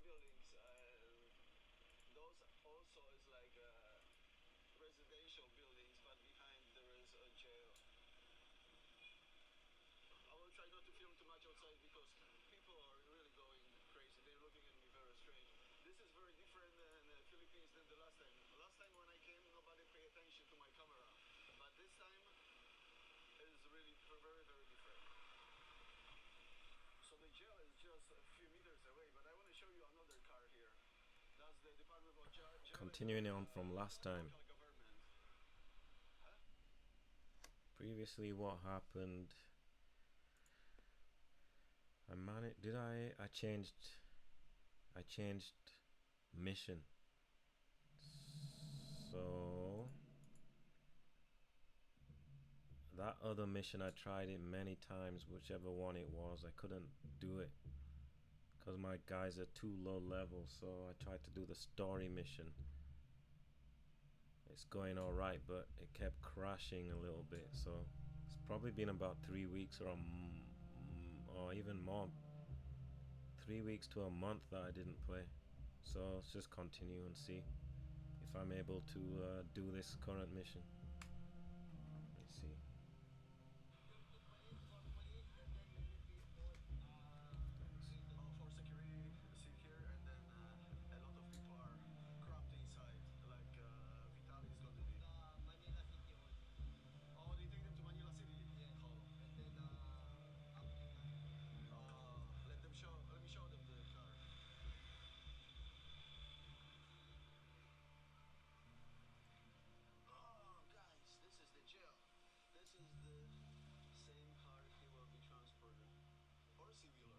buildings. Those also is like residential buildings, but behind there is a jail. I will try not to film too much outside because people are really going crazy. They're looking at me very strange. This is very different in the Philippines than the last time. Last time when I came, nobody paid attention to my camera. But this time is really very, very different. So the jail is just a few meters away, but I want to show you another car here. That's the Department of Jail. Continuing on from last time. Previously, what happened? I changed mission. So that other mission, I tried it many times, whichever one it was, I couldn't do it because my guys are too low level. So I tried to do the story mission. It's going alright, but it kept crashing a little bit. So it's probably been about 3 weeks or even more, 3 weeks to a month that I didn't play. So let's just continue and see if I'm able to do this current mission. Let's see. For security, sit here, and then a lot of people are cramped inside. Like Vitaly is going to be. Manila City. Oh, they take them to Manila City. Yeah. Oh. And then let them show. Let me show them the car. Oh, guys, this is the jail. This is the same car he will be transported, or similar.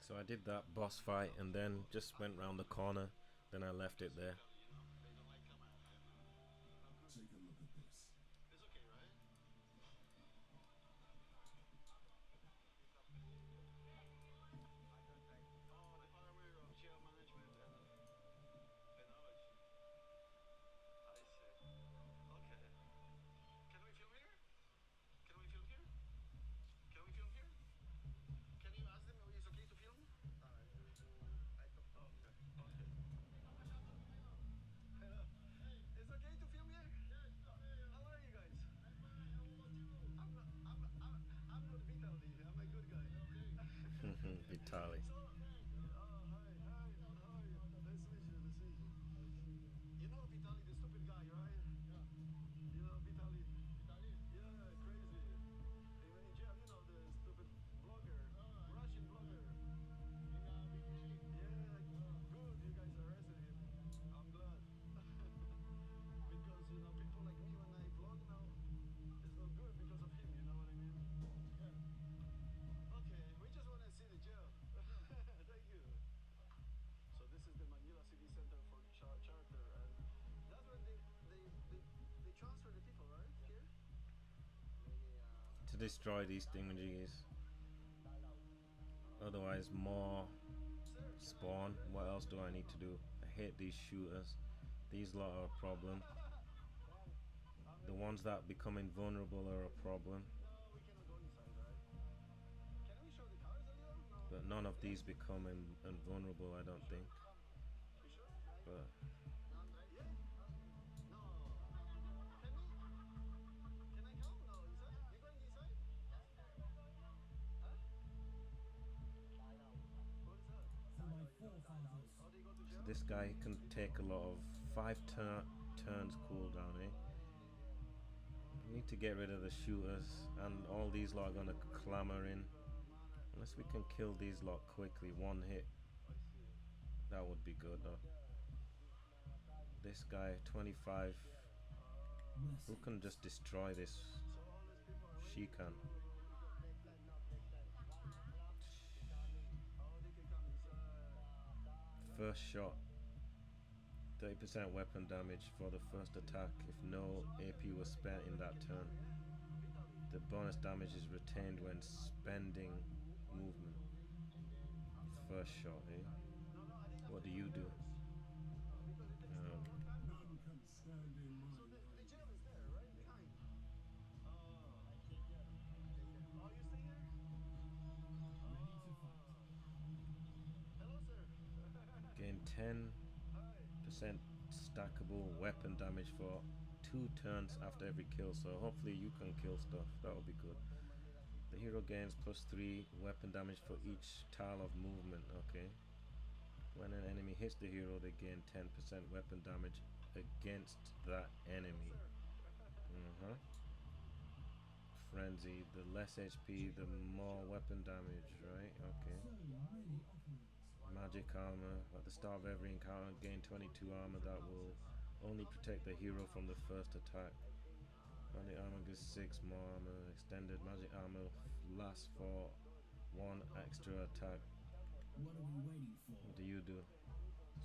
So I did that boss fight and then just went round the corner. Then I left it there. Take a look at this. It's okay, right? Oh, Department of Jail Management and Penology. I see. Okay. Can we film here? Can we film here? Can we film here? Can you ask them if it's okay to film? Okay. Okay. Hello. It's okay to film here? How are you guys? I'm not Vitaly. I'm a good guy. Vitaly. So, hi. How are you? Nice to meet you. Nice to meet you. You know Vitaly, the stupid guy, right? Yeah. You know Vitaly? Vitaly? Yeah, crazy. In jail, you know the stupid blogger, Russian blogger. Yeah, good. You guys arrested him. I'm glad. Because people like me when I vlog now, it's not good because of him. You know what I mean? Yeah. Okay, we just want to see the jail. Thank you. So this is the Manila City Center for Charter, and that's where they transfer the people, right? Here. To destroy these thingamajiggies. Otherwise, more spawn. What else do I need to do? I hate these shooters. These lot are a problem. The ones that become invulnerable are a problem. But none of these become invulnerable, I don't think. But so this guy can take a lot of 5 turns cooldown, eh? We need to get rid of the shooters, and all these lot are gonna clamor in. Unless we can kill these lot quickly, one hit. That would be good though. This guy, 25. Who can just destroy this? She can. First shot. 30% weapon damage for the first attack if no AP was spent in that turn. The bonus damage is retained when spending movement. First shot, eh? What do you do? So the jail is there, right behind. 10% stackable weapon damage for 2 turns after every kill, so hopefully you can kill stuff. That would be good. The hero gains +3 weapon damage for each tile of movement. Okay. When an enemy hits the hero, they gain 10% weapon damage against that enemy. Frenzy. The less HP, the more weapon damage, right? Okay. Magic armor. At the start of every encounter, gain 22 armor that will only protect the hero from the first attack. Magic armor gives 6 more armor. Extended magic armor lasts for 1 extra attack. What are we waiting for? What do you do?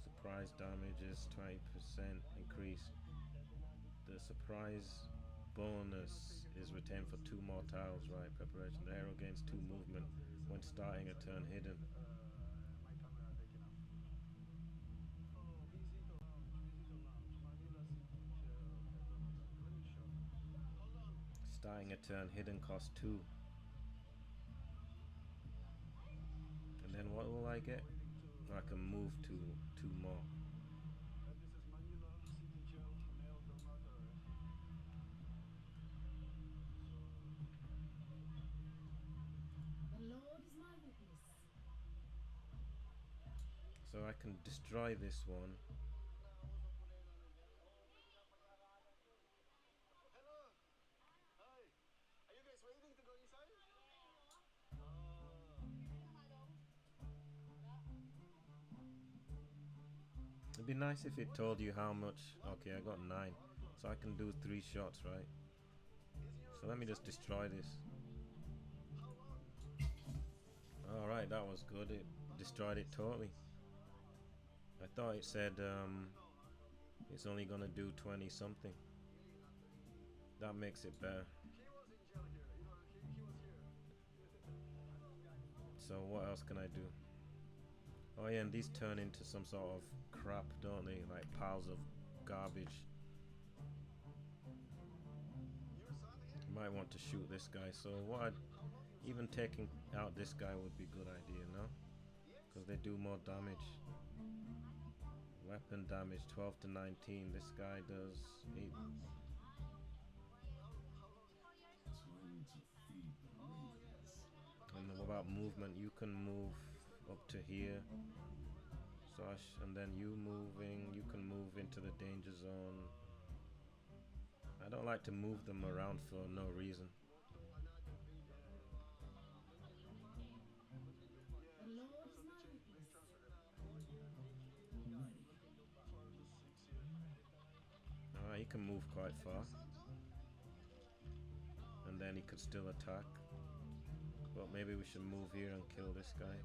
Surprise damage is 20% increase. The surprise bonus is retained for 2 more tiles, right? Preparation. The hero gains 2 movement when starting a turn hidden. Starting a turn hidden costs 2. And then what will I get? I can move to 2 more. The Lord is my witness. So I can destroy this one. It'd be nice if it told you how much. Okay, I got 9. So I can do 3 shots, right? So let me just destroy this. Alright, that was good. It destroyed it totally. I thought it said it's only gonna do 20 something. That makes it better. So what else can I do? Oh yeah, and these turn into some sort of crap, don't they? Like piles of garbage. Might want to shoot this guy. So even taking out this guy would be a good idea, no? Because they do more damage. Weapon damage 12 to 19. This guy does 8. And what about movement? You can move up to here. So and then you can move into the danger zone. I don't like to move them around for no reason. The Lord is my witness. Alright, he can move quite far. And then he could still attack. But maybe we should move here and kill this guy.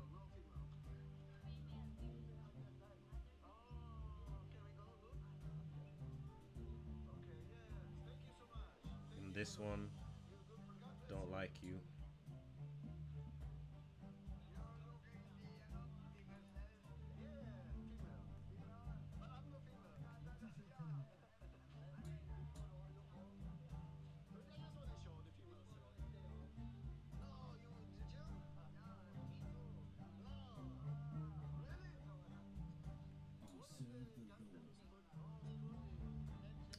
And this one, don't like you.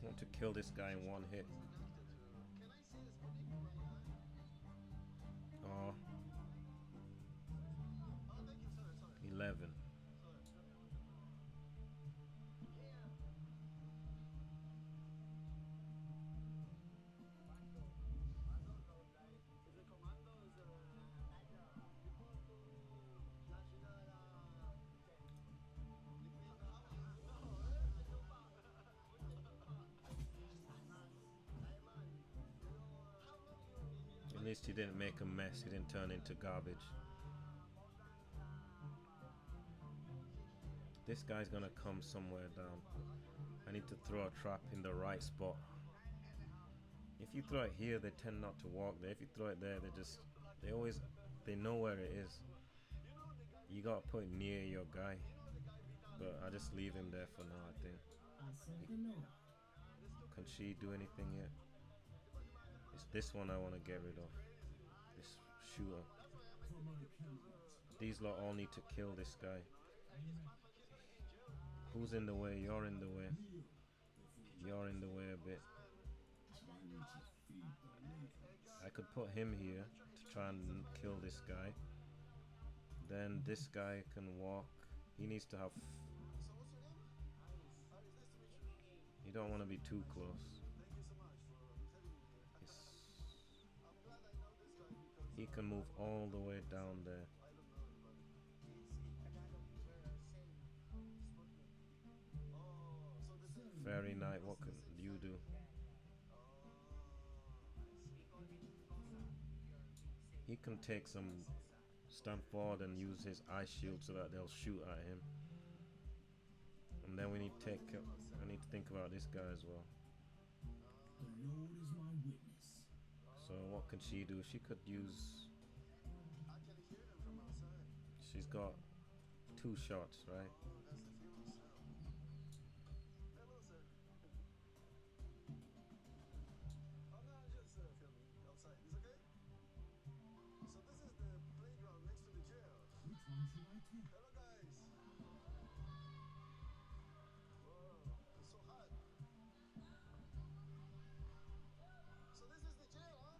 I want to kill this guy in 1 hit. Oh. 11. At least he didn't make a mess, he didn't turn into garbage. This guy's gonna come somewhere down. I need to throw a trap in the right spot. If you throw it here, they tend not to walk there. If you throw it there, they know where it is. You gotta put it near your guy. But I just leave him there for now, I think. Can she do anything yet? It's this one I want to get rid of. This shooter. These lot all need to kill this guy. Who's in the way? You're in the way. You're in the way a bit. I could put him here to try and kill this guy. Then this guy can walk. He needs to have. So what's your name? Aris, nice to meet you. You don't want to be too close. Thank you so much for having me here. It's- I'm glad I know this guy because he can move all the way down there. I don't know anybody. Oh, so this is Fairy Knight, what can you do? He can take some stand forward and use his ice shield so that they'll shoot at him. And then we need to I need to think about this guy as well. The Lord is my witness. So what can she do? She could use. I can hear them from outside. She's got 2 shots, right? Oh, that's the famous sound. Hello, sir. Oh no, I'm just filming outside. Is okay? So this is the playground next to the jail. Which one should I take? Hello, guys. Whoa, it's so hot. So this is the jail, huh?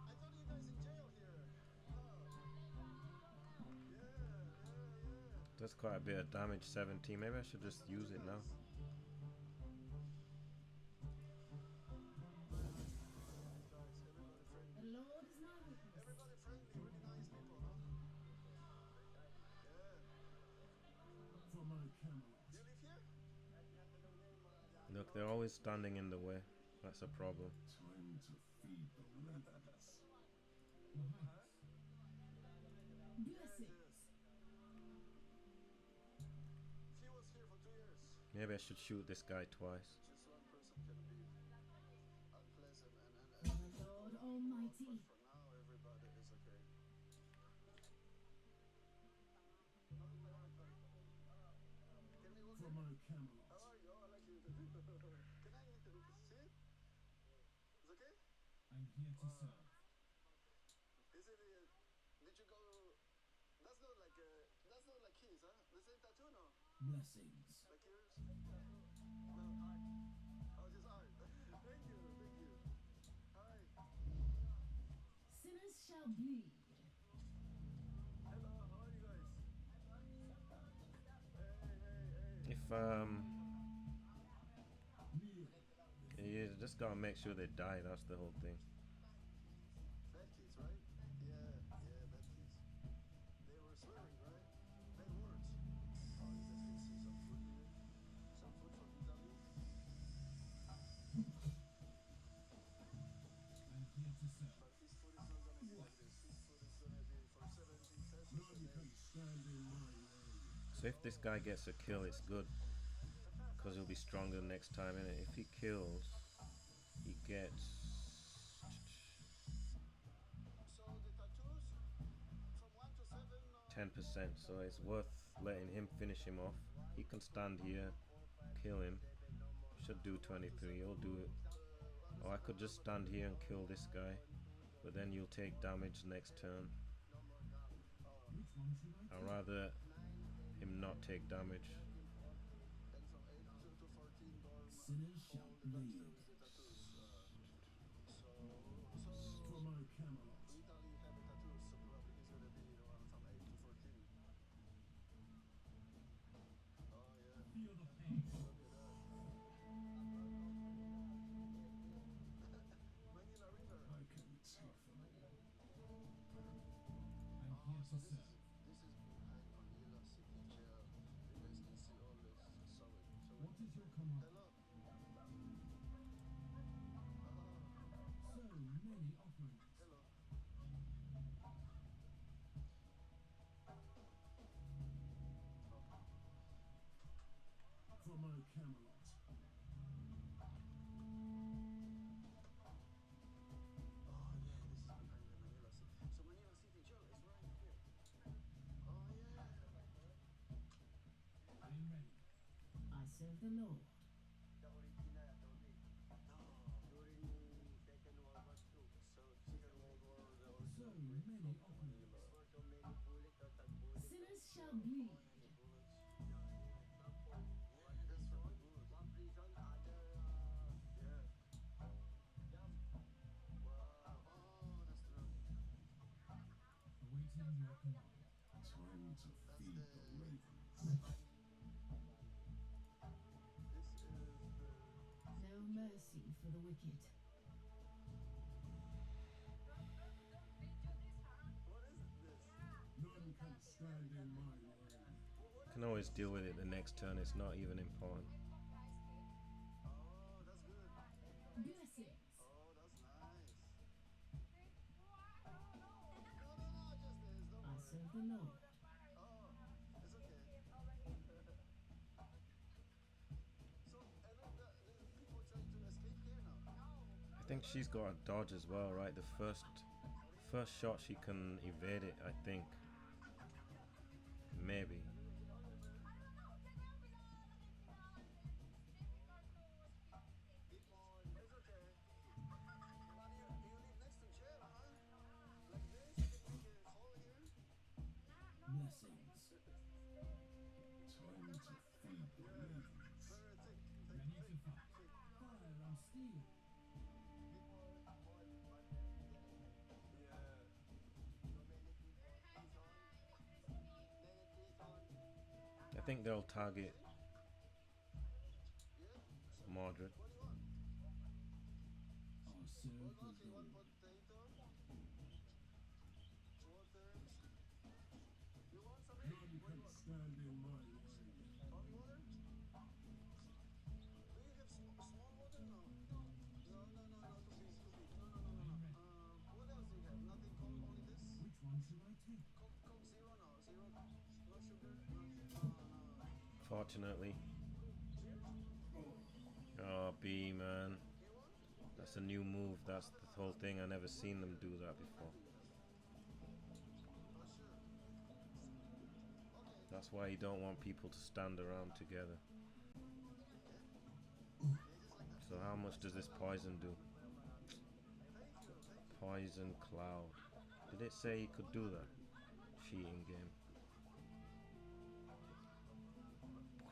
I thought you guys in jail here. Oh. Yeah. That's quite a bit of damage, 17. Maybe I should just use it now. The Lord is my witness. Everybody friendly, really nice people, huh? Yeah. From my Camelot. You live here? Look, they're always standing in the way. That's a problem. Time to feed the ravens. Blessings. She was here for 2 years. Maybe I should shoot this guy twice. Just one person can be unpleasant The Lord Almighty. for now everybody is okay. Can we walk From in? my Camelot. How are you? Oh, I like you. Can I see it? It's okay? I'm here to serve. Is it did you go that's not like his, huh? The same tattoo, no? Blessings. Like yours? No. Oh, just art. Thank you. Hi. Sinners shall bleed. Hello, how are you guys? Hey. If Kneel. you just gotta make sure they die. That's the whole thing. Bad kids, right? Yeah, bad kids. They were swearing, right? Bad words. Oh, you guys can see some food here? Some food from Italy? I'm here to serve. But his food is not gonna be like this. His food is gonna be for 17 pesos a None day. can stand in my way. So if this guy gets a kill, it's good. Because he'll be stronger next time, and if he kills, he gets. So the tattoos from 1 to 7 10%, so it's worth letting him finish him off. He can stand here, kill him. Should do 23, he'll do it. Or I could just stand here and kill this guy, but then you'll take damage next turn. Which one should I I'd rather him not take damage. and from 8 to 14 dorm. Sinners shall bleed. The tattoos. From my Camelot. Italy have the tattoos, so probably he's gonna be the one from 8 to 14. Oh yeah. Feel the pain. Look at that. Manila River. I can take them all. I'm So here to this is serve. behind Manila City Jail. You guys can see all this. So What is your command? hello. So many offerings. Hello. From my Camelot. Oh yeah, this is behind the Manila City. So Manila City Jail is right here. Oh yeah. I'm ready. I serve the Lord. During Second World War II. So Second World War the So many offerings. Sinners shall bleed. bullets. feed the ravens. No mercy for the wicked. None can stand in my way. Can always deal with it the next turn. It's not even important. Oh, that's good. Blessings. Oh, that's nice. No, just this. Don't I worry. serve the Lord. Oh, it's okay. So, and then the people trying to escape here now. I think she's got a dodge as well, right? The first shot she can evade it, I think. Maybe. It's okay. But you live next to jail, huh? Like this, you can make a hole here. Blessings. Time to feed the ravens. Ready to fight. Fire and steel. I think they'll target Mordred. I'll serve the Okay, one Lord. potato. Water. You want some? None can stand in my way. Only water? Do you have small water? No. No, too big. No. What else do you have? Nothing cold, only this? Which one should I take? Coke zero? No, zero. No sugar? No. Fortunately. Oh, B, man. You want? That's a new move. That's the whole thing. I never seen them do that before. Oh, sure. Okay. That's why you don't want people to stand around together. So how much does this poison do? Poison cloud. Did it say you could do that? Cheating game.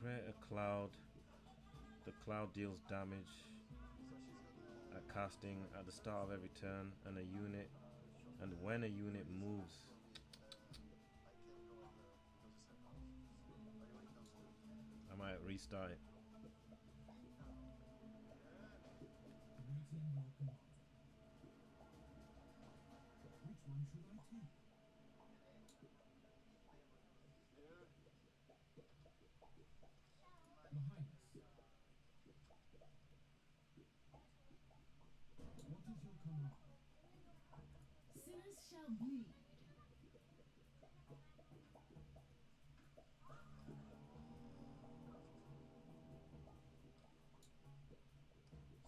Create a cloud. The cloud deals damage at casting at the start of every turn and a unit, and when a unit moves. I might restart it. Waiting your command. Which one should I take? Your Highness. What is your command? Sinners shall bleed.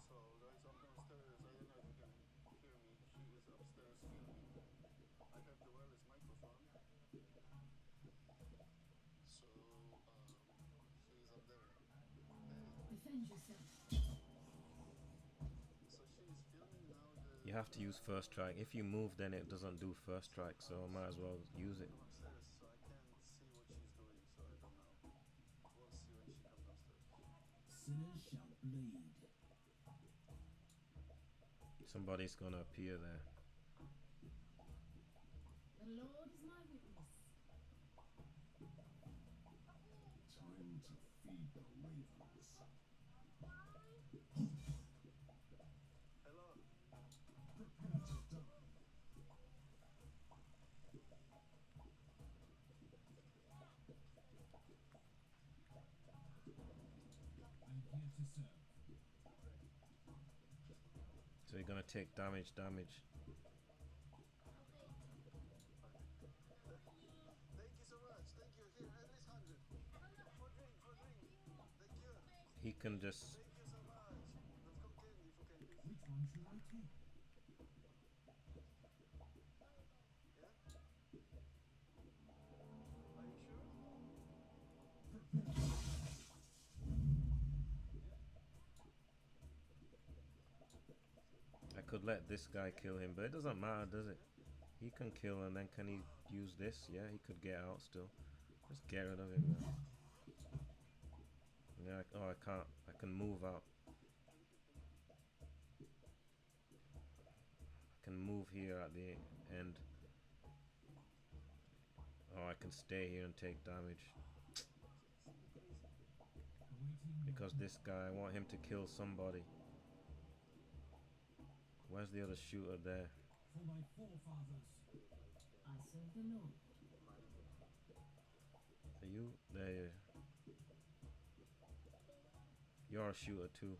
So, guys, I'm downstairs. I don't know if you can hear me. She is upstairs filming. I have the wireless microphone. So, she is up there. Defend yourself. So, she is filming now the... You have to use first strike. If you move, then it doesn't do first strike, so I might as well use it. upstairs, so I can't see what she's doing, so I don't know. We'll see when she comes upstairs. Sinners shall bleed. Somebody's gonna appear there. The Lord is my witness. Time to feed the ravens. Hello. Prepare to die. I'm here to serve. So you're gonna take damage. Thank you so much. Thank you. Here, at least 100. For drink. Thank you. He can just. Thank you so much. Let's go candy for candy. Which one should I take? Yeah? Are you sure? Prepare. I could let this guy kill him, but it doesn't matter, does it? He can kill, and then can he use this? Yeah, he could get out still. Just get rid of him now. Yeah, oh, I can't. I can move out. I can move here at the end. Oh, I can stay here and take damage. Awaiting Because this guy, I want him to kill somebody. Where's the other shooter there? for my forefathers. I serve the Lord. Are you? There you. You're a shooter too.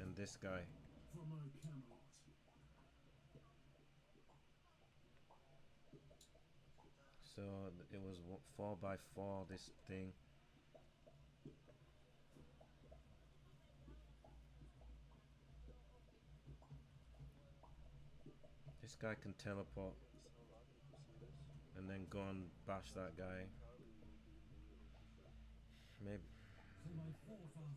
And this guy. For my Camelot. So it was 4x4 this thing. This guy can teleport and then go and bash that guy. Maybe. For my forefathers.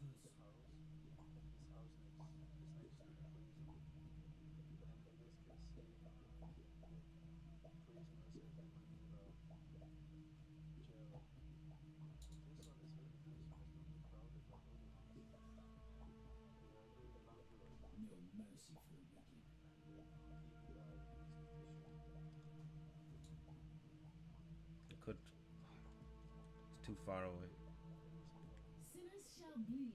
No mercy for the wicked. It could. It's too far away. Sinners shall bleed.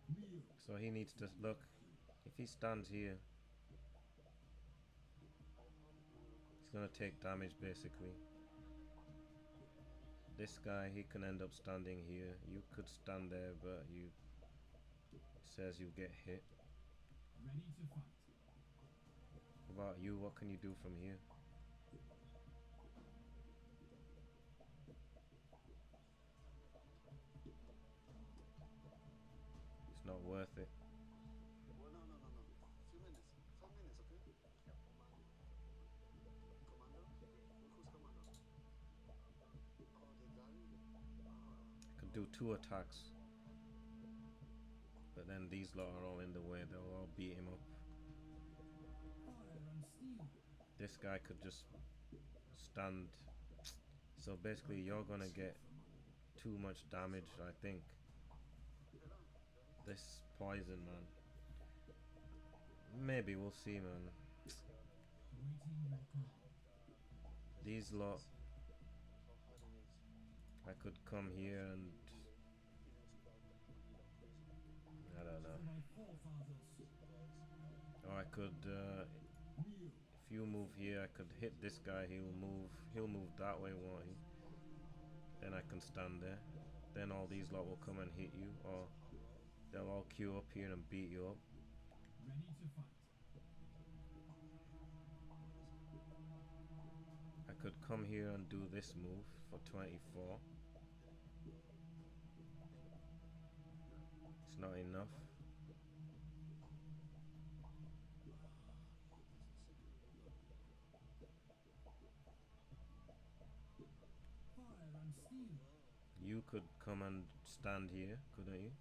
Kneel. So he needs to look. If he stands here, he's gonna take damage basically. This guy, he can end up standing here. You could stand there, but you it says you get hit. Ready to fight. What about you? What can you do from here? It's not worth it. Well, no. Few minutes. 5 minutes, okay? Commander? Who's commander? Oh, the David. Could do 2 attacks. But then these lot are all in the way. They'll all beat him up. Fire and steel. This guy could just stand. So basically you're gonna get too much damage, I think. This poison, man. Maybe we'll see, man. Awaiting your call. These lot, I could come here and I don't know. For my forefathers. Or I could Kneel. if you move here, I could hit this guy. He'll move that way, won't he? Then I can stand there. Then all these lot will come and hit you, or they'll all queue up here and beat you up. Ready to fight. I could come here and do this move for 24. It's not enough. Fire and steel. You could come and stand here, couldn't you?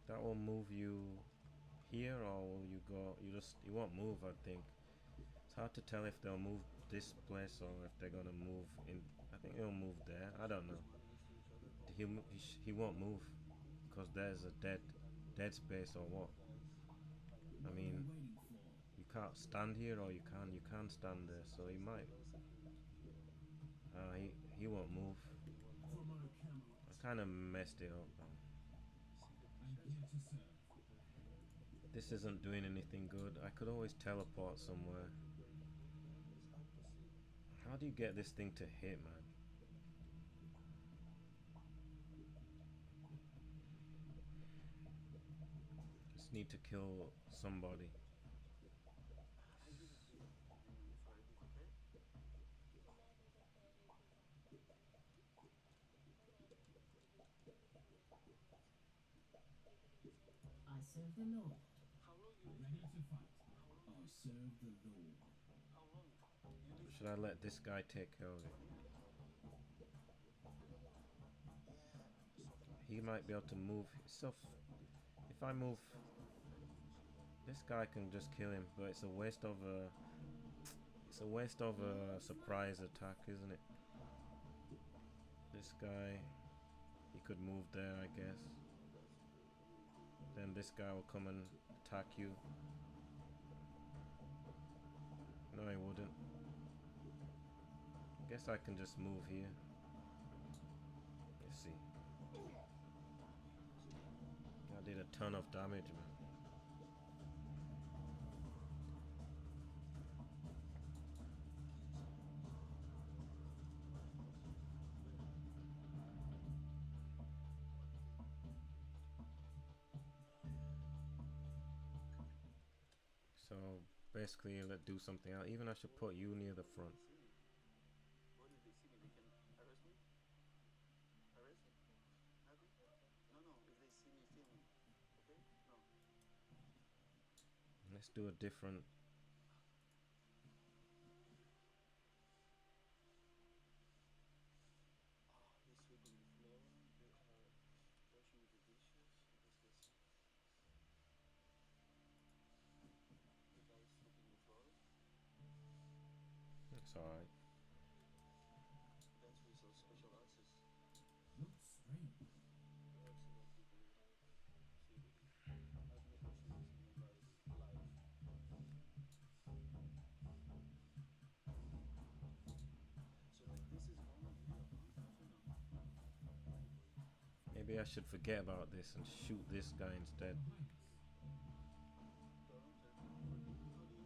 That will move you here, or will you go? You won't move. I think it's hard to tell if they'll move this place or if they're gonna move in. I think he'll move there. I don't know. He won't move because there's a dead space or what. I mean, Waiting for. you can't stand here, or you can stand there. So he might. He won't move. For my Camelot. I kind of messed it up, man. I'm here to serve. This isn't doing anything good. I could always teleport somewhere. How do you get this thing to hit, man? Just need to kill somebody. serve the Lord. How long you Ready to fight. I serve the Lord. how long? You live Should I let this guy take care of it? He might be able to move himself. If I move, this guy can just kill him, but it's a waste of a surprise attack, isn't it? This guy, he could move there, I guess. Then this guy will come and attack you. No, he wouldn't. Guess I can just move here. Let's see. I did a ton of damage, man. So basically, let's do something else. Even I should put you near the front. What if they see me? They can arrest me? Arrest me? Happy? No, no, if they see me filming. Okay? No. Let's do a different. He's sweeping the floor. They are washing the dishes. What's this? The guy is sweeping the floor. It's alright. That's with some special access. Looks strange. Perhaps he wants people see this. I've never seen this in my life. So like this is going real, huh? Maybe I should forget about this and shoot this guy instead. Behind us.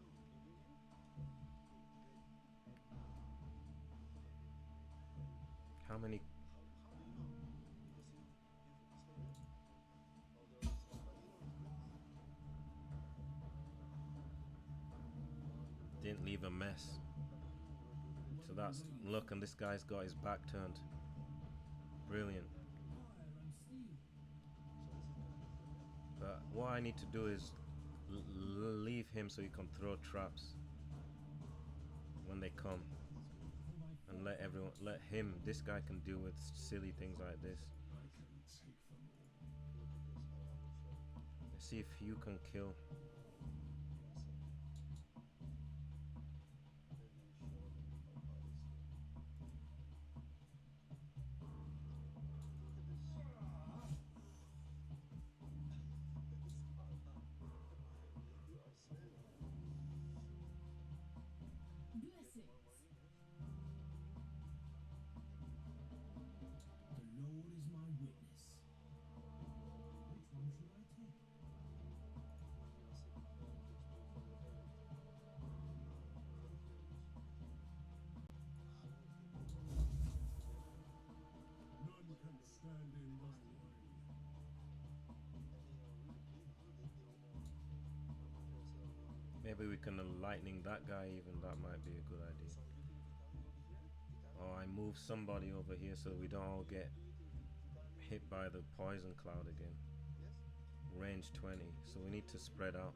How many? Didn't leave a mess. So that's look, and this guy's got his back turned. Brilliant. Fire and steel. But what I need to do is leave him so he can throw traps when they come, and let him. This guy can deal with silly things like this. Let's see if you can kill. Blessings. The Lord is my witness. Which one should I take? None can stand in my way. Maybe we can lightning that guy even. That might be a good idea. Or I move somebody over here so we don't all get hit by the poison cloud again. Range 20, so we need to spread out.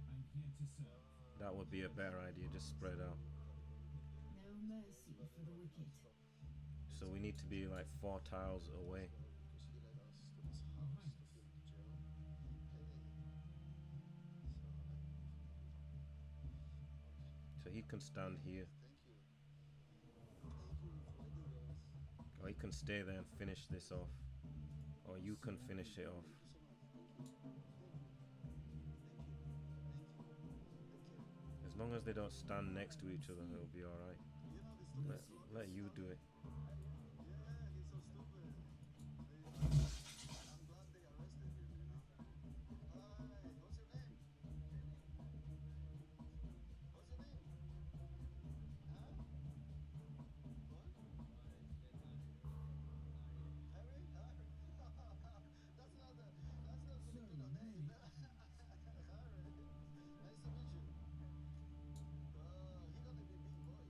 I'm here to serve. That would be a better idea, just spread out. No mercy for the wicked. So we need to be like 4 tiles away. Behind us. So he can stand here. Or he can stay there and finish this off. Or you can finish it off. As long as they don't stand next to each other, it'll be alright. Let you do it.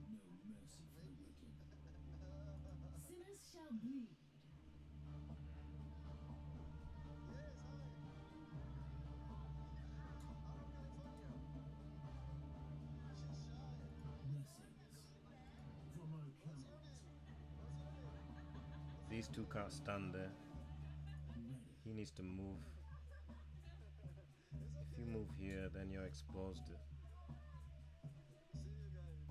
No mercy for the wicked. these two can't stand there. He needs to move. If you move here, then you're exposed. See you guys.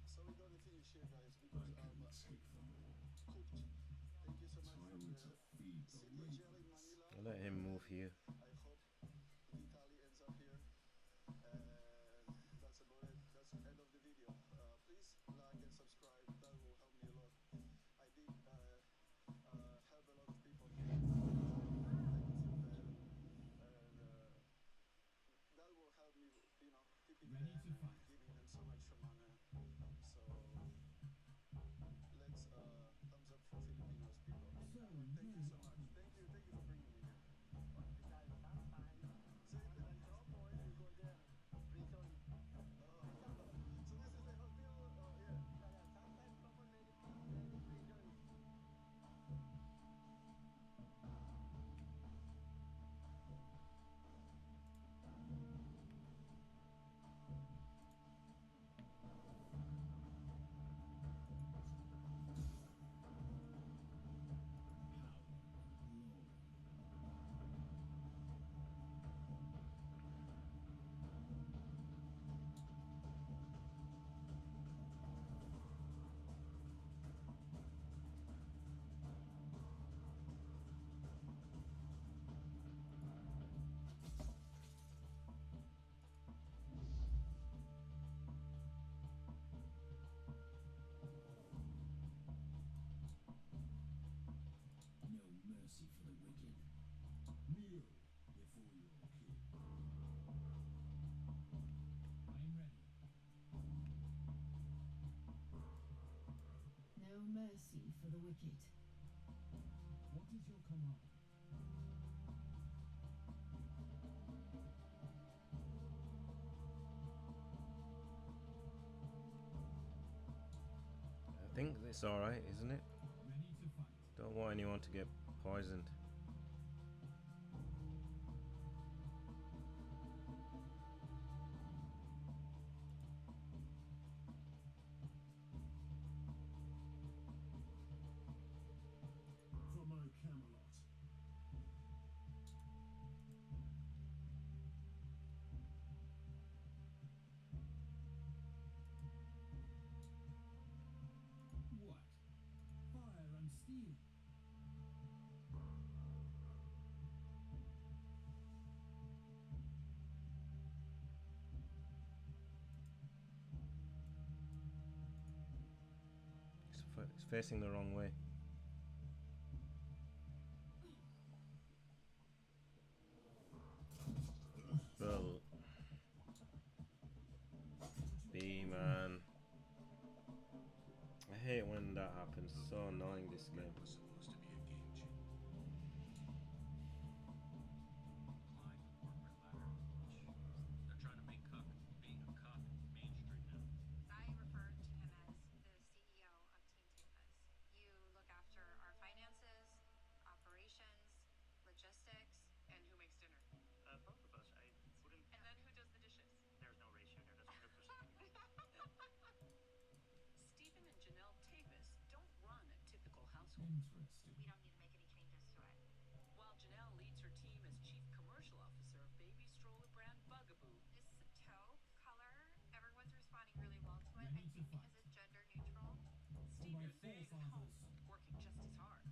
So we're gonna finish here, guys, because I'm cooked. Thank you so much for the city jail in Manila. I'll let him move here. I hope Vitaly ends up here. And that's about it. That's the end of the video. Please like and subscribe. That will help me a lot. I did help a lot of people here. Thank you, and that will help me, keeping them Ready to and fight. giving them so much money. So let's thumbs up for Filipinos people. So Thank you so many much. Thank you for bringing me here. See, like drop point, you go there. Return. So this is the hotel. Yeah. No mercy for the wicked. Kneel before your king. I'm ready. No mercy for the wicked. What is your command? I think it's alright, isn't it? Ready to fight. Don't want anyone to get poisoned. For my Camelot. What? Fire and steel. It's facing the wrong way. Well, B man. I hate when that happens. So annoying, this game. Supposed to be a game changer. Climb the corporate ladder. They're trying to make being a cuck mainstream now. I refer to him as the CEO of Team Tapas. You look after our finances, operations, logistics, and who makes dinner. Both of us. I wouldn't. And then who does the dishes? There's no ratio there. That's 100%. Stephen and Janelle Tavis don't run a typical household. Interesting. We don't need to make any changes to it. While Janelle leads her team as chief commercial officer of baby stroller brand Bugaboo. This toe color, everyone's responding really well to it. Ready I to think fight. because it's gender neutral. Stephen my stays at forefathers. home, working just as hard.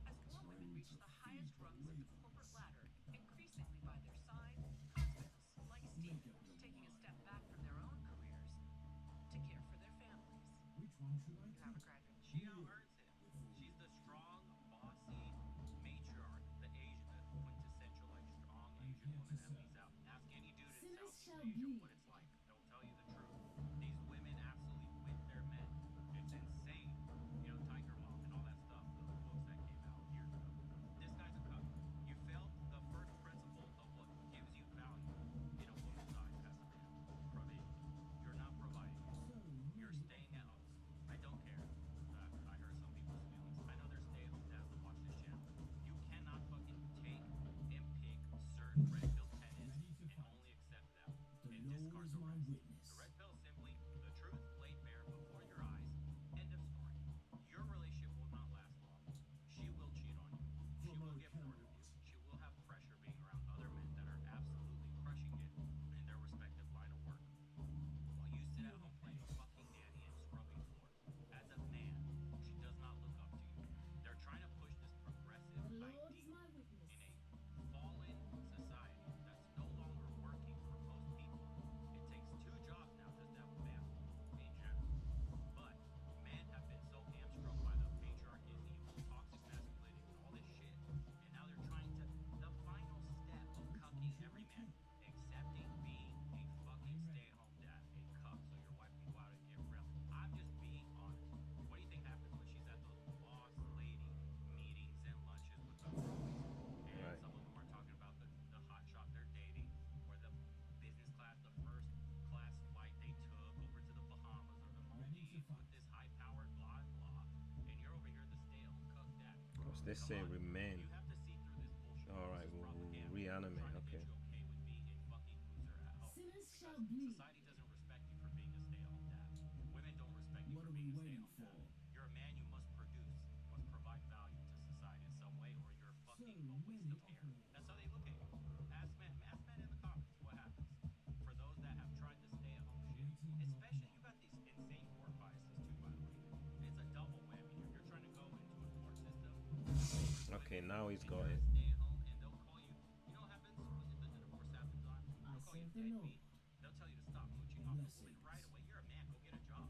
As more women reach the highest rungs of the corporate ladder, increasingly by their side, husbands, like Stephen, Make up your taking a mind. step back from their own careers to care for their families. Which one should I You have a take? graduate. She out earns it. She's the strong, bossy matriarch, the Asian, the quintessential like strong Asian here to woman that serve. leads out. Ask any dude in Sinners Southeast shall Asia bleed. what it's like. They'll tell you the truth. These women absolutely whip their men. It's insane. Tiger Mom and all that stuff. The books that came out years ago. This guy's a cuck. You failed the first principle of what gives you value in a woman's eyes as a man. Provision. You're not providing. So You're many staying at home. I don't care. I hurt some people's feelings. I know there's stay-at-home dads that watch this channel. You cannot fucking take and pick certain red pill tenants Ready to and fight. only accept them. The It Lord point of view. She will have pressure being around other men that are absolutely crushing it in their respective line of work. While you sit at home playing fucking nanny and scrubbing floors, as a man, she does not look up to you. They're trying to push this progressive The Lord is idea my witness. in a fallen society that's no longer working for most people. It takes 2 jobs now just to have a family in general. But men have been so hamstrung by the patriarchy, the toxic masculinity, and all this shit, and now they're trying to the final step of cucking every man, accepting being a fucking stay-at-home dad, a cuck, so your wife can go out and get real. I'm just being honest. What do you think happens when she's at those boss lady meetings and lunches with the girlies? And Right. some of them are talking about the hot shot they're dating, or the business class, the first class flight they took over to the Bahamas or the Maldives with this high-powered blah blah, and you're over here the stay-at-home cuck dad. What's this say? Come on, Remain. you have to see through this bullshit. All right, This is we'll propaganda. reanimate. Trying to Okay. get you okay with being a fucking loser at home. Sinners shall Because bleed. society doesn't respect you for being a stay-at-home dad. Women don't respect you What for are we being a waiting stay-at-home dad. for? You're a man, you must produce, must provide value to society in some way, or you're fucking a waste of air. That's how they look at you. Ask men in the comments what happens. For those that have tried to stay at home shit, especially you got these insane work biases too, by the way. It's a double whammy here. You're trying to go into a court system. Okay, now he's got You're it. a stay at home, and they'll call you. You know what happens when the divorce happens on? I They'll call you serve the Lord. deadbeat. They'll tell you to stop mooching off the woman right away. You're a man. Go get a job.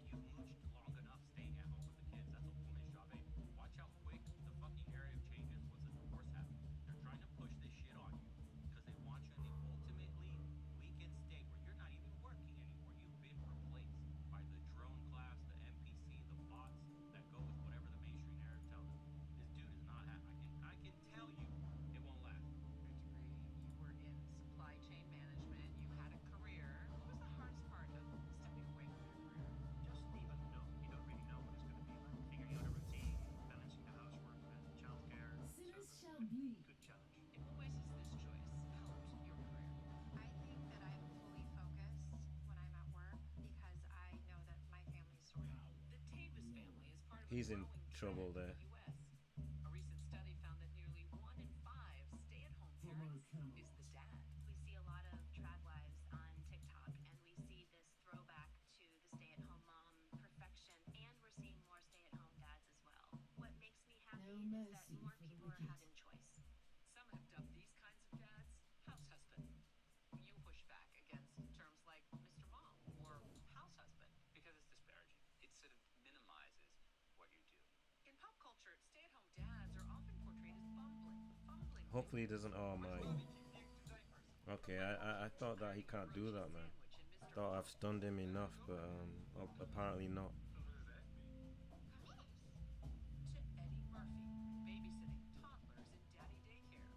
You've mooched long enough staying at home with the kids. That's a woman's job. Hey, watch how quick the fucking narrative changes once the divorce happens. They're trying to push this shit on you because they want you in the ultimately weakened state where you're not even working anymore. You've been replaced by the drone class, the NPC, the bots that go with whatever the mainstream narrative tells them. This dude is not I can tell you it won't last. Your degree, you were in supply chain management, you had a career. What was the hardest part of stepping away from your career? Just even know you don't really know what it's going to be like. Figuring out a routine, balancing the housework with childcare. Sinners So shall bleed. good challenge. In what ways has this choice helped your career? I think that I'm fully focused when I'm at work because I know that my family's sorted. The Tavis family is part of He's a in growing trouble trend there. in the U.S. A recent study found that nearly 1 in 5 stay-at-home parents is the dad. We see a lot of trad wives on TikTok, and we see this throwback to the stay-at-home mom perfection, and we're seeing more stay-at-home dads as well. What makes me happy No is that mercy more for the people are wicked. having choice. Some have dubbed these kinds of dads house husband. You push back against terms like Mr. Mom or house husband. Because it's disparaging. It sort of minimizes what you do. In pop culture, stay-at-home dads are often portrayed as fumbling. Hopefully he doesn't. Oh my. Okay, I thought that he can't do that, man. Thought I've stunned him enough, but apparently not. To Eddie Murphy, babysitting toddlers in daddy daycare.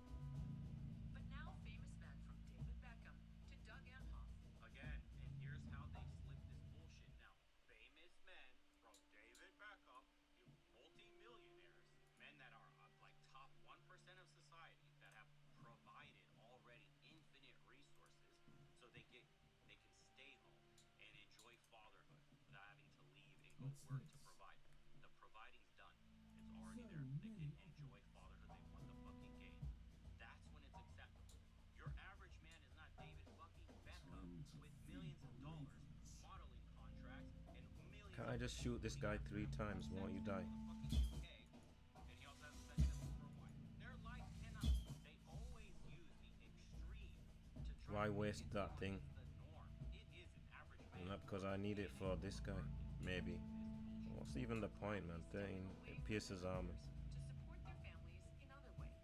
But now famous men from David Beckham to Doug Emhoff. Again, and here's how they slip this bullshit now. Famous men from David Beckham, you multi-millionaires, men that are like top 1% of society that have provided already infinite resources so they can stay home and enjoy fatherhood without having to leave and go work to provide. The providing's done. It's already there. They can enjoy fatherhood. They won the fucking game. That's when it's acceptable. Your average man is not David fucking Beckham with millions of dollars, modeling contracts, and millions. Can't I just shoot this guy 3 times? Won't you die? And he also has a second for a wife. Their life cannot. They always use the extreme to try Why to make waste it that like thing? the norm. It is an average man. Not because I need it for this guy. Maybe. What's even the point, man? 13. It pierces armor. To support their families in other ways.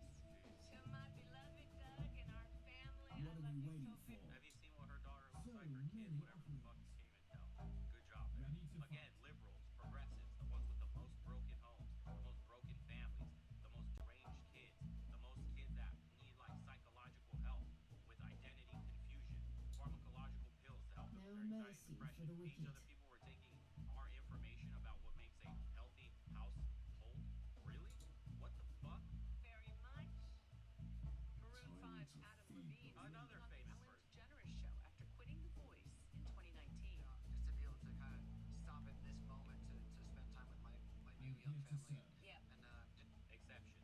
To my beloved Doug and our family, What are we waiting for? Have you seen what her daughter looks like? Her kid, whatever the fuck you can't even tell. Good job there. Again, liberals, progressives, the ones with the most broken homes, the most broken families, the most deranged kids, the most kids that need like psychological help with identity confusion, pharmacological pills to help them No with their mercy anxiety and for depression. the These wicked. are the people who are taking our information about what makes a healthy household. Really? What the fuck? very much. Maroon 5's Adam Levine Another on the famous Ellen person. DeGeneres show after quitting The Voice in 2019. Just to be able to kind of stop at this moment to spend time with my new young family. Yeah. And Exception.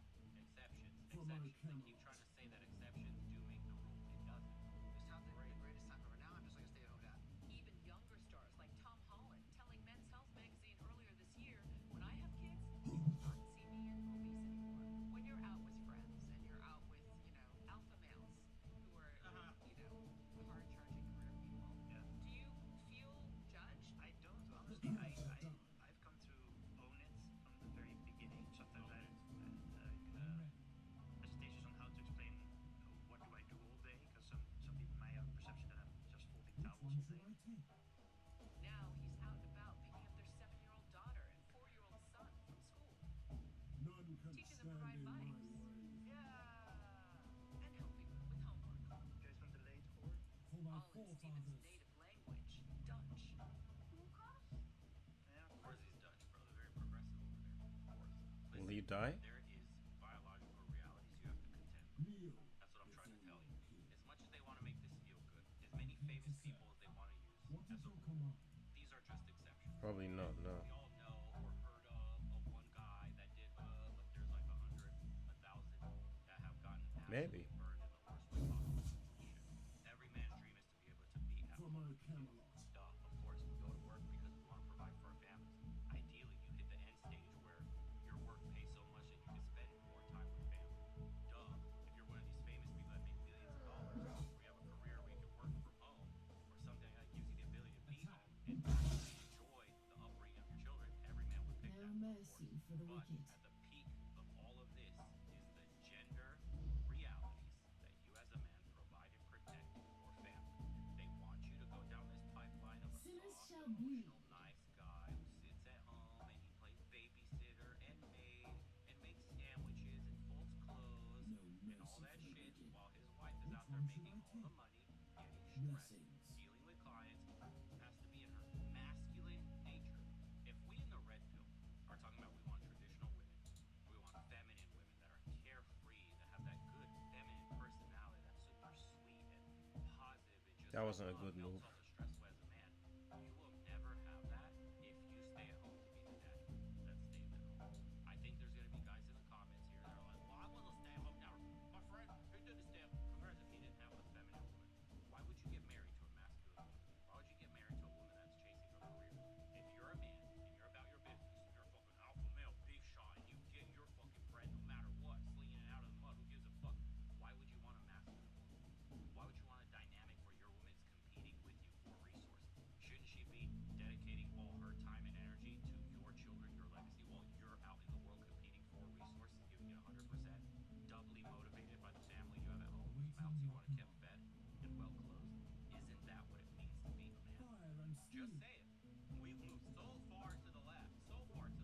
from They keep trying to say that exceptions do make the rule. It doesn't. It's not the greatest time ever. Now I'm just like a stay-at-home dad. Even younger stars like Tom Holland telling Men's Health magazine earlier this year, when I have kids, you will not see me in movies anymore. When you're out with friends and you're out with, alpha males who are, hard-charging career people, Yeah. do you feel judged? I don't, honestly. I've come to own it from the very beginning. Sometimes I had hesitations on how to explain what do I do all day, because some people might have a perception that I'm just folding towels all day. Now he's out and about picking up their 7-year-old daughter and 4-year-old son from school, None can teaching them to ride stand in my bikes. way. Yeah, and helping with homework. You guys went delayed for? For my All in Steven's forefathers. native language, Dutch. Yeah. Of course he's Dutch, bro. They're very progressive over there. Of course. Will Listen, he die? there is biological realities you have to contend with. Kneel That's what I'm trying to tell before you. your king. As much as they want to make this feel good, as many famous people as they want to use What as is a your rule, command? these are just exceptions. Probably not, no. We all know or heard of one guy that did, but there's like 100, 1,000 that have gotten Maybe. absolutely burned in the worst way possible. Bullshit. Every man's dream is to be able to be at For home my with the kids. Camelot. Duh, of course, we go to work because we want to provide for our families. Ideally, you hit the end stage where your work pays so much that you can spend more time with family. Duh, if you're one of these famous people that make millions of dollars, where you have a career where you can work from home, or something that gives you the ability to be home and actually enjoy the upbringing of your children, every man would pick No that, of mercy course. for the But wicked. at the peak of all of this is the gender realities that you as a man provide and protect for family. They want you to go down this pipeline of a Sinners soft, shall bleed. emotional, nice guy who sits at home and he plays babysitter and maid and makes sandwiches and folds clothes No and all mercy that for the shit wicked. while his wife is Which out there one should making I all the take? money, getting stressed, Blessings. dealing with clients, has to be in her masculine nature. If we in the red pill are talking about we want traditional women, we want feminine women that are carefree, that have that good feminine personality that's super sweet and positive and just That wasn't a love good melts move. all the stress away as a man. You will never have that if you stay at home to be the daddy that stays at home. I think there's gonna be guys in the comments here that are like, well, I was a stay-at-home dad. My friend, he did the stay-at-home. Congrats if he didn't have a feminine woman. Why would you get married to a masculine woman? Why would you get married to a woman that's chasing her career? If you're a man and you're about your business, if you're a fucking alpha male, big shot, and you get your fucking bread no matter what, slinging it out of the mud, who gives a fuck? Why would you want a masculine woman? Why would you want a dynamic where your woman is competing with you for resources? Shouldn't she be dedicating all her time and energy to your children, your legacy, while you're out in the world competing for resources, giving it 100%, doubly motivated by the family you have at home, whose mouths you want to keep fed and well clothed? Isn't that what it means to be a man? Fire and steel. Just say it. We've moved so far to the left, boys.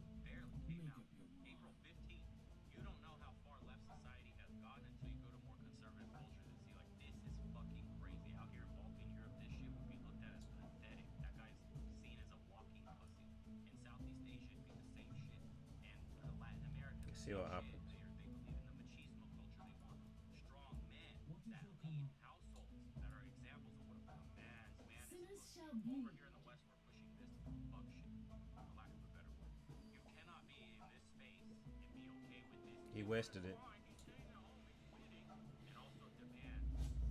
This barely came Make out up your mind. April 15th. You don't know how far left society has gotten until you go to more conservative cultures and see like this is fucking crazy. Out here in Balkan Europe, this shit would be looked at as pathetic. That guy's seen as a walking pussy. In Southeast Asia, it'd be the same shit. And Latin America, the See same what shit. happens. They believe in the machismo culture. They want strong men What is that your lead command? households, that are examples of what a man's man is Sinners supposed to shall be. Over bleed. here in the West, we're pushing this fuck shit, for lack of a better word. You cannot be in this space and be okay with this. He wasted it. Fine, he's staying at home, he's winning, and also demand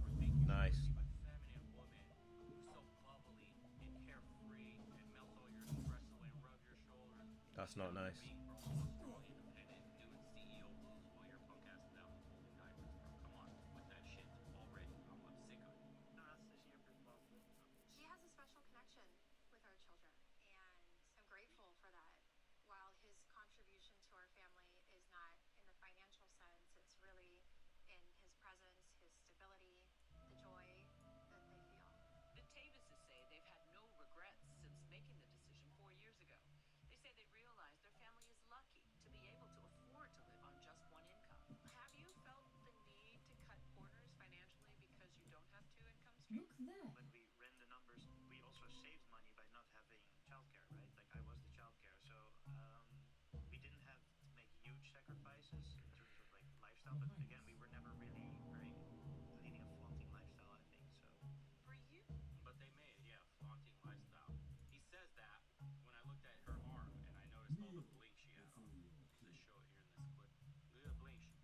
or think you Nice. should receive a feminine woman who's so bubbly and carefree and melts all your stress away and rub your shoulders. That's not nice. Being grown, strong, independent, doing CEO moves while your punk ass is out holding diapers, bro. Come on, with that shit already. I'm sick of it. No, that's your perspective. He has a special connection with our children, and I'm grateful for that. While his contribution to our family is not in the financial sense, it's really in his presence, his stability, the joy that they feel. The Tavises say they've had no regrets since making the decision 4 years ago. They say they realize their family is lucky to be able to afford to live on just one income. Have you felt the need to cut corners financially because you don't have two income streams? Look there. When we ran the numbers, we also saved money by not having childcare, right? Like I was the childcare, so we didn't have to make huge sacrifices in terms of like lifestyle. But again, we were never really very leading a flaunting lifestyle, I think. So For you, But they made it, yeah, flaunting lifestyle. He says that when I looked at her arm and I noticed all the bling she had on. Before your Let's king. show it here in this clip. Look at the bling.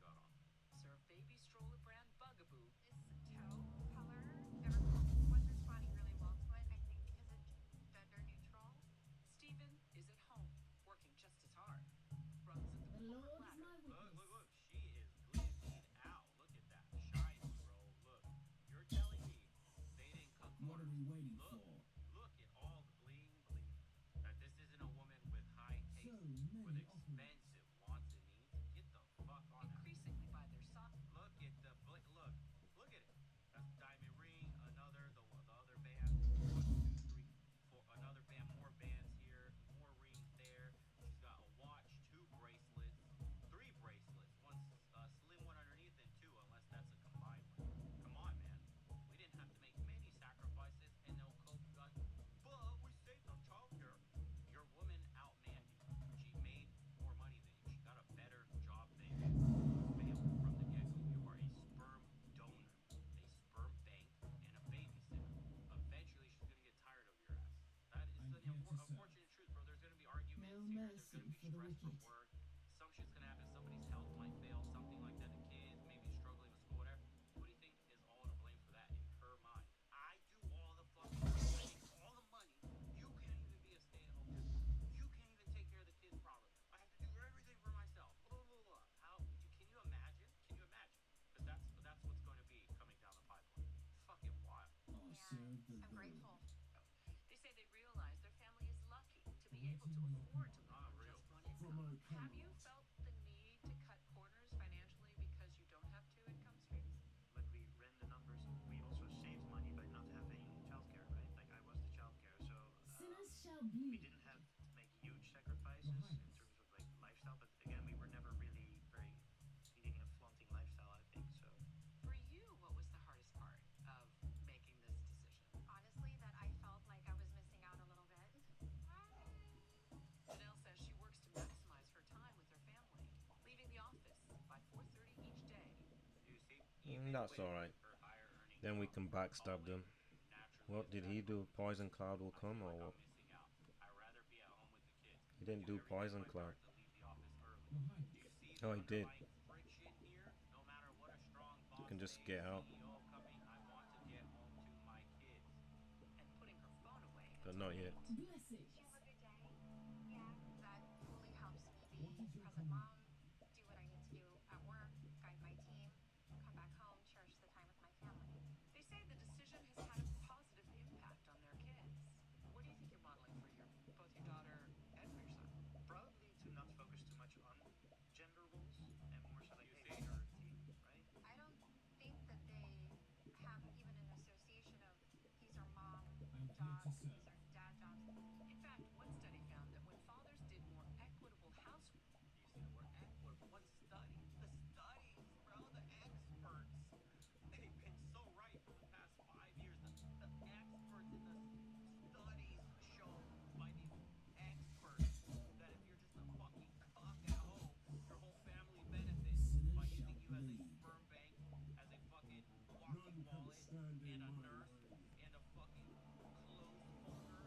for the stressed from wicked. work. Some shit's gonna happen. Somebody's health might fail, something like that. The kids maybe struggling with school, whatever. Who do you think is all to blame for that in her mind? I do all the fucking work. I make all the money. You can't even be a stay-at-home dad. You can't even take care of the kids properly. I have to do everything for myself. Blah blah blah. How can you imagine? Can you imagine? Because that's what's going to be coming down the pipeline. It's fucking wild. I serve the I'm Lord. grateful. They say they realize their family is lucky to be able to afford to live on Unreal. just one From income. our Have you Camelot. felt the need to cut corners financially because you don't have two income streams? When we ran the numbers, we also saved money by not having childcare, right? Like I was the childcare, so Sinners shall we be. didn't have to make huge sacrifices in terms of like lifestyle. But again, we were never really very leading a flaunting lifestyle, I think. So For you, what was the hardest part of making this decision? Honestly, that I felt like I was missing out a little bit. Janelle says she works to maximize her time with her family, leaving the office by 4:30 each day. You see, even That's with alright. her higher earning Then we job, can backstab them. naturally What did he do? Poison Cloud will I come feel or like what? I'm missing out. I'd rather be at home with the kids. He didn't do everything Poison in my Cloud. power to leave the office early. Behind Do you us. see Oh, the he did. underlying friction here? No matter what a strong boss can just face, get out. CEO coming, I want to get home to my kids. And putting her phone away But until not yet. 8. Blessings. Did you have a good day? Yeah. That fully helps me be What is a your present command? mom, do what I need to do at work, guide my team, come back home, cherish the time with my family. They say the decision has had a positive impact on their kids. What do you think you're modeling for both your daughter and for your son? probably to not focus too much on gender roles and more so like, You hey, see? we're a team, right? I don't think that they have even an association of these are mom I'm here to jobs, serve. these are dad jobs. In fact, one study found that when fathers did more equitable housework, You see the word equitable. What study? The studies, bro. The experts. They've been so right for the past 5 years. The experts in the studies show by these experts that if you're just a fucking cock at home, your whole family benefits Sinners by shall using you as a bleed. sperm bank, as a fucking None walking can wallet, stand in and a my nurse, way. and a fucking clothes holder.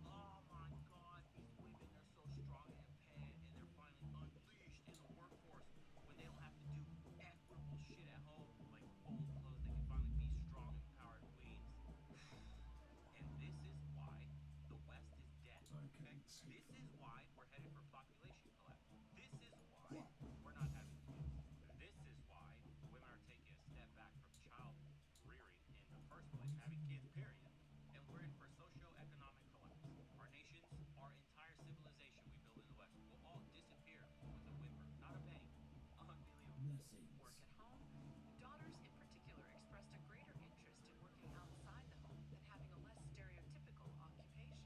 Oh my god, these women are so strong and independent, and they're finally unleashed in the workforce when they don't have to do equitable shit at home, like fold clothes. They can finally be strong, empowered queens. And this is why the West is dead. I Okay? can This take is why we're headed for population collapse. This is why we're not having kids. This is why women are taking a step back from child rearing in the first place, having kids, period. And we're in for socio-economic collapse. Our nations, our entire civilization we built in the West will all disappear with a whimper. Not a penny. Unbelievable. Blessings. work at home. Daughters in particular expressed a greater interest in working outside the home than having a less stereotypical occupation.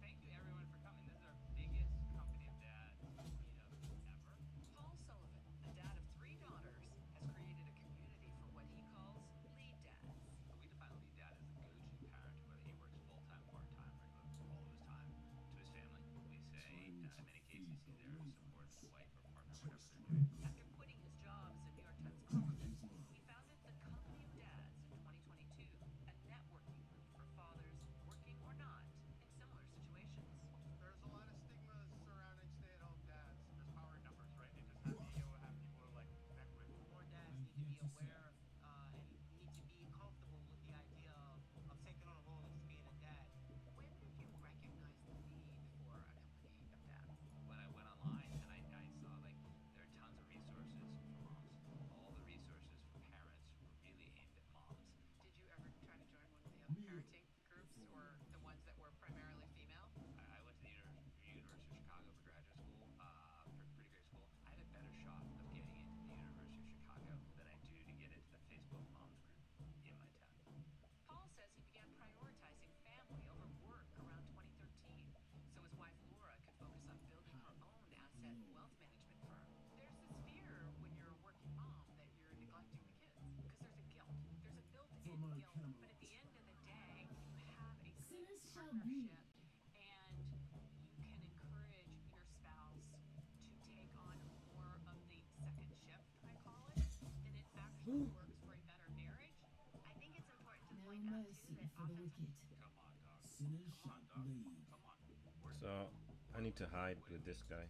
Thank you everyone for coming. This is our biggest company of dads meetup ever. Paul Sullivan, a dad of 3 daughters, has created a community for what he calls lead dads. We define lead dad as a go-to parent, whether he works full-time, part-time, or devotes all of his time to his family. We say, in many cases, he's there to support his wife or partner, whatever they're doing. After quitting his job as a New York Times columnist, he founded the Company of Dads in 2022, a networking group for fathers, working or not, in similar situations. There's a lot of stigmas surrounding stay-at-home dads. There's power in numbers, right? They just have people to like connect with. More dads I'm need to be here to aware and need to be comfortable with the idea of taking on a role and just being a dad. When did you recognize the need for a Company of Dads? When I went online and I saw like there are tons of resources for moms. All the resources for parents were really aimed at moms. Did you ever try to join one of the Me. parenting groups or the ones that were primarily female? I went to the University of Chicago for graduate school, pretty great school. I had a better shot of getting into the University of Chicago than I do to get into the Facebook moms group in my town. Paul says he began prioritizing family over work around 2013 so his wife Laura could focus on building her own asset wealth management firm. There's this fear when you're a working mom that you're neglecting the kids because there's a guilt. There's a built-in From our guilt. But Camelot. at the end of the day, if you have a good Sinners shall be. partnership and you can encourage your spouse to take on more of the second shift, I call it, then it actually works for a better marriage. I think it's important to No point out too mercy that for the wicked. Come on, dog. Sinners Come on, shall dog. bleed. Come on. We're So I need to hide with this guy.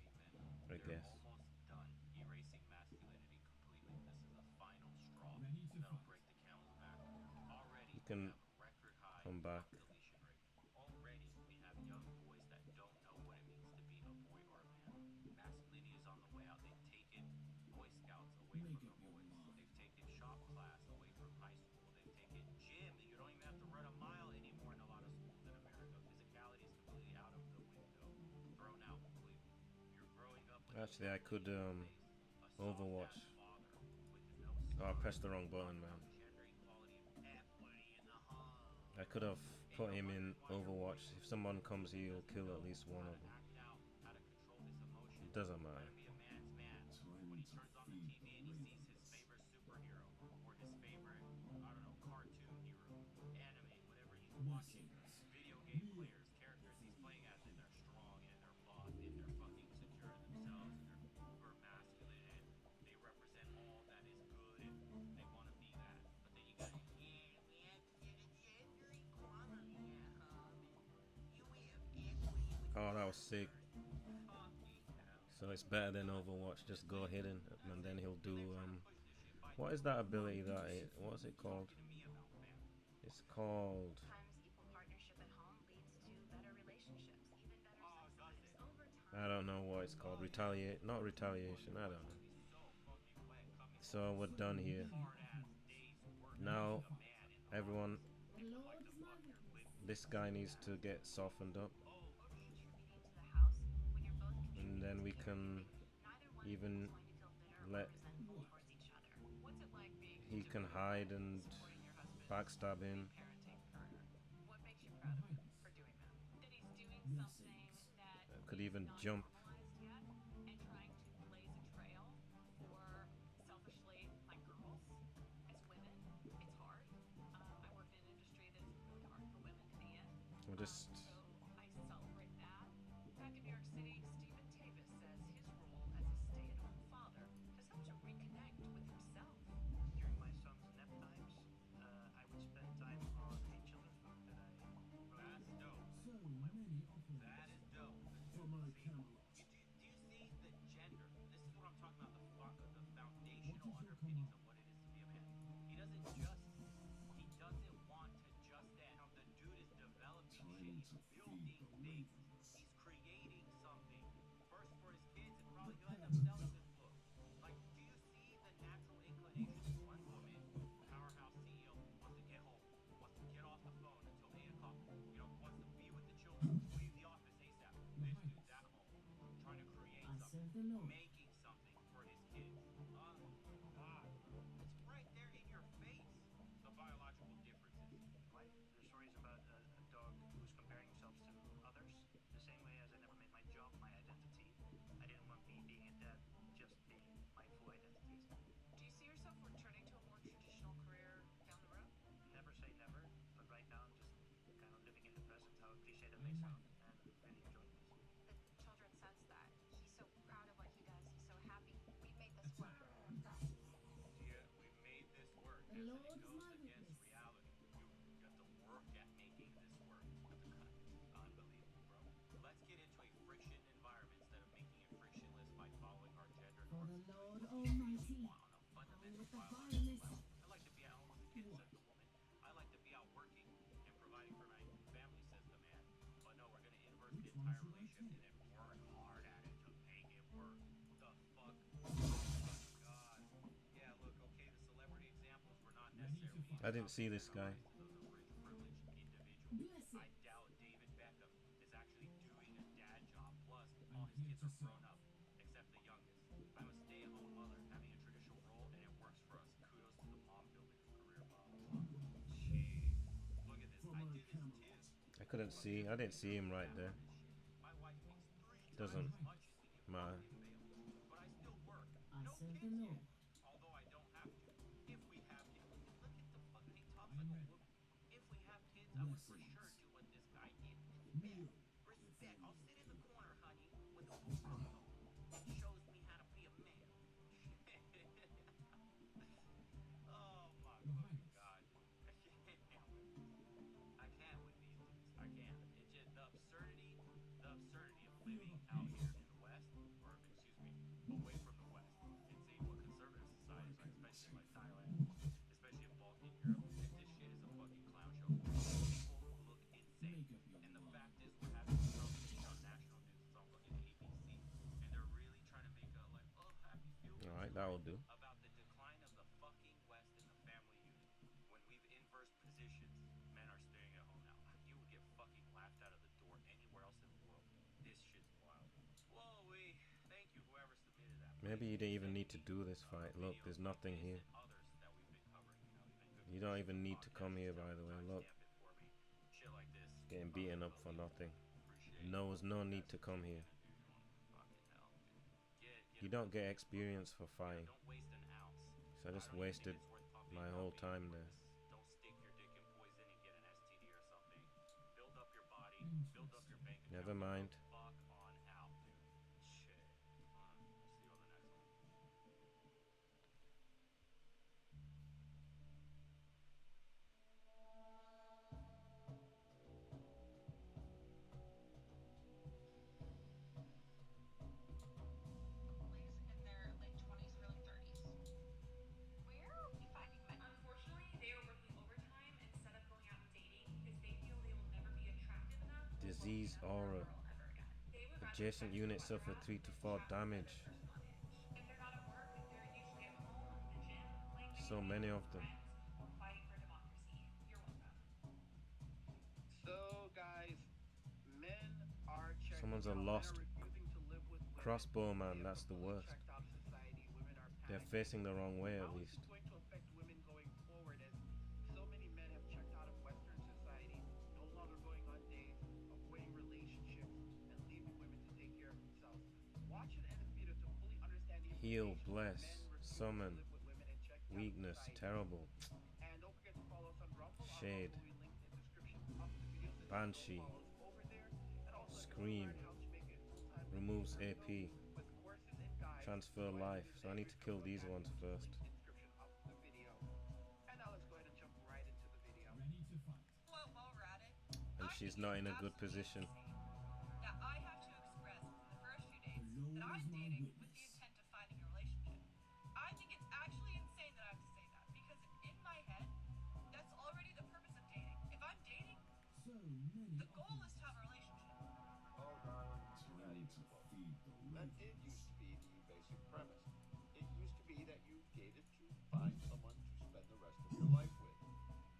I guess. almost done erasing masculinity completely. This is a final straw Ready to that'll fight. break the camel's back. Already, You we can have a record high come back. drug deletion rate. Already, we have young boys that don't know what it means to be a boy or a man. Masculinity is on the way out. They've taken Boy Scouts away Make from up the your boys. mind. They've taken shop class away from high school. They've taken gym. You don't even have to run a mile anymore in a lot of schools in America. Physicality is completely out of the window, thrown out completely. You're growing up with Actually, I could a soft-ass Overwatch. father with no Oh, I son. pressed the wrong button, man. Gender equality of equity in the home. I could have put him in Overwatch. If someone comes here, he'll kill at least one of them. Act out, how to control his emotions. It doesn't How matter. to be a man's man. Time When he to turns on the feed TV and he sees his favorite superhero or his favorite, I don't know, cartoon hero, anime, whatever he's watching, Blessings. video game players, characters he's playing as, and they're strong and they're buff and they're fucking secure in themselves and they're uber masculine and they represent all that is good and they want to be that. But then you got, yeah, we have gender equality at home and you have equity with Oh, that was sick. fucking hell. So it's better than Overwatch. Just go hidden, and then he'll do what is that ability that it? What's it called? It's called. Sometimes equal partnership at home leads to better relationships, even better Oh, sex does lives it? over time. I don't know what it's called. Retaliate? Not retaliation. I don't know. So we're done here. Now, everyone, The Lord is my witness. this guy needs to get softened up, Contributing to the house when you're both and then we can neither one even is going to feel bitter or let resentful towards each other. What's it like being he can hide and backstab him. parenting career? What makes you proud of him for doing that? That he's doing something that Could is even not jump. normalized yet and trying to blaze a trail for selfishly like girls as women. It's hard. I work in an industry that's really hard for women to be in. We'll just So I celebrate that. Back in New York City, Stephen Davis says his role as a stay-at-home father has helped to reconnect with himself. During my son's nap times, I would spend time on a children's book that I wrote. That's dope. So many offerings That is dope. from our Camelot. Do you see the gender? This is what I'm talking about. The foundational What is your underpinnings command? of what it is to be a man. He doesn't want to just stand. The dude is developing shit. Time He's to building feed the things. ravens. He's creating something. First for his kids, and probably he'll end up selling this book. Like, do you see the natural inclination? One woman, powerhouse CEO, wants to get home, wants to get off the phone until 8 o'clock. You know, wants to be with the children, leave the office ASAP. This dude's at home, trying to create I something, serve the Lord. making something for his kids. God, it's right there in your face. The biological differences. Life. There's stories about a dog who's comparing himself to others. The same way as I never made my job my identity, I didn't want me being a dad just being my full identity. Do you see yourself returning to a more traditional career down the road? Never say never, but right now I'm just kind of living in the present, how cliche that may sound, and really enjoying this. The children sense that. He's so proud of what he does. He's so happy. We've made this work. Yeah, we made this work. The Yes, Lord and it is goes my against witness. reality. You have to work at making this work. Unbelievable, bro. Let's get into a friction environment instead of making it frictionless by following our gender For norms. the Lord Choose who you Almighty, want on a and fundamental with the biological violence, level. I like to be at home with the kids, says the woman. I like to be out working and providing for my family, says the man. But no, we're gonna invert the Which one entire should I relationship take? and then work hard at it to make it work. The fuck? God. Yeah, look, okay, the celebrity examples were not necessarily easy. I didn't see this guy. Those are rich, privileged individuals. blessings. I doubt David Beckham is actually doing a dad job. Plus, I'm all his here kids to are grown up, except the youngest. I'm a stay-at-home mother having a traditional role, and it works for us. Kudos to the mom building a career, blah blah blah. Jeez, look at this. From I our do this Camelot. too. I couldn't see. I didn't see him right there. My wife makes 3 Doesn't times as much as me. matter. But I still work. I No serve kids the yet. Lord. Although I don't have to. If we have kids, look at the fucking he talks I'm like a ready. woman. If we have kids, I would for Blessings. sure do what this guy did. Kneel Respect. before I'll your sit in the king. corner, honey, with a book on it shows me how to be a man. Oh my Your fucking Highness. god. I can't with these dudes. I can't. It's just the absurdity of living out here in the West, or excuse me, Maybe you didn't even need to do this fight. Look, there's nothing here. others that we've been covering, even You don't even need to come here, by the way. Look, for me. Shit like this. getting beaten up for nothing. Appreciate No, there's no need to come here. fucking hell, dude. You don't get experience for fighting. Don't waste an ounce. So I just wasted my whole time there. Don't stick your dick in poison and get an STD or something. Build up your body, build up your bank account. Never mind. Fuck on out, dude. Shit. Let's see you on the next one. Ladies in their late 20s, early 30s. Where are we finding men? Unfortunately, they are working overtime instead of going out and dating because they feel they will never be attractive enough to Disease look at a aura. girl ever again. They would rather Adjacent sex units someone suffer else 3 to than 4 chat with damage. another person on Hinge. If they're not at work, they're usually at home, the gym, playing video So games many with of them. friends, or fighting for democracy. You're welcome. So, guys, men are checked Someone's a out. Men lost are refusing to live with women. crossbowman, They have that's the completely worst. checked out of society. Women are They're panicking. facing the wrong way, at How is least. this going to affect women going forward as so many men have checked out of Western society, no longer going on dates, avoiding relationships, and leaving women to take care of themselves? Watch and end this video to fully understand the Heal, implications of bless, men refusing to summon, live with women and checked out of weakness, society. terrible, And don't forget to follow us on Rumble. Our Shade, Rumble will be linked in the description of the video, so Banshee, follow us over there. And also, if you Scream, wanna learn how to make a full-time removes video AP, with courses and guides, transfer go ahead and life. use So I the need to kill these Academy, ones which is first. linked in the description of the video. And now let's go ahead and jump right into the video. Ready to fight. Well, while we're at it, And I she's think not it's in a good absolutely position. insane that I have to express in the first few dates The Lord that I'm is my dating with the witness. intent of finding a relationship. I think it's actually insane that I have to say that because in my head, that's already the purpose of dating. If I'm dating, So many the goal is offers. to have a relationship. Oh, darling, Time you're not even to close. feed the That did ravens. used to be the basic premise. It used to be that you dated to find someone to spend the rest of your life with.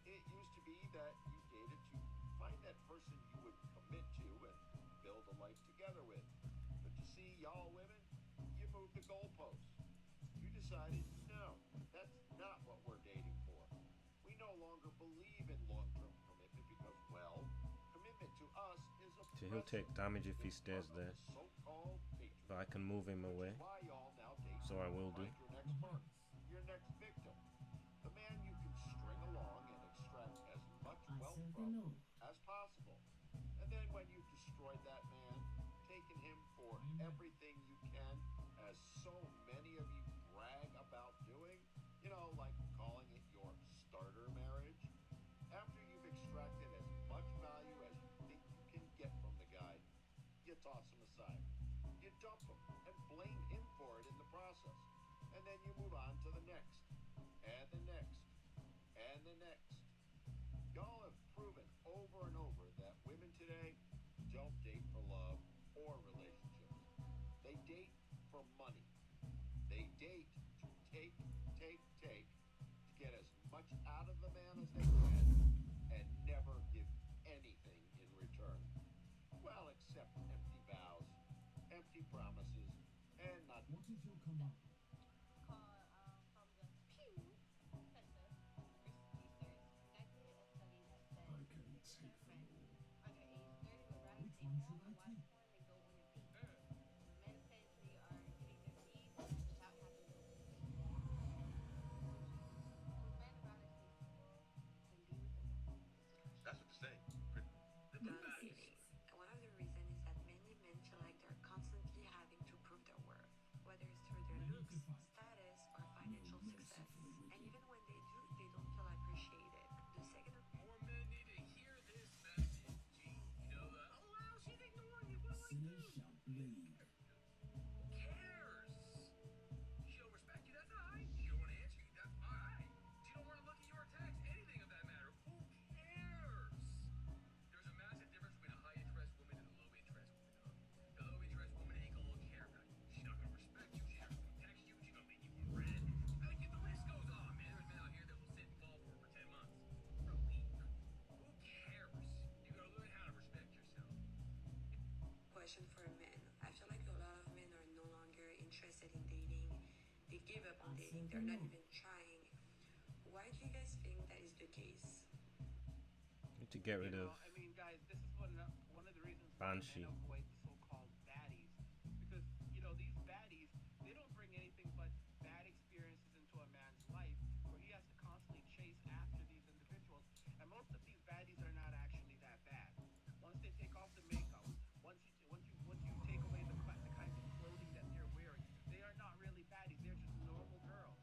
It used to be that you dated to find that person you would commit to and build a life together with. But you see, y'all women, you moved the goalposts. You decided, no, that's not what we're dating for. We no longer believe in long-term commitment because, well, commitment to us is a So he'll take damage if he stays there. so-called But I can move him away. why y'all now date So I will do. find your next mark, your next victim, the man you can string along and extract as much I wealth serve the from Lord. as possible. And then when you've destroyed that man, taken him for everything you can, as so many of you brag about doing, you know, like calling it your starter marriage, after you've extracted as much value as you think you can get from the guy, you toss him aside. You dump him and blame him for it in the process. And then you move on to the next, and the next, and the next. Y'all have proven over and over that women today don't date for love or relationships. They date for money. They date to take, to get as much out of the man as they can, and never give anything in return. Well, except empty vows, empty promises, and not What is your command? From the Pew Census, research conducted a study that said I can take them all. under age 30 would rather Which stay one home should I and watch take? porn than go on a date. Men say they are getting their needs without having to go on a date. Would men rather stay single than be with a woman? That's what to say. Mercy rates. One of the reasons is that many men feel like they're constantly having to prove their worth, whether it's through their give up on dating. They're not even trying. Why do you guys think that is the case? Need to get rid of I mean, guys, this is one of the reasons why Banshee. men avoid the so-called baddies, because these baddies, they don't bring anything but bad experiences into a man's life, where he has to constantly chase after these individuals. And most of these baddies are not actually that bad. Once they take off the makeup, once you take away the kinds of clothing that they're wearing, they are not really baddies. They're just normal girls.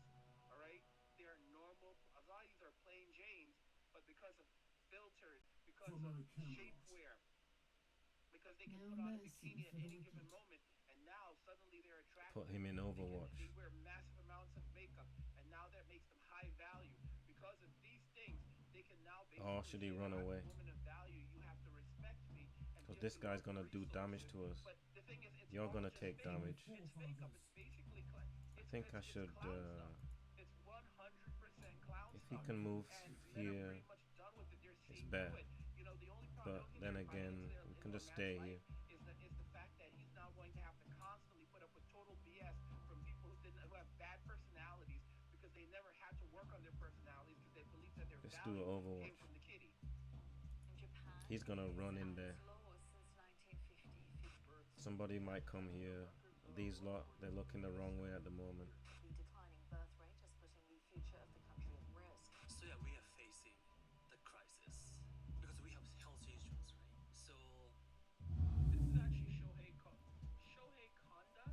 All right, they are normal. A lot of these are plain Janes, but because of filters, because of shapewear, because they can put on a bikini at any given moment, and now suddenly they're attractive. Put him in Overwatch. They wear massive amounts of makeup, and now that makes them high value. Because of these things, they can now basically Or should he say, run "I'm a away? woman of value. You have to respect me." Because this guy's gonna do damage to us. But the thing is, it's You're all gonna just take fake. damage. It's makeup. It's basically I think I should. it's 100% clown If he stuff. can move And men are here, pretty much done with it. They're it's seeing better. through it. The only But thing then they're again, finding we in can their just man's stay life here. is the fact that he's now going to have to constantly put up with total BS from people who have bad personalities, because they never had to work on their personalities, because they believe that their Let's do value an Overwatch. came from the kitty. In Japan, He's gonna run in there. as low as since 1950. Somebody might come here. These lot, they're looking the wrong way at the moment. The declining birth rate is putting the future of the country at risk. So yeah, we are facing the crisis because we have health issues, right? So This is actually Shohei Konda.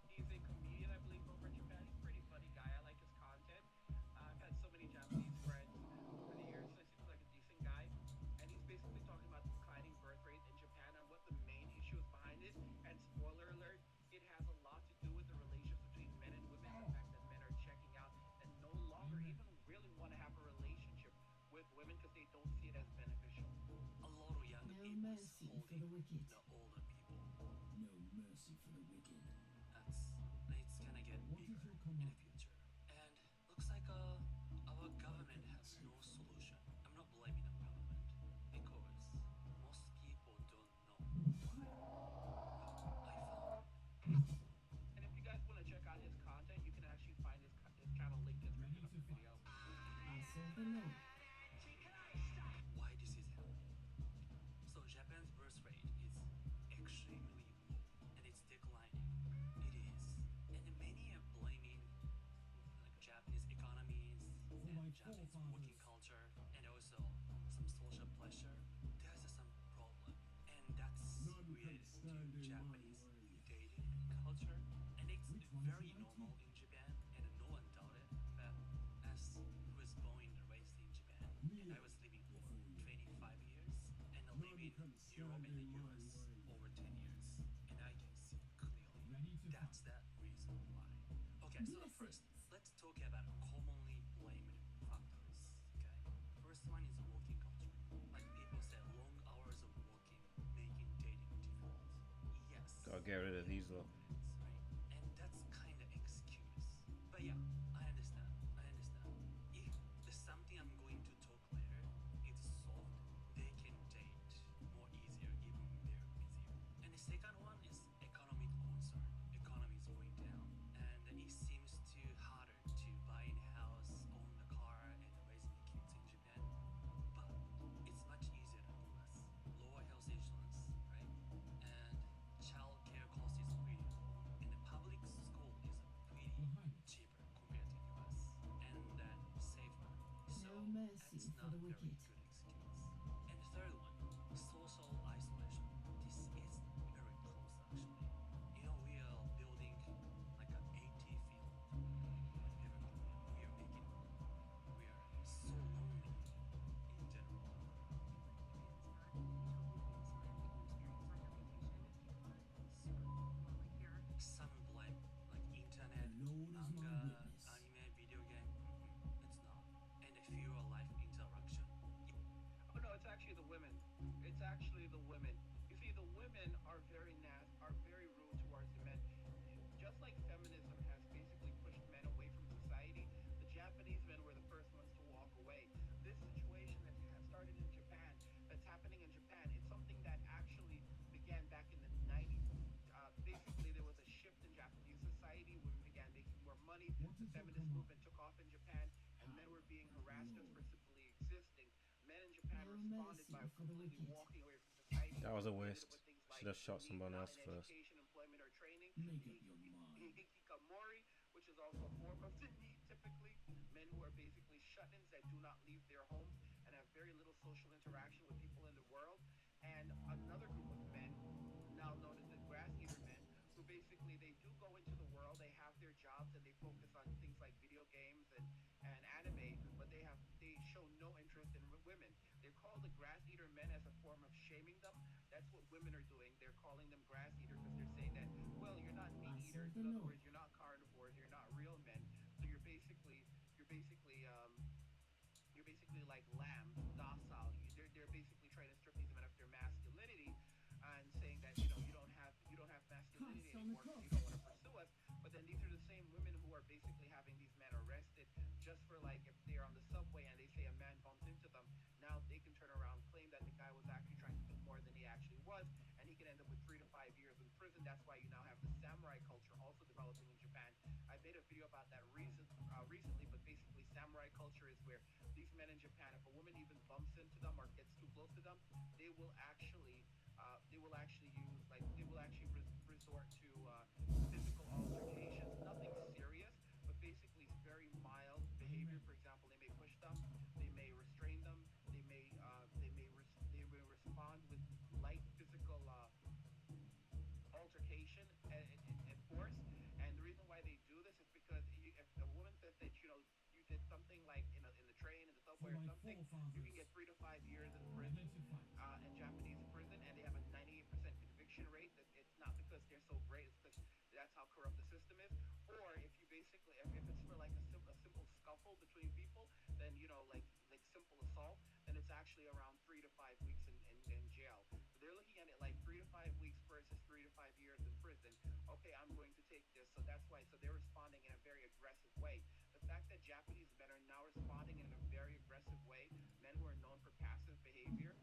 He's a comedian, I believe, over in Japan. He's a pretty funny guy. I like his content. I've had so many Japanese friends over the years, so he seems like a decent guy. And he's basically talking about the declining birth rate in Japan and what the main issue is behind it. And spoiler alert, it has a lot to do with the relationship between men and women. The fact that men are checking out and no longer even really want to have a relationship with women because they don't see it as beneficial. a lot of younger No people is mercy for holding the wicked. the older people. No mercy for the wicked. It's gonna get What bigger is your in the command? future, and looks like our government has no solution. I'm not blaming the government because most people don't know why. I found And if you guys want to check out his content, you can actually find his channel linked in the description of the video. I serve the Lord. why this is happening. So Japan's birth rate is extremely low and it's declining. It is. And many are blaming like Japanese economies and Japanese working culture and also some social pressure. There's some problem and that's related to Japanese dating culture, and it's very normal in Japan and no one doubted that. As who was born and raised in Japan, and I was living for 25 years and living in Europe and the US over 10 years, and I can see clearly that's that reason why. Okay, so first let's talk about commonly blamed factors. Okay, first one is working culture. Like people say long hours of working making dating difficult. Yes, Gotta get rid of these lot. right? And that's kind of excuse. But yeah, I understand. If there's something I'm going to talk later, it's solved, they can date more easier even they're busier. And the second one is economic concern. Economy is going down, and it seems too harder to buy a house, own the car, and raising the kids in Japan. But it's much easier to do less. Lower health insurance, right? And child care cost is really low. And the public school is pretty cheaper compared to US. And then safer. So No mercy it's for not the very wicked. good excuse. And the third one, social isolation. This is very close actually. We are building like an AT field like evergreen. We are so lonely in general. Some blame like internet, The Lord is my manga, witness. anime, video game. It's not. And if you are life interaction, Oh no, it's actually the women. It's actually the women. You see, the women are very rude towards the men. Just like feminism has basically pushed men away from society, the Japanese men were the first ones to walk away. This situation that has started in Japan, that's happening in Japan, it's something that actually began back in the 90s. Basically, there was a shift in Japanese society. Women began making more money. the feminist movement took off in Japan and men were being harassed just for simply existing, men in Japan responded by completely walking away from society. That was a They did waste. it with things Should have shot leave someone not else in first. education, employment, or training. Make up your mind. Hikikomori, which is also a form of the need, typically. Men who are basically shut-ins that do not leave their homes and have very little social interaction with people in the world. And another group of men, now known as the grass eater men, who basically they do go into the world, they have their jobs, and they focus on things like video games and anime, but they show no interest in women. They're called the grass eater men as a form of shaming them. That's what women are doing. They're calling them grass eater because they're saying that, well, you're not meat eaters. In other words, you're not carnivores. You're not real men. So you're basically like lambs, docile. They're basically trying to strip these men of their masculinity and saying that you don't have masculinity anymore because you don't want to pursue us. But then these are the same women who are basically having these men arrested just for, like, if they're on the subway and they say a man bumps into them, now they can turn around, claim that the guy was actually trying to do more than he actually was, and he can end up with 3 to 5 years in prison. That's why you now have the samurai culture also developing in Japan. I made a video about that recently, but basically samurai culture is where these men in Japan, if a woman even bumps into them or gets too close to them, they will actually resort to physical altercations. Nothing serious, but basically it's very mild behavior. For example, they may push them, they may restrain them, they may respond with light physical altercation and force. And the reason why they do this is because if a woman says that you did something like in the train, in the subway or something, you can get 3 to 5 years in prison, in Japanese prison, and they have a 98% conviction rate. It's not because they're so great, it's because that's how corrupt the system is. Or if you basically, if it's for like a simple scuffle between people, then like simple assault, then it's actually around 3 to 5 weeks in jail. So they're looking at it like 3 to 5 weeks versus 3 to 5 years in prison. Okay, I'm going to take this. So that's why. So they're responding in a very aggressive way. The fact that Japanese men are now responding in a very aggressive way, men who are known for passive behavior,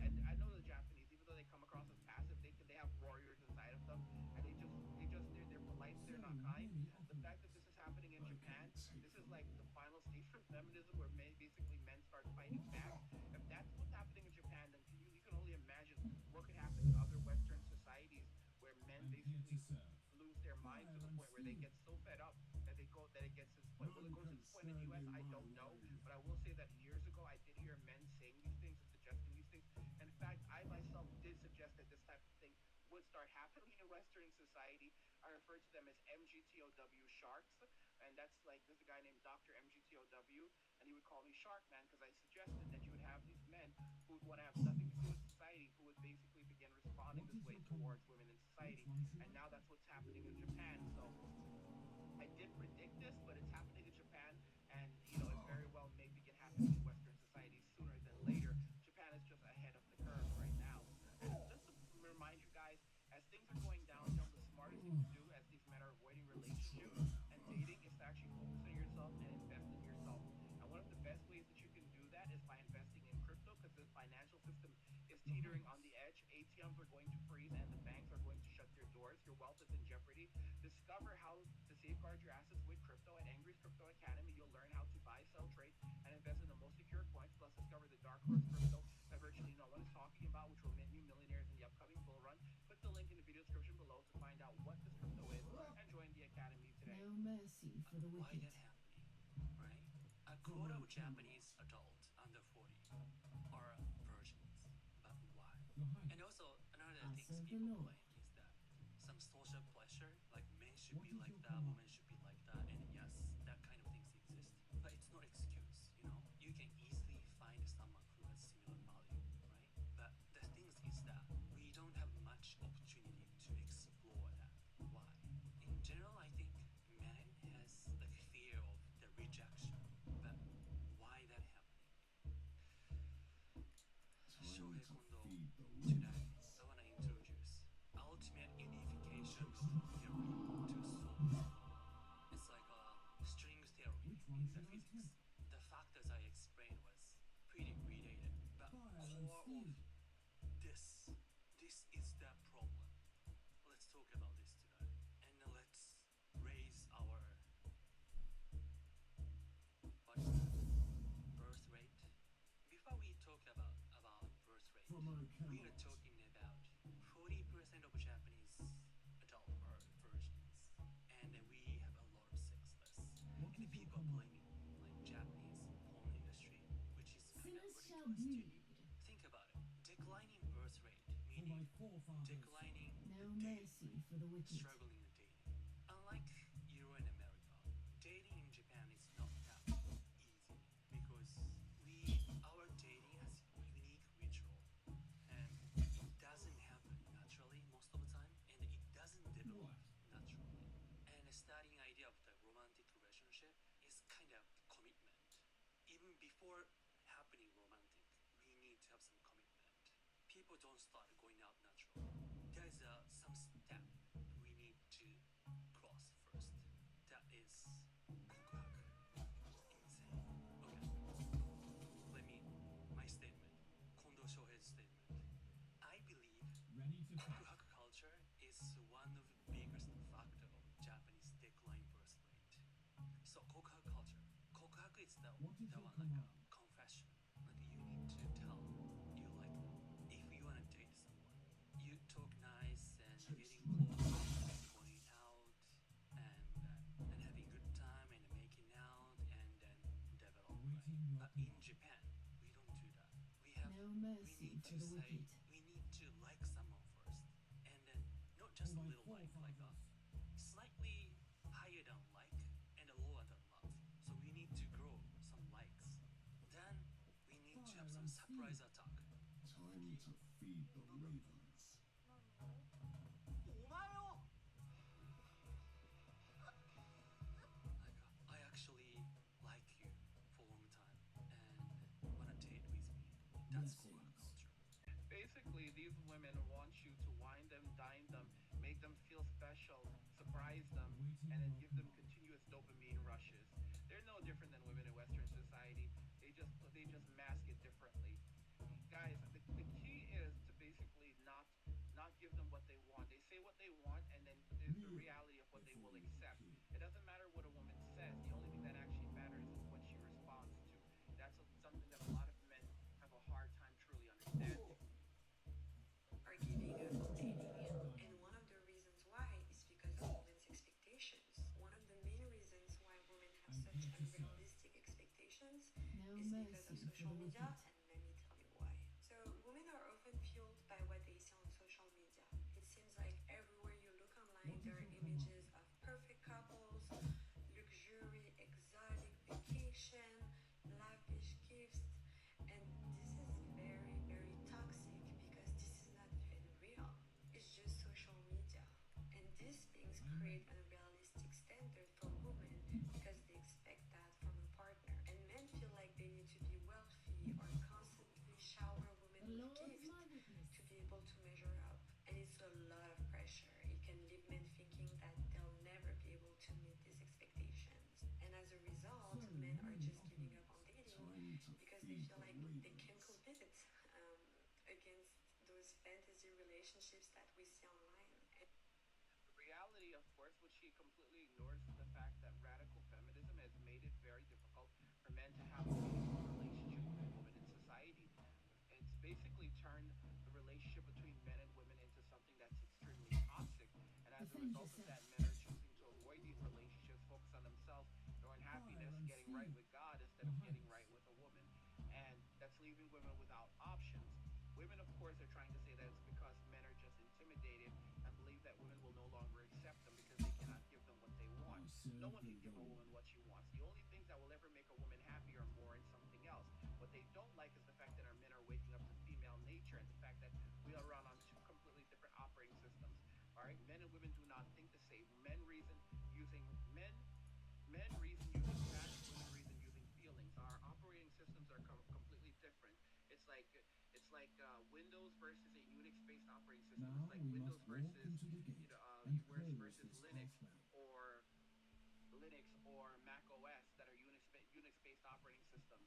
and I know the Japanese, even though they come across as passive, they have warriors inside of them, and they're polite, they're not kind. The fact that this is happening in Japan, this is like the final stage for feminism, where basically men start fighting back. If that's what's happening in Japan, then you can only imagine what could happen in other Western societies where men basically lose their minds to the point where they get so fed up that it gets to this point. Will it go to this point in the US? I don't know, but I will say that years ago I did hear men saying these things and suggesting these things. And in fact, I myself did suggest that this type of thing would start happening in Western society. I refer to them as MGTOW sharks, and that's like, there's a guy named Dr. MGTOW, and he would call me Shark Man because I suggested that you would have these men who would want to have nothing to do with society, who would basically begin responding this way towards women in society. And now that's what's happening in Japan. So I did predict this, but it's happening in Japan, and it very well may begin happening in Western societies sooner than later. Japan is just ahead of the curve right now. And just to remind you guys, as things are going downhill, the smartest thing to do as these men are avoiding relationships and dating is to actually focus on yourself and invest in yourself. And one of the best ways that you can do that is by investing in crypto, because the financial system is teetering on the edge. ATMs are going to freeze and the banks are going to shut their doors. Your wealth is in jeopardy. Discover how to safeguard your assets with crypto at Angry's Crypto Academy. You'll learn how to buy, sell, trade, and invest in the most secure coins. Plus, discover the dark horse crypto that virtually no one is talking about, which will make you millionaires in the upcoming bull run. Click the link in the video description below to find out what this crypto is and join the academy today. No mercy for the Why wicked. that happening, right? A quarter of Japanese adults under 40 are virgins, but why? And also another thing serve the people Lord. blame is that some social pressure, like men should be like that, women should be like that, and yes, that kind of things exist, but it's no excuse. You can easily find someone who has similar value, right? But the thing is that we don't have much opportunity to explore that. Why? In general, I think men has like fear of the rejection, but why that happening? Shohei Kondo, today I want to introduce ultimate unification of theory to soul. It's like a string theory in the physics. The factors I explained was pretty related, but core of this is the problem. Let's talk about this today, and let's raise our we are talking about 40% of Japanese adults are virgins, and we have a lot of sexless. And the people blaming like Japanese porn industry, which is kind of Sinners shall ridiculous bleed. too. Think about it. Declining birth rate, meaning declining No the dating mercy for the wicked. struggling in dating. Unlike Europe and America, dating in Japan is not that easy because our dating has unique ritual and it doesn't happen naturally most of the time and it doesn't develop naturally. And the starting idea of the romantic relationship is kind of commitment. Even before happening romantic, we need to have some commitment. People don't start going out naturally. There's some step we need to cross first. That is kokuhaku. Insane. Okay. My statement. Kondo Shohei's statement. I believe kokuhaku culture is one of the biggest factor of Japanese decline birth rate. So kokuhaku culture. Kokuhaku is the one like a confession. Like you need to tell you like them. If you wanna date someone, you talk nice and getting close, going out, and having good time and making out and then develop. Right? But in Japan, we don't do that. No We mercy need for to the say wicked. we need to like someone first, and then not just a little like a slightly higher than like and lower than love. So we need to grow some likes. Then we need to have some surprise attack. Time to feed the ravens. Like I actually like you for a long time and wanna date with me. That's kokuhaku culture. Basically, these women want you to wine them, dine them, make them feel special, surprise them, and then give them continuous dopamine rushes. They're no different than women in Western society. They just mask it differently. Guys, the key is to basically not give them what they want. They say what they want, and then there's the reality of what they will accept. It doesn't matter what a woman says. The only thing that actually matters is what she responds to. That's something that a lot of men have a hard time truly understanding. Are giving up on dating. And one of the reasons why is because of women's expectations. One of the main reasons why women have such unrealistic expectations No is because of mercy for social the media, wicked. and let me tell you why. So, women are often fueled by what they see on social media. It seems like everywhere you look online, there are images of perfect couples, luxury, exotic vacation, lavish gifts, and this is very, very toxic because this is not even real. It's just social media. And these things create unrealistic standards for women because they expect that from a partner. And men feel like they need to be wealthy or constantly shower women The with Lord is gifts my witness. to be able to measure up. And it's a lot of pressure. It can leave men thinking that they'll never be able to meet these expectations. And as a result, men are just giving up on dating because they feel like they can't compete against those fantasy relationships that we see online. And The reality, of course, which she completely ignores, is the fact that radical feminism has made it very difficult for men to have a meaningful relationship with a woman in society. It's basically turned the relationship between men and women into something that's extremely toxic. And as a Defend result of yourself. that, men are choosing to avoid these relationships, focus on themselves, their own happiness, getting right with God instead of getting right with a woman. And that's leaving women without options. Women, of course, are trying to say that it's because men are just intimidated and believe that women will no longer accept them because they cannot give them what they want. No one can give a woman what she wants. The only things that will ever make a woman happy are more and something else. What they don't like is the fact that our men are waking up to female nature and the fact that we are run on two completely different operating systems. All right, men and women do not think the same. Men reason using facts, women reason using feelings. Our operating systems are completely different. It's like Windows versus a Unix-based operating system. It's like Windows versus Linux or Mac OS that are Unix-based operating systems.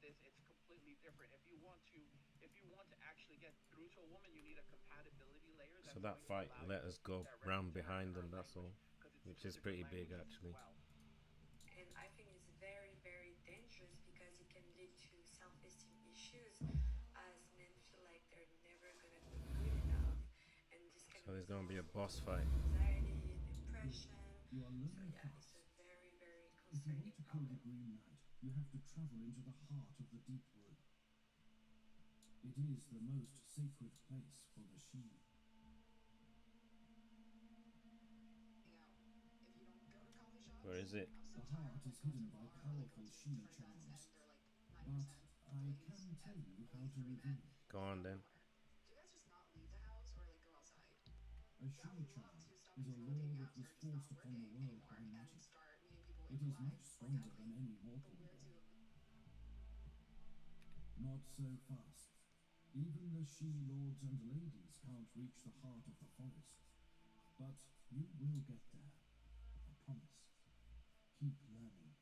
It's completely different. If you want to actually get through to a woman, you need a compatibility layer. So that fight let us go round behind them, that's all. Which is pretty big actually. And I think it's very, very dangerous because it can lead to self-esteem issues as men feel like they're never So there's gonna be a with boss fight. anxiety, depression. You are So learning yeah, fast. it's a very, very If you concerning want to kill the problem. Green Knight, you have to travel into the heart of the deep wood. It is the most sacred place for the Shi. Where is it? The heart is hidden by powerful Shi charms, but I can tell you how to reveal it. Go on then. A Shi charm is a law that was forced upon the world by magic. It is much stronger than any mortal law. Not so fast. Even the Shi lords and ladies can't reach the heart of the forest. But you will get there. I promise. Keep learning.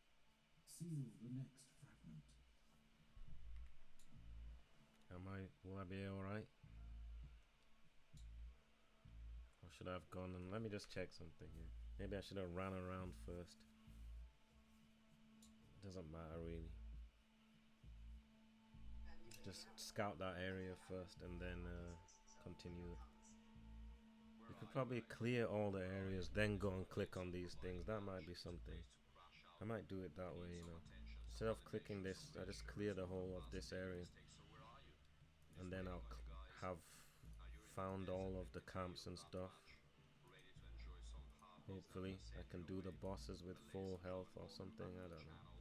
Seal the next fragment. Will I be alright? Or should I have gone and let me just check something here. Maybe I should have ran around first. Doesn't matter really. Just scout that area first and then continue. You could probably clear all the areas, then go and click on these things. That might be something. I might do it that way, you know. Instead of clicking this, I just clear the whole of this area. And then I'll have found all of the camps and stuff. Hopefully I can do the bosses with full health or something, I don't know.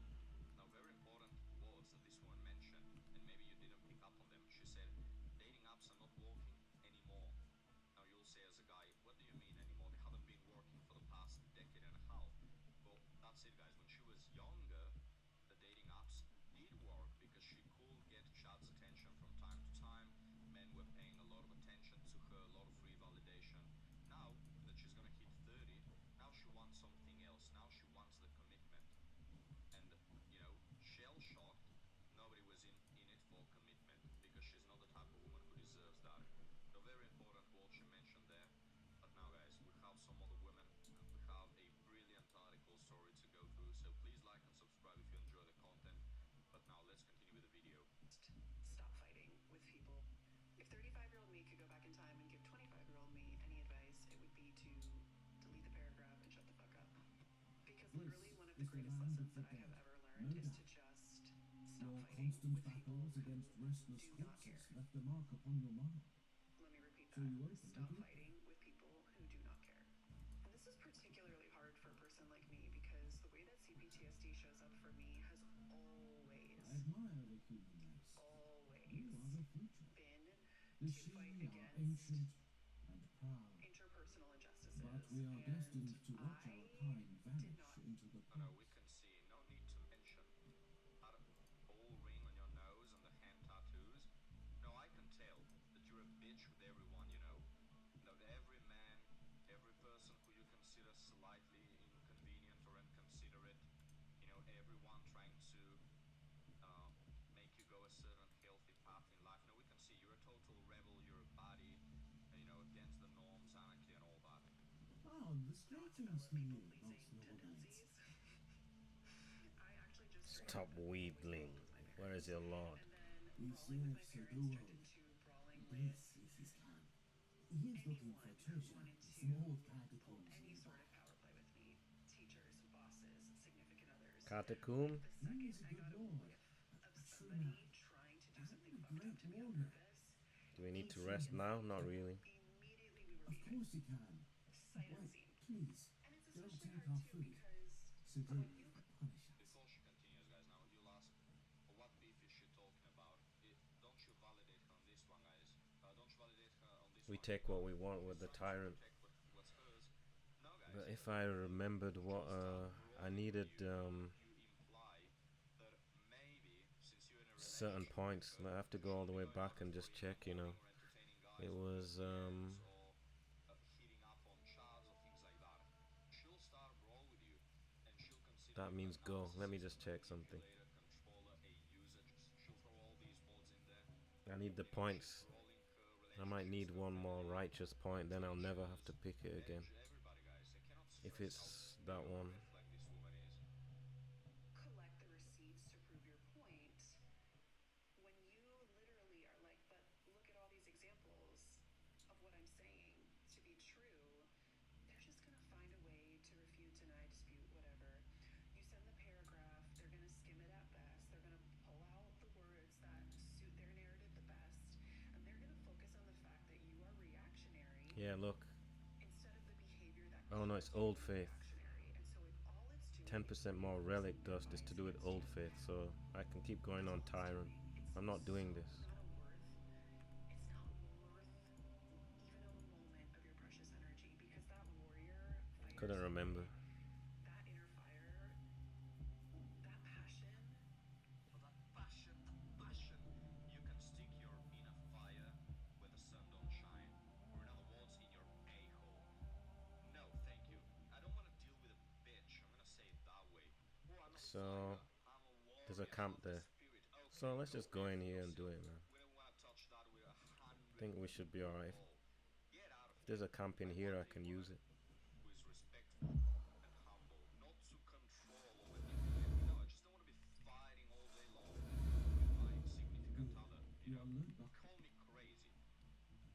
This is the land of the dead, no doubt. Your constant battles against restless corpses left a mark upon your mind. So you opened a group. This is particularly hard for a person like me because the way that CPTSD shows up for me has always I admire the human race. You are the future. The Shi are ancient and proud. Interpersonal injustices. But we are destined to watch our kind vanish into the past. The strangest thing is, nowadays. Stop wheedling. Where is your lord? He serves Seduo. This is his camp. He is looking for treasure in small catacombs nearby. Catacomb? He is a good lord, a true man, and a great warrior. Do we need to rest now? Not really. Of course he can. Wait, please, don't take our food. Seduo will punish us. We take what we want with the tyrant. But if I remembered what I needed certain points, I have to go all the way back and just check, you know. It was that means go. Let me just check something. I need the points. I might need one more righteous point, then I'll never have to pick it again. If it's that one. Collect the receipts to prove your point. When you literally are like, but look at all these examples of what I'm saying to be Yeah, look. Instead of the behavior that Oh no, it's Old Faith. reactionary. And so if all it's doing 10% more relic dust is to do with Old Faith, so I can keep going on Tyrant. I'm not doing this. it's not worth even a moment of your precious energy, because that warrior fighter Couldn't remember. that inner fire, that passion. But that passion, you can stick your inner fire where the sun don't shine, or in other words, in your a-hole. No, thank you. I don't want to deal with a bitch. I'm gonna say it that way. Oh, I'm a So fighter. I'm a warrior. there's a camp I'm a there. spirit. So Okay, let's just go in here and do it, man. we don't want to touch that. We're I think we should be alright. Get out of If there's a camp in here, I can use it. who is respectful and humble, not to control or manipulate. No, I just don't want to be fighting all day long with my significant other. You know, call me crazy.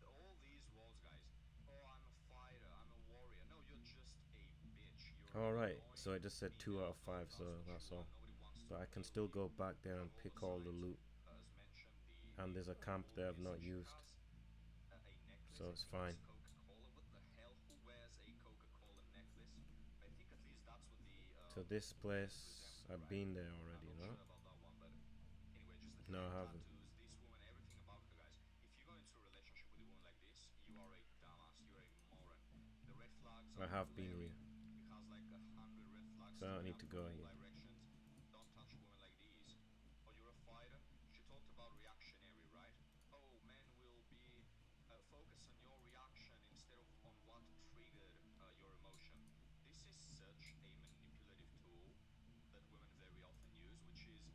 All these words, guys. Oh, I'm a fighter. I'm a warrior. No, you're just a bitch. You're Alright, so I just said 2 out of 5, so that's all. But I can still go back there and pick all the loot. And there's a camp there I've not used. So it's fine. Coca-Cola. What the hell? Who wears a Coca-Cola necklace? I think at least that's what the So this place, I've been there already, no? about that one, but anyway, just the No, I hair haven't. tattoos, this woman, everything about her, guys. If you go into a relationship with a woman like this, you are a dumbass, you're a moron. The red flags I are have been glaring. here. It has like 100 red flags So I don't sticking need up to go in all here. directions. Don't touch a woman like these. Oh, you're a fighter? She talked about reactionary, right? Oh, men will be focus on your reaction instead of on what triggered your emotion. This is such a manipulative tool that women very often use, which is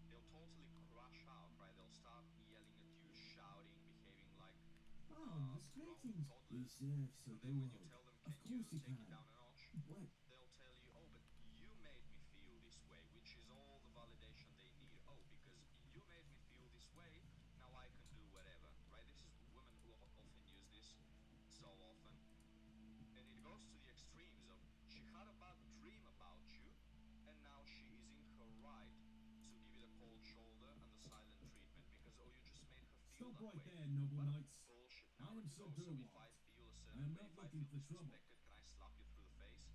they'll totally crash out, right? They'll start yelling at you, shouting, behaving like Oh, this grown greetings. toddlers. Yes, so And they then when will. you tell them, Of can you course you take can. it down a notch? What? They'll tell you, oh, but you made me feel this way, which is all the validation they need. Oh, because you made me feel this way, now I can do whatever, right? This is women who often use this so often. And it goes to the extremes of she had a bad dream about you, and now she is in her right to give you the cold shoulder and the silent treatment because, oh, you just made her feel Stop that right way. there, noble What a knights. bullshit I am narrative. Sir Oh, so if Durward. I feel a I certain am way, not if I looking feel for trouble. disrespected, can I slap you through the face?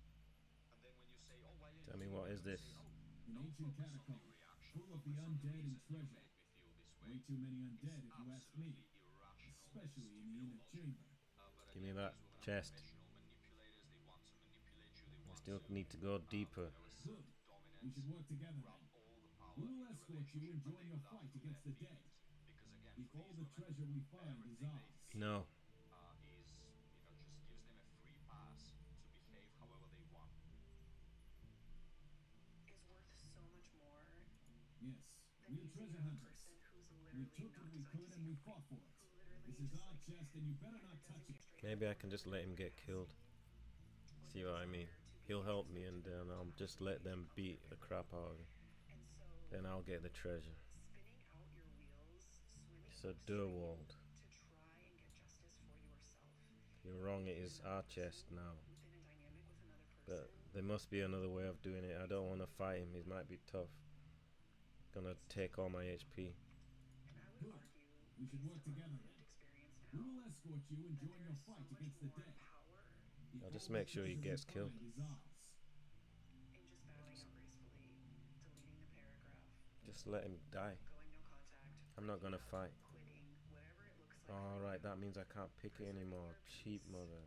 And then when you say, oh, why didn't Tell me, you what do is it? this? Say, oh, An don't ancient focus on the catacomb, reaction, full of focus the on the undead and reason you treasure. made me feel this way. Way too many undead, It's if you ask me. absolutely irrational, Especially in the stupid inner logic. chamber. But Give me again, that these women are chest. professional manipulators. They want to manipulate you. They I want still to need to go deeper. Good. dominance, We should work together grab then. all the power We will in the escort you and relationship, but join they your do that fight through against their the dead. feelings. Because again, If for all these the women, treasure we find is everything they ours. feel No. Is, just gives them a free pass to behave however they want. Is worth so much more Yes, than we are using treasure a hunters. person who's We literally took not what we designed could to and we save fought for it. who literally This is just our like chest and you better not touch it. Maybe I can just let him get killed. See what I mean? He'll help me and then I'll just let them beat the crap out of him. And so Then I'll get the treasure. spinning out your wheels, swimming Sir upstream Durwald. to try and get justice for yourself You're wrong, it is our chest now. within a dynamic with another person. But there must be another way of doing it. I don't want to fight him, he might be tough. Gonna take all my HP. And I would Good. argue We should work together then. experience We now will escort you and that join there your is so fight much against the more dead. power If I'll just all the make sure he treasure we gets killed. find is ours. in just bowing out gracefully, deleting the paragraph, Just let him die. going no contact, I'm not gonna fight. quitting, whatever it looks like. for Alright, you. that means I can't pick it anymore. Cheap mother.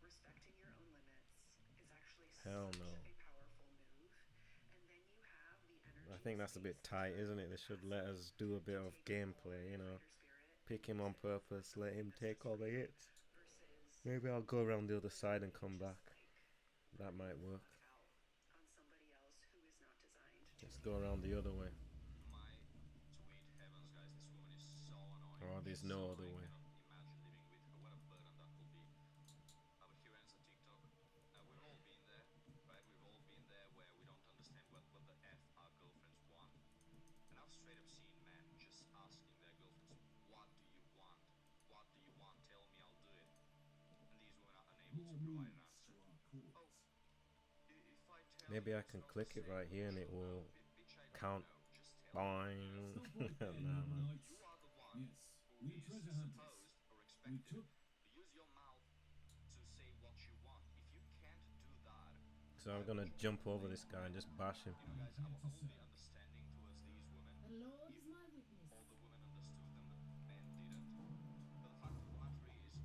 Respecting your own limits is actually Hell such no. a powerful move, and then you have the energy. I think that's a bit tight, isn't it? They should let us do a bit of gameplay, you know. Pick him on purpose, let him take all the hits. Maybe I'll go around the other side and come back. That might work. on somebody else who is not designed. Let's go around the other way. My sweet heavens, guys, this woman is so annoying. Oh, there's She's no so other annoying, way. I cannot imagine living with her. What a burden that will be. But here ends the TikTok. We've all been there, right? We've all been there where we don't understand what the F our girlfriends want. And I've straight up seen men just asking their girlfriends, what do you want? What do you want? Tell me, I'll do it. And these women are unable to More provide an moves answer. to our cause. Oh, if I tell Maybe you I it's can not click the it same, right here and it she'll will know. Bitch, I don't count. know. Just tell me. Boing. Stop right there, Nah, noble man. knights. You are the one Yes, who we are is treasure hunters. supposed or We expected took to use your So I'm gonna jump over this guy and just bash him. You know, guys, I will be understanding towards these women. The Lord is my witness. All the women understood them, but men didn't. But the fact of the matter is,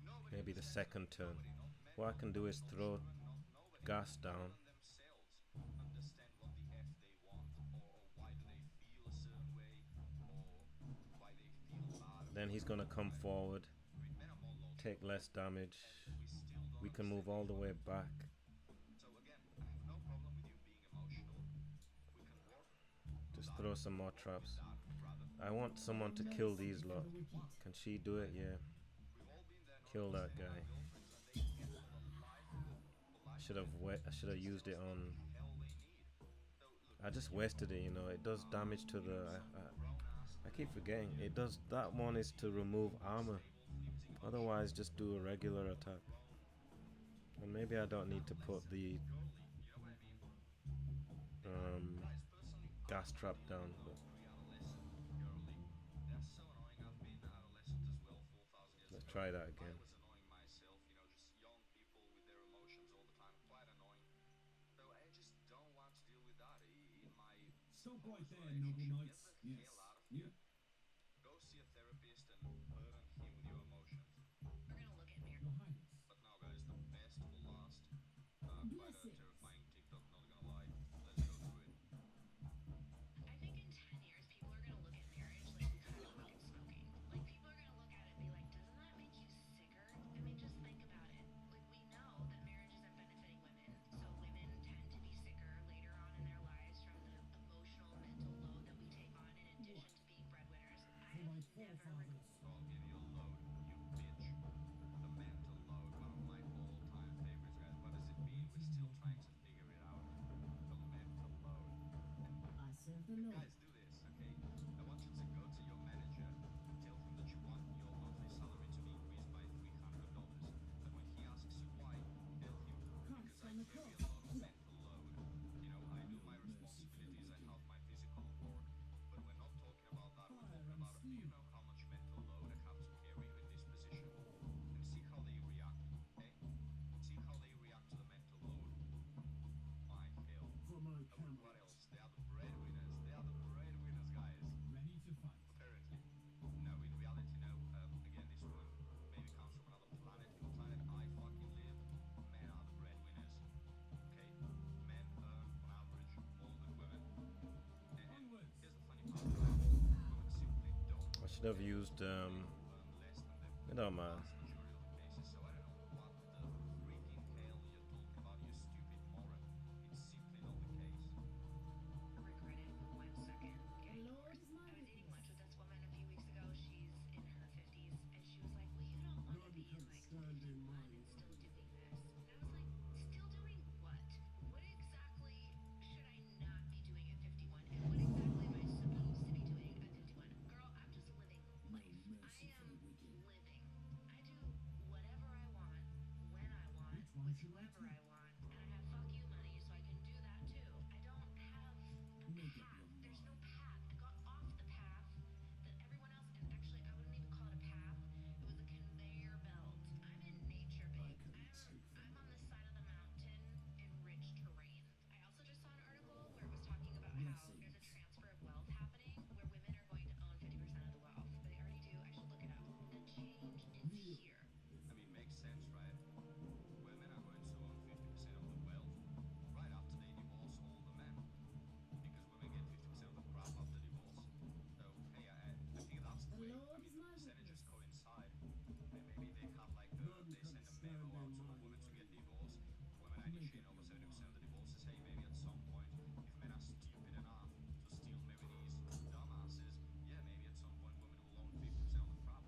nobody Maybe the understands second them. turn. Nobody, not men, What I not can do women, is not throw children, nobody, gas not down. even themselves understand what the F they want, or why do they feel a certain way, or why they feel bad. Then he's gonna come forward, I mean, men are more logical, take less damage. and we still don't We can move all the way back. So again, I have no problem with you being emotional. We can work. Just throw some more traps. Rather, I want someone to kill these lot. Can she do it? Yeah. we've all been there. Kill Not that guy. girlfriends, and they get all the life, I should have used it on. hell they need. So look, I just wasted it. You know, it does damage to the. I keep forgetting. It does. That one is to remove armor. Otherwise, just do a regular attack. And maybe I don't need to put the gas trap down. But let's try that again. I was annoying myself, you know, just young people with their emotions all the time, quite annoying. So I just don't want to deal with that in my Stop right there, relationship. noble knights. Get the Yes. hell out of Yeah. here. Go see a therapist and burden him with your emotions. We're gonna look at Mir. Your Highness. But now, guys, the best for last. Quite a terrifying TikTok, not gonna lie. Let's go through it. I think in 10 years, people are gonna look at marriage like we kind of look at smoking. Like, people are gonna look at it and be like, doesn't that make you sicker? I mean, just think about it. Like, we know that marriage isn't benefiting women, so women tend to be sicker later on in their lives from the emotional, mental load that we take on in addition to being breadwinners. I For my have never forefathers. I'll give you a load, you bitch. The mental load, one of my all-time favorites, guys. What does it mean? We're still trying to figure it out. The mental load. I serve the Lord. Guys, do this, okay? I want you to go to your manager, tell him that you want your monthly salary to be increased by $300. And when he asks you why, tell him, because I carry a lot of mental load. You know, I do my responsibilities, I have my physical work, but we're not talking about that. We're talking about, do you know how much mental load I have to carry in this position? And see how they react, okay? See how they react to the mental load. My hell. For my What camera. else? They are the breadwinners. They are the breadwinners, guys. Ready to fight. Apparently. No, in reality, no. Again, this woman maybe comes from another planet. In the planet I fucking live, men are the breadwinners. Okay? Men earn, on average, more than women. And here's the funny part, right? Women simply don't I should have used. earn less than them. It don't matter. Vast majority of the cases. So I don't know what the freaking hell you're talking about, you stupid moron. It's simply not the case. regret it 1 second The getting Lord divorced. is my I was eating witness. lunch with this woman a few weeks ago. She's in her 50s, and she was like, "Well, you don't want to None be can like stand in 51 my and still way. doing this." And I was like, "Still doing what? What exactly should I not be doing at 51? And what exactly am I supposed to be doing at 51? Girl, I'm just living No life. mercy I for am the wicked. living. I do whatever I want, when I want, Which one with should I whoever I take? want, and I have fuck you money, so I can do that too. I don't have a Make up path. your There's no mind. path. I got off the path that everyone else, and actually, I wouldn't even call it a path. It was a conveyor belt. I'm in nature, I babe. can take them I'm on the all. side of the mountain in rich terrain. I also just saw an article where it was talking about how there's a transfer of wealth happening where women are going to own 50% of the wealth. They already do. I should look it up. The change is here. I mean, makes sense, right? Women are going to own 50% of the wealth right after they divorce all the men. Because women get 50% of the crap after divorce. So, hey, I think that's the The way. Lord I is mean, the my percentages witness. coincide. Maybe they have like, None they can send a stand memo out in to the my women to way. get divorced. Women are Make initiating up over your 70% of the mind. divorces. Hey, maybe at some point, if men are stupid enough to still marry these dumbasses, yeah, maybe at some point women will own 50% of the crap.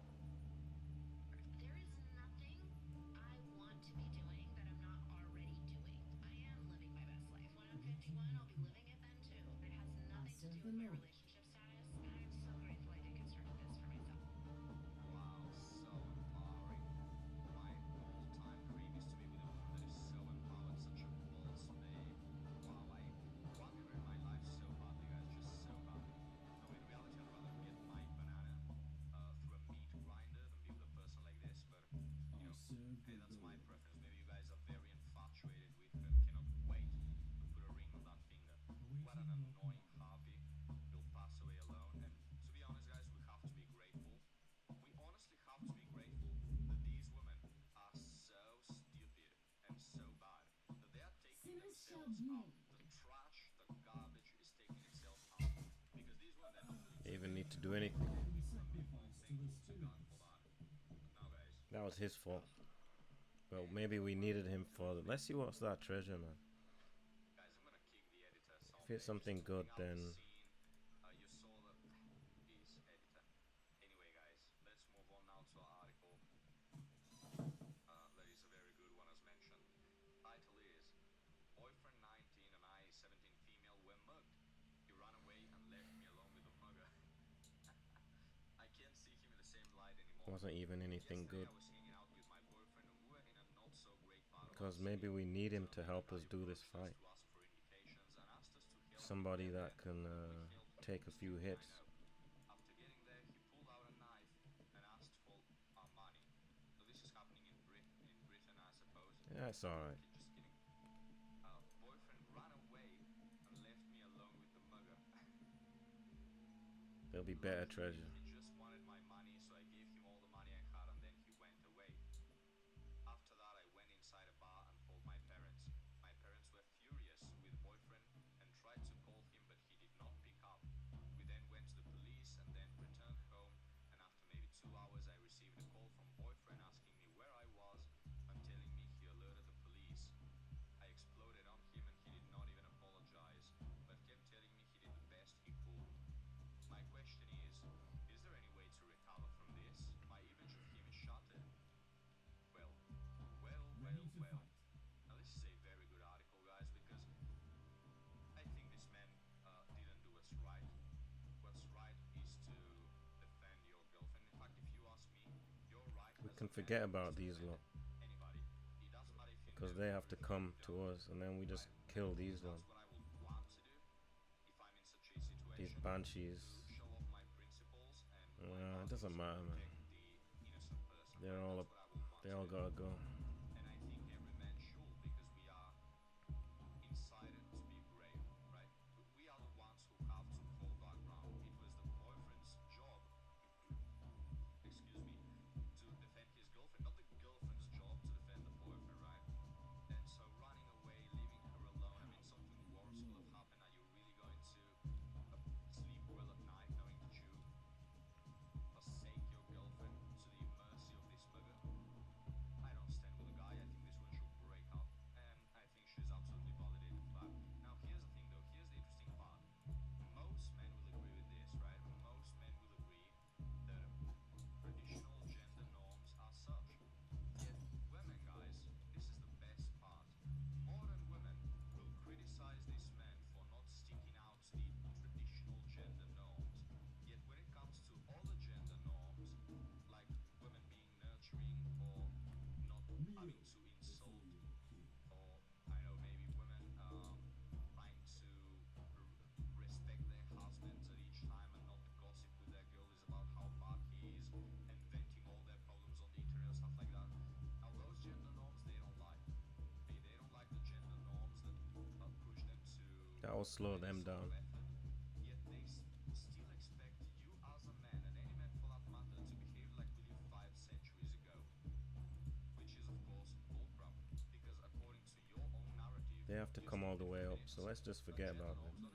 There is nothing I want to be doing that I'm not already doing. I am living my best life. When I'm 51, I'll be living it then too. It has nothing to serve do the with my Lord. relationship status, and I'm so grateful I deconstructed this for myself. Wow, so empowering. My all-time dream is to be with a woman that is so empowered, such a boss babe. Wow, I want her in my life so badly, guys, just so badly. No, in reality, I'd rather get my banana through a meat grinder than be with a person like this. But you I know, serve hey, the that's my Lord. preference. Maybe you guys are very infatuated with her, cannot wait Even need to do anything. That was his fault. Well, maybe we needed him for. Let's see what's that treasure, man. If it's something good, then. Wasn't even anything good. Because maybe we need him to help us do this fight. Somebody that can take a few hits. Yeah, it's alright. There'll be better treasure. Can forget about these lot because they have to come to us and then we just kill these ones. These banshees. It doesn't matter, man. They all gotta go. That will slow them down. They have to come all the way up, so let's just forget about them.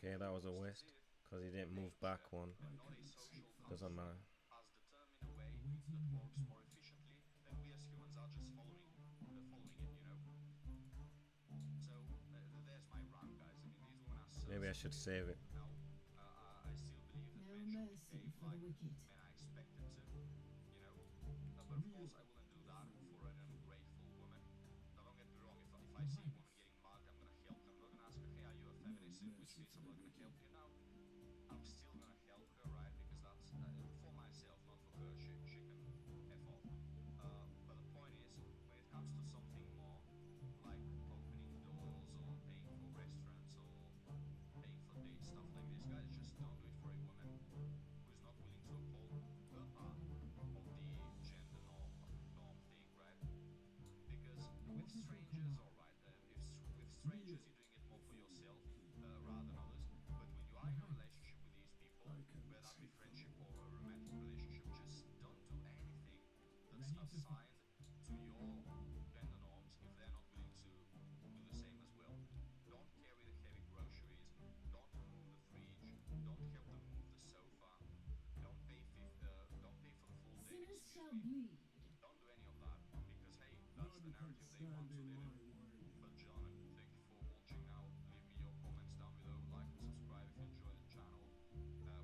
Okay, that was a waste because he didn't move back one. Doesn't matter. has determined a way that works more efficiently, and we as humans are just following it, So there's my rant, guys. I mean, these women are so Maybe I should save it. I still believe that No men should mercy behave for the like wicked. men are expected to, But of course, I wouldn't do that for an ungrateful woman. Now, don't get me wrong. If I see a woman getting mugged, I'm gonna help her. I'm not gonna ask her, "Hey, are you a feminist?" In which case, I'm not gonna help you. Now, I'm still gonna help her, right? Because that's for myself, not for her. She can f off. But the point is, when it comes to something more like opening doors or paying for restaurants or paying for dates, stuff like this, guys, just don't do it for a woman who is not willing to uphold her part of the gender norm thing, right? Because with strangers, all right, with strangers you're doing it more for yourself rather than others. But when you are in a relationship with these people, whether that be friendship or a romantic relationship, just don't do anything that's assigned to your gender norms if they're not willing to do the same as well. Don't carry the heavy groceries. Don't move the fridge. Don't help them move the sofa. Don't pay for the full date. Sinners Excuse shall me. bleed. Don't do any of that because hey, that's the narrative they want to live in. But gentlemen, thank you for watching. Now leave me your comments down below, like and subscribe if you enjoy the channel.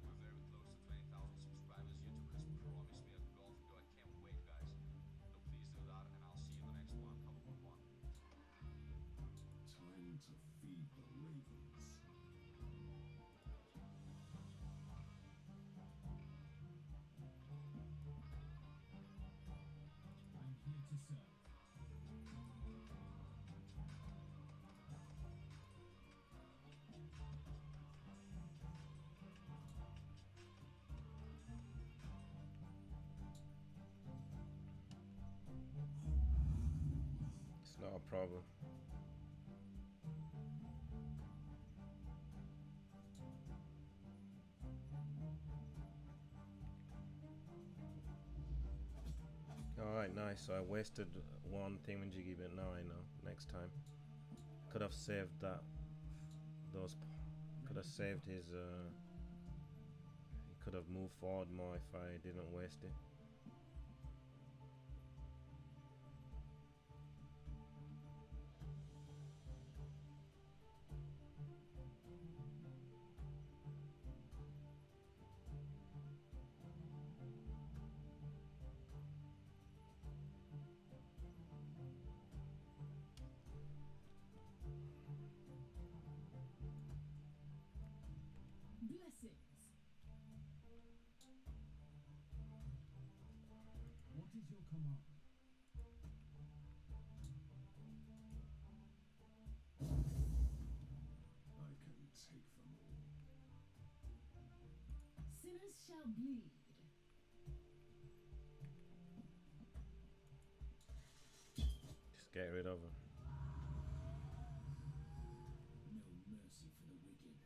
We're very close to 20,000 subscribers. YouTube has promised me a golf go. I can't wait, guys. So please do that, and I'll see you in the next one. Have a good one. Time to feed the ravens. I'm here to serve. It's not a problem. Alright, nice. So I wasted one thingamajiggy, but now I know. Next time. Could have saved that. Could have saved his. He could have moved forward more if I didn't waste it. Blessings. What is your command? I can take them all. Sinners shall bleed. Just get rid of him. No mercy for the wicked.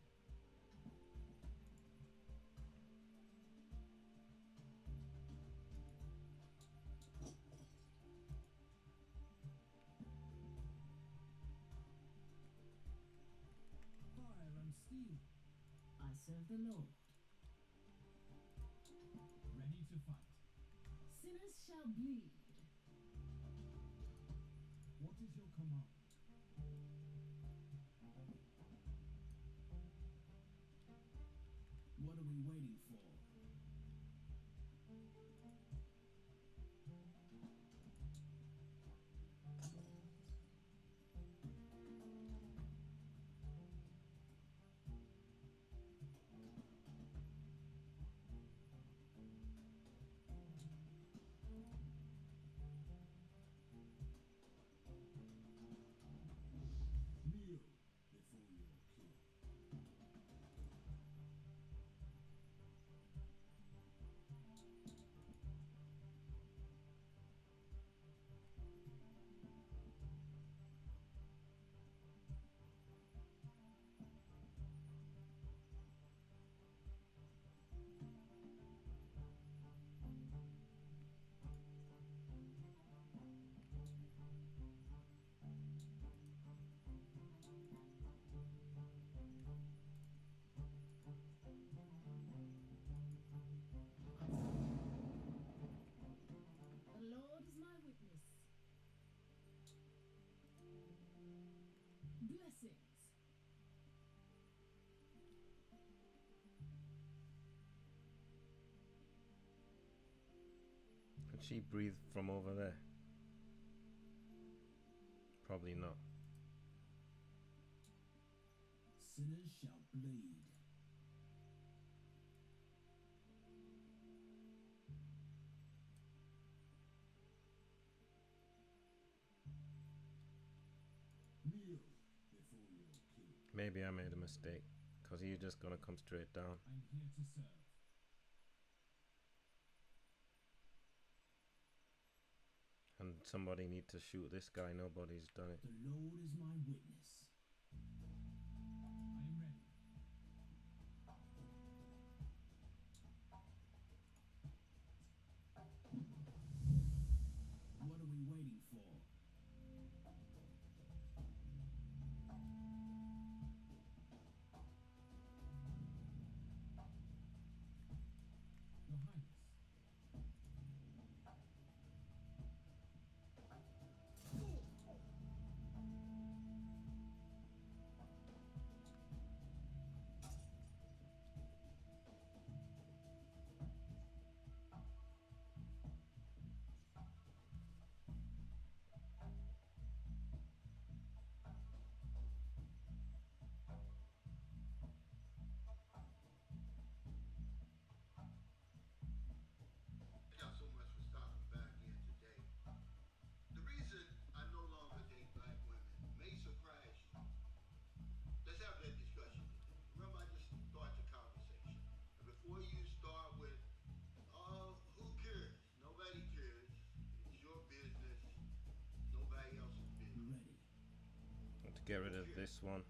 Fire and steel. I serve the Lord. Ready to fight. Sinners shall bleed. What is your command? What are we waiting for? she breathe from over there? Probably not. Sinners shall bleed. Kneel before your king. Maybe I made a mistake, because he's just gonna come straight down. I'm here to serve. And somebody need to shoot this guy. Nobody's done it. The Lord is my witness. I am ready. What are we waiting for? Your Highness. Thank y'all so much for stopping back in today. The reason I no longer date black women may surprise you. Let's have that discussion today. Remember, I just started the conversation. And before you start with, who cares? Nobody cares. It's your business. Nobody else's business. Ready. Want to get rid of this one.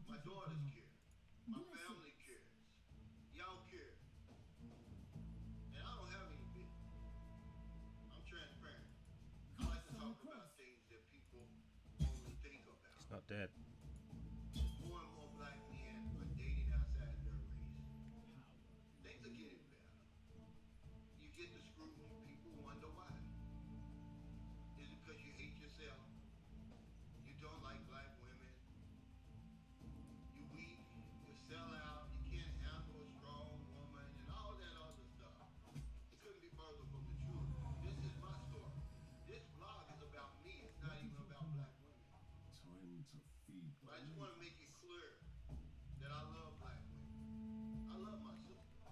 My daughters care. My family cares. Y'all care. And I don't have any business. I'm transparent. I like to talk about things that people only think about. He's not dead. More and more black men are dating outside their race. Things are getting better. You get the scrutiny, people wonder why. Is it because you hate yourself? You don't like black women? You weak? You sell out? You can't handle a strong woman and all that other stuff. It couldn't be further from the truth. This is my story. This vlog is about me. It's not even about black women. Time to feed. But I just want to make it clear that I love black women. I love my sisters.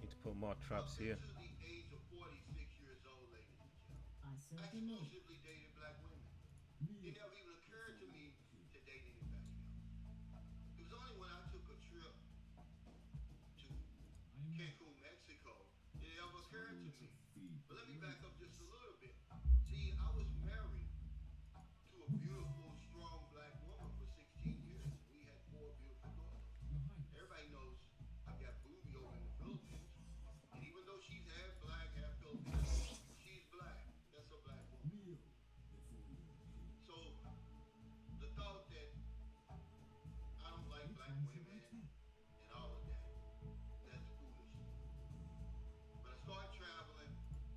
Need to put more traps here. Up to the age of 46 years old, ladies and gentlemen, I I serve the Lord. exclusively dated black women. It never even occurred to me to date anybody else. It was only when I took a trip to Cancun, Mexico, that it ever occurred to me. But let me back up just a little bit. See, I was married to a beautiful, strong black woman for 16 years. We had 4 beautiful daughters. Your Highness. Everybody knows I've got booby over in the Philippines. And even though she's half black, half Filipino, she's black. That's a black woman. Kneel before your king. So the thought that I don't like black women and all of that, that's foolish. But I started traveling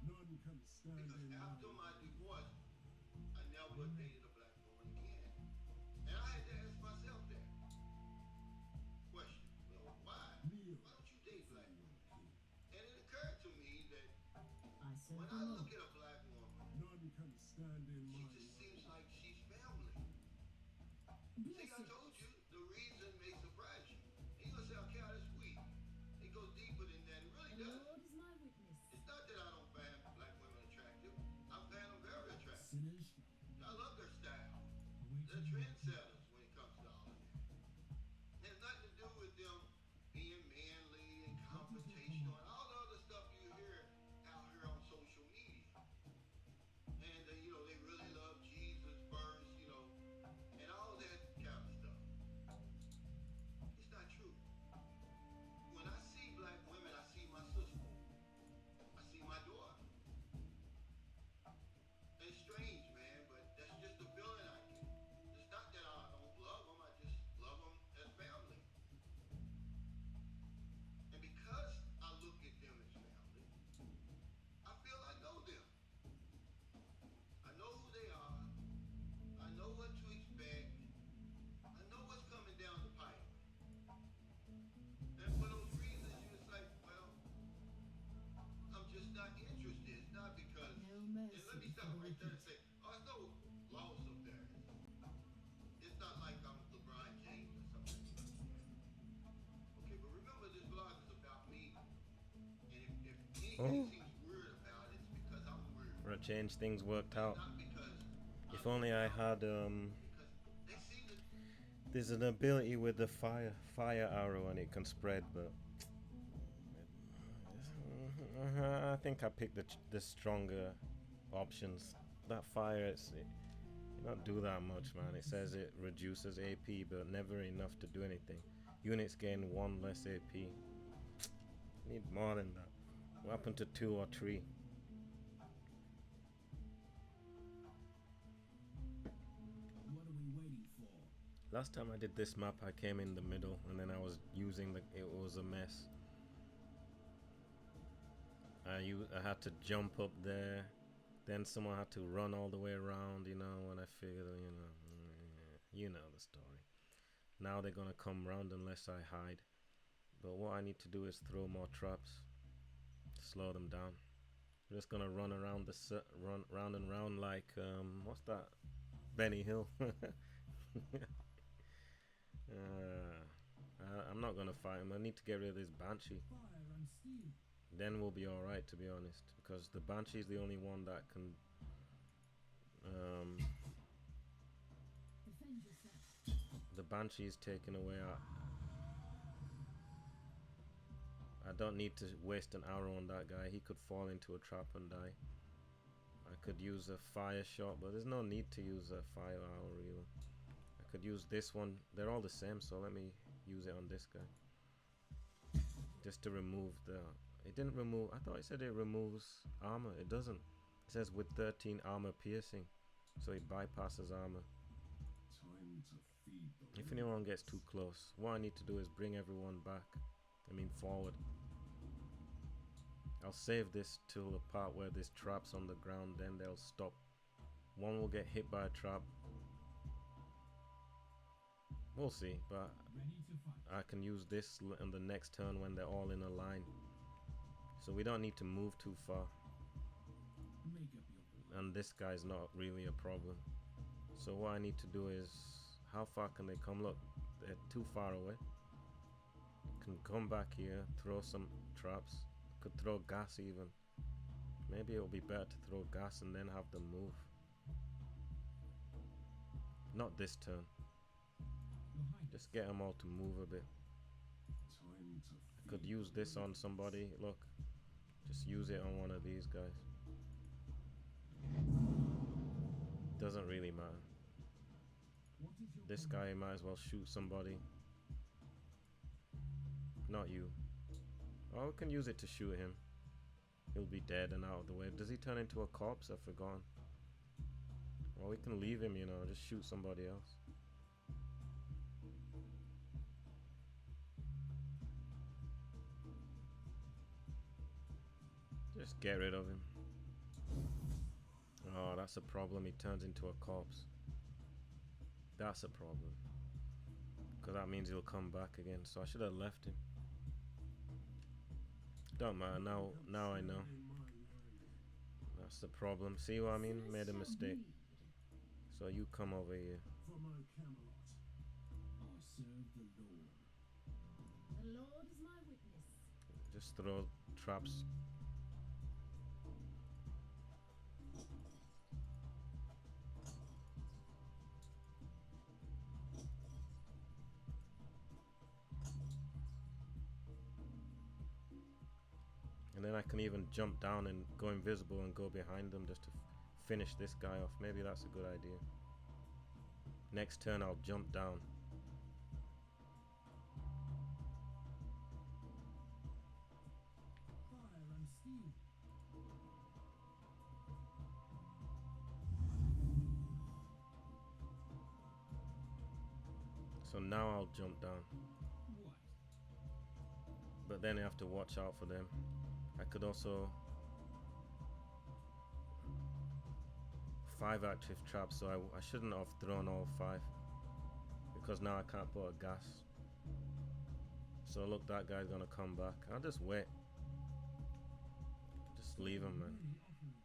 None can stand because in after my my divorce, I never dated a black woman again. And I had to ask myself that question. Well, why? kneel Why don't you date black before women? your king. And it occurred to me that I serve when the I Lord. look at a black woman, None can stand in she my just way. seems like she's family. See, I Blessed. told you the reason may surprise you. And you're gonna say, okay, that's sweet. It goes deeper than that. It really The does. Lord is my witness. It's not that I don't find black women attractive. I find them very attractive. Sinners I love their style. Awaiting They're your trendsetters when it comes to all of that. It has nothing to do with them being manly and confrontational and all the other stuff you hear out here on social media. And, they really Oh. For a change, things worked out. If only I had there's an ability with the fire arrow and it can spread, but I think I picked the stronger options. That fire, it don't do that much, man. It says it reduces AP, but never enough to do anything. Units gain 1 less AP. Need more than that. What happened to 2 or 3? What are we waiting for? Last time I did this map, I came in the middle, and then I was using it was a mess. I had to jump up there, then someone had to run all the way around, you know, when I figured, you know the story. Now they're gonna come round unless I hide. But what I need to do is throw more traps, slow them down. I'm just gonna run around run round and round like what's that? Benny Hill. I'm not gonna fight him. I need to get rid of this Banshee. Fire and steel. Then we'll be alright, to be honest, because the Banshee is the only one that can Defend yourself. the Banshee is taken away. I don't need to waste an arrow on that guy. He could fall into a trap and die. I could use a fire shot, but there's no need to use a fire arrow really. I could use this one. They're all the same, so let me use it on this guy. Just to remove the... It didn't remove... I thought it said it removes armor. It doesn't. It says with 13 armor piercing. So it bypasses armor. Time to feed the If anyone gets too close, what I need to do is bring everyone back. I mean forward. I'll save this till the part where there's traps on the ground, then they'll stop. One will get hit by a trap. We'll see, but Ready to fight. I can use this in the next turn when they're all in a line. So we don't need to move too far. Make up your And this guy's not really a problem. So what I need to do is, how far can they come? Look, they're too far away. Can come back here, throw some traps. Could throw gas even. Maybe it'll be better to throw gas and then have them move. Not this turn. Your Highness. Just get them all to move a bit. time to I could use this on somebody. Look, just use it on one of these guys. Doesn't really matter. What is your This command? guy might as well shoot somebody. Not you. Oh, we can use it to shoot him. He'll be dead and out of the way. Does he turn into a corpse? I've forgotten. Well, we can leave him, you know, just shoot somebody else. Just get rid of him. Oh, that's a problem. He turns into a corpse. That's a problem. Because that means he'll come back again. So I should have left him. Don't matter. Now I know. That's the problem. See what I mean? Made a mistake. So you come over here. from O Camelot. I serve the Lord. The Lord is my witness. Just throw traps. And then I can even jump down and go invisible and go behind them just to finish this guy off. Maybe that's a good idea. Next turn I'll jump down. Fire and steel. So now I'll jump down. What? But then I have to watch out for them. I could also 5 active traps, so I shouldn't have thrown all 5 because now I can't put a gas. So look, that guy's gonna come back. I'll just wait. Just leave him, man. Many offerings.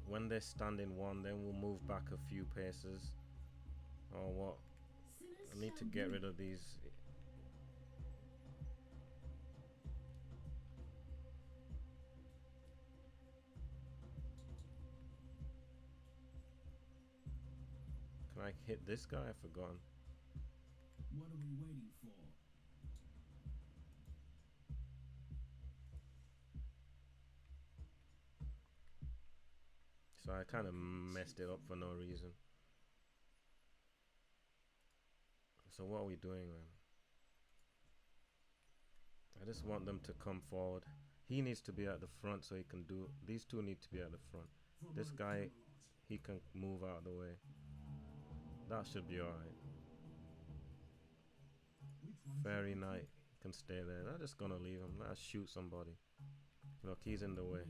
When they stand in one, then we'll move back a few paces. Or what? Sinners I need to shall get be rid of these. Can I hit this guy? I've forgotten. What are we waiting for? So I kind of messed it up for no reason. So what are we doing, man? I just want them to come forward. He needs to be at the front so he can do... These two need to be at the front. This guy, he can move out of the way. That should be alright. Fairy Knight can stay there. I'm just gonna leave him. Let's shoot somebody. Look, he's in the way.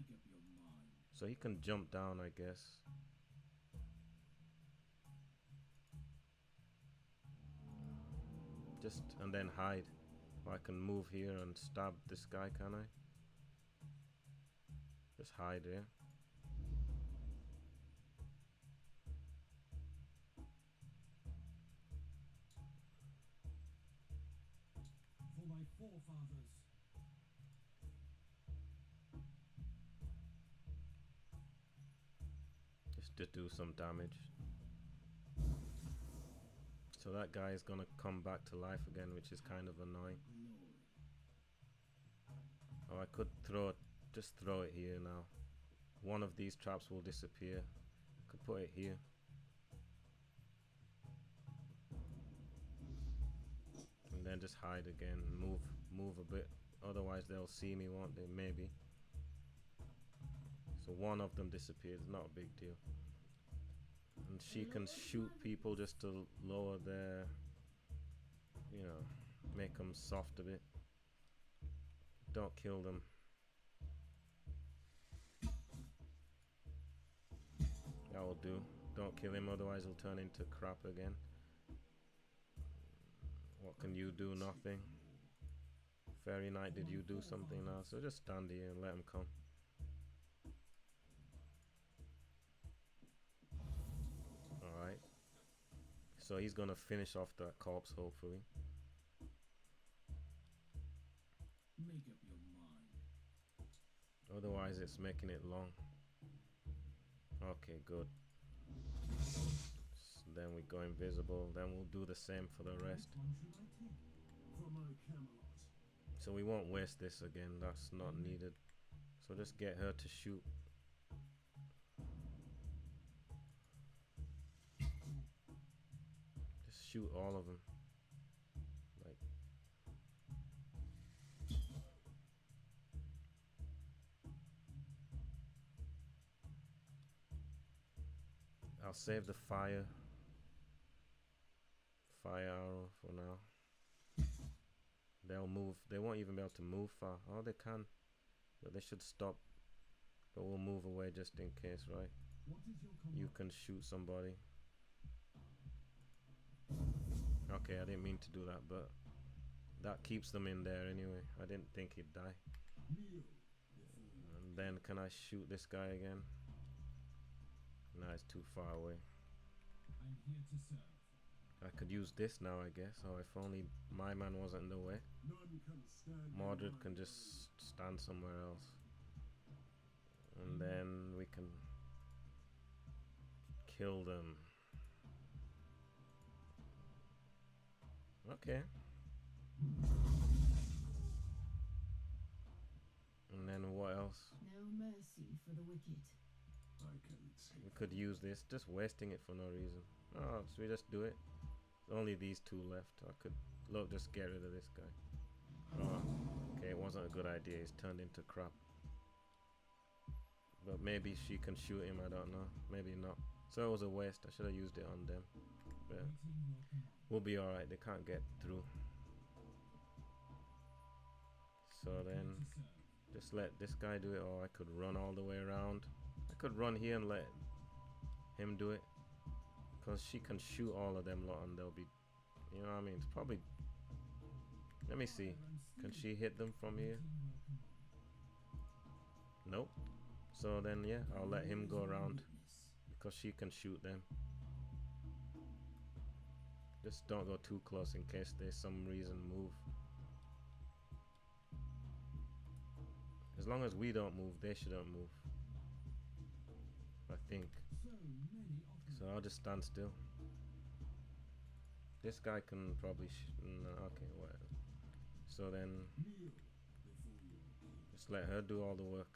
So he can jump down, I guess. Just, and then hide. Or I can move here and stab this guy, can I? Just hide here. For my forefathers. Just to do some damage. So that guy is gonna come back to life again, which is kind of annoying. Oh, I could throw it, just throw it here now. One of these traps will disappear. Could put it here. And then just hide again, move a bit. Otherwise they'll see me, won't they? Maybe. So one of them disappears, not a big deal. And she can shoot people just to lower their, you know, make them soft a bit. Don't kill them. That will do. Don't kill him, otherwise he'll turn into crap again. What can you do? Nothing. Fairy Knight, did you do something now? So just stand here and let him come. Alright. So he's gonna finish off that corpse, hopefully. Make up your mind. Otherwise it's making it long. Okay, good. Then we go invisible. Then we'll do the same for the rest. So we won't waste this again. That's not needed. So just get her to shoot. Just shoot all of them. Like. I'll save the fire arrow for now. They'll move. They won't even be able to move far. Oh, they can, but they should stop. But we'll move away just in case, right? You can shoot somebody. Okay, I didn't mean to do that, but that keeps them in there anyway. I didn't think he'd die. And then can I shoot this guy again? No, it's too far away. I'm here to serve. I could use this now, I guess. Oh, if only my man wasn't in the way. Mordred can just stand somewhere else. And then we can kill them. Okay. And then what else? No mercy for the wicked. We could use this, just wasting it for no reason. Oh, should we just do it? Only these two left. I could, look, just get rid of this guy. Oh, okay, it wasn't a good idea. He's turned into crap. But maybe she can shoot him, I don't know. Maybe not. So it was a waste. I should have used it on them. But we'll be alright. They can't get through. So then, just let this guy do it. Or I could run all the way around. I could run here and let him do it. Because she can shoot all of them lot and they'll be, you know what I mean? It's probably, let me see. Can she hit them from here? Nope. So then, yeah, I'll let him go around. Because she can shoot them. Just don't go too close in case there's some reason move. As long as we don't move, they shouldn't move. I think. So I'll just stand still. This guy can probably. No, okay, well. So then, just let her do all the work.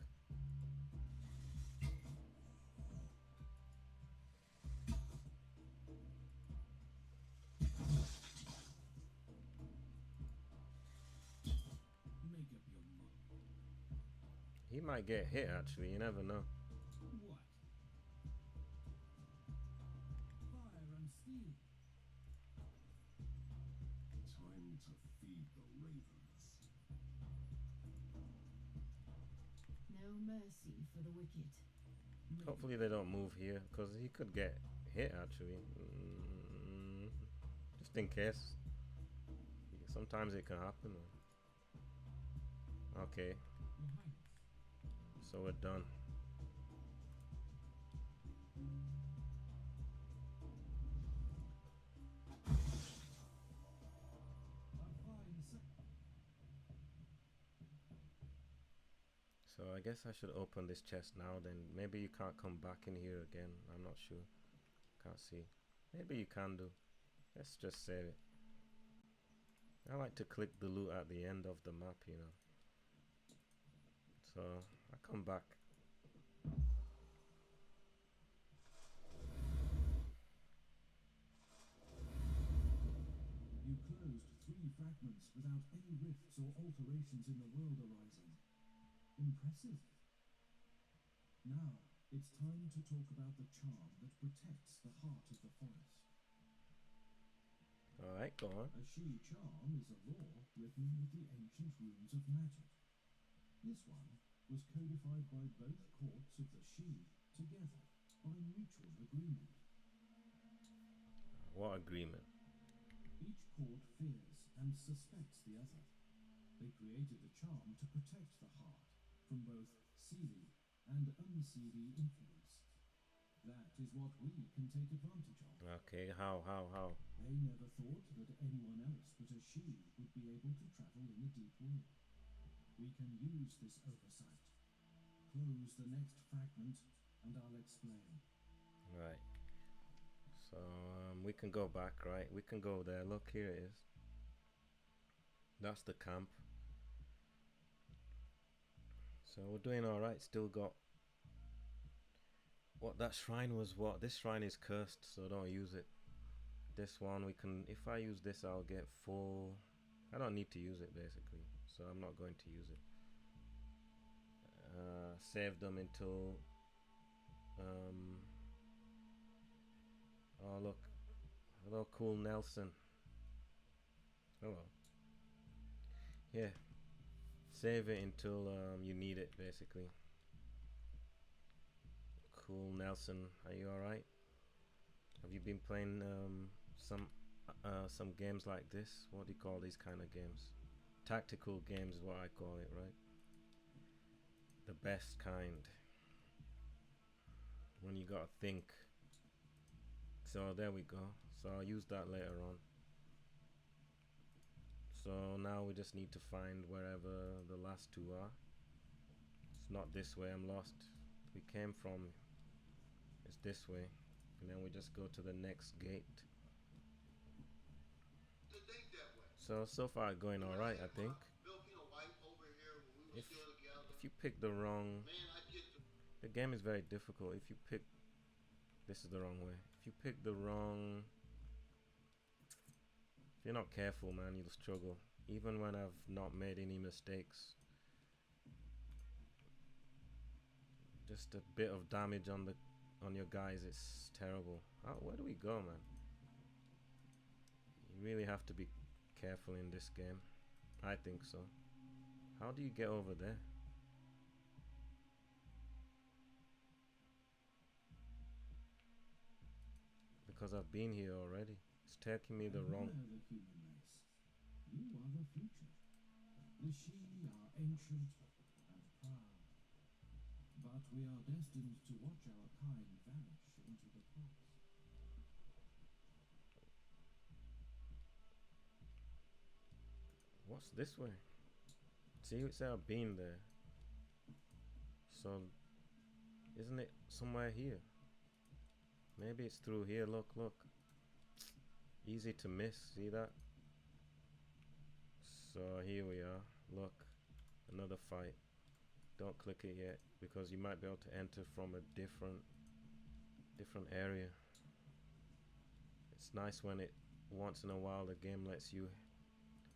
Make up your mind. He might get hit actually, you never know. What? Fire and steel. Time to feed the ravens. No mercy for the wicked. Hopefully they don't move here, because he could get hit actually. Just in case. Sometimes it can happen. Okay. So we're done. So I guess I should open this chest now, then maybe you can't come back in here again. I'm not sure. Can't see. Maybe you can do. Let's just save it. I like to click the loot at the end of the map, you know. So I come back. You closed 3 fragments without any rifts or alterations in the world arising. Impressive. Now, it's time to talk about the charm that protects the heart of the forest. Alright, go on. A Shi charm is a law written with the ancient runes of magic. This one was codified by both courts of the Shi together by mutual agreement. What agreement? Each court fears and suspects the other. They created the charm to protect the heart from both Seelie and unseelie influence. That is what we can take advantage of. Okay, how? They never thought that anyone else but a Shi would be able to travel in the deep world. We can use this oversight. Close the next fragment and I'll explain. Right. So we can go back, right? We can go there. Look, here it is. That's the camp. So we're doing alright. Still got what that shrine was. What this shrine is cursed, so don't use it. This one we can, if I use this I'll get full. I don't need to use it basically, so I'm not going to use it. Save them until oh look, hello cool Nelson. Hello. Yeah, save it until you need it basically. Cool Nelson, are you alright? Have you been playing some games like this? What do you call these kind of games? Tactical games is what I call it, right? The best kind. When you gotta think. So there we go. So I'll use that later on. So now we just need to find wherever the last two are. It's not this way, I'm lost. We came from, it's this way. And then we just go to the next gate. So far going alright, I think. If you pick the wrong, the game is very difficult. If you pick, this is the wrong way. If you pick the wrong, if you're not careful, man, you'll struggle. Even when I've not made any mistakes, just a bit of damage on your guys, it's terrible. Where do we go, man? You really have to be careful in this game. I think so. How do you get over there? Because I've been here already. It's taking me the wrong. The human race. You are the future. The Shi are ancient and proud. But we are destined to watch our kind vanish into the past. What's this way? See, it's I've been there. So, isn't it somewhere here? Maybe it's through here. Look. easy to miss. See that? So here we are. Look, another fight. Don't click it yet because you might be able to enter from a different area. It's nice when it once in a while the game lets you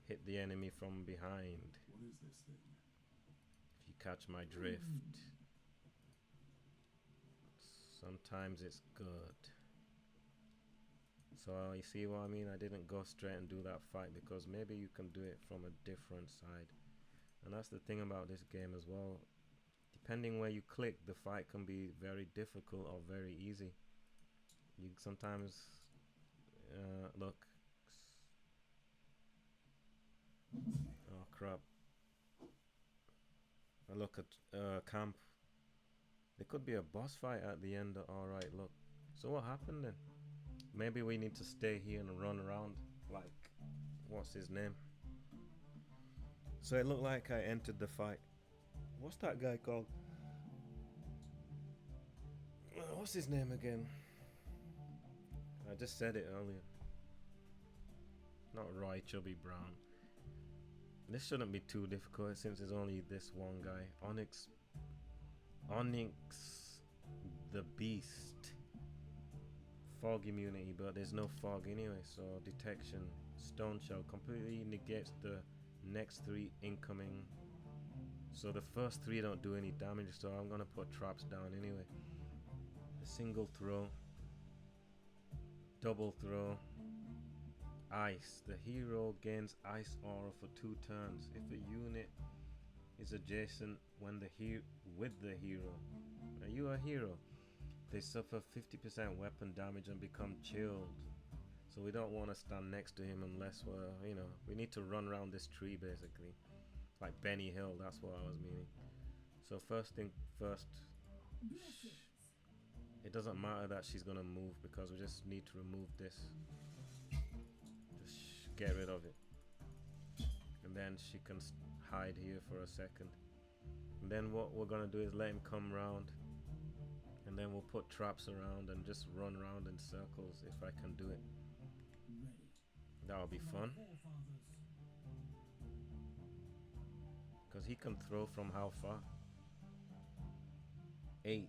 hit the enemy from behind. What is this thing? If you catch my drift. Sometimes it's good. So you see what I mean? I didn't go straight and do that fight because maybe you can do it from a different side. And that's the thing about this game as well. Depending where you click, the fight can be very difficult or very easy. You sometimes look. Oh crap. I look at camp. There could be a boss fight at the end. Alright, look. So what happened then? Maybe we need to stay here and run around like, what's his name? So it looked like I entered the fight. What's that guy called? What's his name again? I just said it earlier. Not Roy Chubby Brown. This shouldn't be too difficult since there's only this one guy. Onyx the Beast. Fog immunity, but there's no fog anyway, so detection. Stone Shell completely negates the next 3 incoming. So the first 3 don't do any damage, so I'm gonna put traps down anyway. A single throw. Double throw. Ice. The hero gains ice aura for 2 turns. If a unit is adjacent when with the hero. Are you a hero? They suffer 50% weapon damage and become chilled. So we don't want to stand next to him unless we're, you know, we need to run around this tree basically. Like Benny Hill, that's what I was meaning. So first thing first, it doesn't matter that she's gonna move because we just need to remove this. Just get rid of it. And then she can hide here for a second. And then what we're gonna do is let him come round. And then we'll put traps around and just run around in circles if I can do it. That'll be fun. Because he can throw from how far? 8.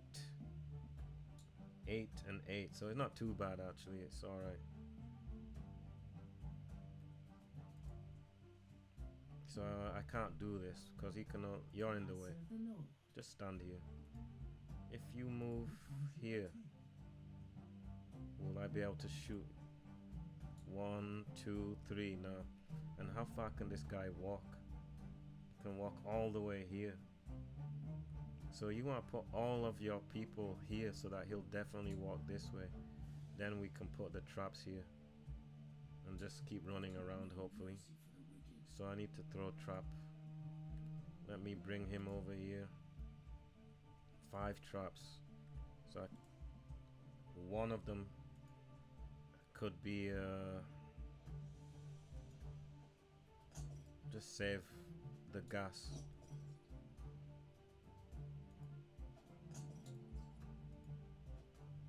8 and 8. So it's not too bad actually. It's alright. So I can't do this because he can. You're in the way. Just stand here. If you move here, will I be able to shoot? 1, 2, 3. No. And how far can this guy walk? He can walk all the way here. So you want to put all of your people here so that he'll definitely walk this way. Then we can put the traps here and just keep running around hopefully. So I need to throw a trap. Let me bring him over here. 5 traps. So one of them could be just save the gas.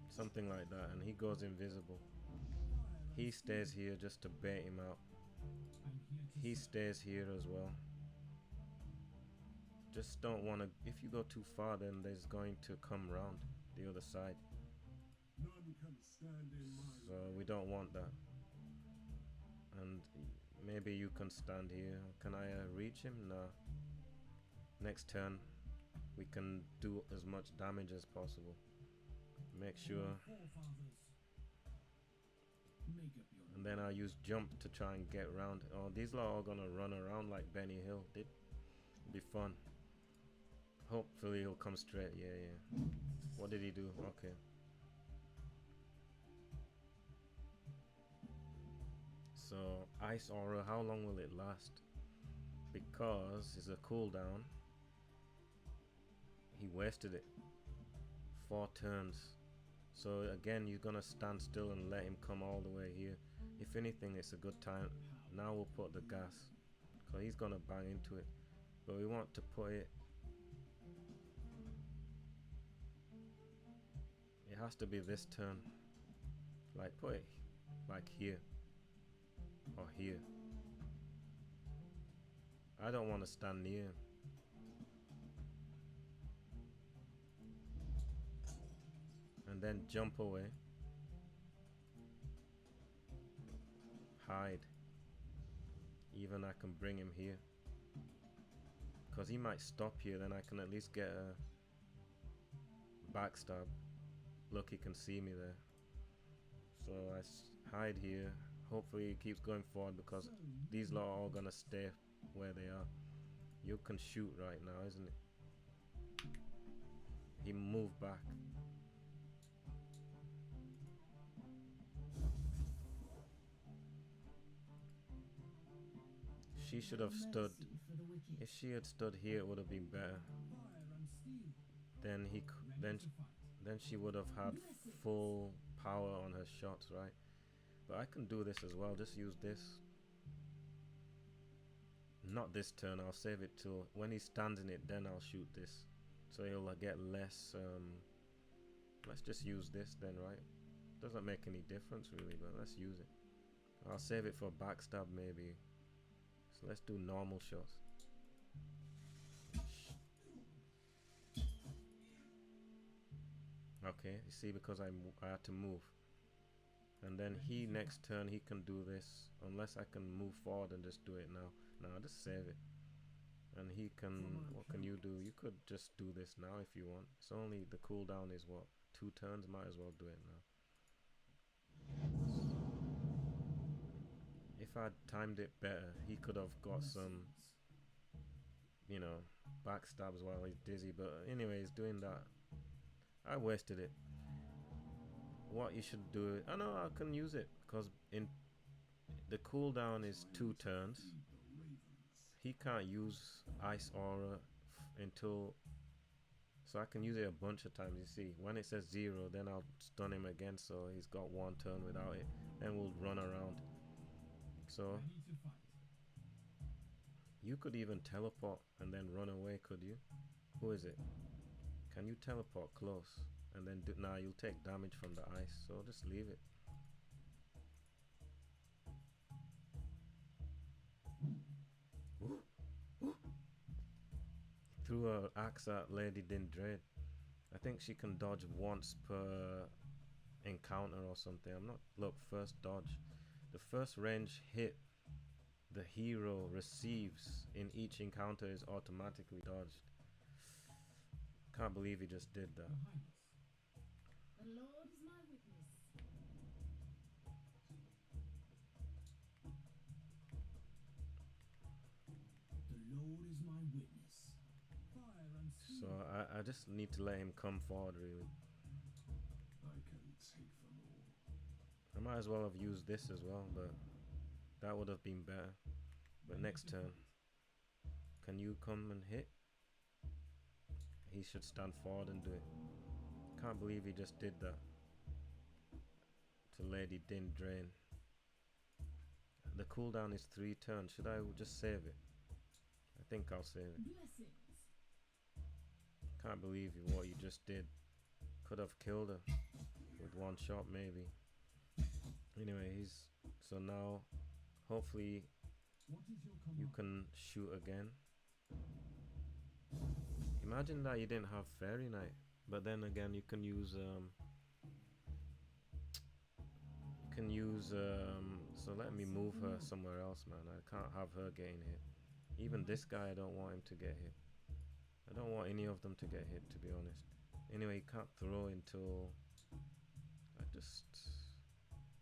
Something like that, and he goes invisible. He stays here just to bait him out. He stays here as well. Just don't want to. If you go too far, then there's going to come round the other side. So we don't want that. And maybe you can stand here. Can I reach him? No. Next turn, we can do as much damage as possible. Make sure. And then I'll use jump to try and get around. Oh, these are all gonna run around like Benny Hill did. It'll be fun. Hopefully he'll come straight. Yeah. What did he do? Okay. So ice aura, how long will it last? Because it's a cooldown. He wasted it. 4 turns. So again, you're gonna stand still and let him come all the way here. If anything, it's a good time. Now we'll put the gas, cause he's gonna bang into it. But we want to put it. It has to be this turn. Like put it like here. or here. I don't want to stand near him. And then jump away. Hide. Even I can bring him here. Because he might stop here, then I can at least get a backstab. Look, he can see me there. So I hide here. Hopefully he keeps going forward because these lot are all gonna stay where they are. You can shoot right now, isn't it? He moved back. She should have stood. If she had stood here, it would have been better. Then then she would have had full power on her shots, right? But I can do this as well. Just use this. Not this turn. I'll save it till when he stands in it. Then I'll shoot this, so he'll get less. Let's just use this then, right? Doesn't make any difference really, but let's use it. I'll save it for backstab maybe. So let's do normal shots. Okay, you see, because I had to move. And then he next turn he can do this, unless I can move forward and just do it now. No, I'll just save it. And he can, what can you do? You could just do this now if you want. It's only, the cooldown is what, 2 turns, might as well do it now. If I'd timed it better, he could have got some, you know, backstabs while he's dizzy. But anyway, he's doing that. I wasted it. What you should do, I know I can use it because in the cooldown is 2 turns. He can't use ice aura until, so I can use it a bunch of times. You see, when it says 0, then I'll stun him again, so he's got 1 turn without it. Then we'll run around. So you could even teleport and then run away, could you? Who is it? Can you teleport close and then do? Nah, you'll take damage from the ice, so just leave it. Ooh, ooh. Threw an axe at Lady Dindred. I think she can dodge once per encounter or something. I'm not. Look, first dodge. The first range hit the hero receives in each encounter is automatically dodged. Can't believe he just did that. The Lord is my witness. The Lord is my witness. Fire and steel. So I just need to let him come forward, really. I can take them all. I might as well have used this as well, but that would have been better. But next turn, can you come and hit? He should stand forward and do it. Can't believe he just did that to Lady Dindrain. The cooldown is 3 turns. Should I just save it? I think I'll save it. Blessings. Can't believe what you just did. Could have killed her with 1 shot maybe. Anyway, so now hopefully you can shoot again. Imagine that you didn't have Fairy Knight, but then again you can use so let me move her somewhere else, man. I can't have her getting hit. Even this guy, I don't want him to get hit. I don't want any of them to get hit, to be honest. Anyway, you can't throw until I just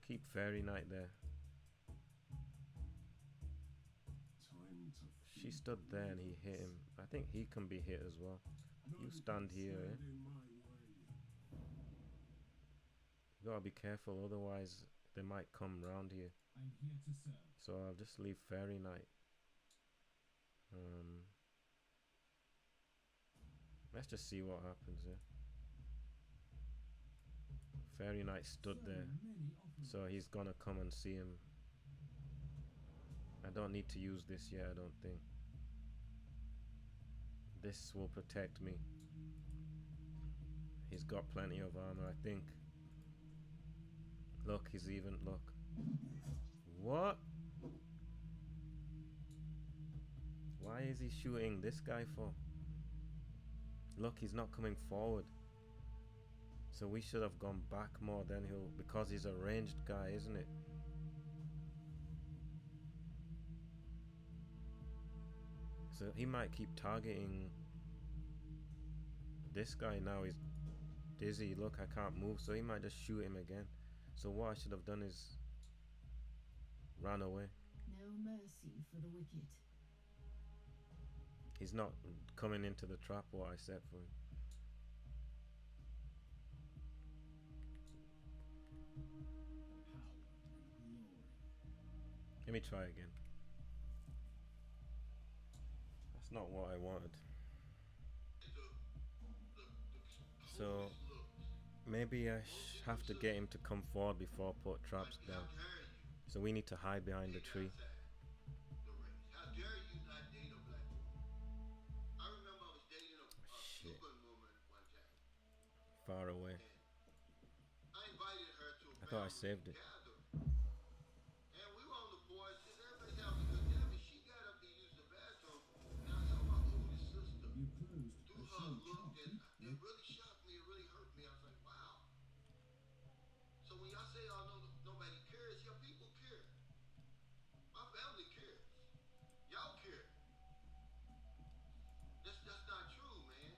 keep Fairy Knight there. She stood there and he hit him. I think he can be hit as well. You stand here, eh? You gotta be careful, otherwise they might come round here. I'm here to serve. So I'll just leave Fairy Knight. Let's just see what happens here. Fairy Knight stood there, so he's gonna come and see him. I don't need to use this yet, I don't think. This will protect me. He's got plenty of armor, I think. Look, he's even, look. What? is he shooting this guy for? Look, he's not coming forward. So we should have gone back more, then he'll, because he's a ranged guy, isn't it? So he might keep targeting this guy. Now he's dizzy. Look, I can't move, so he might just shoot him again. So what I should have done is ran away. No mercy for the wicked. He's not coming into the trap what I set for him. Let me try again. That's not what I wanted. So maybe I have to get him to come forward before I put traps down. So we need to hide behind the tree. How dare you not date a black woman? I remember I was dating a Shit. Cuban woman one time. Far away. I invited her to a I thought I family saved it. gathering. And we were on the porch, and everybody's having a good time, and she got up to use the bathroom. And I saw my oldest sister You closed do a her show look, chart, and yeah? it really shocked me. It really hurt me. I was like, wow. So when y'all say y'all know nobody cares, yeah, people care. My family cares. Y'all care. That's not true, man.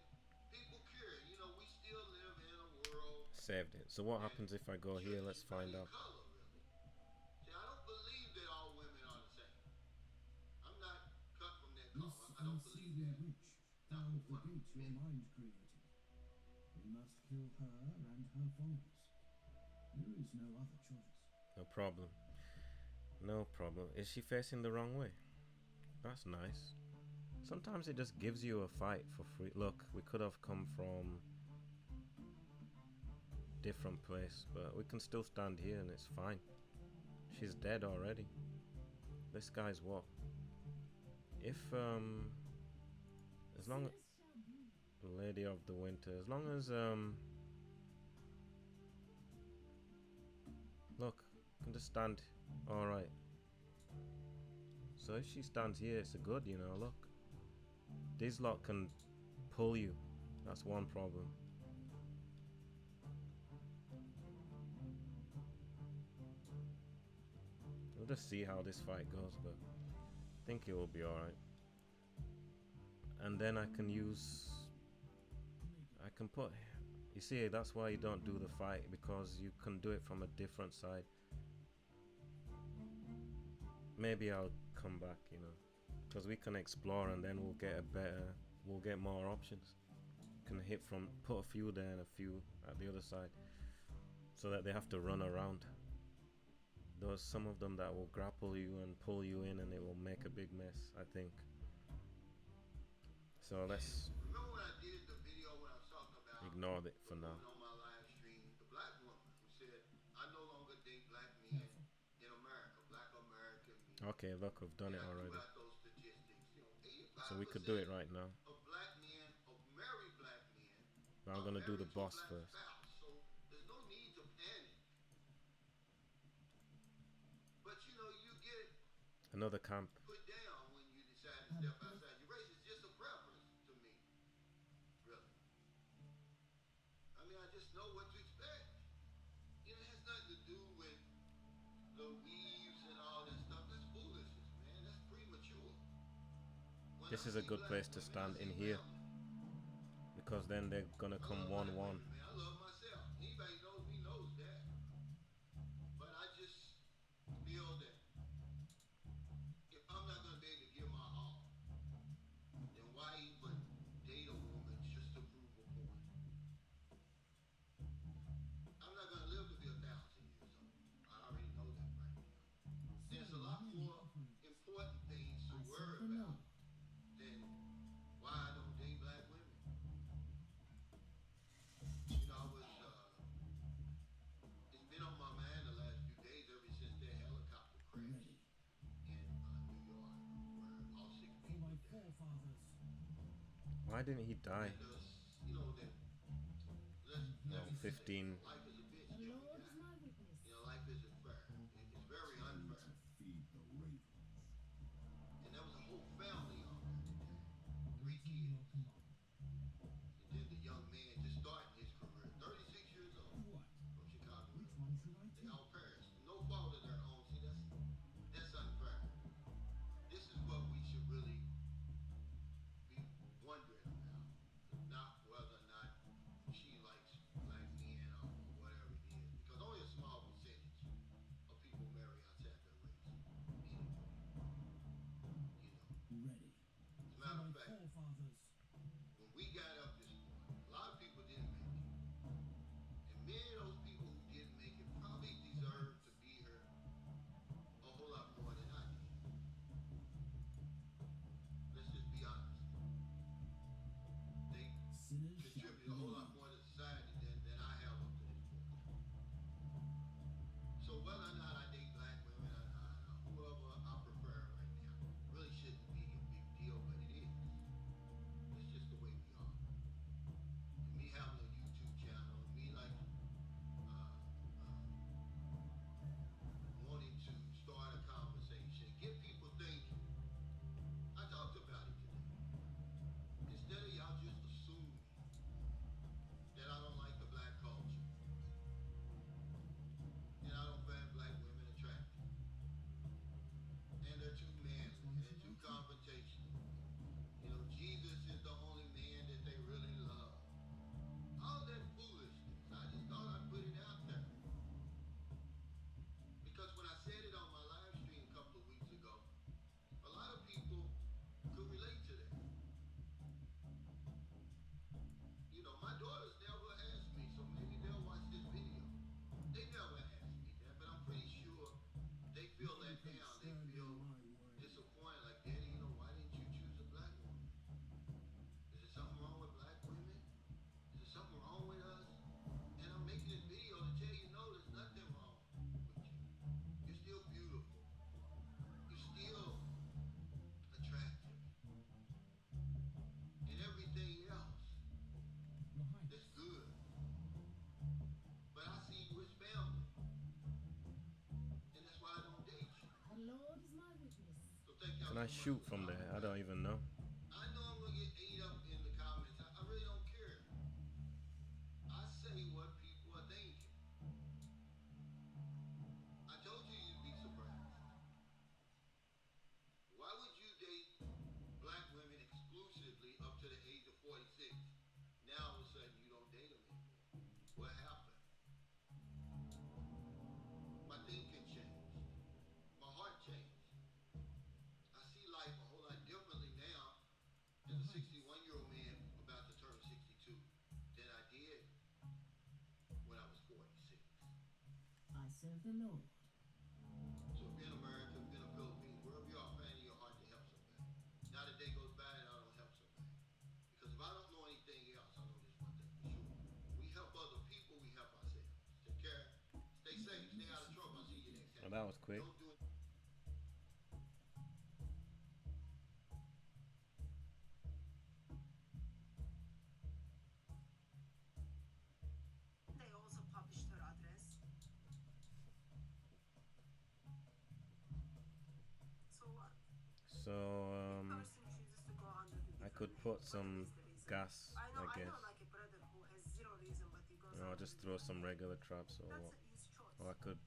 People care. You know, we still live in a world. Saved it. So what happens if I go here? Let's find out. Color, really. See, I don't believe that all women are the same. I'm not cut from that This color. I don't believe unseemly that. witch found the gate your mind created. We must kill her and her followers. There is no other choice. No problem. No problem. Is she facing the wrong way? That's nice. Sometimes it just gives you a fight for free. Look, we could have come from different place, but we can still stand here and it's fine. She's dead already. This guy's what? If as long as Lady of the Winter, as long as look, I can just stand. Alright. So if she stands here, it's a good, you know, look. These lot can pull you. That's one problem. We'll just see how this fight goes, but I think it will be alright. And then I can use... I can put... You see, that's why you don't do the fight, because you can do it from a different side. Maybe I'll come back, you know, because we can explore and then we'll get a better... We'll get more options. Can hit from... Put a few there and a few at the other side, so that they have to run around. There's some of them that will grapple you and pull you in, and it will make a big mess, I think. So let's Remember when I did the video when I was talking about ignore it for now. on my live stream, the black woman who said, I no longer date black men in America, black American men. Okay, look, I've done it And I already. threw out those statistics. You know, So we could do it right now. of black men, of married black men, But I'm gonna do the boss first. spouse. So there's no need to panic. But you know, you get Another camp. put down when you decide to step outside your race. It's just a preference to me. Really. I mean, I just know what to expect. You know, it has nothing to do with the weaves and all that stuff. That's foolishness, man. That's premature. When This I is a see good black place to women, stand I in see here, family. because then they're gonna come 1-1. Man, I love myself. Anybody knows me knows that. But I just feel that if I'm not gonna be able to give my all, then why even date a woman just to prove a point? I'm not gonna live to be 1,000 years old. I already know that right now. There's a lot more important things to worry about than why I don't date black women. You know, it's been on my mind the last few days ever since that helicopter crash in New York, where all 6 For people my died. forefathers. Why didn't he die? And you know that. Let Oh, me say 15. this, life is a bitch, The Jimmy Lord is Jackson. my witness. You know, life isn't fair. It's very unfair. To feed the ravens. And there was a whole family on there that died. forefathers. when we got up this morning, a lot of people didn't make it. And many of those people who didn't make it probably deserve to be here a whole lot more than I did. Let's just be honest. They Sinners shall contributed a whole lot bleed. more to society than I have up to this point. So whether or not I date black women, whoever I prefer right now, really shouldn't be a big deal, but it is. It's just the way we are. And me having a YouTube channel, me like wanting to start a conversation, get people thinking. I talked about it today. Instead of y'all just assuming that I don't like the black culture and I don't find black women attractive and they're too manly and they're too confrontational. You know, Jesus is the only man that they really love. All that foolishness. I just thought I'd put it out there. Because when I said it on my live stream a couple of weeks ago, a lot of people could relate to that. You know, my daughters never asked me, so maybe they'll watch this video. They never asked me that, but I'm pretty sure they feel let down. They feel disappointed. Like, Daddy, you know, why didn't you choose a black woman? Is there something wrong with black women? Is there something wrong with us? And I'm making this video to tell you, no, there's nothing wrong with you. You're still beautiful. You're still attractive. And everything else that's good. But I see you as family. And that's why I don't date you. The Lord is my witness. So thank y'all Can I so much shoot for from stopping there? by. I don't even know. I know I'm gonna get ate up in the comments. I really don't care. I say what people are thinking. I told you you'd be surprised. Why would you date black women exclusively up to the age of 46? Now all of a sudden you don't date them anymore. What happened? My thinking changed. My heart changed. I see life a whole lot differently now as a 61-year-old man about to turn 62 than I did when I was 46. I serve the Lord. So if you're in America, if you're in the Philippines, wherever you are, find it in your heart to help somebody. Not a day goes by and I don't help somebody. Because if I don't know anything else, I know this one thing for sure. We help other people, we help ourselves. Take care. Stay safe. Stay out of trouble. I'll see you next time. Well, that was quick. Don't do it. They also published her address. So what? So Person chooses to go under the I different could name. put What some is the reason? gas, I know I guess. like a brother who has zero reason, but he goes Or under just the throw different some name. regular traps or That's what. his choice. Or I could.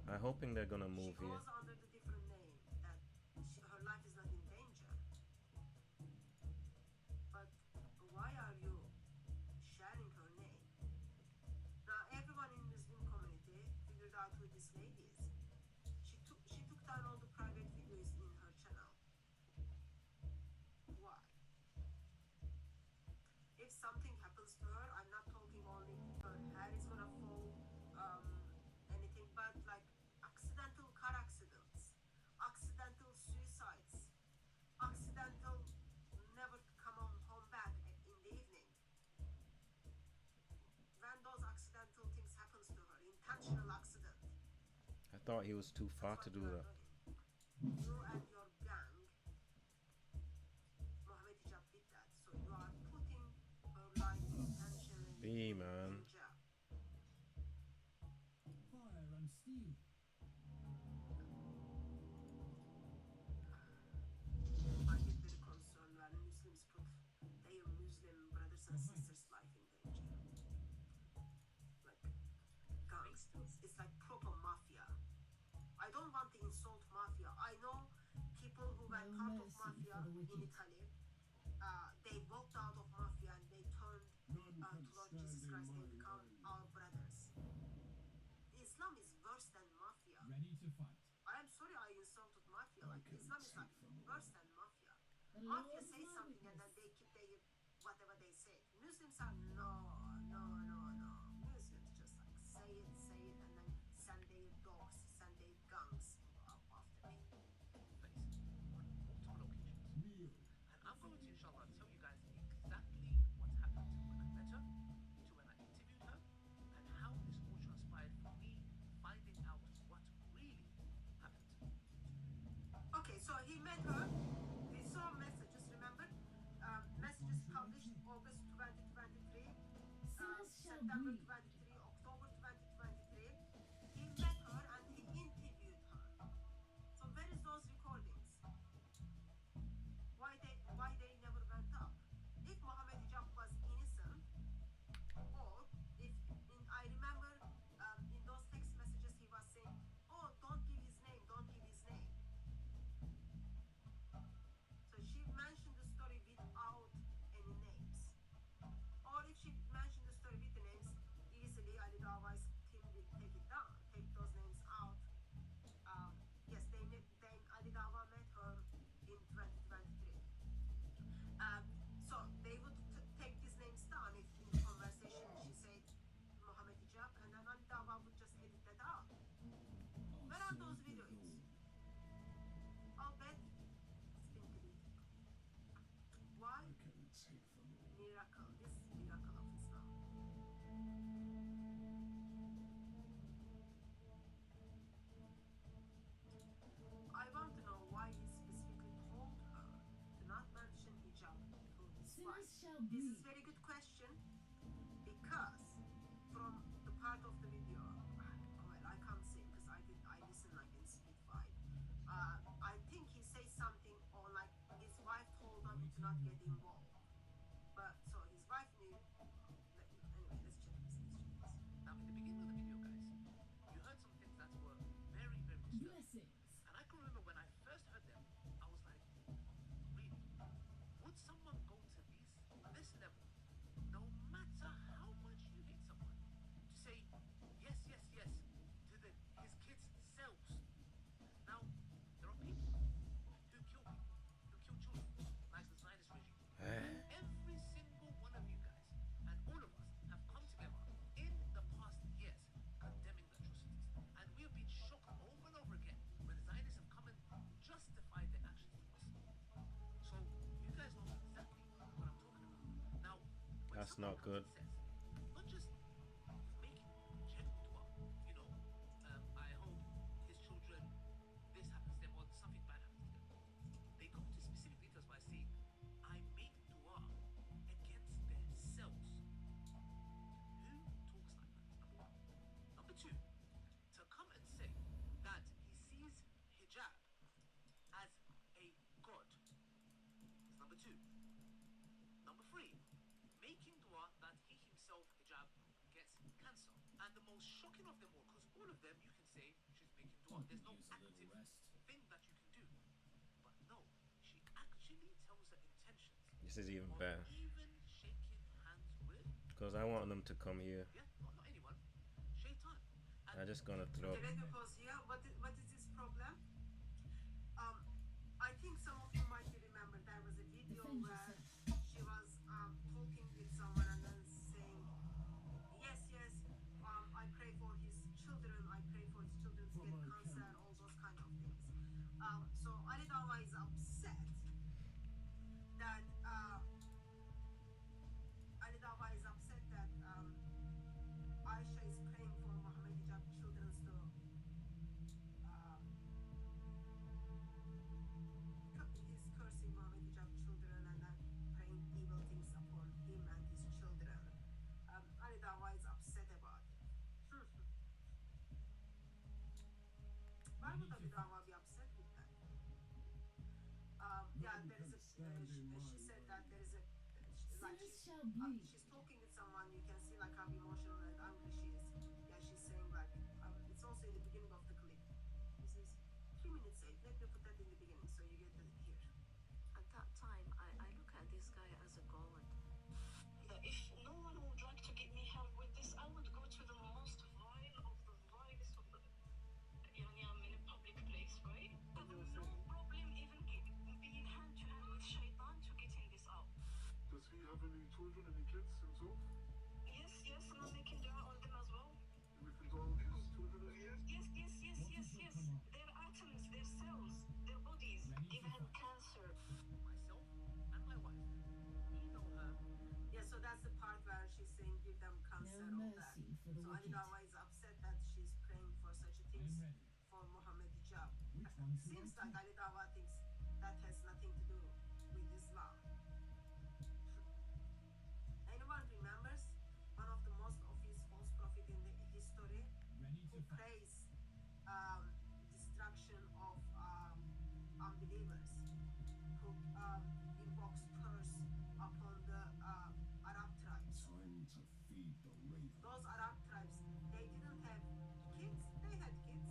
I'm hoping they're gonna She move here. goes under the different name that her life is not in danger. But why are you sharing her name? Now everyone in Muslim community figured out who this lady is. She took down all the private videos in her channel. Why? If something happens to her, I'm not talking only her hair is gonna fall, anything, but like accidental car accidents, accidental suicides, accidental never come home back in the evening. When those accidental things happens to her, intentional accident, I thought he was too far to do you are that. doing. You and your gang, Mohammed Hijab did that. So you are putting her life intentionally B, in man. danger. Fire and steel. I get very concerned when Muslims put their Muslim brothers and sisters' life in danger. Like gangsters. It's like proper mafia. I don't want to insult mafia. I know people who were No part of mercy mafia for the in wicked. Italy. They walked out of mafia and they turned None to can Lord stand Jesus in Christ. my They become way. our brothers. Islam is worse than mafia. Ready to fight. I am sorry I insulted mafia. I Like couldn't Islam is sleep like for more. worse than mafia. The What Lord if you is say my something and then witness. they keep their whatever they say? Muslims are no. Muslims just like say it, and then send their dogs, send their guns after me. multiple occasions. Kneel. And I'm going to, inshallah, tell you guys exactly what happened when I met her, to when I interviewed her, and how this all transpired for me finding out what really happened. Okay, so he met her. We saw messages, remember? Messages published August 2023, Sinners shall September bleed. 23, October 2023. He met her and he interviewed her. So where is those recordings? Why they never went up? If Mohammed Hijab was innocent, or if I remember in those text messages he was saying, oh, don't give his name. So she mentioned the story without any names. Or if she mentioned the story with the names, easily Ali Dawa's team will take it down, take those names out. Yes, Ali Dawa met her in 2023. So they would take these names down if in the conversation she said Mohammed Hijab, and then Ali Dawa would just edit that out. Where are those videos? I'll bet it's been deleted. Why? I can take them all. Miracle. This is miracle of Islam. I want to know why he specifically told her to not mention hijab to his wife. Sinners shall This is bleed. very good question because from the part of the video, well, I can't say because I listen like in speed 5. I think he says something or like his wife told him to not get involved. But so his wife knew. Anyway, let's check this. Now, in the beginning of the video, guys, you heard some things that were very, very disturbing. Blessings. And I can remember when I first heard them, I was like, really? Would someone go to this level, no matter how much you hate someone, to say yes to his kids' selves? Now, there are people who kill children, like the Zionist regime. Every single one of you guys and all of us have come together in the past years condemning the atrocities. And we have been shocked over and over again when the Zionists have come and justified their actions to us. So you guys know exactly what I'm talking about. Now, when That's someone not good. says, not just making general dua, I hope his children, this happens to them or something bad happens to them. They go to specific details by saying, I make dua against themselves. Who talks like that? Number one. Number two, to come and say that he sees hijab as a god is number two. Number three, making dua that he himself, hijab, gets cancer. And the most shocking of them all, because all of them you can say she's making dua. There's no Use a little active rest. thing that you can do. But no, she actually tells her intentions This is even of better even shaking hands with, because I want them to come here. yeah, not anyone, shaitan. And I'm just gonna throw. Okay, let me pause here. What is this problem? I think some of you might remember there was a video Defend where yourself. she was talking with someone and then saying, yes, I pray for his children, I pray for his children to get cancer, all those kind of things. So Ali Dawa is upset that Aisha is praying for Mohammed Hijab children to he's cursing Mohammed Hijab children and praying evil things upon him and his children. Ali Dawa is upset about it. Why would Ali Dawa be upset with that? Yeah, there is a. She said that there is a. Like Sinners shall bleed. she's talking with someone, you can see like how emotional and angry she is. Yeah, she's saying like it's also in the beginning of the clip. This is 3 minutes 8. Let me put that in the beginning so you get it here. At that time, I look at this guy as a god. That if no one would like to give me help with this, I would go to the most vile of the vilest of the. I'm in a public place, right? I have no problem even being hand to hand with shaitan. the So Ali wicket. Dawa is upset that she's praying for such I'm things ready. for Muhammad Hijab. Which one should Seems I like take? Ali Dawa thinks that has nothing to do with Islam. Anyone remembers one of the most obvious false prophet in the history Ready who to fight. prays destruction of unbelievers, who invokes curse upon the Arab tribes. Time to feed the raven. Those Arab tribes, they didn't have kids, they had kids.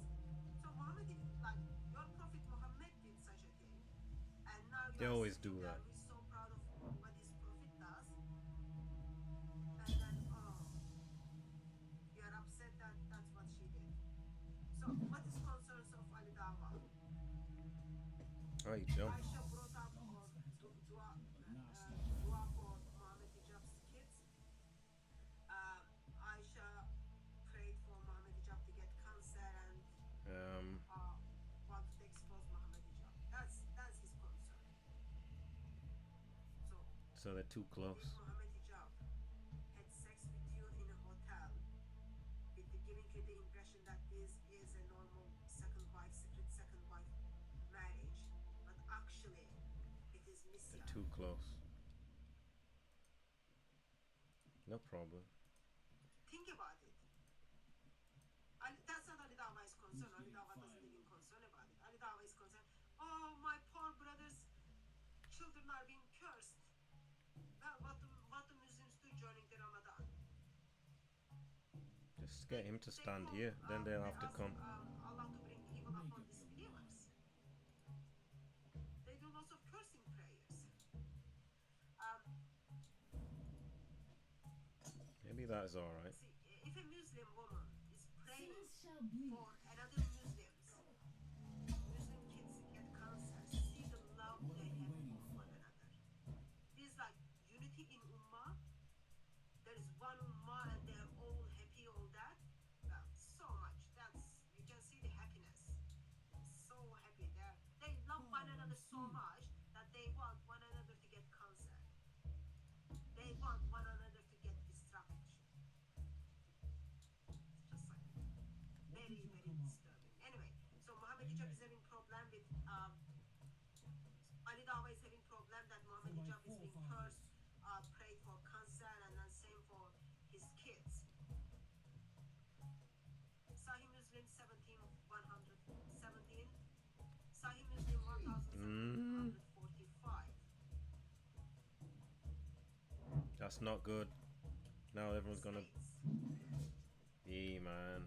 So Muhammad, like your prophet Muhammad did such a thing, and now They you're always sitting do there that. who's so proud of what his prophet does, and then you're upset that that's what she did. So what is concerns of Ali Dawa? Oh, he jumped. Aisha brought up dua for Muhammad Hijab's kids. Aisha prayed for Muhammad Hijab to get cancer and wanted to expose Muhammad Hijab. That's his concern. So they're too close. If Muhammad Hijab had sex with you in a hotel, with giving you the impression that this is a normal second wife, secret second wife marriage, but actually it is missing. They're too close. No problem. Think about it. That's not Ali Dawa's concern. Ali Dawa doesn't even concern about it. Ali Dawa is concerned, oh, my poor brother's children are being cursed. Well, what do Muslims do during the Ramadan? Just get him to stand here, then they'll have to ask come. Allah to bring evil upon disbelievers. They do lots of cursing prayers. Maybe that is alright. See, if a Muslim woman is praying Sinners shall bleed. for another Muslims, Muslim kids get cancer, see the love What they are we have waiting for for? one another. There's like unity in Ummah. There is one Ummah and they're all happy, all that. Well, so much. You can see the happiness. So happy. They love one another so much that they want one another to get cancer. They want one another to get destruction. It's just like very, very disturbing. Anyway, so Muhammad Hijab is having problem with Ali Dawa is having problem that Muhammad Hijab is being cursed, prayed for cancer, and then same for his kids. Sahih Muslim 17:117, Sahih Muslim 1745. That's not good. Now everyone's gonna. Man.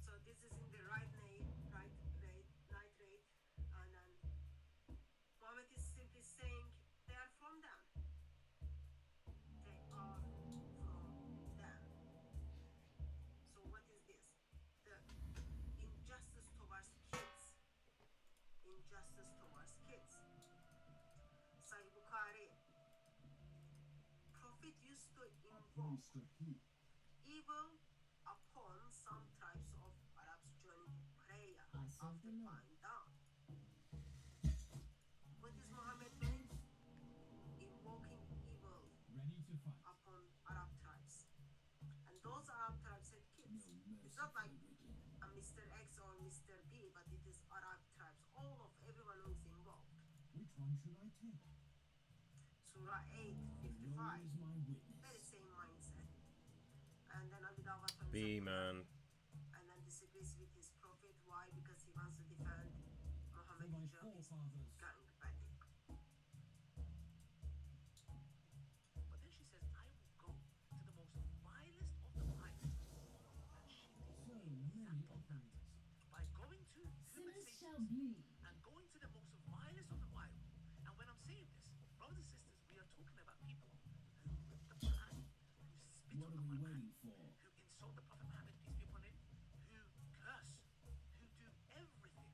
So this is in the night rate, and then Muhammad is simply saying they are from them. They are from them. So what is this? The injustice towards kids. Injustice towards kids. Sahih Bukhari. Prophet used to invoke evil upon some tribes of Arabs joining prayer after bowing down. What is Muhammad doing? Invoking evil Ready to fight. upon Arab tribes. And those Arab tribes had kids. It's not like a Mr. X or Mr. B, but it is Arab tribes. All of everyone who is involved. Which one should I take? Surah 8, The 55. Lord is my witness. Very same mindset. And then Ali Dawa turns B up man. and then disagrees with his prophet. Why? Because he wants to defend Muhammad For my Hijab, his forefathers. gang bandit. But then she says, I will go to the most vilest of the vilest. And she did So exactly many that. offerings. By going to human Sinners stages shall bleed. and going to the most vilest of the wild. And when I'm saying this, brothers and sisters, we are talking about people who rip the Quran, who spit What on are the we Quran, waiting for? who insult the Prophet Muhammad, peace be upon him, who curse, who do everything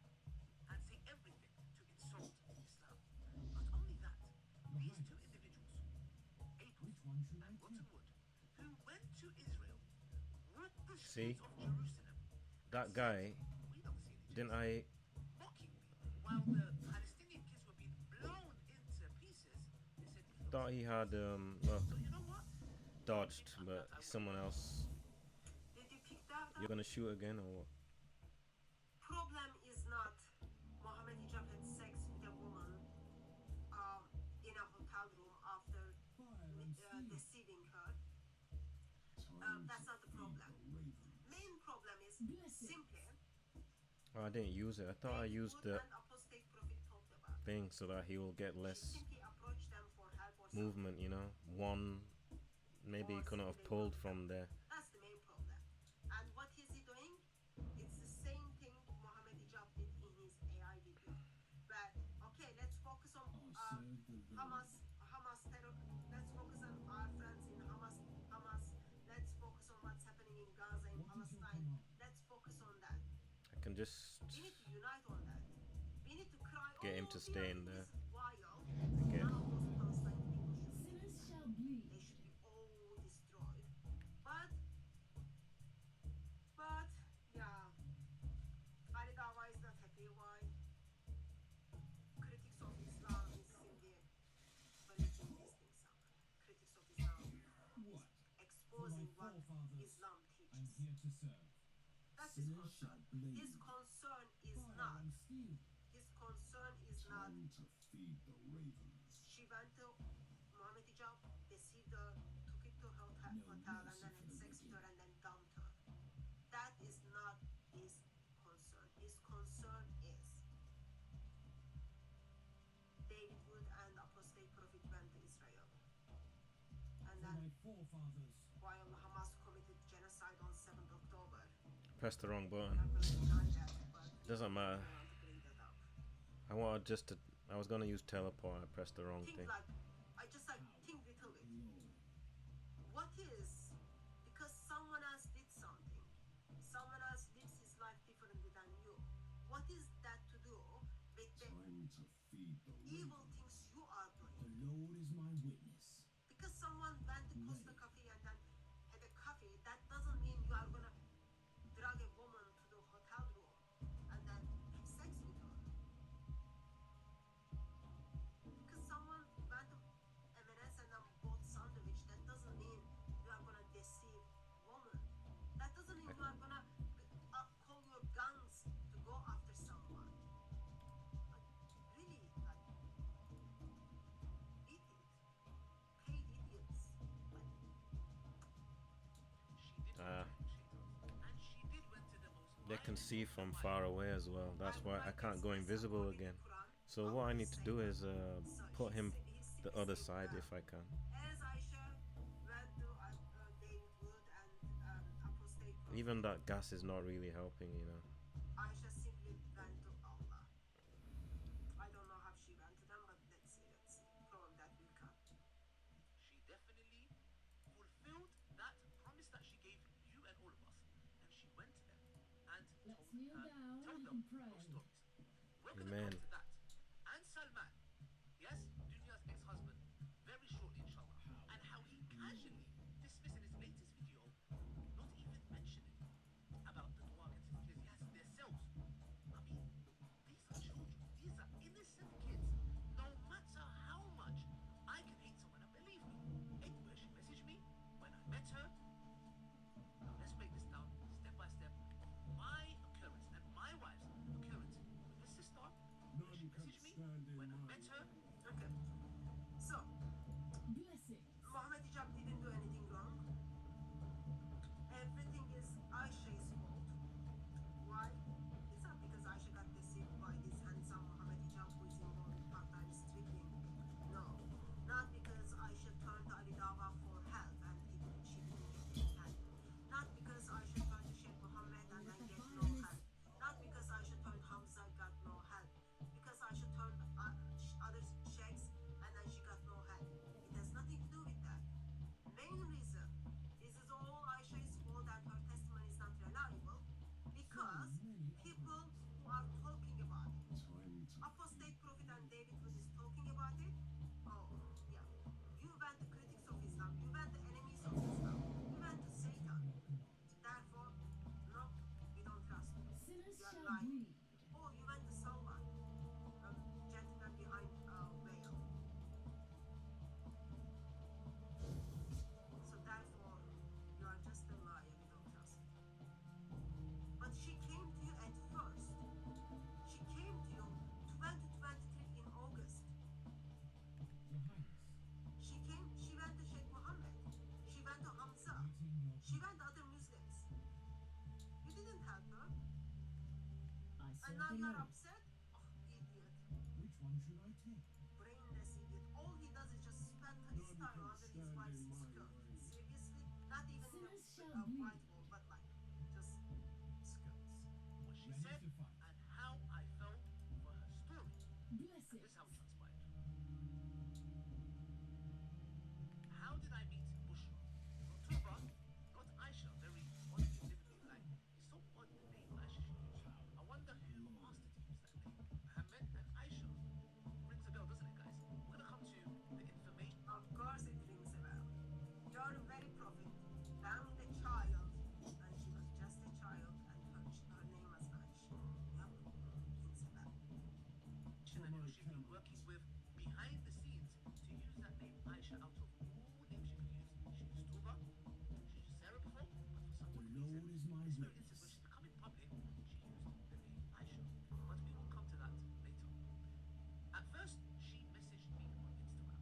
and say everything to insult Islam. Not only that, these two individuals, April Which one should I and take? Rottenwood, who went to Israel, walked the See? streets of Jerusalem, That guy, we don't see any didn't I? mockingly, while the Palestinian kids were being blown into pieces, they said, Thought he had so you know what? dodged, but someone else. Did you pick that up? You're gonna shoot again or what? Problem is not Mohammed Hijab had sex with a woman in a hotel room after deceiving her. That's not the problem. Main problem is simply Oh, I didn't use it. I thought I used the and apostate prophet talked about. thing so that he will get less Simply approach them for help or movement, you know. One, maybe he couldn't have pulled from there. That's the main problem. And what is he doing? It's the same thing Mohammed Hijab did in his AI video. But okay, let's focus on Hamas terror. Let's focus on our friends in Hamas. Let's focus on what's happening in Gaza and Palestine. Let's focus on that. I can just We need to unite on that. We need to cry. get him "Oh, to we stay are in there. this wild." Again. None of those Palestine people should be. Sinners shall bleed. They should be all destroyed. But yeah, Ali Dawah is not happy. Why? Critics of Islam is simply breaking these things up. Critics of Islam What? exposing what forefathers, Islam I'm teaches. here to serve. That's his Sinners shall concern. blame His concern is Fire not. and steel. His concern is not. time to feed the ravens. She went to Mohammed Hijab, deceived her, took it to her hotel, and then had sex with her and then dumped her. That is not his concern. His concern is David Wood and apostate prophet went to Israel. And For then my forefathers. while Hamas committed genocide on 7th October, Press the wrong button. I'm not going to deny that, but Doesn't matter. I want to bring that up. I wanted just to. I was gonna use teleport. I pressed the wrong Think thing. like, I just like think little bit. What is, because someone else did something, someone else lives his life differently than you, what is that to do with the Time to feed the evil ravens. things you are The doing? Lord is my witness. Because someone went to Costa Coffee and then had a coffee, that doesn't mean you are gonna drag a woman to the hotel room and then have sex with her. Because someone went to M&S and then bought sandwich, that doesn't mean you are gonna deceive woman. That doesn't mean you are gonna call your guns to go after someone. Like, really, like, idiot. Paid idiots. Like, They can see from far away as well. That's why I can't go invisible again. So what I need to do is put him the other side if I can. as Aisha went to David Wood and apostate prophet, Even that gas is not really helping, you know. Aisha simply went to Allah. I don't know how she went to them, but let's see. Probably that will come. She definitely fulfilled that promise that she gave you and all of us. And she went to them and Let's kneel down told and them pray. those stories. We're going to Amen. come to that. And Salman, yes, Dunya's ex-husband, very shortly, inshallah. And how he casually dismissed in his latest video, not even mentioning about the dog and his kids. Yes, their selves. I mean, these are children. These are innocent kids. No matter how much I can hate someone, and believe me, anywhere she messaged me, when I met her, now let's break this down step by step. My occurrence and my wife's occurrence with his sister, when she messaged me, when I met her, Okay. So, Blessings. Mohammed Hijab didn't do anything wrong. Everything is Aisha's fault. Why? It's not because Aisha got deceived by this handsome Mohammed Hijab who is involved in part-time stripping. No. Not because Aisha turned to Ali Dawah for help and she didn't get any help. Not because Aisha turned to Sheikh Mohammed and then get no help. Not because Aisha turned Hamza got no help. Because Aisha turned other sheikhs and then she got no help. It has nothing to do with that. Main reason, this is all Aisha's fault that her testimony is not reliable because people who are talking about it, Time to apostate prophet and David Wood is talking about it. Oh, yeah. You went to critics of Islam. You went to enemies of Islam. You went to Satan. Therefore, no, we don't trust you. Sinners You are shall lying. bleed. Oh, you went to Salman, gentleman behind veil. So therefore, And serve now the you're Lord. upset? Oh, idiot. Which one should I take? Brainless idiot. All he does is just spend his None time can under his stand wife's in my skirt. way. Seriously? Not even in Sinners shall a bleed. white wall, but like, just skirts. What she Ready said to fight. and how I fell for her story. Blessed. This is how it transpired. How did I meet Bushra? Not Tuba, not Aisha, very oddly vividly like. It's so odd the name Aisha she used. I wonder who asked her to use that name. Muhammad and Aisha. Rings a bell, doesn't it, guys? We're gonna come to the information. Of course it rings a bell. You're a very prophet, down with a child, and she was just a child, and her name was Aisha. Yep, rings a bell. And who she's been working with behind the scenes to use that name Aisha out of all names she could use. She used Tuba, she used Sarah before, but for some The odd Lord reason, is my this very witness. instance when she's becoming public, she used the name Aisha. But we will come to that later. At first, she messaged me on Instagram,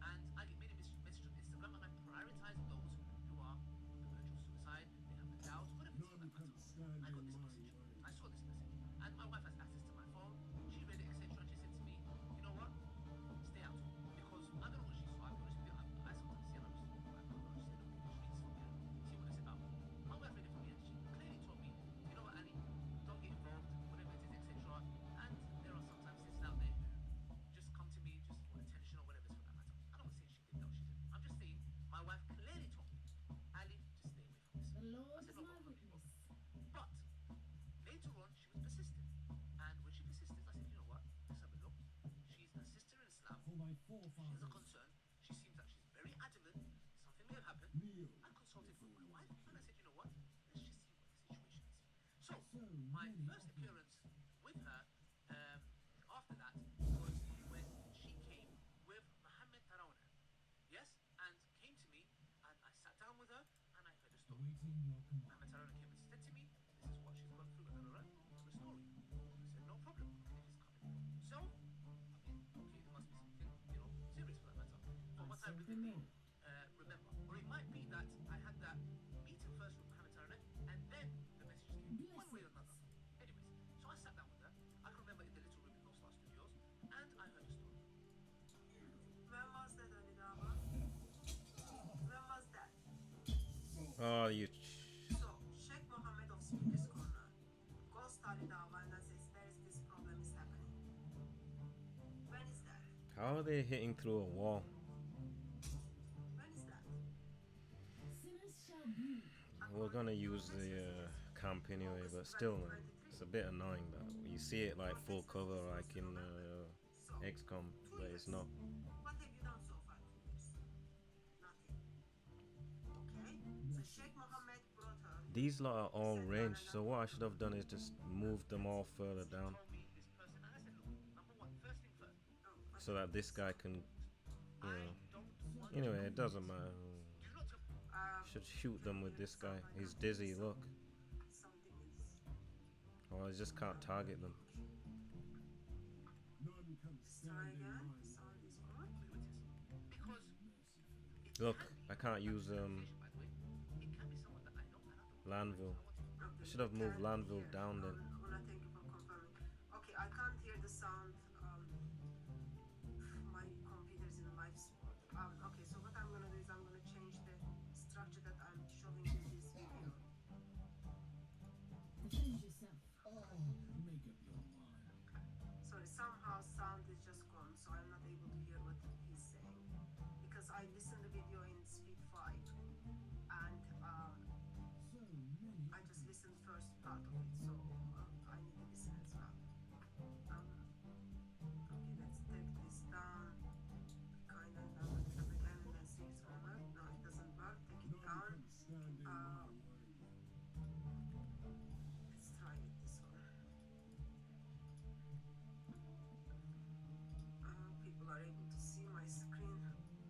and I get many messages on Instagram, and I prioritize those who are on the verge of suicide, they have the doubts, whatever it is for None that can matter. stand I got in this my message. way. I saw this message, and my wife has access to my phone. She read it, etc., and she said to me, "You know what? Stay out." Because I don't know what she saw. I'll be honest with you. I sometimes see her. I'm just, I don't know. She said, "Look, read this for me. See what it's about." My wife read it for me, and she clearly told me, "You know what, Ali? Don't get involved. Whatever it is, etc." And there are sometimes sisters out there who just come to me just for attention or whatever it's for that matter. I don't say she did that or she didn't. I'm just saying my wife clearly told me, "Ali, just stay away from this." The I Lord said, is "No my problem, no witness. problem." But later on, she was persistent. And when she persisted, I said, "You know what? Let's have a look. She's a sister in Islam. For my She has a forefathers. concern. She seems that she's very adamant. Something may have happened." Kneel. I consulted with my wife and I said, "You know what? Let's just see what the situation is." So, So my many first of them. appearance with her after that was when she came with Mohammed Tarawna. Yes? And came to me and I sat down with her and I heard a story. Awaiting your command. Mohammed Tarawna came and said to me, "This is what she's gone through," and the story. I said, "No problem. Where did this come in from?" So, I mean, okay, there must be something, serious for that matter. From what I serve the vividly Lord. remember. Or it might be that I had that meeting first with Mohammed Tarawna and then the message came. One way or another. Anyways, so I sat down with her. I can remember in the little room in No Star Studios and I heard a story. When was that, Ali Dava? When was that? Oh, you. So, Sheikh Mohammed of Speaker's Corner goes to Ali Dava and says, there is this problem is happening. When is that? How are they hitting through a wall? When is that? Sinners shall bleed. We're gonna use the camp anyway, but still, man, it's a bit annoying that you see it like full cover, like in XCOM, but it's not. What have you done so far? 2 years? Nothing. Okay? So Sheikh Mohammed brought her. These lot are all ranged, so what I should have done is just move them all further down, Told me this person, and I said, "Look, number one, first thing first, so that this guy can, I don't want Anyway, it doesn't matter. do not to Should shoot them with this guy. He's dizzy. Look. Something is. Oh, I just can't target them. None can Try stand in again. my way. Sound is good. because it Look, can be I can't use by the way. It can be someone that I know and I don't. Lanville. Okay, I should have moved can't Lanville hear. down then. Una, thank you for confirming. Okay, I can't hear the sound. My computer's in live support. Okay, so what I'm gonna do is I'm gonna change the structure that I'm showing in this video. Defend yourself. Oh, make up your mind. Sorry, somehow sound is just gone, so I'm not able to hear what he's saying because I listened the video in speed 5, and So many. I just listened first part of it, so I need to listen as well. Okay, let's take this down. Kind of now it up again and then see if it's gonna work. No, it doesn't work. Take it None down. can stand in my way. Let's try it this one. People are able to see my screen.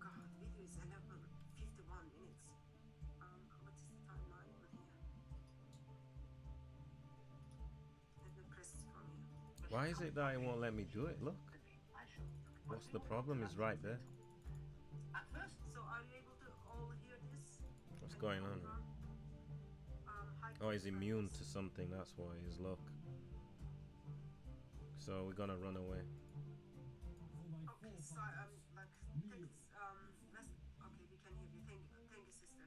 God, video is 11:51 minutes. What is the timeline on here? Let me press it from here. Why is it that it won't let me do it? Look. What's the problem? Is right there. At first, So are you able to all hear this? What's Can going you on? confirm? Hi, Oh, he's confirm immune this. to something. That's why. His look. So we're gonna run away. Okay, so like text okay, we can hear you. Thank you, sister.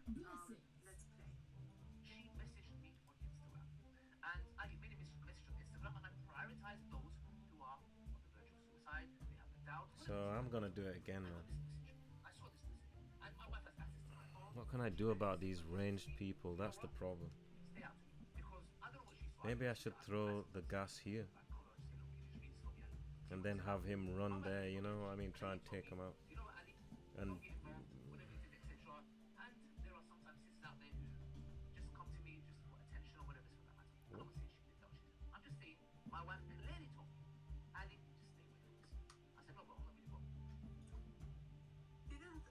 Let's play. She messaged me on Instagram, and I get many messages on Instagram, and I prioritize those who are on the verge of suicide. They have the doubt. So I'm gonna do it again, man. I saw this message, and my wife has access to my phone. What can I do about these ranged people? That's the problem. Stay out, because I don't know what she's. Maybe I should throw the gas here and then have him run there, you know? I mean, try and take him out. And etc. And there are sometimes sisters out there who just come to me just for attention or whatever for that matter. I'm not saying she did that. I'm just saying my wife clearly told me, Ali, just stay away from this. I said, no, bro, I'm not really bothered. Didn't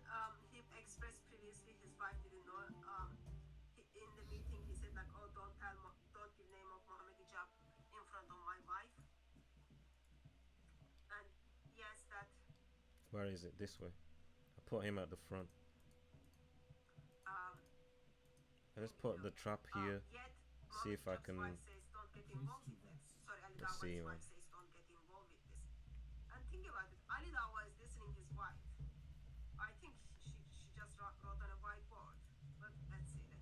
he express previously his wife didn't know? In the meeting he said like, oh, don't give name of Mohammed Hijab in front of my wife. And yes, that. where is it? This way. I put him at the front. I just put the trap here. Yet, See if I can. wife says don't get involved with this. Sorry, Ali Let's see, Dawa's man. wife says don't get involved with this. And think about it. Ali Dawa is listening his wife. I think she just wrote on a whiteboard. But let's see.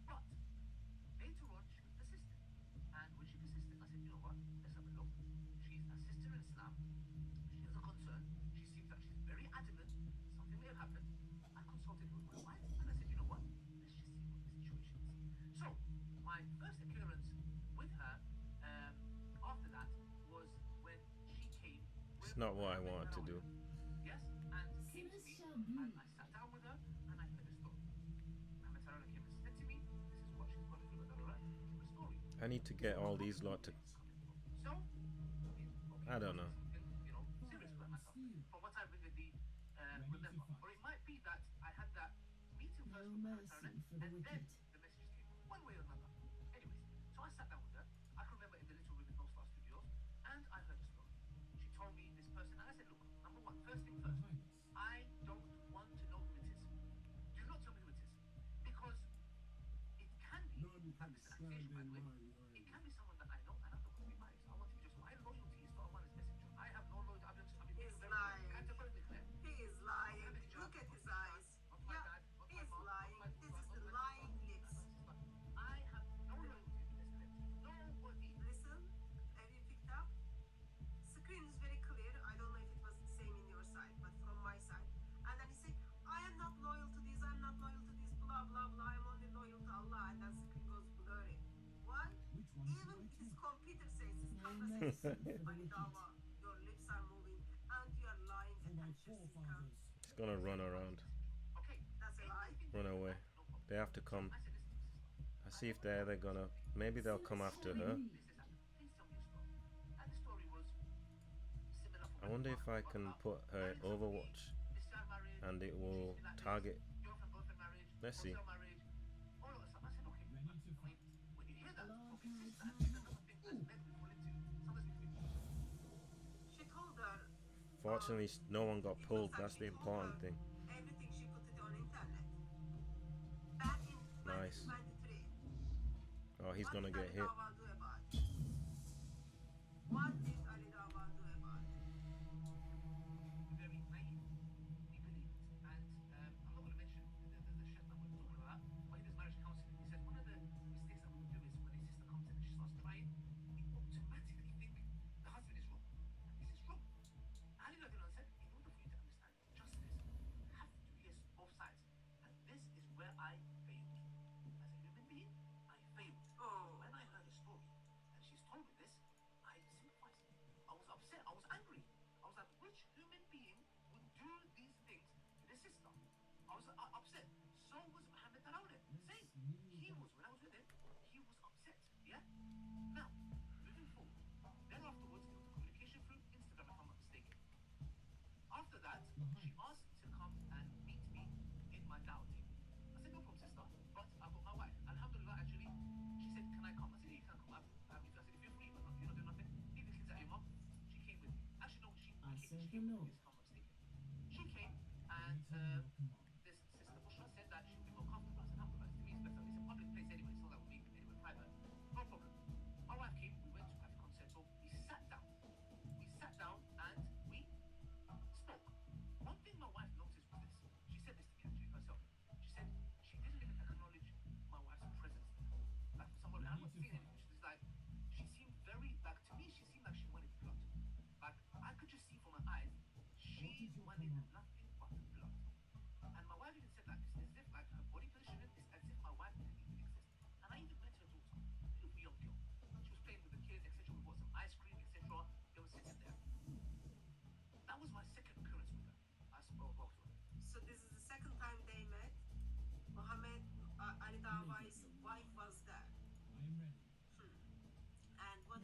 But later on, she was persistent. And when she persisted, I said, you know what? Let's have a look. She's a sister in Islam. She has a concern. She seems like she's very adamant. Something may have happened. I consulted with my wife and I said, you know what? Let's just see what the situation is. So, my first occurrence with her after that was when she came. It's not what I wanted to do. Yes, and came to me, and I sat down with her, and I heard a story. Mohammed Tarana came and said to me, this is what she's gone through, give a story. I need to get all these lot to. So, I don't know. you know, serious about myself, from what I vividly remember. Or it might be that I had that meeting first with Mohammed Tarana, and then the messages came, one way or another. Anyways, so I sat down with her. I can remember in the little room in No Star Studios, and I heard a story. She told me this person, and I said, look, number one, first thing first, I don't want to know who it is. Do not tell me who it is. Because it can be, and this is an accusation by the way, it can be someone that I know, and I'm not going to be biased. I want to be just, my loyalty is to Allah's messenger. I have no loyalty, I'm being He's very lying. categorically clear. He is lying. Look at his eyes. Yeah, he's lying. This is the lying lips. I have no loyalty to this clip. Nobody. Listen, have you picked up? Screen is very clear. I don't know if it was the same in your side, but from my side. And then he said, I am not loyal to this, I'm not loyal to this, blah, blah, blah. I'm only loyal to Allah. And then screen goes blurry. Why? Even his computer says, his camera says, Ali Dawa, your lips are moving and you are lying, attention seeker. It's gonna run around. Okay, That's a lie. Run away. They have to come. I see if they're gonna. Maybe they'll come after her. Please tell me a story. And the story was similar for I wonder if I can put her in Overwatch Islam marriage, and it will target. girlfriend marriage, Let's see. wholesale marriage, all of that stuff. I said, okay, I mean, when you hear that from his sister, and this is another thing that men fall into. Sometimes we She told her Fortunately, no one got pulled. That's the important thing. everything, she put it on internet. Back in Nice. 2023. Oh, he's gonna get hit. What did Ali Dawa do about it? very naive. He believed. And I'm not going to mention the shit that we're talking about, but in his marriage counseling, he said one of the mistakes that we do is when his sister comes in and she starts crying, we automatically think the husband is wrong. This is wrong. Ali Radiallahu said, in order for you to understand justice, you have to hear both sides. And this is where I failed. As a human being, I failed. Oh. When I heard a story and she's told me this, I sympathized. I was upset. I was angry. I was like, which human being would do these things to their sister? I was upset. So was Mohammed Tarawih. Same. He was, when I was with him, he was upset. Yeah? Now, moving forward. Then afterwards, there was a communication through Instagram, if I'm not mistaken. After that, she asked to come and meet me in my dowry. I said, no problem, sister, but I've got my wife. Alhamdulillah, actually, she said, can I come? I said, yeah, you can come. I said, if you're free, but you're not doing nothing, leave the kids at your mum. She came with me. Actually, no, she came with me, if I'm not mistaken. She came, and this sister Bushra said that she would be more comfortable. I said, alhamdulillah, to me it's better. It's a public place anyway, it's not like we're meeting anywhere private. No problem. My wife came, we went to Cafe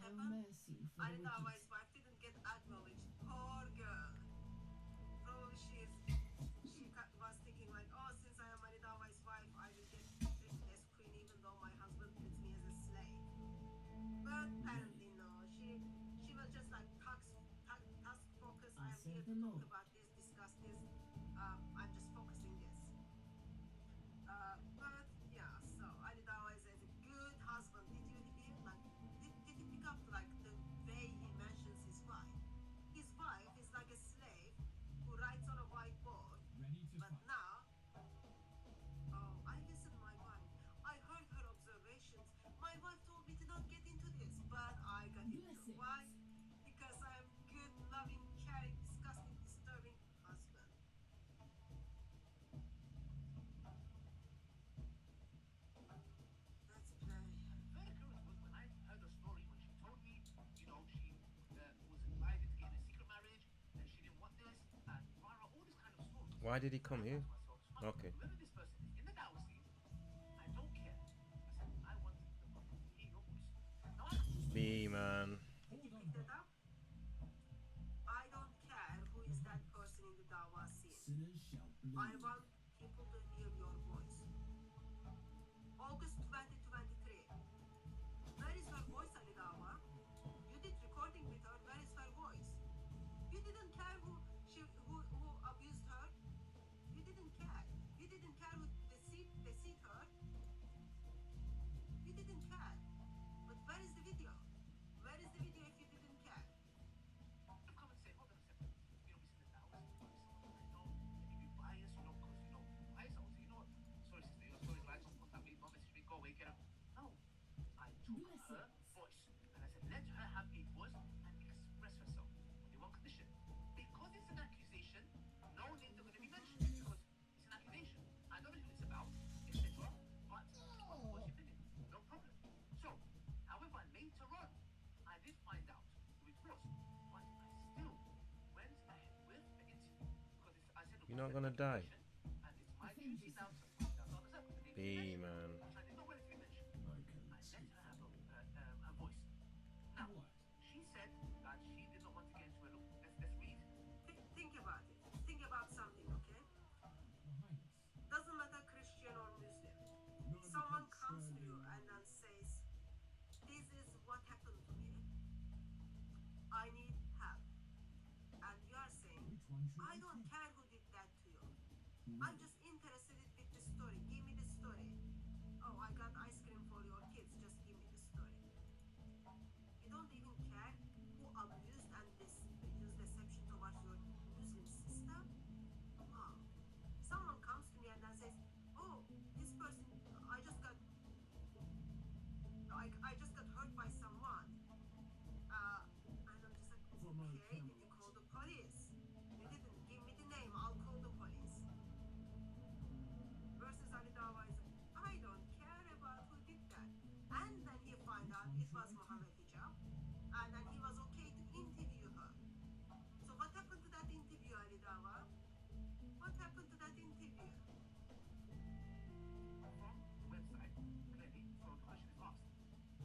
happened? mercy for Ali the Dawai's wicked. wife didn't get acknowledged. Poor girl. Probably was thinking like, oh, since I am Ali Dawai's wife, I will get treated as queen even though my husband treats me as a slave. But apparently no. She was just like task focused. I I'm serve here the to talk Lord. about this, discuss this. I'm just focusing this. But yeah, so Ali Dawa is a good husband. Did you hear? Like, did you pick up like the way he mentions his wife? His wife is like a slave who writes on a whiteboard. Ready to But fight. now, oh, I listened my wife. I heard her observations. My wife told me to not get into this, but I got into it. Blessings. Why? Because I'm good, loving, caring, disgusting, disturbing husband. Let's play. Very curious was when I heard her story when she told me, you know, she was invited to get in a secret marriage and she didn't want this and Farah, all this kind of stories. Why did he come here? I thought to myself, Okay. whoever this person is in the Dawa scene, I don't care. I said, I want the public to hear your voice. Now I B man. Did you pick that up? I don't care who is that person in the Dawa scene. Sinners shall I bleed. want people to hear your voice. August 2023. Where is her voice, Ali Dawa? You did recording with her. Where is her voice? You didn't care who abused her. You didn't care. You didn't care who deceive her. You didn't care. But where is the video? Where is the video if you didn't care? come and say, hold on a second. You know, we see the Dawa scene, I know that you be biased, you know, because, you know, biased. I would say, you know what? Sorry, sister, your story lies on contact me. Don't message me. Go away, get up. No. I took her voice and I said, let her have a voice and express herself. Only one condition. Because it's an accusation, no names are going to be mentioned because it's an accusation. I don't know who it's about, etc. But what's your opinion? No problem. So, however, later on, I did find out who it was, but I still went ahead with the interview because it's, I said, look, You're not it's an gonna die. accusation, and it's my duty now to find out others up because the B names are man. mentioned, which I did not want it to be mentioned. I can I let see her have a voice. Now, What? she said that she did not want to get into a look. Let's read. Think about it. Think about something, okay? Your Highness. Doesn't matter Christian or Muslim. None Someone can comes to stand you in- and then says, this is what happened to me. I need help. And you are saying, Which one should I don't take? care who did that to you. Who I'm will? just interested with the story. Give me the story. Oh, I got ice cream for your kids. Just give me the story. You don't even care who abused and used deception towards your Muslim sister? Oh. Someone comes to me and then says, oh, this person, I just got hurt by someone. And I'm just like, For my okay, did you camels. call the police? You didn't give me the name, I'll call the police. Versus Ali Dawa is, I don't care about who did that. And then he find out it was Mohammed Hijab. And then he was okay to interview her. So what happened to that interview, Ali Dawa? What happened to that interview? From the website, clearly, so the question is asked.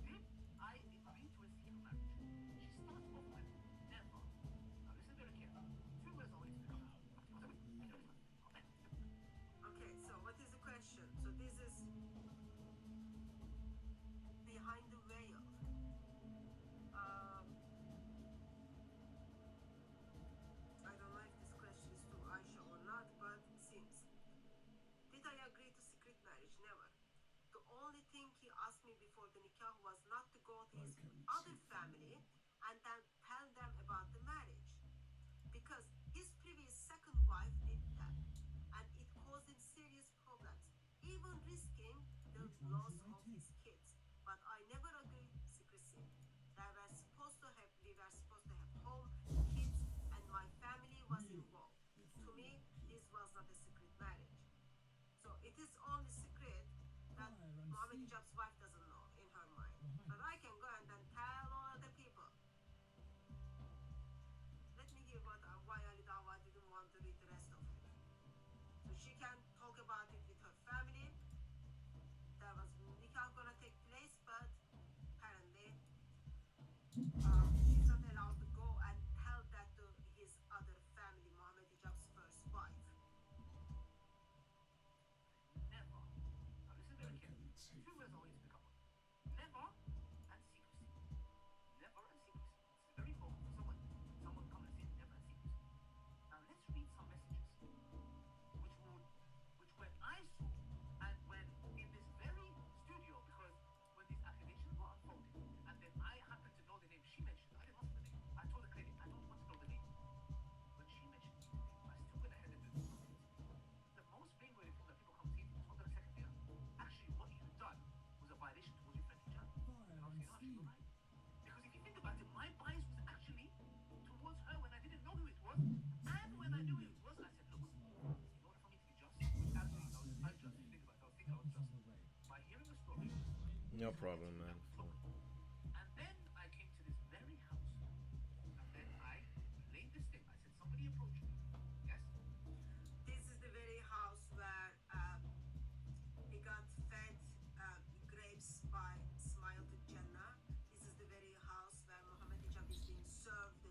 Did I agree to a secret marriage? She starts off with never. Now listen very carefully. Two words I want you to pick up. Okay, so what is the question? So this is behind the veil. I don't know if this question is to Aisha or not, but it seems. Did I agree to secret marriage? Never. The only thing he asked me before the nikah was not to go to his other family and then tell them about the marriage. Because his previous second wife did that. And it caused him serious problems, even risking the Which one loss should I of take? his kids. But I never agreed secrecy. We were supposed to have home, kids, and my family was involved. To me, this was not a secret marriage. So it is only secret that Fire and Mohammed steel. Hijab's wife doesn't know in her mind. Your But I Highness. can go and then tell all other people. Let me hear why Ali Dawa didn't want to read the rest of it. So she can talk about it with her family. There was nikah gonna take place, but apparently No problem, man. And then I came to this very house, and then I laid this thing. I said, somebody approached me. Yes? This is the very house where he got fed grapes by Smile to Jannah. This is the very house where Muhammad Hijab is being served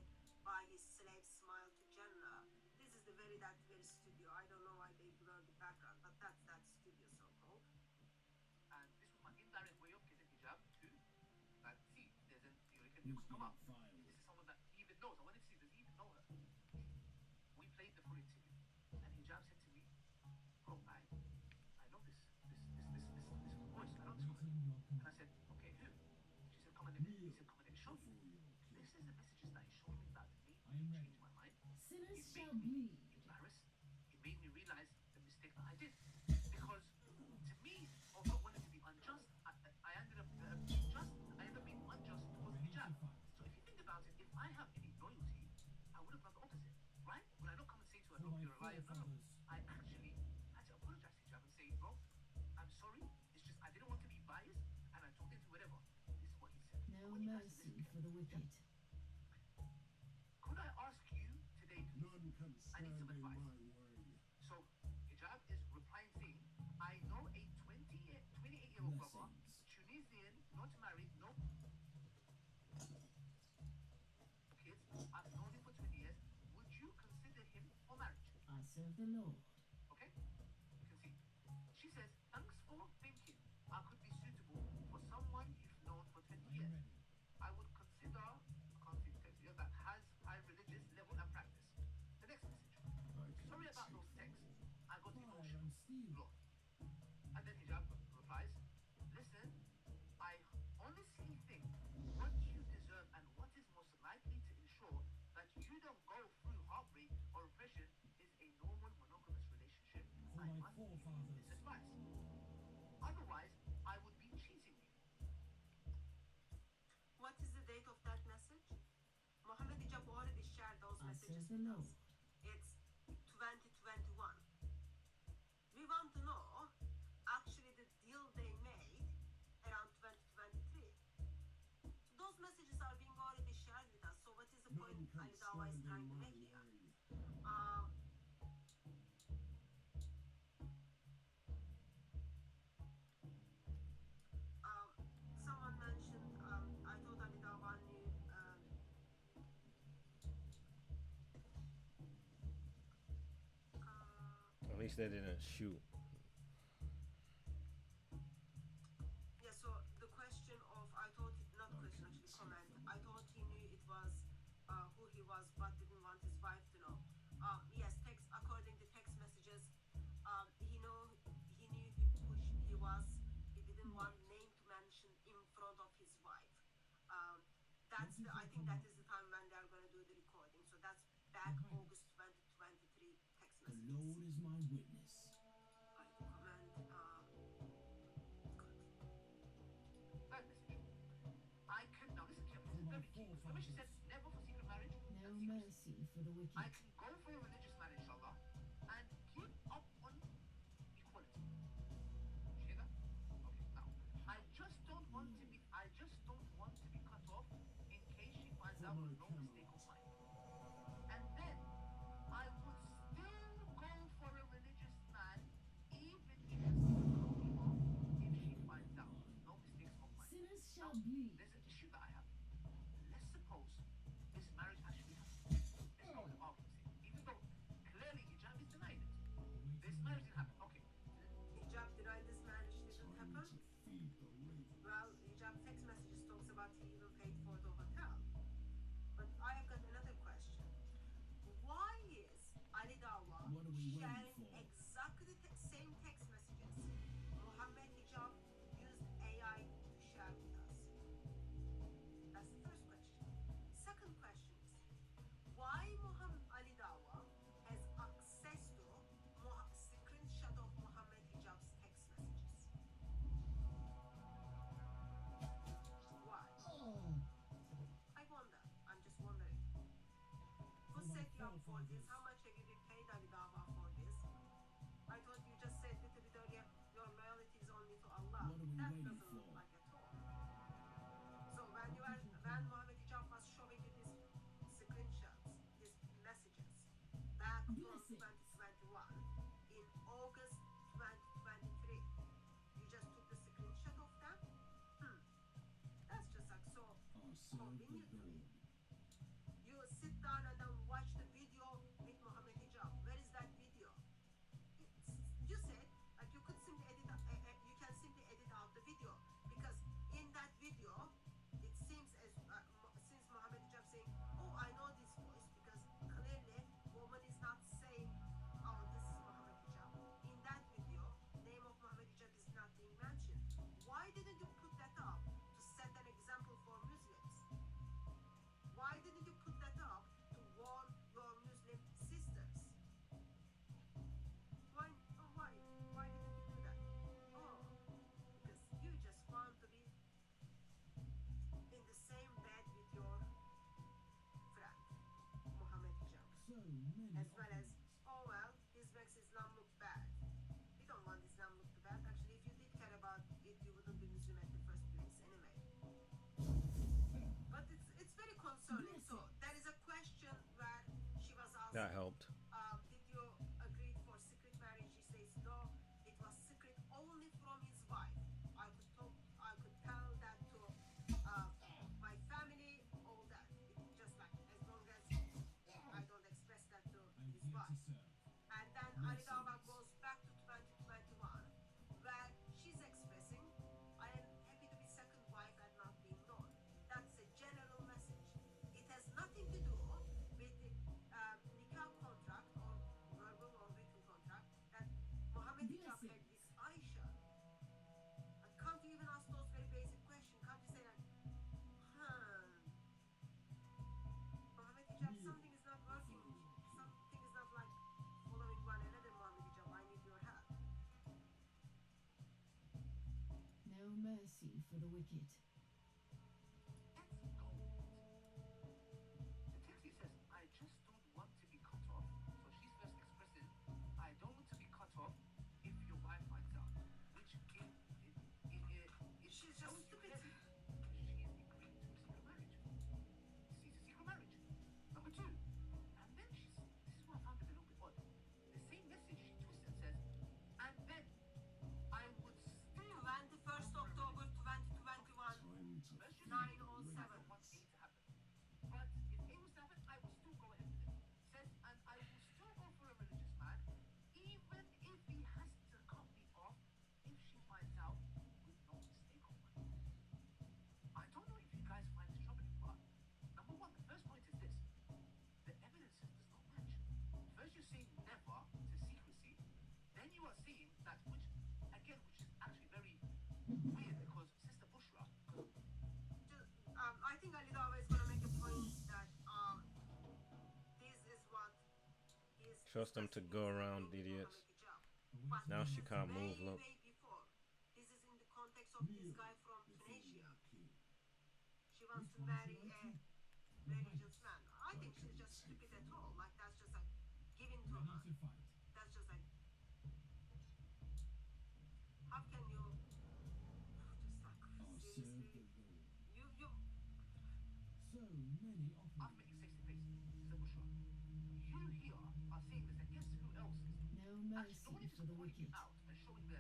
by his slave Smile to Jannah. This is the very studio. I don't know why they blur the background, but that's that studio so-called. And this was my indirect way of getting hijab to that. See, you can come up. This is someone that he even knows. I wanted to see, does he even know her? We played the full interview, and hijab said to me, bro, I know this voice. I know this woman. And I said, okay, who? She said, come and let me show you. This is the messages that he showed me that made me change my mind. Sinners It shall made me bleed. embarrassed. It made me realize the mistake that I did. Because to me, although wanting to be unjust, I ended up being just. I ended up being unjust towards hijab. So if you think about it, if I have any loyalty, I would have done the opposite, right? Would I not come and say to her, look, you're a liar? No. I actually had to apologize to hijab and say, bro, I'm sorry. It's just I didn't want to be biased, and I told him to whatever. This is what he said. No When you guys mercy listen, for the wicked. could I ask you today, please? None can I need stand some in my advice. way. So hijab is replying saying, I know a 28-year-old brother, Tunisian, not married, no kids. I've known him for 20 years. Would you consider him for marriage? I serve the Lord. Okay? You can see. She says, thanks for thinking I could be suitable for someone you've known for 20 years. I would consider, I can't see the text here, that has high religious level and practice. The next message. Sorry about those texts. I got emotional. Look. And then hijab replies, listen, I honestly think what you deserve and what is most likely to ensure that you don't go through heartbreak or oppression is a normal monogamous relationship. I must give you this advice. Otherwise, I would be cheating you. What is the date of that message? Muhammad Hijab already shared those I messages serve the with Lord. us. It's 2021. We want to know actually the deal they made around 2023. Those messages are being already shared with us. So what is the point None can Ali Dawah is stand trying in to my make here? way. Someone mentioned, I thought Ali Dawah knew At least they didn't shoot. yeah, so the question of, I thought, not question, actually comment, I thought he knew it was who he was but didn't want his wife to know. Yes, text, according to text messages, he knew who he was. He didn't want name to mention in front of his wife. I think that is the time when they're going to do the recording. So that's back August 2023 text The messages. Lord is my witness. I comment, Third message. I can, now listen carefully, this is very key. Remember she said never for secret marriage? No mercy for the wicked. I can go for a religious man, inshallah, and keep up on equality. You hear that? Okay, now, I just don't want to be cut off in case she finds out with no mistake of mine. And then, I would still go for a religious man, even if she finds out no mistakes of mine. Sinners Now, shall bleed. there's an issue that I have. Let's suppose this marriage actually happened. There's no argument here. Even though clearly hijab is denying it. This marriage didn't happen. Okay. Hijab denied this marriage didn't happen. Feed the raven. Well, Hijab text messages talks about he even paid for the hotel. But I have got another question. Why is Ali Dawah What are we waiting sharing for? exactly the same text messages Muhammad Hijab used AI to share with us? That's the first question. Second question is, why Muhammad Ali Dawah has access to screenshot of Muhammad Hijab's text messages? Why? I wonder. I'm just wondering. Who set you up for this? How much have you been paid Ali Dawah for this? I thought you just said little bit earlier your loyalty is only to Allah. What are we That waiting doesn't for? look like at all. from 2021 in August 2023. You just took the screenshot of that? That's just like so convenient to me. You sit down and then watch the video with Mohammed Hijab. Where is that video? You said like you could simply edit. You can simply edit out the video because in that video it seems as since Mohammed Hijab saying, "Oh, I know this voice," because clearly woman is not saying, "Oh, this is Mohammed Hijab." In that video, name of Mohammed Hijab is not being mentioned. Why didn't you put that up to set an example for Muslims? Why didn't you put that up to warn your Muslim sisters? Why didn't you do that? Oh, because you just want to be in the same bed with your friend, Mohammed Hijab. So many As well as, options. oh well, this makes Islam look bad. We don't want Islam look bad. Actually, if you did care about it, you wouldn't be Muslim at the first place anyway. But it's very concerning. So there is a question where she was asked, That helped. did you agree for secret marriage? He says no, it was secret only from his wife. I could tell that to my family, all that. It's just like as long as I don't express that to I'm his here to wife. serve. And then Alibaba goes back to 2021, where she's expressing, I am happy to be second wife and not being known. That's a general message. It has nothing to do with the nikah contract or verbal or written contract that Mohammed Hijab had with Aisha. And can't you even ask those very basic questions? Can't you say like, Mohammed Hijab, something is not working. Something is not like following one another, Mohammed Hijab. I need your help. No mercy for the wicked. That's gold. The text says, I just don't want to be cut off. So she's first expressing, I don't want to be cut off if your wife finds out. Which She's just stupid. She is agreeing to a secret marriage. This is a secret marriage. Number two. And then this is what I found a little bit odd. The same message she twists and says, and then I would still 21st October 2021, Time to 9:07. want A to happen. But if A was to happen, I will still go ahead with it. Says, and I will still go for a religious man, even if he has to cut me off if she finds out with no mistake on my part. I don't know if you guys find this troubling, but number one, the first point is this. The evidences does not match. First you're saying never to secrecy, then you are saying that, which is actually very weird because Sister Bushra, I think Ali Dawah is going to make a point that this is what is Trust them to go around, idiots. Now she can't move, look. Way before. This is in the context of this guy from Tunisia. She wants to marry a religious man. I think she's just stupid at all. Like that's just like given to her. ready to fight. That's just like how can you just like I'll serve seriously the Lord. you So many I'll offerings. make it face to face. Sister Bushra, you here are saying this, and guess who else is No actually mercy the one who's for the pointing wicked. out and showing the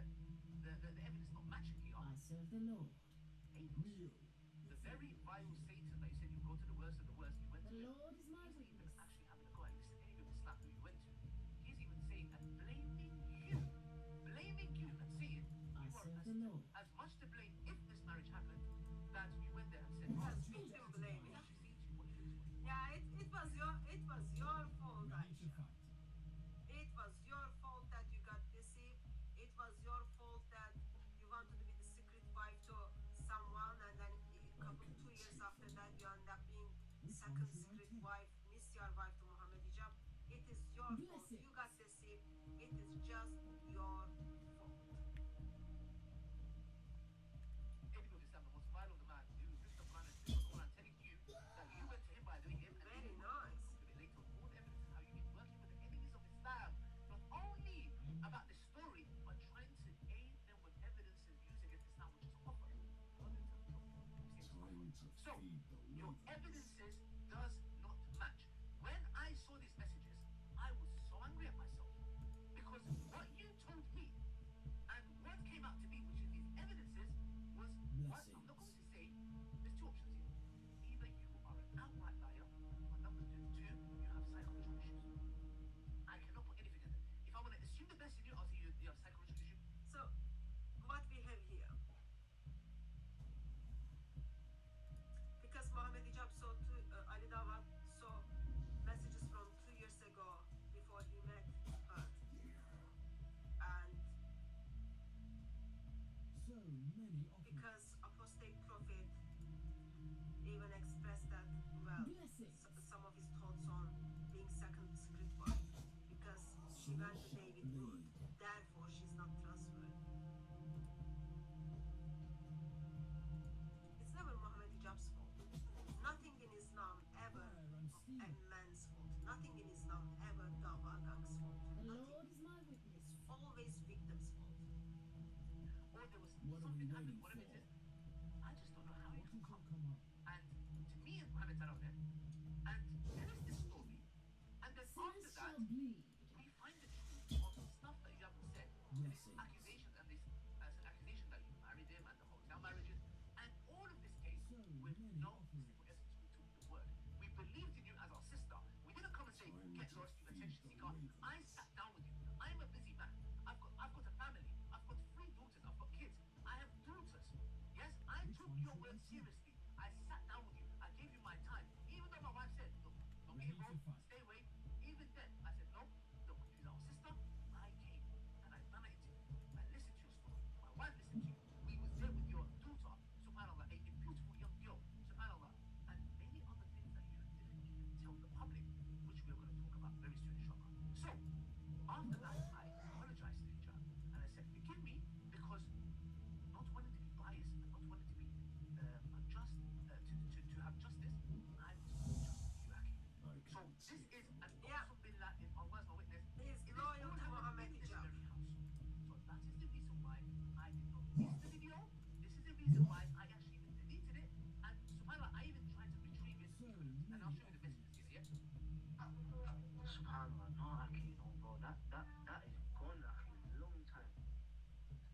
evidence not matching here? I serve the Lord. Kneel. The very vile Satan that you said you go to the worst of the worst, you went The to it. Lord is my He's even witness. actually having a go at this any of Islam who you went to. He's even saying and blaming you and saying you I are serve the Lord. as much to blame if this marriage happened that you went there and said, Yes, "Oh, me too, blame we it. actually see what you do." yeah it was your fault, Ready to Aisha. fight. It was your fault that you got deceived. It was your fault that you wanted to be the secret wife to someone, and then a couple 2 years after that you end up being second secret wife, miss your wife to Mohammed Hijab. It is your fault. Bless it. You got deceived. It is just your fault. Enemy of Islam, the most vile of the man, who is Mr. Quran and Mr. Quran telling you that you went to him by the way, and Very nice. a bit later, all the evidence is how you've been working with the enemies of Islam, not only about the story, but trying to aid them with evidence and use against Islam, which is offer. Not in terms of Time to So, feed the your ravens. evidences does not match. When I saw these messages, I was so So many offerings. because apostate prophet even expressed that, well, some of his thoughts on being second secret wife, because she went to David Wood, therefore she's not trustworthy. It's never Muhammad Hijab's fault. Nothing in Islam ever a man's fault. Nothing in Islam ever Dava Gang's fault. The Nothing. Lord is my witness. It's always victim's fault. Or there was something happened, whatever it is. I just don't know how it could come. And to me and Muhammad are there. And there is this story. And then after Sinners that, shall bleed. we find the truth of the stuff that Hijab said. And these accusations and this as an accusation that you married him and the hotel marriages. And all of this case with no simple essence we took the word. We believed in you as our sister. We didn't come and say, get lost, you attention seeker. I sat down with you. I am a busy man. I've got a family. I've got 3 daughters. I've got kids. I have daughters. Yes, I took your word seriously. I sat down with you. I gave you my time. Even though my wife said, look, don't get involved, stay away. Even then, I said, no, look, she's our sister. I came and I narrated. I listened to your story. My wife listened to you. We was there with your daughter, subhanAllah, a beautiful young girl, subhanAllah, and many other things that you didn't even tell the public, which we are going to talk about very soon, inshallah. So, after that, I apologized to Hijab and I said, forgive me because not wanting to be biased and not wanting to be unjust, to have justice, I was unjust to you, Aki. So, this is an awesome billah in Allah's my witness. He is It loyal all to happened Muhammad in this Hijab. very house. So that is the reason why I did not release the video. This is the reason why I actually even deleted it. And subhanAllah, I even tried to retrieve it. And I'll show you the messages, you see it? Subhanallah, no, Aki, no, bro. That is gone, Aki, long time.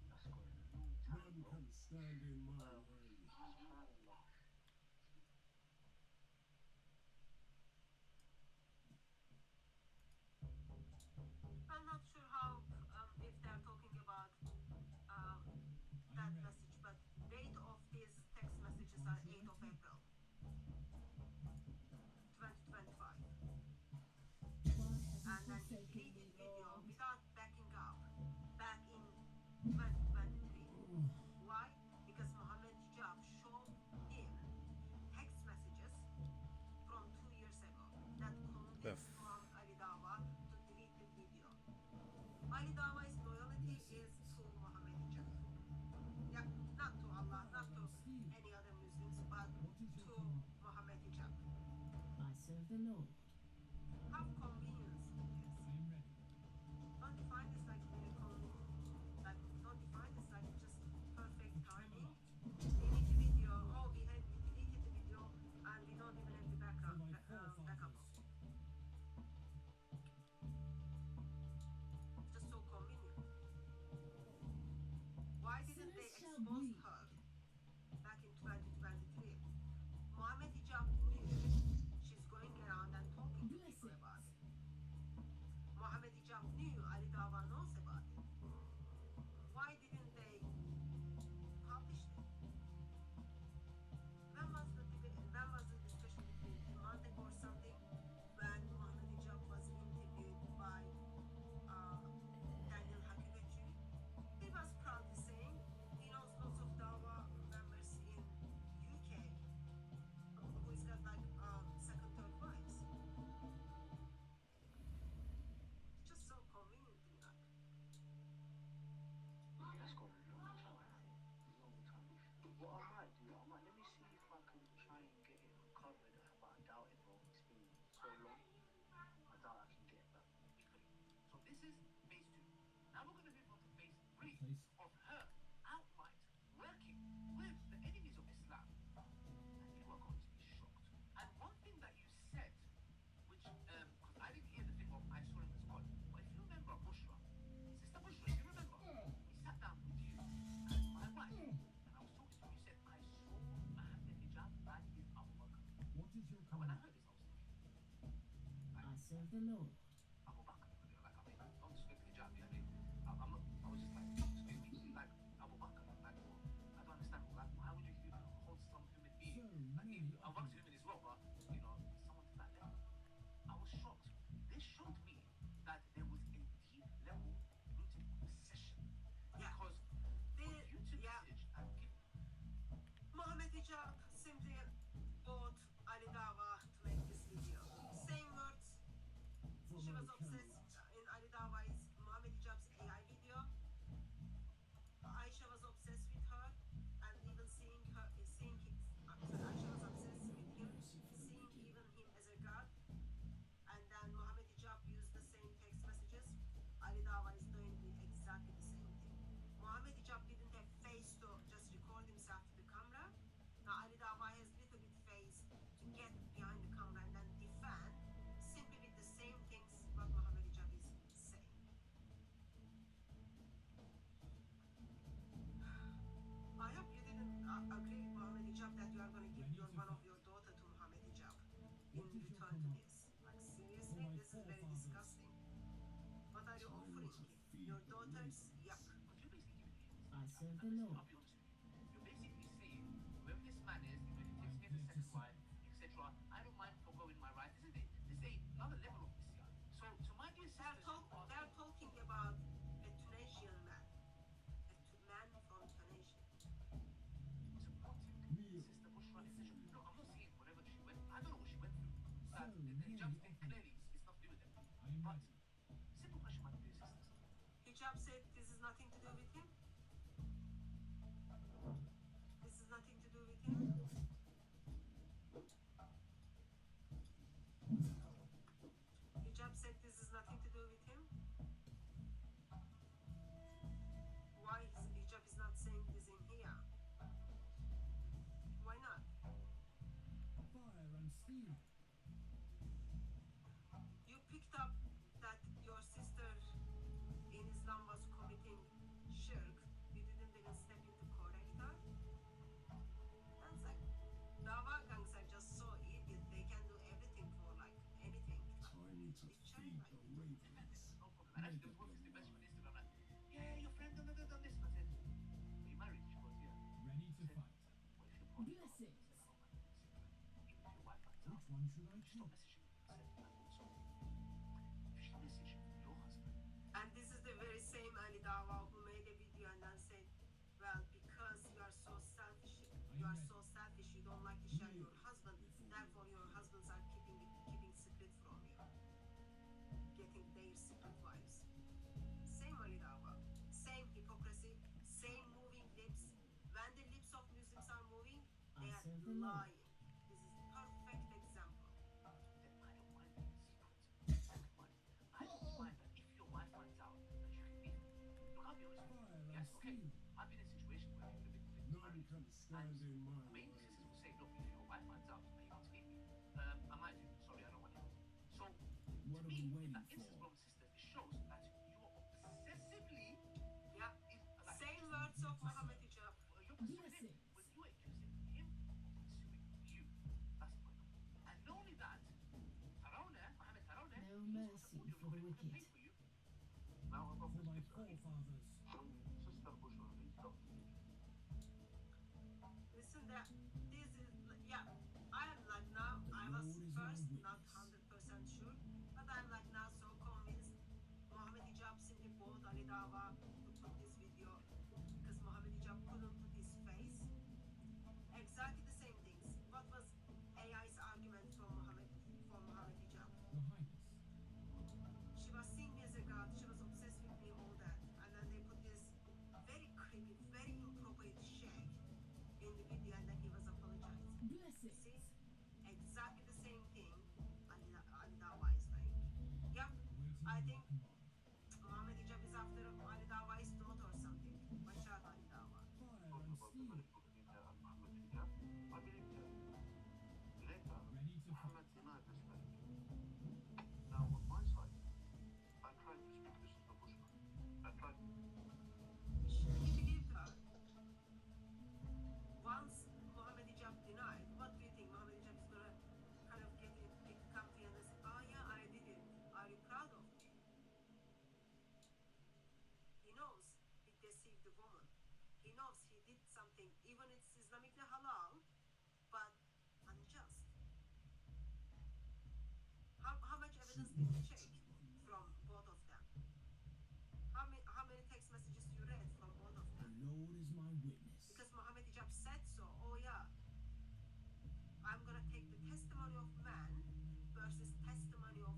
That's gone a long time, None bro. can stand in my way. Subhanallah. I'm not sure how, if they're talking about that message, but date of these text messages are 8th of April, 2025. And then he deleted video without backing up back in 2023. Why? Because Muhammad Hijab showed him text messages from 2 years ago that convinced Imam Ali Dawah to delete the video. Ali Dawah's loyalty is to Muhammad Hijab. Yeah, not to Allah, not to any other Muslims, but to Muhammad Hijab. I serve the Lord. How convenient it is. Don't you find this like really convenient? Like, don't you find this like just perfect timing? Delete the video. Oh, we deleted the video and we don't even have the backup of it. Just so convenient. Why didn't they Sinners shall expose bleed. her back in 2023? Muhammad Hijab knew she's going around and talking to people about it. Muhammad Hijab knew Ali Dawah knows about it. Why didn't they publish it? When was the discussion between a month ago or something when Muhammad Hijab was interviewed by Daniel Hakimetri? He was proudly saying he knows lots of Dawah members in UK who's got like second, third wives. It's just so convenient to me. That's gone a long time, long time. What I might do, let me see if I can try and get it recovered, but I doubt it, bro. It's been so long. I doubt I can get it back. So this is phase 2. Now we're going to move on to phase 3 of her outright working with the enemies of Islam. And you are going to be shocked. And one thing that you said, which, because I didn't hear the thing of I saw him as God, but if you remember Bushra, Sister Bushra, if you remember, we sat down with you and my wife, and I was talking to you, you said, I saw Muhammad Hijab like his Abu Bakr. What is your And when I comment? heard this, I was thinking, I serve the Lord. Abu Bakr. Like, I mean, don't speak to Hijab, you know what I mean? I'm not, I was just like, excuse me, like Abu Bakr, like, well, I don't understand, like, why would you even hold some human being? Like, Abu Bakr's human as well, but, you know, someone to that level. I was shocked. This showed me that there was a deep level rooted obsession. Yeah. Because The, for you to yeah, sit daughters, yuck. I serve the Lord. I'll be honest with you. You're basically saying, whoever this man is, even if he takes me as a second wife, etc., I don't mind forgoing my rights. This is another level of this guy. So my dear They're, sisters, they're talking about a Tunisian man. A man from Tunisia. Sister Bushra, etc. No, I'm not saying whatever she went. I don't know what she went through. But the hijab thing clearly it's not to do with them. But simple question, my dear sisters. Hijab said this is nothing to do with him. This is nothing to do with him. Hijab said this is nothing to do with him. Why his hijab is not saying this in here? Why not? Fire and steel. You picked up that your sister in Islam was committing shirk. You didn't even step in to correct her. That's like Dava gangs are just so idiot. They can do everything for like anything. Time to feed the ravens. No problem. And actually, there was one sister message on Instagram like, yeah, your friend done this. And I said, are you married? She goes, yeah. Ready to fight. Well, if you're probably not, Blessings. I said, oh my God, even if your wife finds out, Which one should I stop choose? messaging me. I said, and also, if she messaged your husband, And this is the very same Ali Dawa who made a video and then said, well, because you are so selfish, you don't like to share your husband, therefore your husbands are keeping secret from you, getting their secret wives. Same Ali Dawa, same hypocrisy, same moving lips. When the lips of Muslims are moving, they I are serve the Lord. lying. This is perfect example. then I don't mind being secret. Second one, I don't mind that if your wife finds out that you can leave. Look, I'll be honest with you. Yes, okay. I've been in a situation where people have been committed to None marriage. can stand in my Many way. sisters will say, look, if your wife finds out that you want to leave me, I might do. Sorry, I don't want you. So, What to are we me, in waiting that for? instance, brothers and sisters, it shows that you're obsessively, Yeah, like, same words of Muhammad Hijab. you're pursuing him. Blessings. When you're accusing him of pursuing you, that's the point. And not only that, Mohammed Tarawne, No mercy for the wicked. for you. Now I've got For my this picture. forefathers. Sister Bushra, please don't. Listen, that this is yeah. I am like now. I was Lord is my first witness. not 100% sure, but I'm like now so convinced. Mohammed Hijab simply bought Ali Dawa to put this video because Mohammed Hijab couldn't put his face. Exactly the same things. What was AI's argument for Mohammed Hijab? Your Highness. She was seeing me as a god. She was obsessed with me, all that. And then they put this very creepy, very inappropriate shag in the video, and then he was apologizing. Blessings. See? Exactly the same thing Ali Dawa is doing. Yeah, Waiting I your think command. Mohammed Hijab is after Ali Dawa's daughter or something. Watch out, Ali Dawa. Fire and steel. I believe later Ready to fight. Muhammad denied this marriage. Now on my side, I tried to speak to Sister Bushra. I tried to She believed her. Once Mohammed Hijab denied, what do you think? Mohammed Hijab is gonna kind of get comfy and say, oh yeah, I did it. Are you proud of me? He knows he deceived the woman. He knows he did something, even it's Islamically halal, but unjust. How much evidence did you check from both of them? How many text messages you read from both of The them? Lord is my witness. Because Mohammed Hijab said so. Oh yeah, I'm gonna take the testimony of man versus testimony of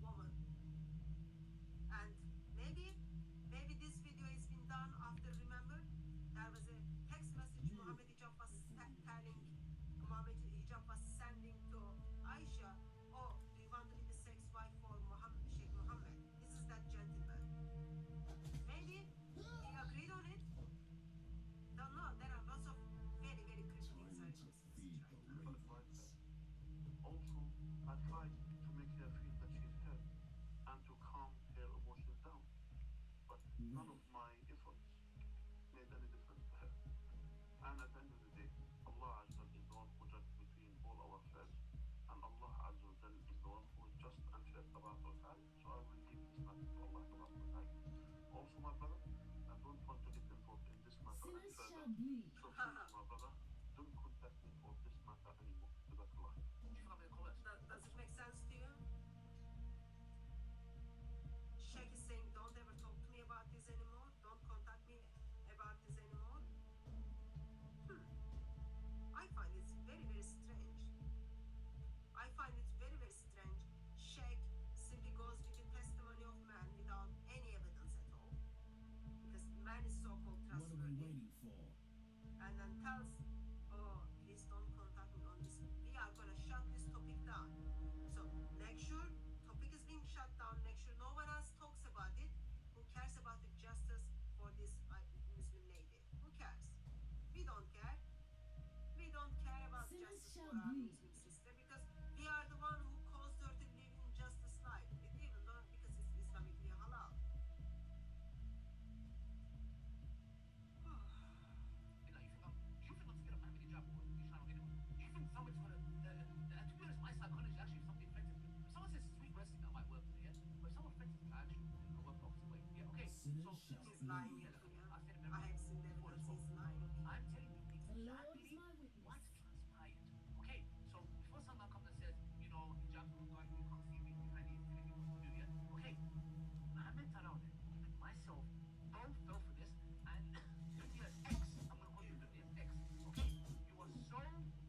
woman. And maybe this video has been done after. Remember, there was a text message Mohammed Hijab was telling. Mohammed Hijab was sending to Aisha. Oh, do you want to be the sex wife for Sinners shall bleed. So please, my brother, don't contact me for this matter anymore. That's a lie. Do you think I'm gonna coerce? Does it make sense to you? Sheikh is saying, don't ever talk to me about this anymore. Don't contact me about this anymore. I find it's very, very strange. I find it very, very strange. Sheikh simply goes with the testimony of man without any evidence at all. Because man is so-called What are we trustworthy. waiting for? And then tells, oh, please don't contact me on this. We are gonna shut this topic down. So make sure topic is being shut down. Make sure no one else talks about it. Who cares about the justice for this Muslim lady? Who cares? We don't care. We don't care about Sinners justice shall for our bleed. Muslim sister because we are the one who caused her to live in justice life. Even though because it's Islamically halal. You know, do you think I'm scared of family job or you trying to get it? Do you think someone's gonna, to be honest, my psychology actually, if something offensive me, if someone says sweet wrestling, that might work for me, yeah? But if someone offensive me, I actually work the opposite way. Yeah, okay, so, He's lying. yeah, look, I've said it I have seen the before as evidence. well. He's lying. I'm telling you The Lord is exactly my witness. what transpired. Okay, so before someone comes and says, you know, hijab is going, you can't see me, you can't even telling me what to do, yeah? Okay, Mohammed Tarawih and myself both fell for this, and Dunia's ex, I'm gonna call you Dunia's ex, okay? You are so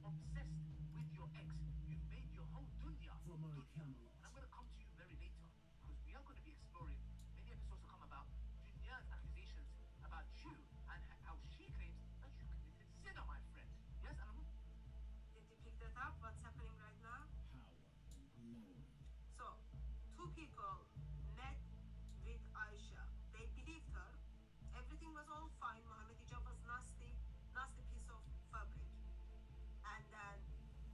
obsessed with your ex, you've made your whole dunya From our dunya. Camelot. And I'm gonna come to you very later, because we are gonna be exploring many episodes to come about Dunia's accusations about you and how she claims that you committed zina, my friend. Yes, and Did you pick that up? What's happening right now? Power and glory. So, two people met with Aisha. They believed her. Everything was all fine. Mohammed hijab was nasty piece of fabric. And then,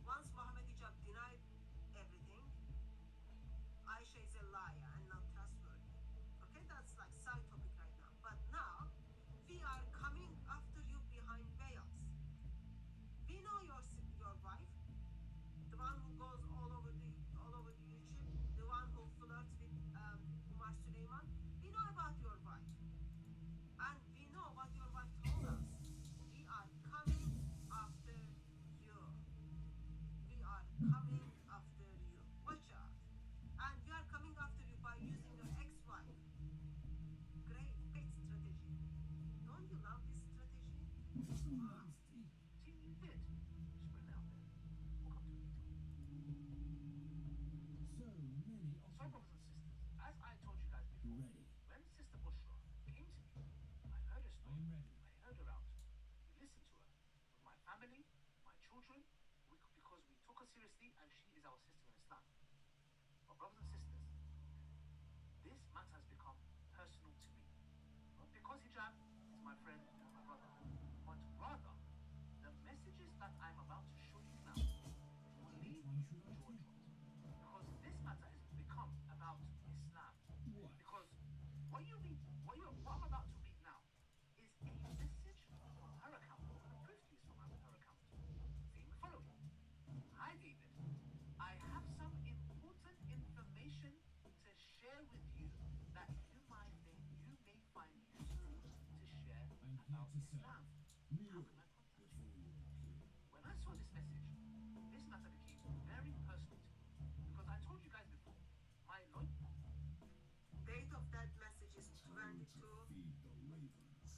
once Mohammed hijab denied everything, Aisha is a liar and not trustworthy. Okay, that's like side topic right now. But now, we are coming after you behind veils. We know your wife, the one who goes all over the YouTube, the one who flirts with Umar Suleiman. We know about your wife, and we know what your wife told us. We are coming after you. We are coming after you. Watch out! And we are coming after you by using your ex-wife. Great strategy. Don't you love this strategy? Wow. see, you did. Just put it out there. We'll come to it later. So many So, options. brothers and sisters, as I told you guys before, Ready. when Sister Bushra came to me, I heard her story. I am ready. I heard her out. We listened to her with my family, my children, because we took her seriously and she is our sister in Islam. But brothers and sisters, this matter has become personal to me. Not because hijab is my friend and my brother, but rather the messages that I'm about to show you now will leave One you should I jaw take? dropped. Because this matter has become about Islam. What? Because what I'm about to read now is a message from her account. I'm going to prove to you it's from her account. Saying the following. Hi David, I have some important information to share with you that you may find useful to share I'm here about to say, Islam. kneel How can I contact you? before you appear. When I saw this message, this matter became very personal to me because I told you guys before, my Lord, Date of that message is Time 22 to feed the ravens.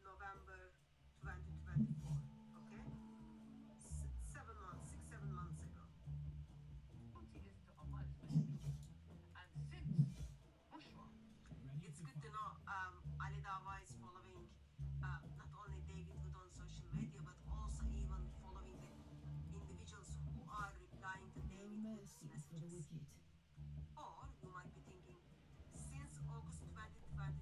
November 2024. Okay, 7 months, 6-7 months ago. loyalty is to Allah is message. And since Bushra, Ready It's to good to fight. know Ali Dawah is following not only David Wood on social media, but also even following the individuals who are replying to No David Wood's mercy for the messages. wicked. Or you might be thinking, since August 2023,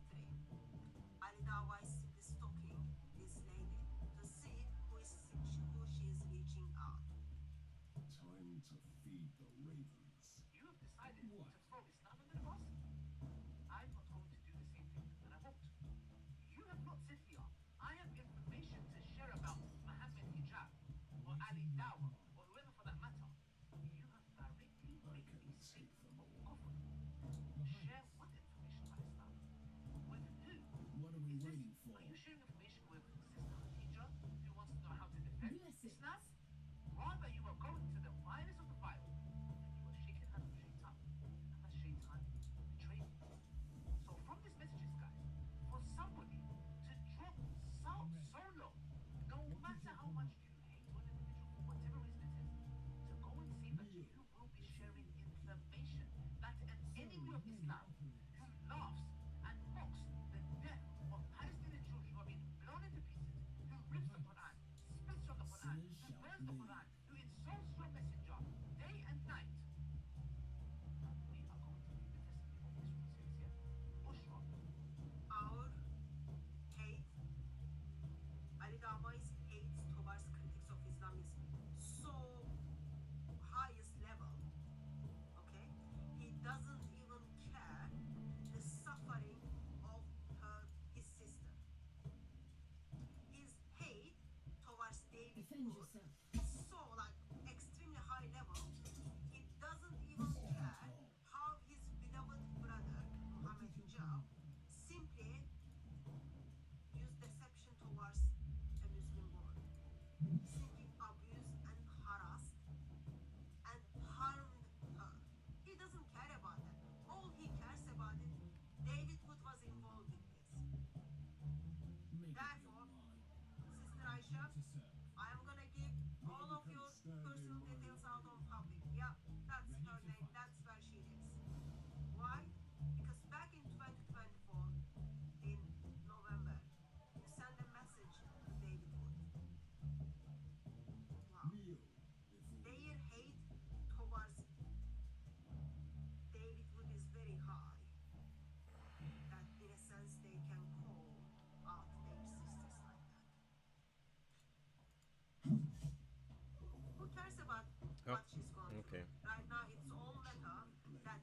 Ali Dawah is simply stalking this lady to see who she is reaching out. Time to feed the ravens. you have decided What? to throw Islam under the bus, I'm not going to do the same thing, and I won't. You have not said here, I have information to share about Muhammad Hijab, or Ali Dawah, or whoever for that matter. You have directly I made can me say, take them all. Kufr. Share what information about Islam? With who? What are we Is this, waiting for? are you sharing information with Aisha, I am gonna give all of your personal details out on public. Yeah, that's her name. That's where she lives. Why? Because back in 2024, in November, you sent a message to David Wood. Wow. Their hate towards David Wood is very high. That in a sense they can call out their sisters like that. Who cares about what she's going okay. through? Right now it's all meta that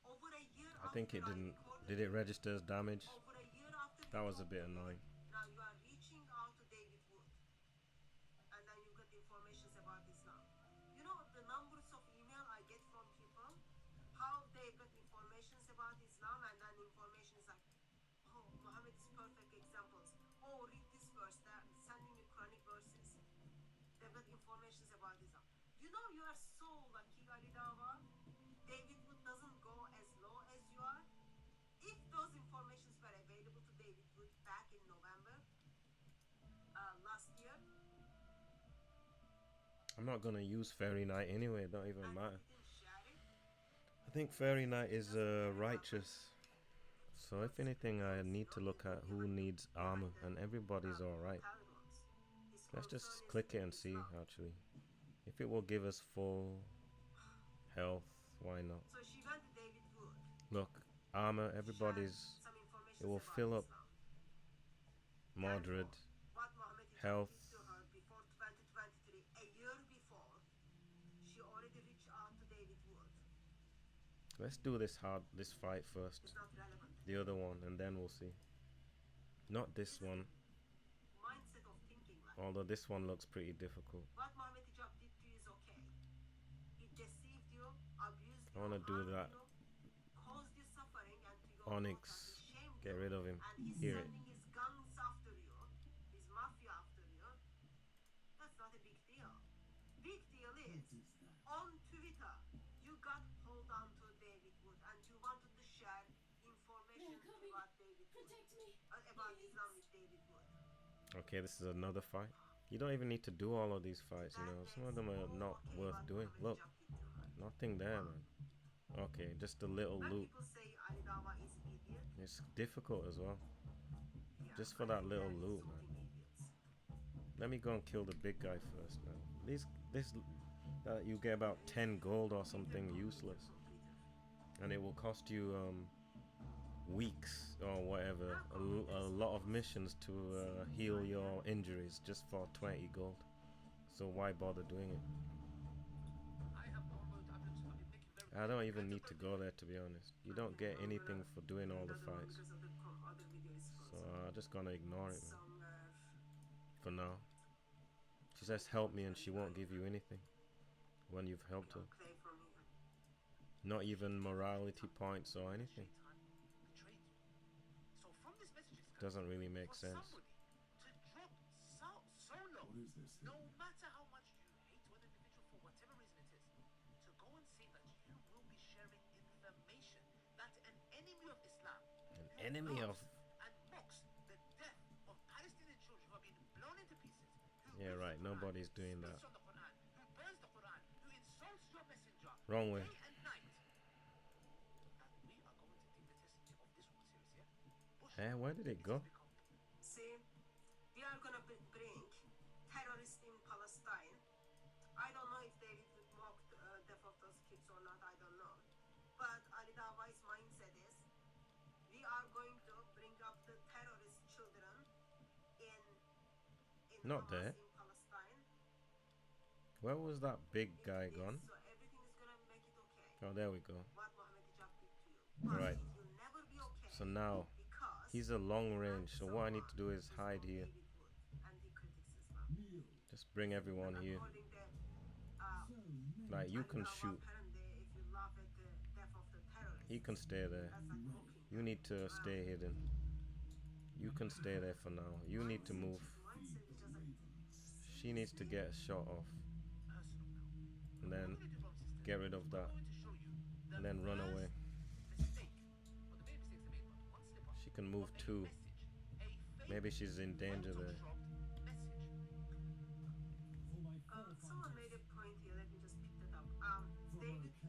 over a year I think it didn't. Did it register as damage? over a year after That was a bit annoying. now you are reaching out to David Wood and then you get information about Islam. You know the numbers of email I get from people, how they get information about Islam and then information is like, oh, Muhammad is perfect examples. Oh, read this verse, they're sending me Quranic verses. They've got information about Islam. You know you are so lucky, Ali Dawa. David Wood doesn't go as low as you are. If those informations were available to David Wood back in November last year, I'm not gonna use Fairy Knight anyway. It don't even matter. didn't share it, I think Fairy Knight is righteous. So if anything, I need to look at who needs armor, and everybody's all right. Talibans. His Let's just concern is click it and with see. Islam. Actually, if it will give us full health, why not? So she went to David Wood. Look, armor. shared Everybody's. some information It will about fill up Islam. Mordred. What Muhammad Health. did to her before 2023, a year before, she already reached out to David Wood. Let's do this fight first. It's not relevant. The other one, and then we'll see. Not this one, Mindset of thinking like although this one looks pretty difficult. what Muhammad Hijab did to you is okay. He deceived you, abused you, I wanna do harmed that. you, caused you suffering, and to your Onyx, fault, and he shamed get you, rid of him. and he's Hear it. sending his guns after you, his mafia after you. That's not a big deal. Big deal is on Twitter you got hold on to David Wood and you wanted to share information They're coming. about David Wood, Protect me. about Islam with David Wood. Okay, this is another fight. You don't even need to do all of these fights, you know. Some of them are not worth doing. Look, nothing there, man. Okay, just a little When loot. people say Ali Dawah is idiot, It's difficult as well. yeah, Just for I that think little they're loot, man. insulting idiots. Let me go and kill the big guy first, man. This you get about 10 gold or something useless, and it will cost you weeks or whatever, a lot of missions to heal your injuries just for 20 gold. So why bother doing it? I don't even need to go there, to be honest. You don't get anything for doing all the fights, Because of the other video is so I'm just gonna ignore it, man, somewhere. for now. She says help me and she won't give you anything when you've helped her. Clay from here. Not even morality points or anything. So from this message is Doesn't really make for sense. somebody to drop so low, What is this no thing? matter how much you hate one individual for whatever reason it is, to go and say that you will be sharing information that an enemy of Islam, An enemy of. and mocks the death of Palestinian children who have been blown into pieces, who Yeah, reads right. the Quran, Nobody's doing that. spits on the Quran, who burns the Quran, who insults your messenger Wrong way. day and night. And we are going to take the test of this one series, yeah? Bush Hey, where did it go? See, we are gonna bring terrorists in Palestine. I don't know if David would mock the death of those kids or not. I don't know. But Ali Dawah's mindset is, we are going to bring up the terrorist children in Not Hamas there. in Palestine. Where was that big guy gone? So everything is gonna make it okay. Oh, there we go. What Muhammad Hijab did to you. But Right. it will never be okay. So now because he's a long range. So what I need to do is hide here. David Wood and he critiques Islam. Just bring everyone here. According to Like you can Ali Dawah shoot. apparently, if you laugh at the death of the terrorists, He can stay there. that's like mocking. You need to stay hidden. You can stay there for now. You need to move. Mindset is just like, She needs to get a shot off, and then get rid of that, and then run away. She can move too. Maybe she's in danger there.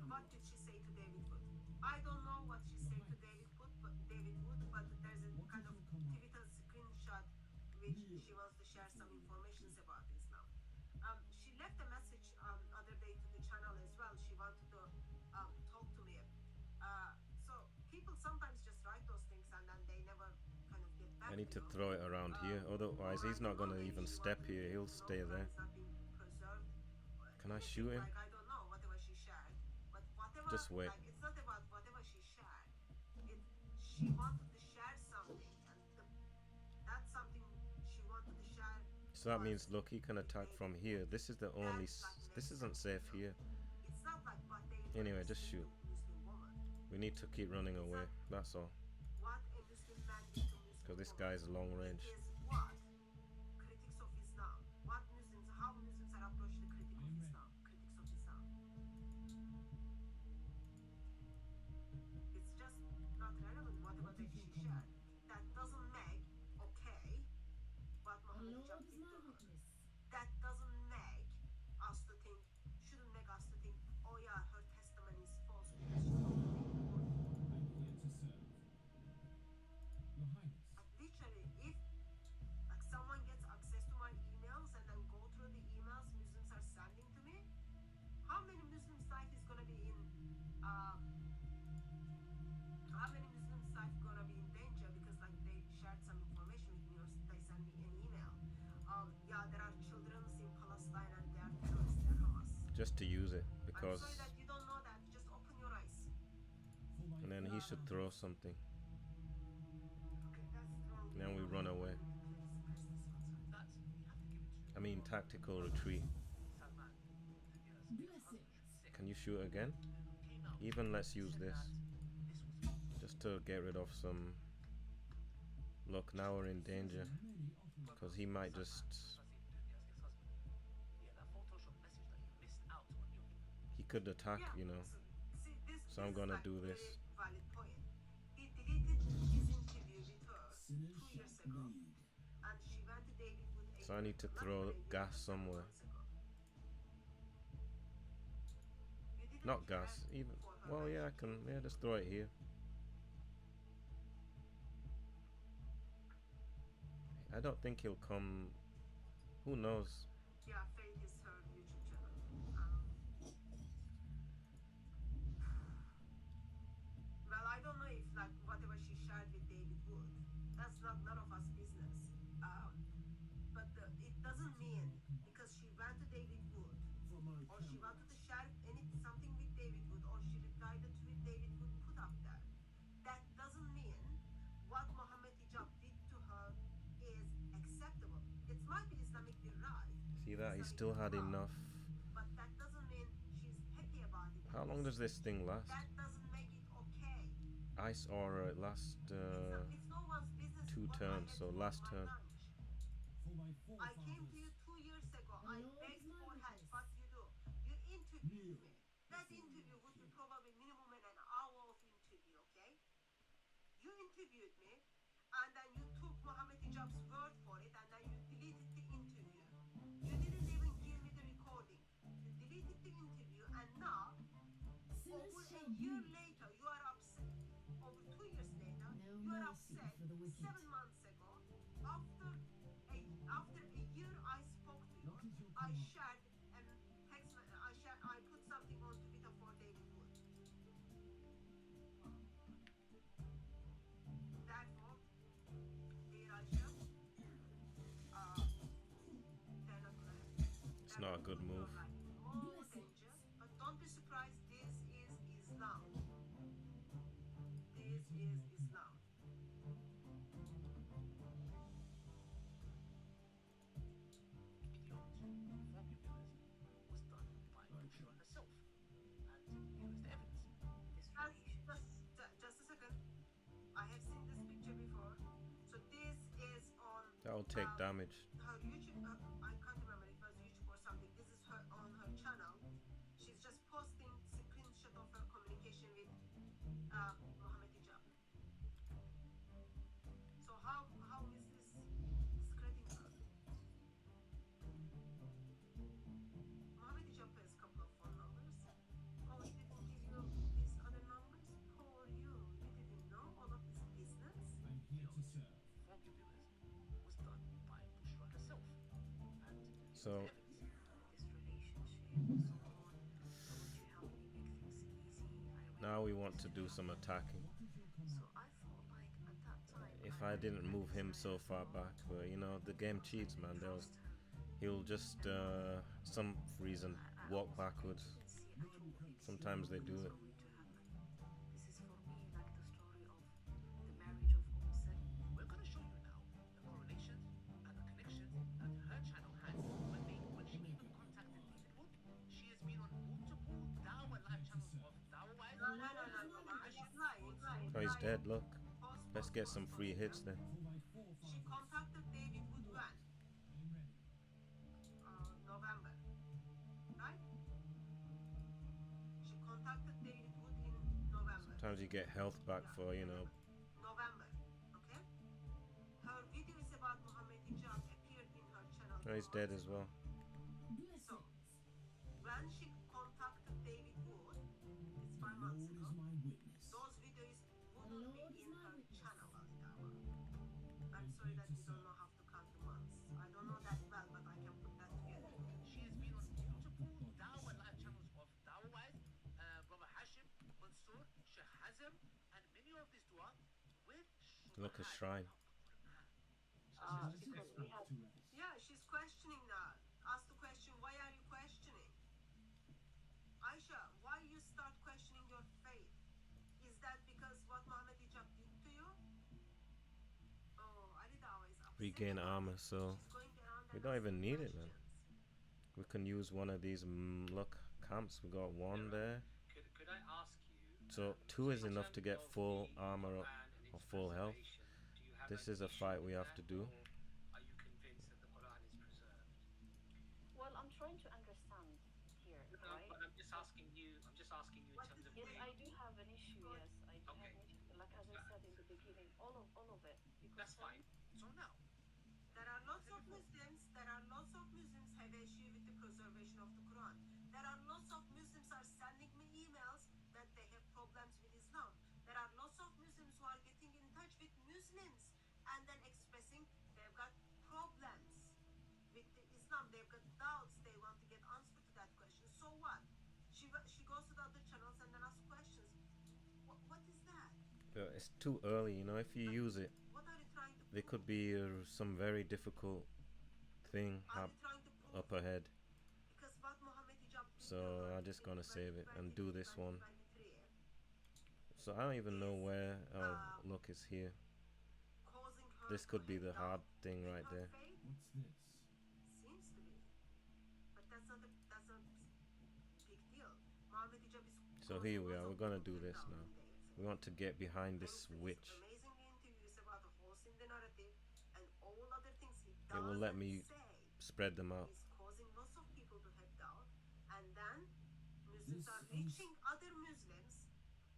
what did she say to David Wood? I don't know what she said to David Wood, but there's a kind of pivotal screenshot which she wants to share some information about this now. She left a message other day to the channel as well. She wanted to talk to me. So people sometimes just write those things and then they never kind of get back. I need to throw it around here, otherwise he's not gonna even step here. He'll stay there. Can I shoot him? Like, I don't know whatever she shared, but whatever. Just wait. Like, it's not about whatever she shared. She wanted to share something, and that's something she wanted to share. So that means, look, he can attack from here. This is the only. This isn't safe here. It's not like what they Anyway, just shoot. Muslim woman. We need to keep running away. That's all. What a Muslim man did to Muslim Because this woman guy's long range. is what critics of Islam. What Muslims, how Muslims are approaching the critic of Islam. Critics of Islam. It's just not relevant whatever that she shared. That doesn't make okay what The Muhammad Lord Jab is did my to her. witness. That doesn't make us to think, shouldn't make us to think, oh yeah, her testimony is false because she told me. I'm here to serve. Your Highness. Literally, if like someone gets access to my emails and then go through the emails Muslims are sending to me, how many Muslims' life is gonna be in how many Muslims' life gonna be in danger because like they shared some information with me or they sent me an email. Yeah, there are children in Palestine and they are terrorists, they're Hamas. Just to use it, I'm because. sorry that you don't know that. Just open your eyes. For my And then he should throw something. Okay, that's wrong. Then we run away. I mean, tactical retreat. Blessings. Can you shoot again? Even let's use this. Just to get rid of some. Look, now we're in danger. many often Because he might just. He could attack, you know. See, So I'm this is gonna like do very this. valid point. He deleted his interview with her sinners 2 years shall ago, bleed. and she went to David Wood. So I need to throw gas somewhere. Not gas, even. Well, yeah, I can. Yeah, just throw it here. I don't think he'll come. Who knows? Yeah, Faith is her YouTube channel. Well, I don't know if like whatever she shared with David Wood, that's not none of us business. But it doesn't mean because she went to David Wood For my or she camera. wanted to share something with David Wood or she replied to with David Wood put up there. That doesn't mean what Mohammed Hijab did to her is acceptable. It might be Islamically right. See that? He still had Islamically wrong, enough. but that doesn't mean she's happy about it. How long does this thing last? That doesn't make it okay. Ice aura last It's no one's business 2 what I turns, had so for last my turn. lunch. For my I came to you forefathers. 2 years ago. The I Lord begged is my for help. witness. What you do? You interviewed Kneel. me. That interview would be probably minimum an hour of interview, okay? You interviewed me, and then you took Mohammed Hijab's word for it, and then you deleted the interview. You didn't even give me the recording. You deleted the interview, and now, Sinners over shall a year bleed. later, you are upset. Over 2 years later, No you are mercy upset. for the wicked. 7 months ago, after a year I spoke to you, What is your I command? shared and I put something on Twitter for David Wood. Therefore, dear Aisha, they're not gonna help you. It's not a good move. More danger, but don't be surprised. This is Islam. This is Islam. Just a second. I have seen this picture before. So this is on That'll take damage. her YouTube. I can't remember if it was YouTube or something. This is her on her channel. She's just posting screenshot of her communication with Mohammed Hijab. So how is this discrediting her? Mohammed Hijab has a couple of phone numbers. Oh, he didn't give you So now we want to do some attacking. If I didn't move him so far back, but you know the game cheats, man. He'll just some reason walk backwards. Sometimes they do it. We're gonna show you now the correlations and the connections that her channel has when she even contacted David Wood. She has been on multiple Dawa live channels of Dawa Wise. She's lying. Oh, he's dead. Look. Let's get some free hits then. She contacted David Wood when? November, right? She contacted David Wood in November. Sometimes you get health back for, you know. November, okay? Her videos about Mohammed Hijab appeared in her channel. Oh, he's dead as well. So, when she contacted David Wood, it's 5 months ago, those videos wouldn't be in her channel, Alidawa. I'm sorry that you don't know how to count the months. I don't know that well, but I can put that together. She has been on multiple Dawa live channels of Dawa Wise, Brother Hashim, Mansour, Sheikh Hazem, and many of these dua with Look, a shrine. Yeah, she's questioning that. Ask the question, why are you questioning? Aisha, why you start questioning your faith? Is that because what Mohammed Hijab did to you? Oh, Alidawa is upset. Regain armor, so we don't even need it, man. We can use one of these, look, camps. We got one there. Could I ask you? So 2 is enough to get full armor up or full health. This is a fight we have to do. Are you convinced that the Quran is preserved? Well, I'm trying to understand here, No, right? but I'm just asking you. In terms of. Yes, I do have an issue. Yes, I do have an issue. Like as I said in the beginning, all of it. That's fine. So now, There are lots of Muslims have issue with the preservation of the Quran. There are lots of Muslims are sending me emails that they have problems with Islam. There are lots of Muslims who are getting in touch with Muslims and then expressing they've got problems with the Islam. They've got doubts. They want to get answer to that question. So what? She goes to the other channels and then asks questions. What is that? But it's too early, you know. If you use it, What are you trying to there could be some very difficult thing up ahead. Because what Mohammed Hijab did So I'm just gonna save it and do this one. So I don't even know where. Oh, look, it's here. causing her This could be the hard thing right there. What's this? Seems to be. But that's not a big deal. Mohammed Hijab is So here we are. We're gonna do this now. We want to get behind this witch. amazingly interviews about the whole in the narrative and all other things he does. It will let me spread them out. He's causing lots of people to have doubt, and then Muslims are reaching other Muslims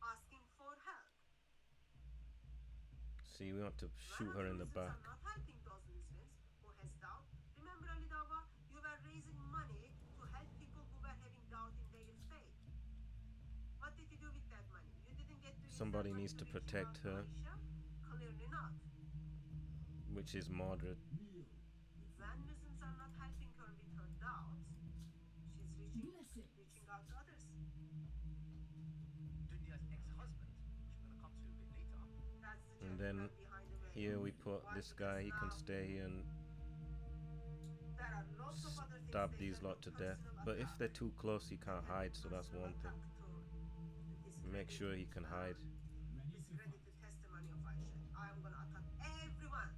asking for help. See, we want to shoot her in the back. Not helping those Muslims who has doubt. Remember, Alidawa, you were raising money to help people who were having doubt in their faith. What did you do with that money? You didn't get to use Somebody that money needs to reach protect out to her, Aisha? Clearly not. which is Mordred. When Muslims are not helping her with her doubts, she's reaching out to others. Dunya's ex-husband, which we're gonna come to a bit later. That's the And then gentleman behind the veil. here we put this guy. He can stay here and There are lots of other things stab they these can lot do to death. personal But if attack. they're too close, he can't hide. So that's one thing. Make sure he can hide. He's ready to testimony of Aisha. I'm gonna attack everyone.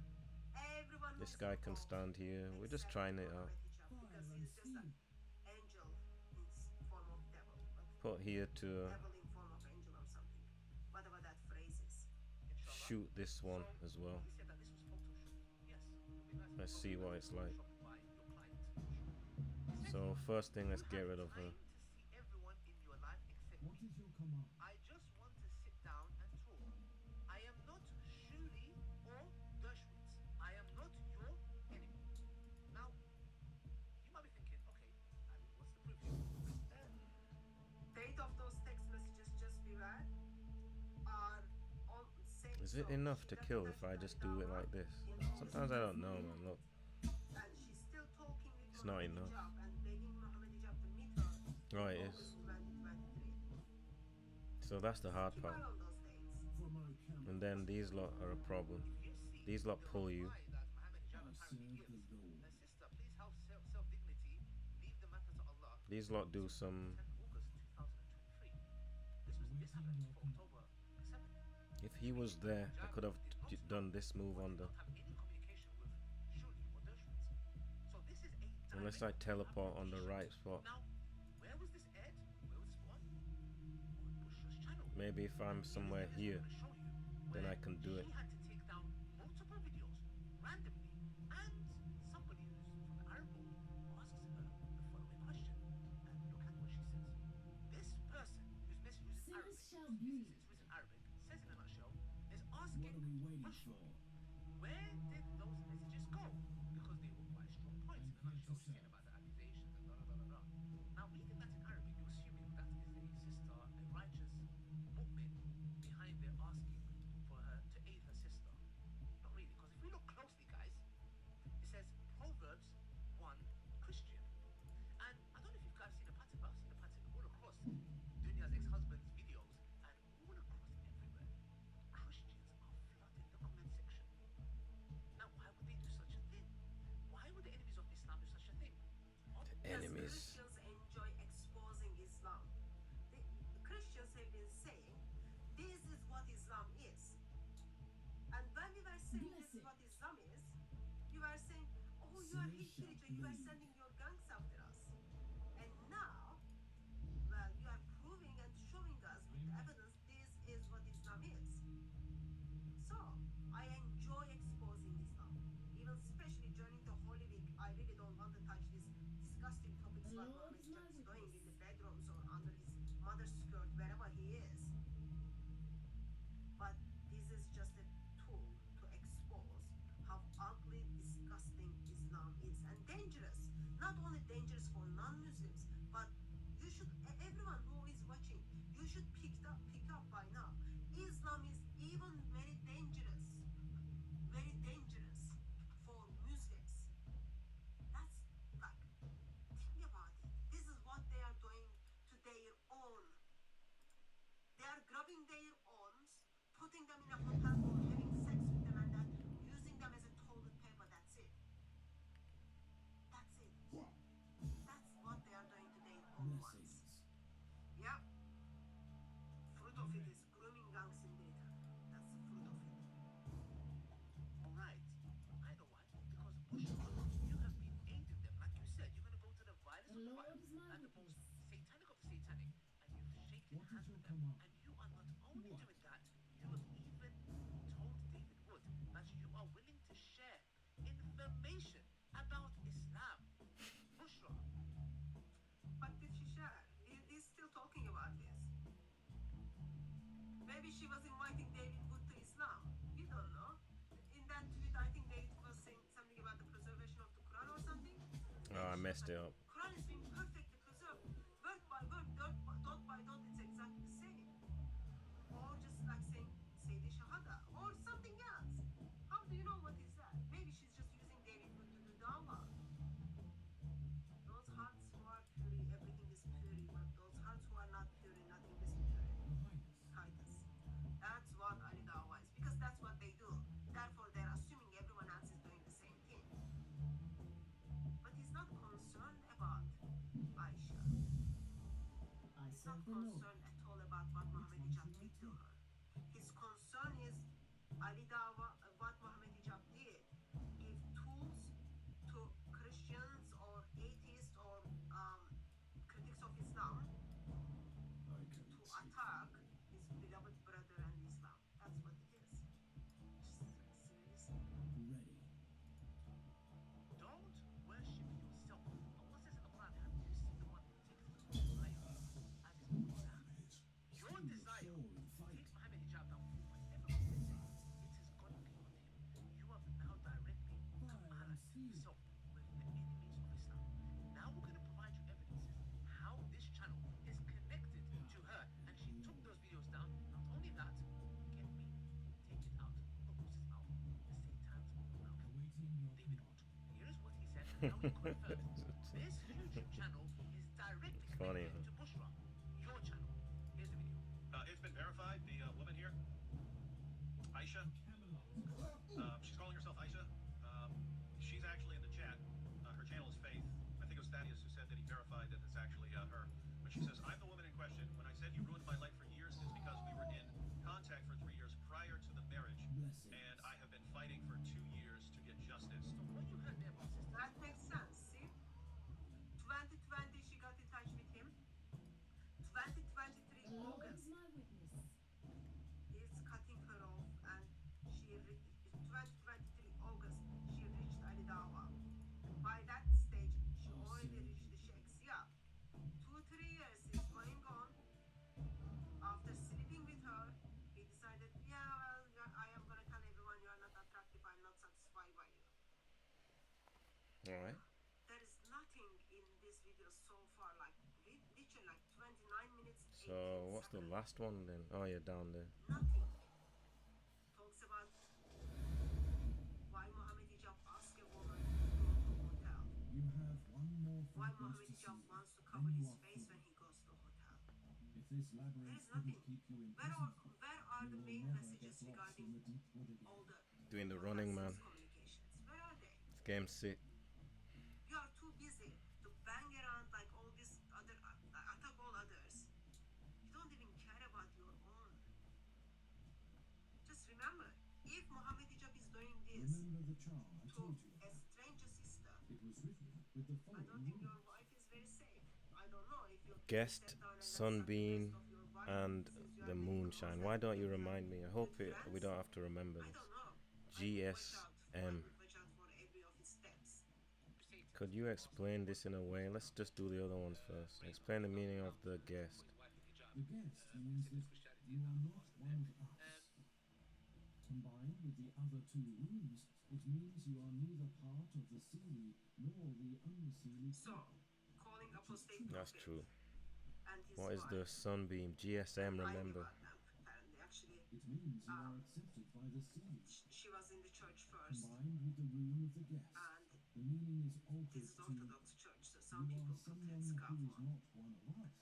Everyone This who's guy can involved, stand here. We're just except trying it out. Mohammed Hijab, because he's just an angel in form of devil. Put here to Devil in form of angel or something. Whatever that phrase is. shoot this one as well. We said that this was Photoshop. Yes. It would be nice Let's to see know what that it's like. Photoshopped by your client. So first thing, let's get rid of her. To see everyone in your life except What me. is your command? I just want to sit down and talk. I am not Shuli or Dershowitz. I am not your enemy. Now, you might be thinking, okay, Ali, what's the proof here? Date of those text messages just be read are on same. Is it enough to kill if I just do it like this? Sometimes I don't know, man. Look, And she's still talking with it's not enough. Hijab and begging Muhammad Hijab to meet her Oh, it in is. August 2023. So that's the hard Keep part. eye on those dates. For my camera, And then these lot are a problem. These lot pull you. That Muhammad Hijab I apparently serve the gives. Lord. Sister, please have self-dignity. Leave the matter to Allah. These lot do some. 10 August 2023. This happened for October 7th. If he was there, I could have done this move on the. Don't have any communication with Shuli or Dershowitz. So this is a Unless I teleport on the right spot. Now, where was this aired? Where was this on? On Bushra's channel. Maybe if I'm somewhere here, then I can do it. She had to take down multiple videos randomly, and somebody who's from the Arab world asks her the following question, and look at what she says. This person who's message who's in Arabic, Sinners shall bleed. who's in Arabic, says in a nutshell, is What asking are we waiting Bushra, for? where did those messages go? Because they were quite strong points. In a nutshell, she's saying about the accusations and da da da da da. Now, reading that in Arabic, you're assuming that is a sister, a righteous mu'min behind there asking for her to aid her sister. Not really, because if we look closely, guys, it says Proverbs 1 Christian. And I don't know if you guys seen a pattern, but I've seen a pattern all across Dunya's ex-husband's videos and all across everywhere. Christians are flooding the comment section. Now, why would they do such a thing? Why would the enemies of Islam do such a thing? Because Enemies. Christians enjoy exposing Islam. The Christians have been saying, this is what Islam is. And when we were saying this is what Islam is, you were saying, oh, you are hypocrite, you are sending your gangs after us. And now, well, you are proving and showing us with evidence this is what Islam is. So, I enjoy exposing Islam. Even especially during the Holy Week, I really don't want to touch these disgusting topics what Muhammad Hijab is doing in the bedrooms or under his mother's skirt, wherever he is. But this is just a tool to expose how ugly, disgusting Islam is and dangerous. Not only dangerous for non-Muslims, but you should, everyone who is watching, you should pick up by now. Islam is even very dangerous for Muslims. That's like, think about it. This is what they are doing to their own. They are grabbing their owns, putting them in a hotel room, having sex with them, and then using them as a toilet paper. That's it. That's it. That's what they are doing to their own ones. Blessings. Yeah. Fruit of it is grooming gangs in data. That's the fruit of it. Right. I know why. Because Bushra, you have been aiding them. Like you said, you're going to go to the vilest The of the Lord vile is my and the most witness. satanic of the satanic, and you've shaken What is hands your with them. command? And you are not only What? doing that, you have even told David Wood that you are willing to share information about Islam. Bushra. But did she share? He's still talking about this. Maybe she was inviting David Wood to Islam. You don't know. In that tweet, I think David was saying something about the preservation of the Quran or something. Oh, I messed it up. Quran is being perfectly preserved, word by word, dot by dot. It's exactly the same. Or just like saying Sayyidi Shahada or something else. How do you know what is that? Maybe she's just using David Wood to do dawah. Those hearts who are pure, everything is pure. But those hearts who are not pure, nothing is pure. Titus. That's what Ali Dawah is, because that's what they do. Therefore, they're assuming everyone else is doing the same thing. But he's not concerned about Aisha. I He's not serve the Lord. concerned at all about what Muhammad Hijab did to her. His concern is Ali Dawah, what Muhammad Hijab did, give tools to Christians or atheists or critics of Islam I can to see. attack his beloved brother and Islam. That's what it is. Seriously. Ready. Don't worship yourself. Allah says in the Quran, have you seen the one who takes the desire and is Allah? Your desire, Sure in fight. take Muhammad Hijab down for whatever reason. It has gone beyond him. You have now directly come Fire Allah and steel. himself with the enemies Now we confirm this YouTube channel is directly Funny, connected to Bushra, your channel. Here's the video. It's been verified. The woman here, Aisha, she's calling herself Aisha. She's actually in the chat. Her channel is Faith. I think it was Thaddeus who said that he verified that it's actually her. But she says, I'm the woman in question. When I said you ruined my life for years, it's because we were in contact for 3 years prior to the marriage. And I have been fighting for 2 years to get justice. What you heard there, boss, is That makes sense, see? 2020 she got in touch with him. 2023 The Lord August, is my witness. he's cutting her off, and 2023 August she reached Ali Dawa. By that stage she already reached the sheikhs. Yeah, 2-3 years is going on. After sleeping with her, he decided, yeah, well, I am gonna tell everyone you are not attractive, I'm not satisfied by you. Alright. There is nothing in this video so far, like literally like 29 minutes. So what's the last one then? Oh yeah, down there. Nothing. Talks about why Mohammed Hijab asked a woman to go to a hotel. You have one more Why fragment Mohammed to Hijab see. wants to Then cover you his are face free. when he goes to a hotel. If this labyrinth There is couldn't nothing. keep you in Where prison, are you the will main never messages get lost regarding in the deep wood again. all the Doing the running, man. communications? Where are they? This game's sick. You are too busy to bang around like all these other attack all others. You don't even care about your own. Just remember, if Mohammed Hijab is doing this Remember the charm I to told you a about? stranger sister, It was written with the I don't following think your rules. wife is very safe. I don't know if you Guest, sit down and let Sunbeam, some rest of your wife and since you the are making moonshine. most Why of don't you your remind me? I hope we don't have to remember I this. don't know. GSM. Watch out for every of his steps. Could you explain this in a way? Let's just do the other ones first. Explain the meaning of the guest. The guest means that you are not one of us. Combined with the other two rooms, it means you are neither part of the Seelie nor the unseelie So, people. calling apostate That's prophet true. and his What is the wife Sunbeam? GSM, lying remember. about them, apparently. Actually, It means you are accepted by the Seelie. she was in the church first, Combined with the room of the guest, and the meaning is this altered is to Orthodox church, so you some people are put someone headscarf who is on. not one of us.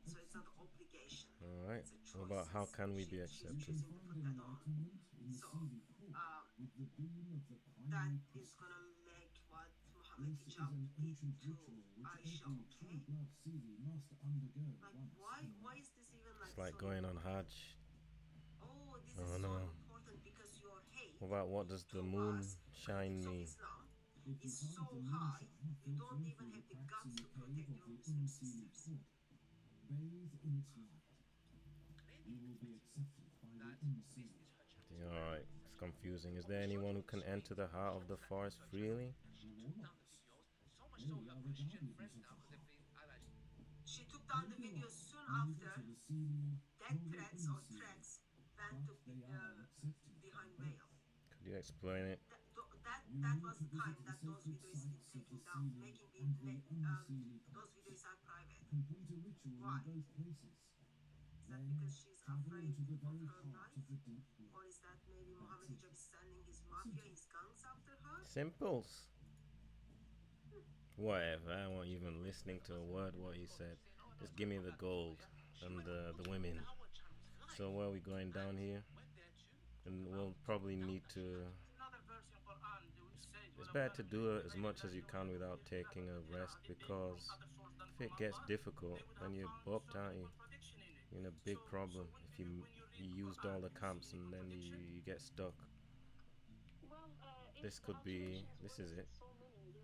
So it's not obligation. Alright. It's a choice. What about how can we be You accepted? can find enlightenment in the So, Seelie court with the beam of the That primary is priest. gonna make what Mohammed This is Hijab an did ancient to ritual which Aisha, every okay? true blood Seelie must undergo Like, once why in is life. this even like It's like so going on important? Hajj. Oh, this Oh is so no. important because your hate What about what does the moon shine of mean? Islam If you is so hide the high, moonshine you don't filtering even through have the the cracks guts in to the protect cave of your the Muslim unseelie sisters. court, bathe in its light. You will be accepted by the unseelie. Alright, it's confusing. Is there anyone who can enter the heart of the forest freely? The warlocks. They are the guardians of the heart. She took down the video soon Neither after to the Seelie death nor the threats or unseelie, threats went to but they are accepted behind by veil. both. Could you explain it? You That need was to the time visit that the those sacred videos been sites of taken the down, Seelie making and the unseelie those court. videos are private. Complete a ritual Why? in both places. Is that Then because she's travel afraid into the of very her heart life? of the deep wood. Or is that maybe Mohammed Hijab is sending his mafia, his gangs after her? Simples. Whatever. I won't even listening to a word what he said. Just give me the gold and the women. So where are we going down here? And we'll probably need to. It's better to do it as much as you can without taking a rest, because if it gets difficult, then you're booked, aren't you? You're in a big problem if you used all the camps and then you get stuck. This could be. This is it.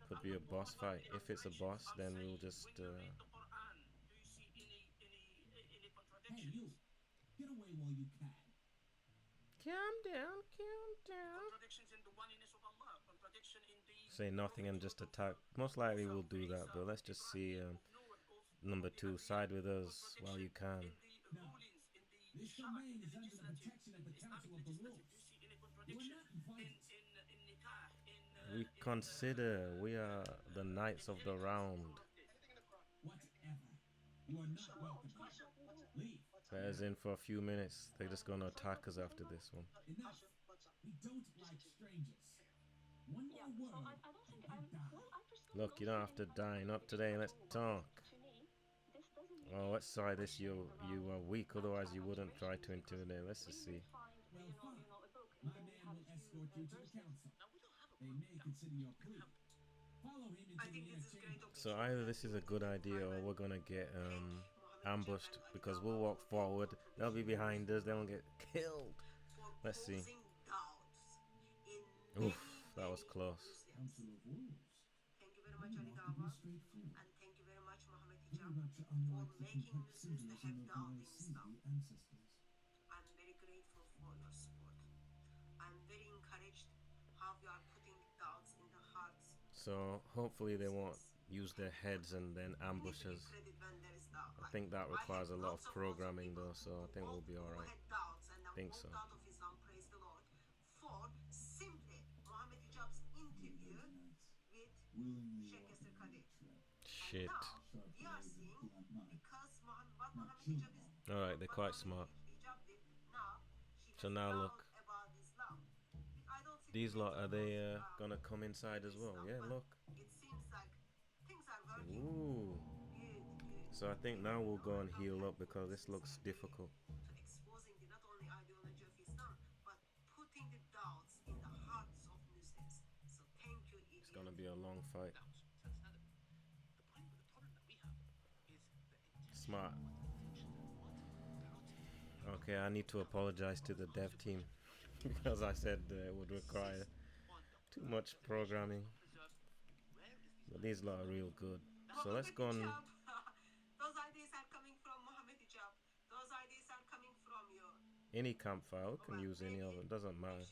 Could be a boss fight. If it's a boss, then we'll just. Hey, you! Get away while you can. Calm down, calm down. Say nothing and just attack. Most likely we'll do that, but let's just see. Number 2, side with us while you can. No. This domain is under the protection of the Council of the Wolves. You are not invited. We consider we are the knights of the round. Whatever. You are not welcome here. Leave. Let us in for a few minutes. They're just gonna attack us after this one. Enough. We don't like strangers. One more word, Look, you don't have to die. Not today. Let's talk. Oh, let's try this. You are weak, otherwise you wouldn't try to intimidate. Let's just see. Well, fine. My man will escort you to the council. They may consider your plea. Follow him into the inner chamber. So either this is a good idea or we're gonna get ambushed because we'll walk forward. They'll be behind us. They'll get killed. Let's see. Oof, that was close. Council of Wolves. Thank you very much, Ali Dawah. And thank you very much, Mohammed Pretty Hijab, much for unlike the making complex Muslims to have symbolism of doubt my in Islam. Sindhi ancestors. I'm very grateful for your support. I'm very encouraged how you are putting doubts in the hearts. So hopefully they won't use their heads and then ambush us. Credit when there is doubt. I think that requires a lot of programming though, so I think we'll be alright. Doubts and I think so. out of Islam, praise the Lord, for simply Mohammed Hijab's interview with Willingly Sheikh Yasser Qadir. Shit. We are seeing because what Mohammed Hijab is Alright, they're quite smart. Hijab did now, she So now look. about Islam. I don't think These lot, are they gonna come inside as well? Yeah, look. it seems like things are working. Ooh. So I think now we'll go and heal up because this looks difficult. To exposing the not only ideology of Islam, but putting the doubts in the hearts of Muslims. So thank you, It's gonna be a long fight. Smart. Okay, I need to apologize to the dev team because I said it would require too much programming. But these lot are real good. So let's go on. Those ideas are coming from Mohammed Hijab. Those ideas are coming from you. Any campfire, we can use any of them, doesn't matter.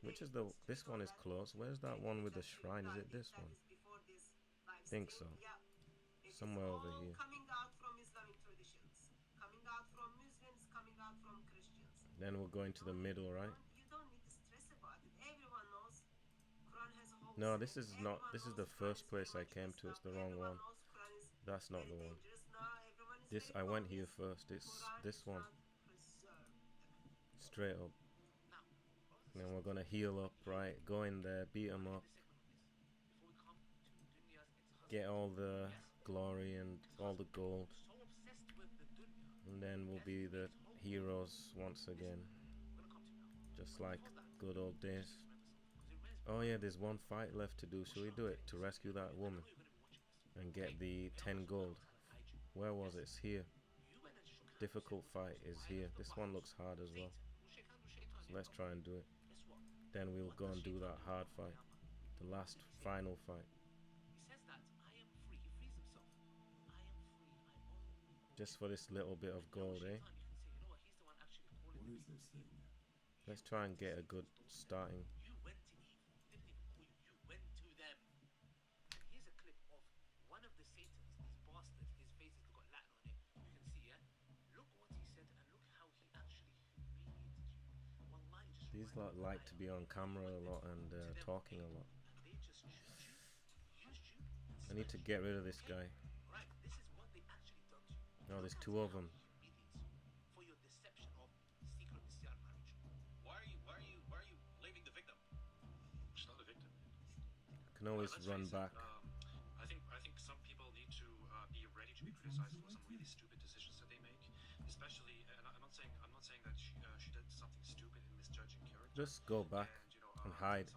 Which is this one is close. Where's that one with the shrine? Is it this one? I think so. Somewhere over here. Coming out from Islamic traditions, coming out from Muslims, coming out from Christians. Then we'll go into the middle, right? You don't need to stress about it. Everyone knows Quran has holes. No, this is not. This is the first place I came to. It's the wrong one. That's not the one. This I went here first. It's this one. Straight up. And then we're gonna heal up, right? Go in there, beat them up, get all the glory and all the gold, and then we'll be the heroes once again, just like good old days. Oh yeah, there's one fight left to do. Should we do it to rescue that woman and get the 10 gold? Where was it? It's here. Difficult fight is here. This one looks hard as well, so let's try and do it. Then we'll go and do that hard fight, the last final fight. Just for this little bit of gold, eh? What is this thing? Let's try and get a good starting. You went to Eve. Didn't even call you. You went to them. And here's a clip of one of the Satans, these bastards. His face has got Latin on it. You can see, yeah? Look what he said and look how he actually humiliated you. Wallahi, just These lot like to be on camera a lot and talking a lot. they just used you. I need to get rid of this guy. Right, this is what they actually done to you. No, there's two of them. For your deception of secret Messiah marriage. Why are you blaming the victim? She's not a victim. Can always Let's run face it, back. I think some people need to be ready to be criticized for some really stupid decisions that they make, especially. And I'm not saying that she did something stupid in misjudging character. Just go back and hide.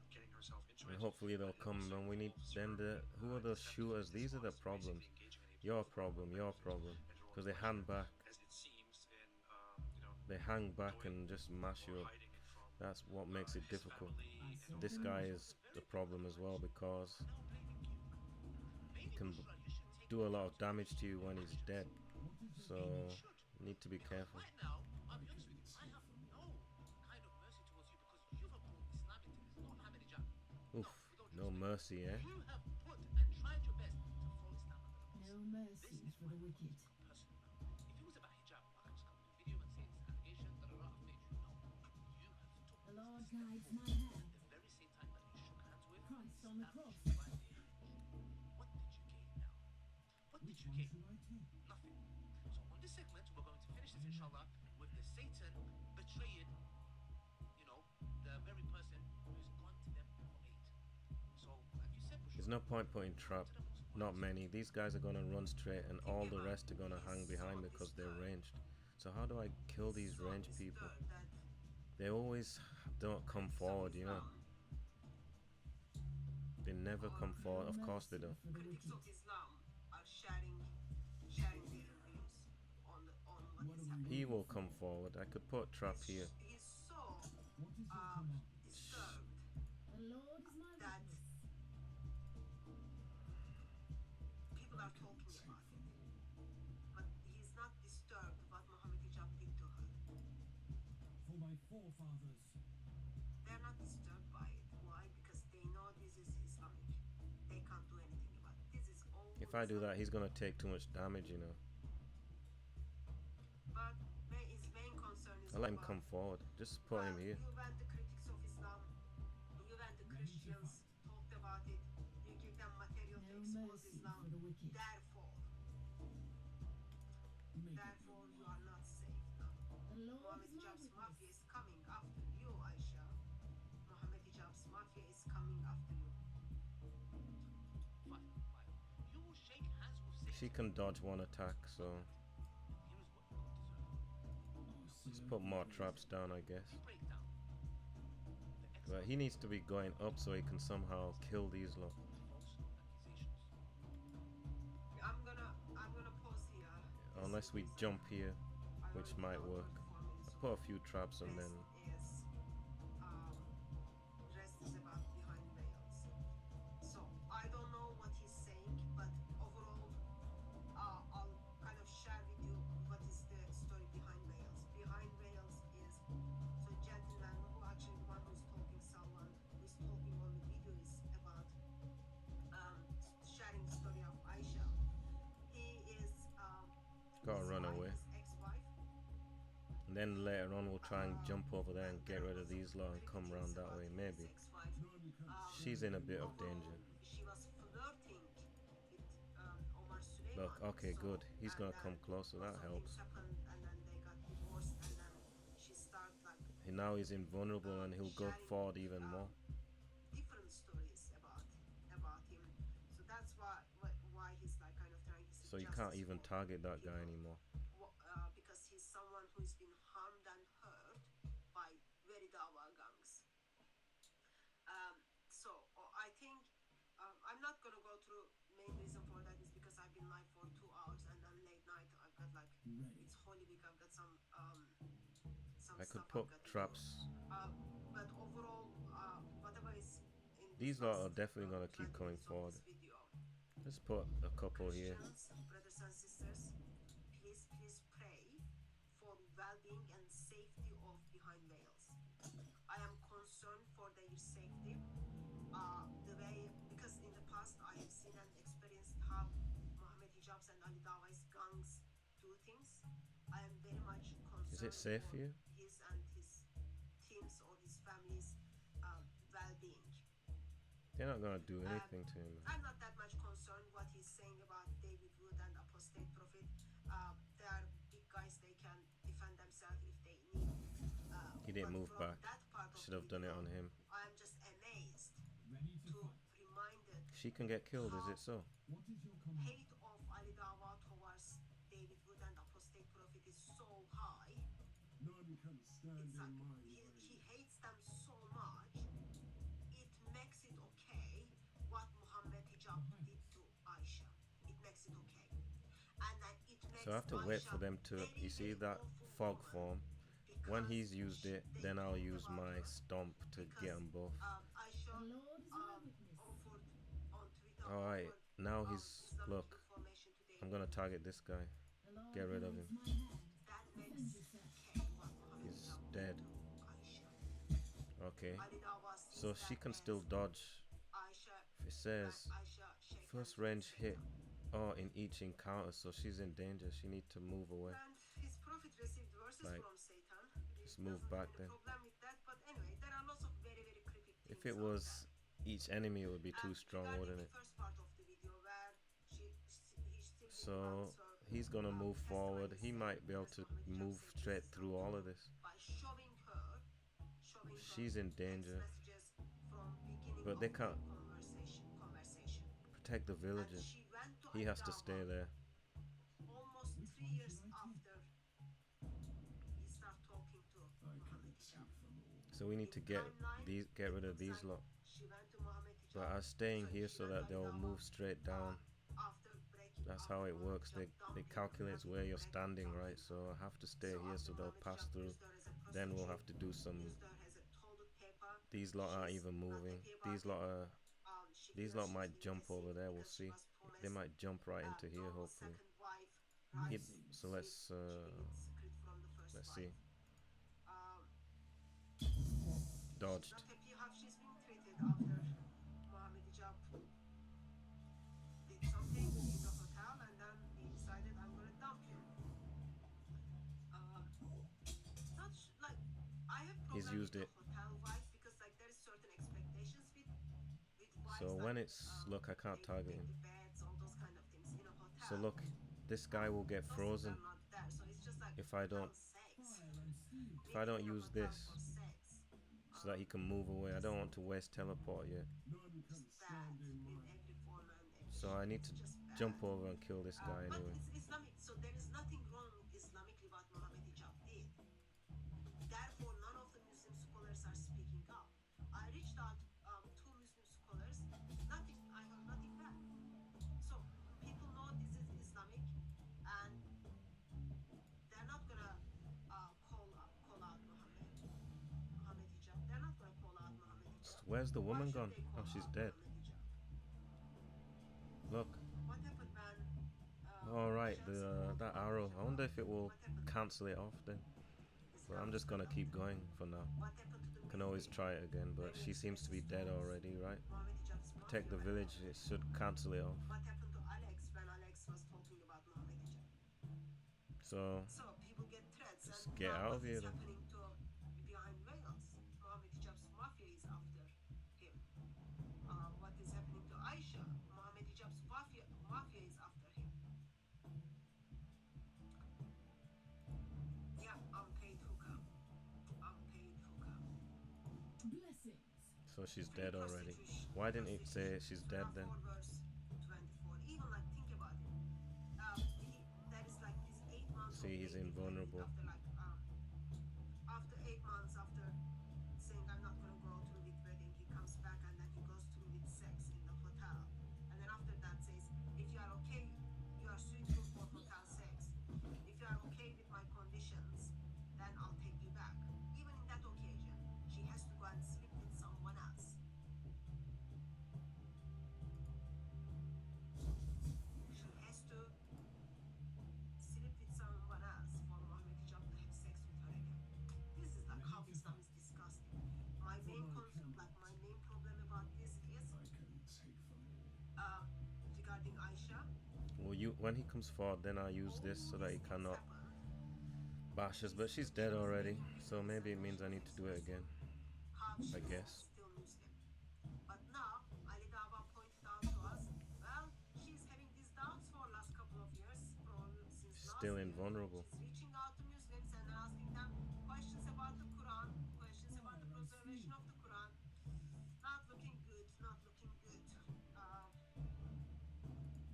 Getting herself into And it. hopefully they'll come and we need then who are those shooters? These are the problems. Your problem, because they hang back. They hang back and just mash you up. That's what makes it difficult. This guy is the problem as well because he can do a lot of damage to you when he's dead. So you need to be careful. Right now, I'll be honest with you, I have no kind of mercy towards you because you have brought Islam into this, not Mohammed Hijab. Oof, no mercy, eh? You have put and tried your best to throw Islam under the bus. No mercy for the wicked. Personally, if it was about hijab, I could just come to video and say this allegation that I've made you know. You have took The Lord guides my hand. the very same time that you shook hands with Christ on the cross. right there. What did you gain now? What did Which you one gain? should I take? Nothing. So on this segment, we're going to finish this inshallah with the Satan betraying, the very person who's gone to them for aid. So, like no point putting trap. Not many. These guys are gonna run straight, and all the rest are gonna hang behind because they're ranged. So how do I kill these ranged people? They always don't come forward, you know. They never come forward. Of course they don't. Critics of Islam are sharing their views on what is happening. He will come forward. I could put trap here. He's so disturbed The Lord is my that witness. people are talking about it. But he's not disturbed what Muhammad Hijab did to her. For my forefathers, They're not disturbed by it. Why? Because they know this is Islamic. They can't do anything about it. This is all. If I do that, he's gonna take too much damage, you know. But his main concern is. I let him about, come forward. Just put him here. You and the critics of Islam, you and the Christians talked about it. You give them material to expose Islam. Therefore, you are not safe now. The Lord Muhammad is my Hijab's witness. mafia is coming after you, Aisha. Muhammad Hijab's mafia is coming after you. Fine. You will shake hands with Satan. She can dodge one attack, so Here's what you deserve. let's put more traps down, I guess. You break down. The But he needs to be going up so he can somehow kill these lot. false accusations. I'm gonna pause here. Unless we jump here, which might work. Put a few traps and then Is rest is about behind veils. So I don't know what he's saying, but overall, I'll kind of share with you what is the story behind veils. Behind veils is so gentleman who actually the one who's talking, Salman, who's talking on the video is about sharing the story of Aisha. He is gotta his run wife, away. his ex-wife. And then later on we'll try and jump over there and get rid of these lot and come round that way, maybe. She's in a bit of danger. She was flirting with Omar Suleiman. Look, okay, so- good. He's gonna and come then closer, that lots of helps. things happened, and then they got divorced, and then she started like And now he's invulnerable and he'll go forward even more. different stories about him. So that's why he's like kind of trying to seek So you can't justice even for target that guy people. anymore. Because he's someone who's been harmed and hurt by very dawa gangs. So I think I'm not gonna go through. Main reason for that is because I've been live for 2 hours and then late night I've got like it's Holy Week. I've got some I could stuff put I've got to do. traps. But overall, whatever is in These this lot are last, definitely gonna 20 keep coming minutes of forward. this video, Let's put a couple here. Christians, brothers and sisters, please pray for well-being and safety of behind veils. I am concerned for their safety. The way because in the past I have seen and experienced how Muhammad Hijabs and Ali Dawai's gangs do things. I am very much concerned. Is it safe for here? his and his teams or his family's well-being. They're not gonna do anything to him. I'm not that much concerned what he's saying about David Wood and Apostate Prophet. They are big guys, they can defend themselves if they need. He didn't but move from back. that part of Should have done it on him. I'm just amazed to reminded She can get killed, is it so? What is your command? hate of Ali Dawa towards David Wood and Apostate Prophet is so high. None can stand It's like in my he way. hates them so much. It makes it okay what Muhammad Hijab did to Aisha. It makes it okay. And then it makes So I have to wait Aisha for them to. very, You see very that awful fog woman form? When because he's used it, then I'll use my stomp to get them both. Aisha The Lord is my witness. offered on Twitter. Alright, offered, now he's. Islamic Look, information today. I'm gonna target this guy. The Lord Get rid of guides him. my hand. That Defend makes yourself. okay what Muhammad He's Hijab dead. did to Aisha. Okay. Ali Dawa sees So she that can as still dodge. Aisha, It says Aisha shake first hands with range hit. Satan. Oh, in each encounter, so she's in danger. She needs to move away. And his prophet received verses Like, from Satan. just move back then. Problem with that, but anyway, there are lots of very, very creepy things. If it out was there. each enemy, it would be too strong, Regarding wouldn't the it? first part of the video where he still So didn't answer, he's gonna move Esther forward. is He saying, might be able as to Muhammad Hijab move said, straight this is through all of this. by showing her She's in text danger. messages from beginning But of they the can't. conversation. protect the villages. She went to He has to Alibaba stay there. almost 3 years after he started talking to Muhammad Hijab. So we need to get rid of these lot. She went to Muhammad Hijab. But I'm staying here so that they'll move straight down. After breaking That's how it works. They calculate where you're standing, right? So I have to stay here so they'll pass through. Then we'll have to do some. These lot aren't even moving. These lot might jump over there. We'll see. They might jump right into here. Hopefully. So let's see. Dodged. Not happy how she's being treated after Muhammad Hijab did something in the hotel, and then he decided, I'm gonna dump you. Like I have He's problems used with it. the hotel wife because like there is certain expectations with wives. So when like, it's look, I can't target him. the beds, all those kind of things in a hotel. So look, this guy will get frozen Those things are not there, so it's just like if I don't use this, so that he can move away. I don't want to waste teleport yet. So I need to jump over and kill this guy But anyway. it's Islamic, so there is nothing wrong Islamically what Muhammad Hijab did. Therefore, none of the Muslim scholars are speaking up. I reached out to Muslim scholars. Nothing. I heard nothing back. So people know this is Islamic, and they're not gonna call out Muhammad Hijab. They're not gonna call out Muhammad Hijab. Where's the woman Why should gone? they call Oh, she's out dead. Muhammad Hijab? Look. What happened when? All right, that arrow. I wonder if it will cancel it off then. But I'm just gonna keep going for now. Can always try it again, but she seems to be dead already, right? Protect the village. It should cancel it off. What happened to Alex when Alex was talking about Muhammad Hijab? So So people get threats. just and get now out what of here is then. happening to behind Wales? Muhammad Hijab's mafia is after him. What is happening to Aisha? Muhammad Hijab's mafia is after him. Yeah, unpaid hookah. Unpaid hookah. Blessings. So she's dead already. Why didn't it say she's dead then? Verse 24. Even like think about it. There is like this 8 months. See, he's invulnerable. After 8 months after saying I'm not gonna go through with wedding, he comes back and then he goes through with sex in the hotel. And then after that says, if you are okay, you are suitable for hotel sex. If you are okay with my conditions, then I'll take you back. Even in that occasion, she has to go and sleep with someone else. She has to sleep with someone else for Muhammad Hijab to have sex with her again. This is like how Islam is disgusting. My main problem about this is regarding Aisha. Well, when he comes forward, then I use this so that he cannot bash us. But she's dead already, so maybe it means I need to do it again. I guess. Still Muslim. But now Ali Dawah pointed out to us, well, she's having these doubts for last couple of years, probably since last Still year. invulnerable. She's reaching out to Muslims and asking them questions about the Quran, questions about the preservation of the Quran. Not looking good, not looking good.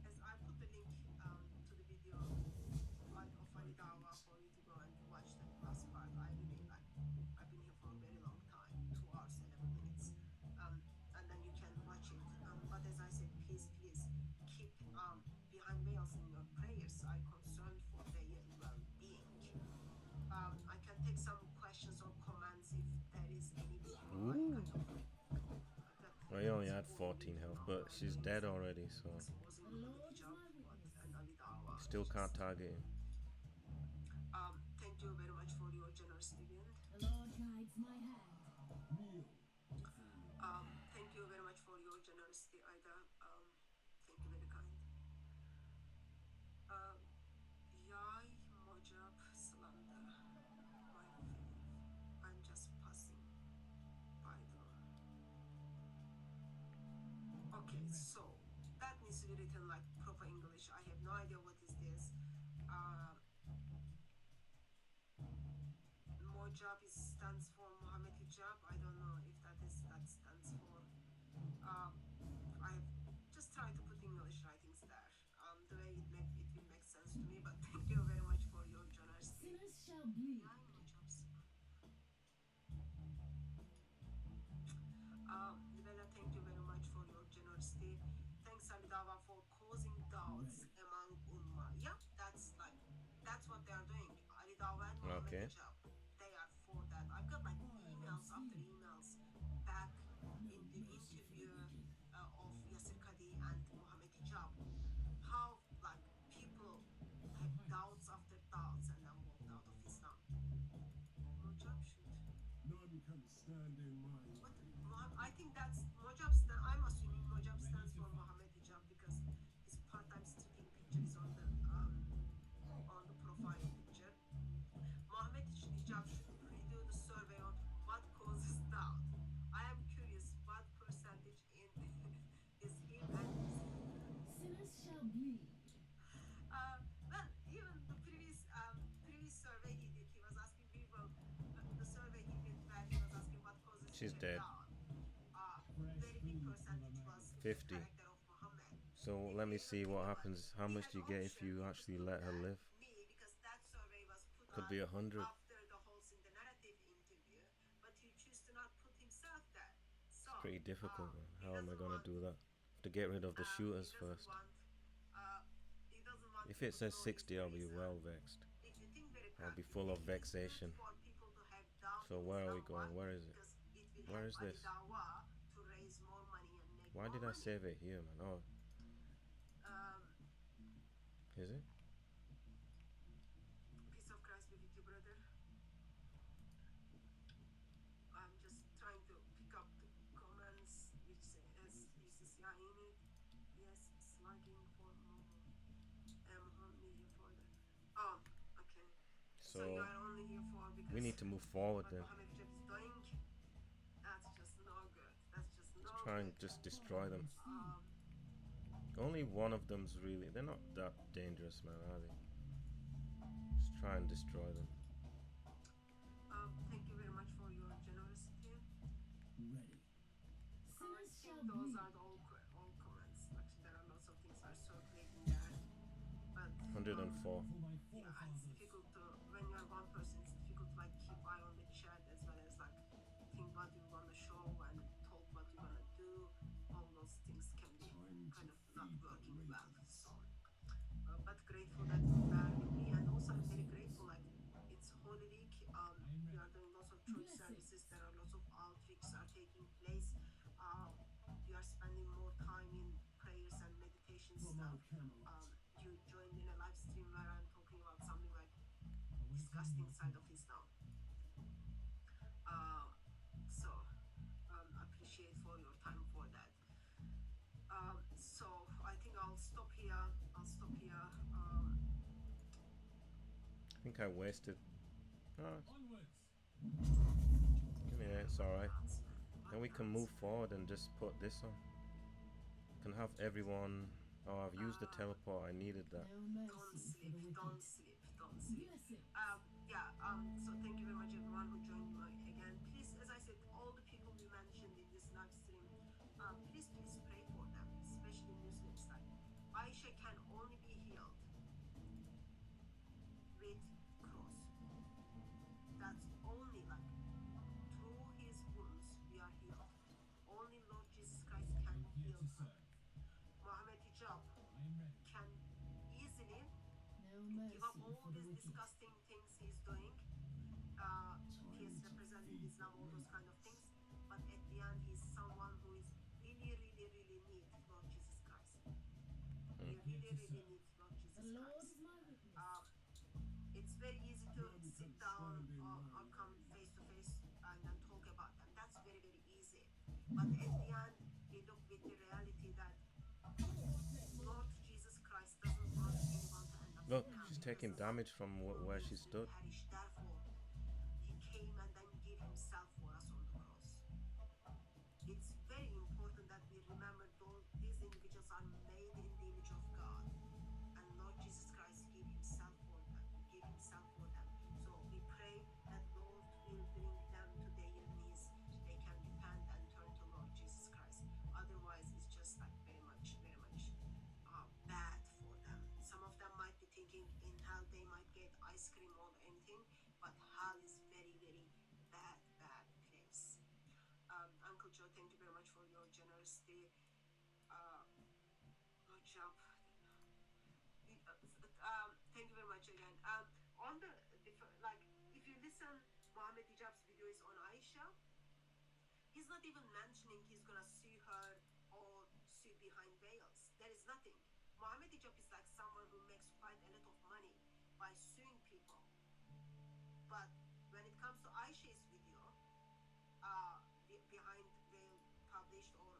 As I put the link to the video of Ali Dawah for you to go and watch the last part. I really like. I've been here for a very long time, 2 hours 11 minutes, and then you can watch it. But as I said, please keep behind veils in your prayers. I'm concerned for their well-being. I can take some questions or comments if there is any. Ooh. Well, he only had 14 health, but she's dead already, so still can't target him. Thank you very much for your generosity, Wind. The Lord guides my hand. Thank you very much for your generosity, Ida. Thank you, very kind. Yay, Mojab, slander. My faith. I'm just passing by though. Okay, so that needs to be written like proper English. I have no idea what is this. Mojab stands for Muhammad Hijab. I don't know if that stands for. I have just tried to put shall bleed. Libella, thank you very much for your generosity. Thanks, Alidava, for causing doubts among Ummah. Yeah, that's what they are doing. Alidava and Muhammad Okay. Hijab, they are for that. I've got like emails after emails back in the interview of Yasir Qadi and Muhammad Hijab. How like people had doubts after doubts and then walked out of Islam. Mojab should. None can stand in my way. I think that's I'm assuming Mojab stands for Mohammed Hijab because his part-time stripping picture is on the profile picture. Mohammed Hijab should redo the survey on what causes doubt. I am curious what percentage is him and Sinners shall bleed. well, even the previous survey he did, he was asking people. The survey he did where he was asking what causes She's your dead. doubt. Very big percentage was 50. character of Muhammad. So let me see what happens. How much do you get if you actually let her live? Me, because that survey was put Could be 100. after the holes in the narrative interview, but he chose to not put himself there. So Pretty difficult, man. How am I gonna do that? To get rid of the shooters first. he doesn't want If it says 60, I'll be well vexed. if you think very I'll be full of vexation. for people to have doubt So where are we going? Where is it? because it will Where help is this? Al-Dawah to raise more money and make Why more did I money. save it here, man? Oh, is it? Peace of Christ be with you, brother. I'm just trying to pick up the comments which says ECCI in it. Yes, slugging for mobile. I'm only here for the. Oh, okay. So you So are only here for because we need to move forward what then. Mohammed Hijab is doing. That's just no good. That's just no Try and good. just destroy them. Only one of them's really. They're not that dangerous, man, are they? Just try and destroy them. Thank you very much for your generosity. Ready. I Sinners think shall those bleed. are the all comments. Actually, there are lots of things are circulating there. But 104. yeah, it's difficult to when you are one person. It's difficult to like keep eye on the chat as well as like think what you want to show and talk what you want to do. All those things can be kind of not working well. So, but grateful that you bear with me, and also I'm very grateful. Like it's Holy Week. We are doing lots of church services. There are lots of outreaches are taking place. We are spending more time in prayers and meditation stuff. You joined in a live stream where I'm talking about something like disgusting side of Islam. So appreciate for your time for that. So I think I'll stop here. I think I wasted. Oh. Yeah, it's alright. Then we can move forward and just put this on. Can have everyone. Oh, I've used the teleport. I needed that. No Don't mercy for sleep. the Don't wicked. sleep. Don't sleep. Blessings. Yeah. So thank you very much, everyone who joined me again. Please, as I said, all the people we mentioned in this live stream, please pray for them, especially Muslims. Like Aisha can only be healed with cross. That's only like through his wounds we are healed. Only Lord Jesus Christ can heal her. Mohammed Hijab can easily No give up mercy all for the these wicked. disgusting things he's doing. He is representing Islam, all those kind of things. But at the end, he's someone who is really need Lord Jesus Christ. He really needs Lord Jesus The Lord Christ. is my witness. It's very easy to sit down or come face to face and then talk about them. That's very easy. But at the end, we look with the reality that Lord Jesus Christ doesn't want anyone to end up Look, in hell she's taking because damage from where she stood. perish. Therefore, he came and then gave himself for us on the cross. It's very important that we remember these individuals are made in the image of God, and Lord Jesus Christ gave himself for them. So we pray that Lord will bring them to their knees. They can repent and turn to Lord Jesus Christ. Otherwise, it's just like very much bad for them. Some of them might be thinking in hell they might get ice cream or anything, University. Good job. Thank you very much again. On the like, if you listen, Mohammed Hijab's video is on Aisha. He's not even mentioning he's gonna sue her or sue behind veils. There is nothing. Mohammed Hijab is like someone who makes quite a lot of money by suing people. But when it comes to Aisha's video, behind veil published or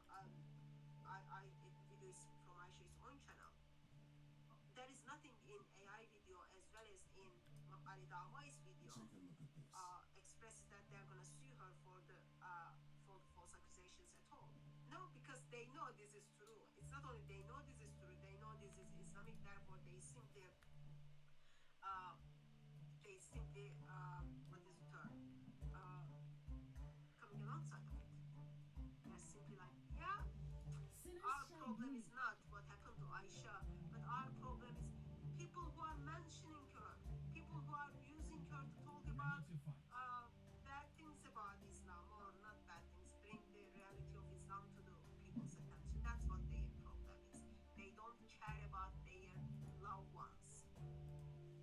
video is from Aisha's own channel. There is nothing in AI video as well as in Ali Dawai's video expresses that they're gonna sue her for the false accusations at all. No, because they know this is true. It's not only they know this is true, they know this is Islamic, therefore they simply what is the term? Coming alongside of it. They're simply like, yeah, our problem is not what happened to Aisha, but our problem is people who are mentioning her, people who are using her to talk about bad things about Islam, or not bad things, bring the reality of Islam to the people's attention. That's what their problem is. They don't care about their loved ones.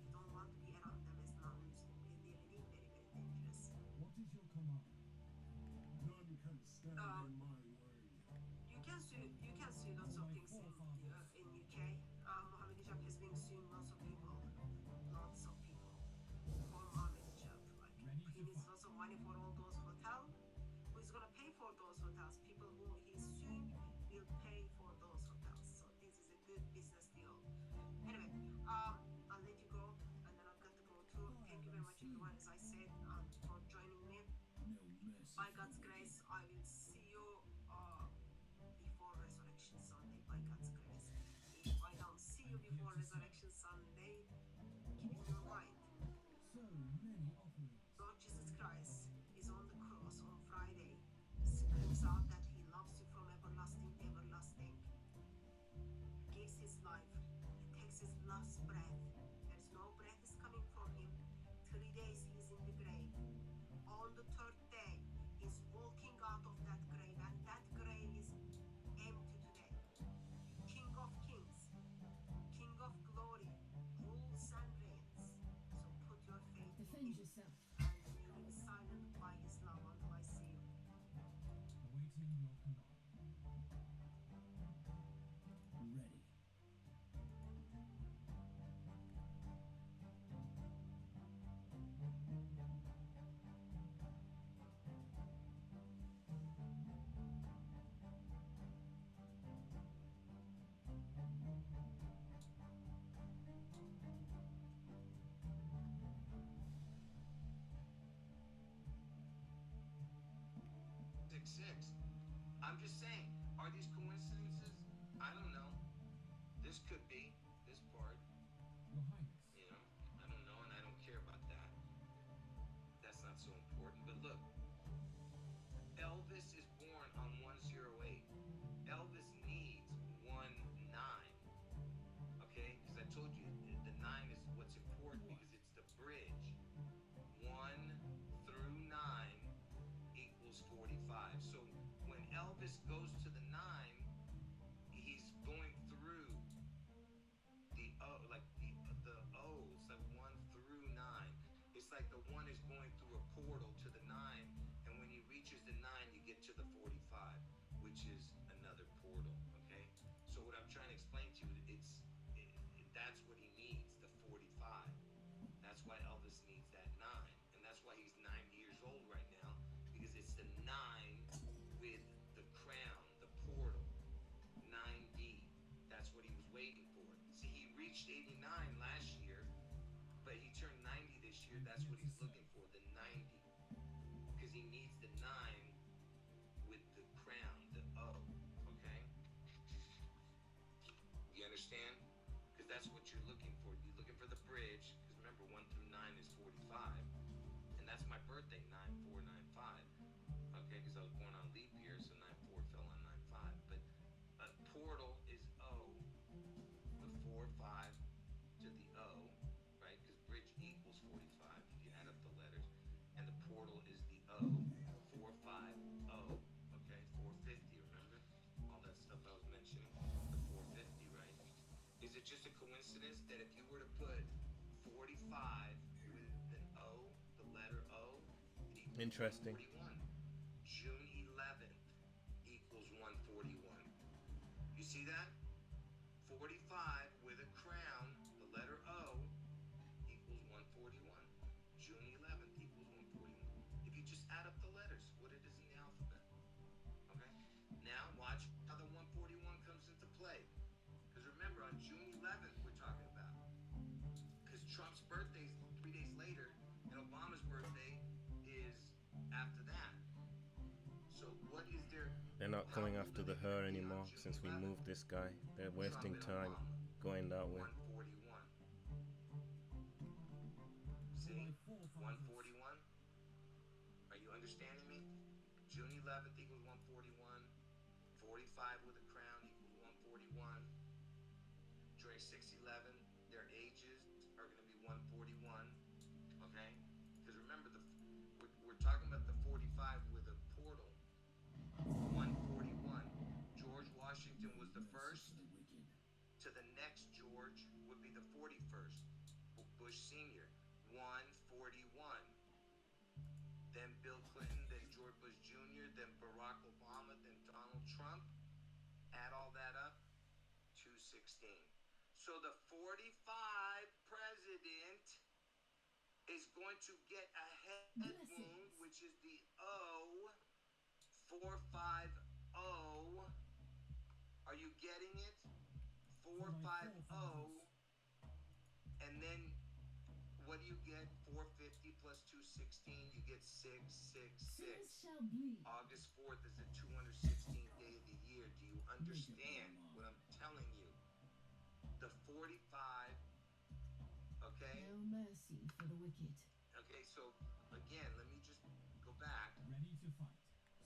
They don't want to be around them as non-Muslim. They're really very, very dangerous. What is your command? None can stand in my way. You can sue lots of things in UK. Mohammed Hijab has been suing lots of people for Mohammed Hijab. Like, he needs lots of money for all those hotels. Who is gonna pay for those hotels? People who he's suing will pay for those hotels. So this is a good business deal. Anyway, I'll let you go, and then I've got to go through. Thank you very much, everyone, as I said, for joining me. By God's grace, I will see you before Resurrection Sunday. By God's grace. If I don't see you before Resurrection Sunday, keep in your mind, So many offerings. Lord Jesus Christ is on the cross on Friday. Screams out that he loves you from everlasting to everlasting. Gives his life. He takes his last breath. There's no breath is coming from him. 3 days he is in the grave. On the third day, he's walking out of that grave, and that grave is empty today. King of kings, King of glory, rules and reigns. So put your faith in Defend him yourself. and remain silent by his love until I see you. Awaiting your command. Ready. I'm just saying, are these coincidences? I don't know. This could be this part. Your Highness. You know, I don't know, and I don't care about that. That's not so important. But look, Elvis is born on 108. Elvis needs 19. Okay? Because I told you the 9 is what's important because it's the bridge. 1 through 9 equals 45. So when Elvis goes to the 9, he's going through the O, like the O's, like 1 through 9. It's like the 1 is going through a portal to the 9, and when he reaches the 9, you get to the 45, which is another portal. Okay, so what I'm trying to explain to you, that's what he needs, the 45. That's why Elvis needs that 9, and that's why he's 90 years old right now, because it's the 9 with the crown, the portal, 9D. That's what he was waiting for. See, he reached 89 last year, but he turned 90 this year. That's what he's looking for, the 90, because he needs the 9 with the crown, the O. Okay? You understand? Because that's what you're looking for. You're looking for the bridge, because remember, 1 through 9 is 45, and that's my birthday, 9495. Okay, because I was born on leap year, so 94 fell on 95. But portal is O, the 4, 5 to the O, right? Because bridge equals 45 if you add up the letters, and the portal is the O, 4, 5, O. Okay, 450. Remember? it just a coincidence that if you were to put 45 with an O, the letter O, it equals Interesting. 141. June 11th equals 141. You see that? 45 with a crown, the letter O, equals 141. June 11th equals 141. If you just add up the letters, what it is in the alphabet. Okay? Now watch how the 141 comes into play. Because remember, on June 11th we're talking about. Because Trump's birthday is 3 days later, and Obama's birthday is after that. So what is there? They're not coming after the her anymore since we moved this guy. They're wasting time going that way. 141. See? 141. Are you understanding me? June 11th equals 141. 45 with a crown equals 141. During 6/11, their ages are going to be 141. Okay? Because remember, we're talking about the 45 with a portal. 141. George Washington was the first. To the next George would be the 41st. Bush Sr. 141. Then Bill Clinton, then George Bush Jr., then Barack Obama, then Donald Trump. Add all that up, 216. So the 45 president is going to get a head wound, which is the O, 450. Are you getting it? 450. And then what do you get? 450 plus 216, you get 666. August 4th is the 216th day of the year. Do you understand what I'm telling you? The 45, okay? No mercy for the wicked. Okay, so again, let me just go back. Ready to fight.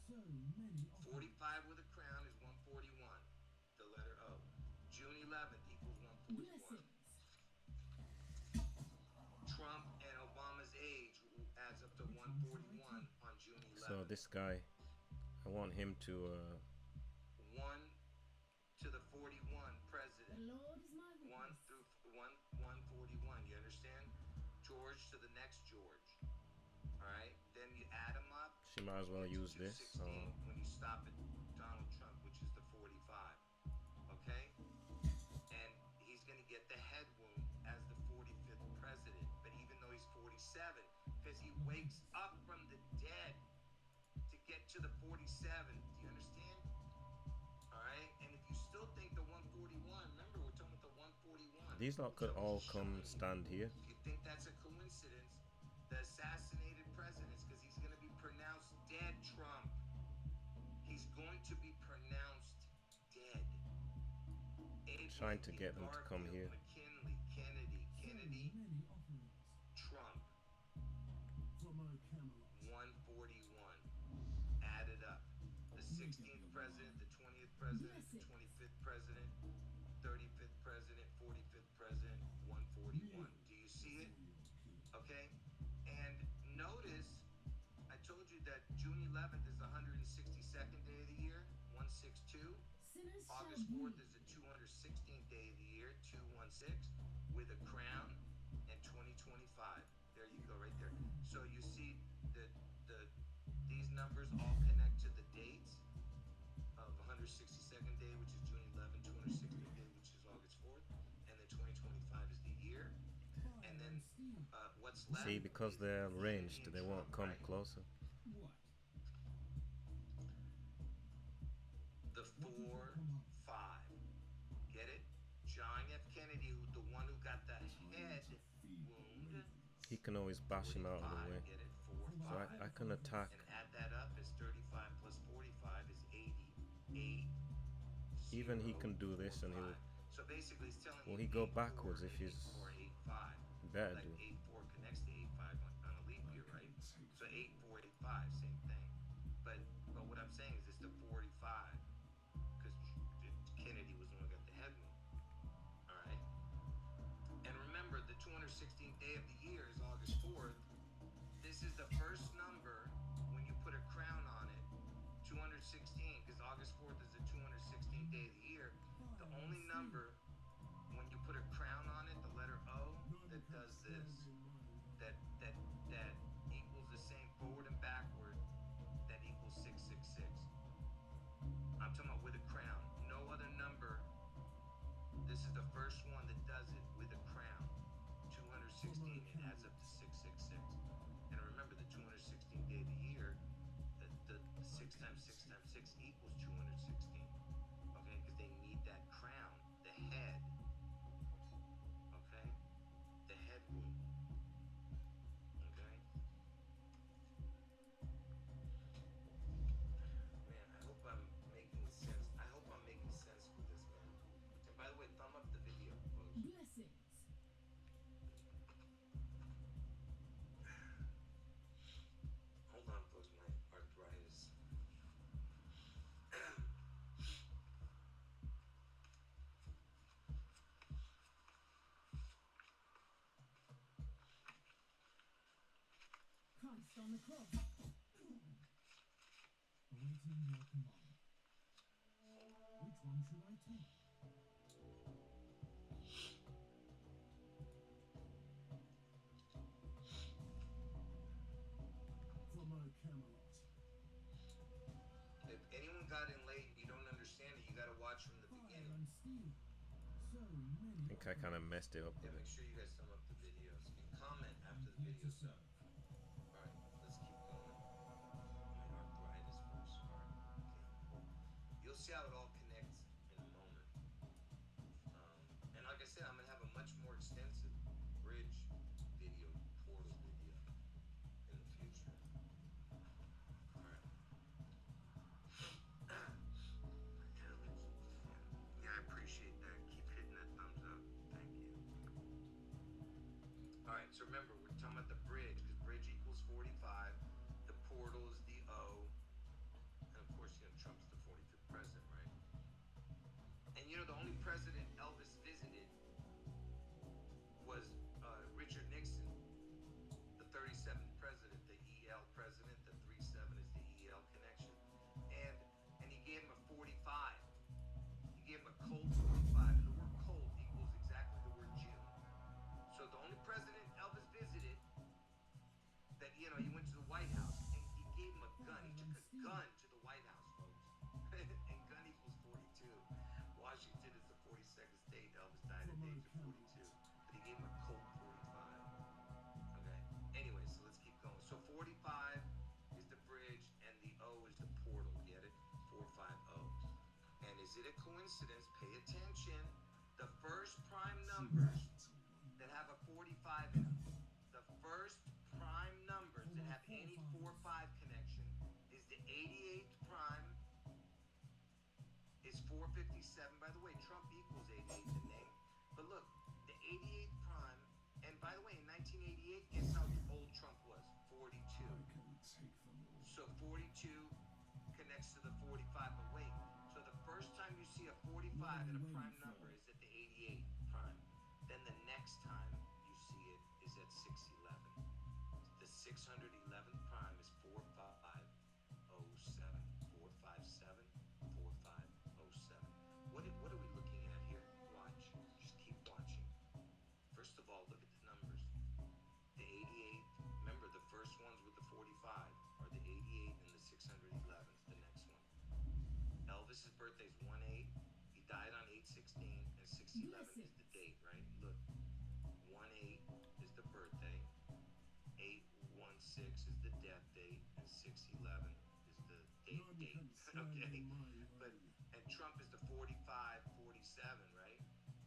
So many 45 with a crown is 141, the letter O. June 11th equals 141. Trump and Obama's age adds up to 141 on June 11th. So this guy, I want him to 1 to the 41 president. The Lord is my 1 witness. through 141. You understand? George to the next George. All right. Then you add them up. she might as well use this. 216 when you stop at Donald Trump, which is the 45. Okay? And he's going to get the head wound as the 45th president. But even though he's 47, because he wakes up from the dead to get to the 47. Do you understand? All right? And if you still think the 141, remember we're talking about the 141. These lot could all come stand here. If you think that's a coincidence, the assassinated presidents, because he's going to be pronounced dead, Trump. He's going to be pronounced dead. Trying to get them to come here. McKinley, Kennedy, Trump. 141. Add it up. The 16th president, the 20th president, the 25th president, 35th president, 45th president, 141. Do you see it? Okay? And notice, I told you that June 11th is the 162nd day of the year, 162. Sinners August shall 4th be. is the 216th day of the year, 216, with a crown, and 2025. There you go, right there. So you see that these numbers all connect to the dates of 162nd day, which is June 11th, 216th day, which is August 4th, and then 2025 is the year. And then what's left? See, because is they're the ranged, they won't come right? closer. What? The 4-5. Get it? John F. Kennedy, the one who got the head wound. He can always bash him out of the way. Get it? So 4-5. I can attack. And add that up is 35 plus 45 is 80. 8. Even he can do this and 5. he'll. So basically, it's telling Will you he go 8-4 backwards if and he's 8-4, 8-5. better Like do? 8-4 connects to 8-5 on a leap year, right? So 8-4, 8-5, same thing. But what I'm saying is it's the 45 because Kennedy was the one who got the head wound. All right. And remember, the 216th day of the year is August 4th. This is the first number when you put a crown on it. 216, because August 4th is the 216th day of the year. The only number when you put a does this, that equals the same forward and backward, that equals 666. I'm talking about with a crown. No other number. This is the first one that does it with a crown. 216, it adds up to 666. And remember, the 216th day of the year, the 6 times 6 times 6 equals 216. Okay, because they need that crown, the head. Okay, the head wound. Okay. Man, I hope I'm making sense. I hope I'm making sense with this, man. And by the way, thumb up the video, folks. Blessings. Hold on, folks. My arthritis. Christ on the cross. Awaiting your command. Which one should I take? From O Camelot. If anyone got in late and you don't understand it, you got to watch from the beginning. And steel. So many. I think I kind of messed it up a Yeah, bit. make sure you guys thumb up the videos and comment after the video's up. All right, let's keep going. My arthritis, folks. All right, okay. You'll see how it all connects in a moment. And like I said, I'm gonna have a much more extensive bridge video, portal video in the future. All right. Yeah, I appreciate that. Keep hitting that thumbs up. Thank you. All right, so remember, we're talking about the bridge, because bridge equals 45. The portal is the O. And of course, Trump's the 45th president, right? And the only president Elvis visited was Richard Nixon, the 37th president, the EL president. The 37 is the EL connection. And he gave him a 45. He gave him a Colt 45. And the word Colt equals exactly the word June. So the only president Elvis visited that, he went to the White House and he gave him a gun. He took a gun to the White House, folks. And gun equals 42. Washington is the 42nd state. Elvis died at the age of 42. But he gave him a Colt 45. Okay. Anyway, so let's keep going. So 45 is the bridge and the O is the portal. Get it? 450. And is it a coincidence? Pay attention. The first prime numbers that have a 45 in them, the first prime numbers that have any 4-5 connection is the 88th prime is 457. By the way, Trump equals 88 the name. But look, the 88th prime, and by the way, in 1988, guess how old Trump was? 42. So 42 connects to the 45, but wait. So the first time you see a 45 in a prime number is at the 88 prime. Then the next time you see it is at 611. The 611th prime is 4507. 457 4507. What are we looking at here? Watch. Just keep watching. First of all, look at the numbers. The 88, remember the first ones with the 45 are the 88 and the 611, the next one. Elvis's birthday is 1/8. He died on 8/16, and 6/11 is the date, right? Look, 1/8 is the birthday, 8/16 is the death date, and 6/11 is the date. Okay, and Trump is the 45, 47, right?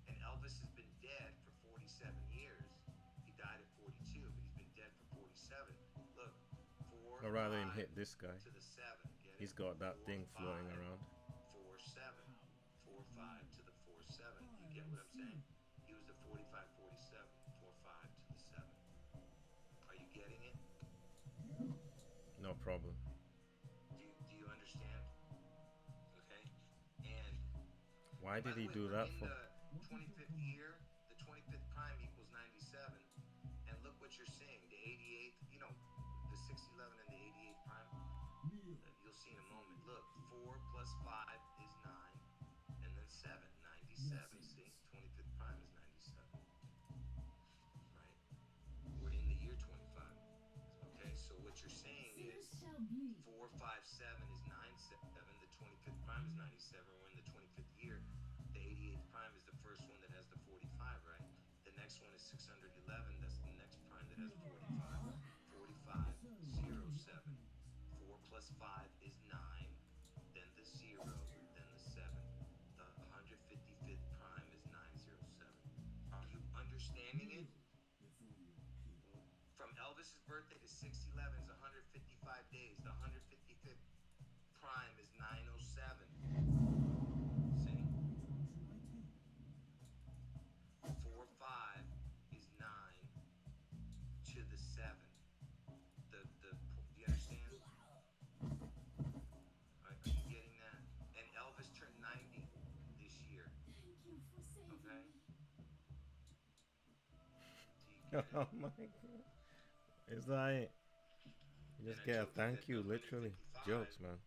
And Elvis has been dead for 47 years. He died at 42, but he's been dead for 47. Look, 4. Or rather than hit this guy, to the 7. Get he's it? got that thing 4, floating 5, around. 4, 7. 4, 5 to the 4, 7. You get what I'm saying? He was the 45, 47. 4, 5 to the 7. Are you getting it? No problem. Do you understand? Okay. And Why did by the he way, do we're that in for? the 25th year. The 25th prime equals 97. And look what you're seeing. The 88th, the 611 and the 88th prime. You'll see in a moment. Look, 4 plus 5 is 9. And then 7, 97. See? 25th prime is 97. Right? is 97. The 25th prime is 97. We're in the 25th year. The 88th prime is the first one that has the 45, right? The next one is 611. That's the next prime that has 45. 45, 07. 4 plus 5 is 9. Then the 0, then the 7. The 155th prime is 907. Are you understanding it? From Elvis's birthday to 611 is 155 days. The 155th prime is 907. See? 4, 5 is 9 to the 7. Do you understand? Are you getting that? And Elvis turned 90 this year. Okay? Oh my god. Is that it? You just get a thank you, literally. Jokes, man.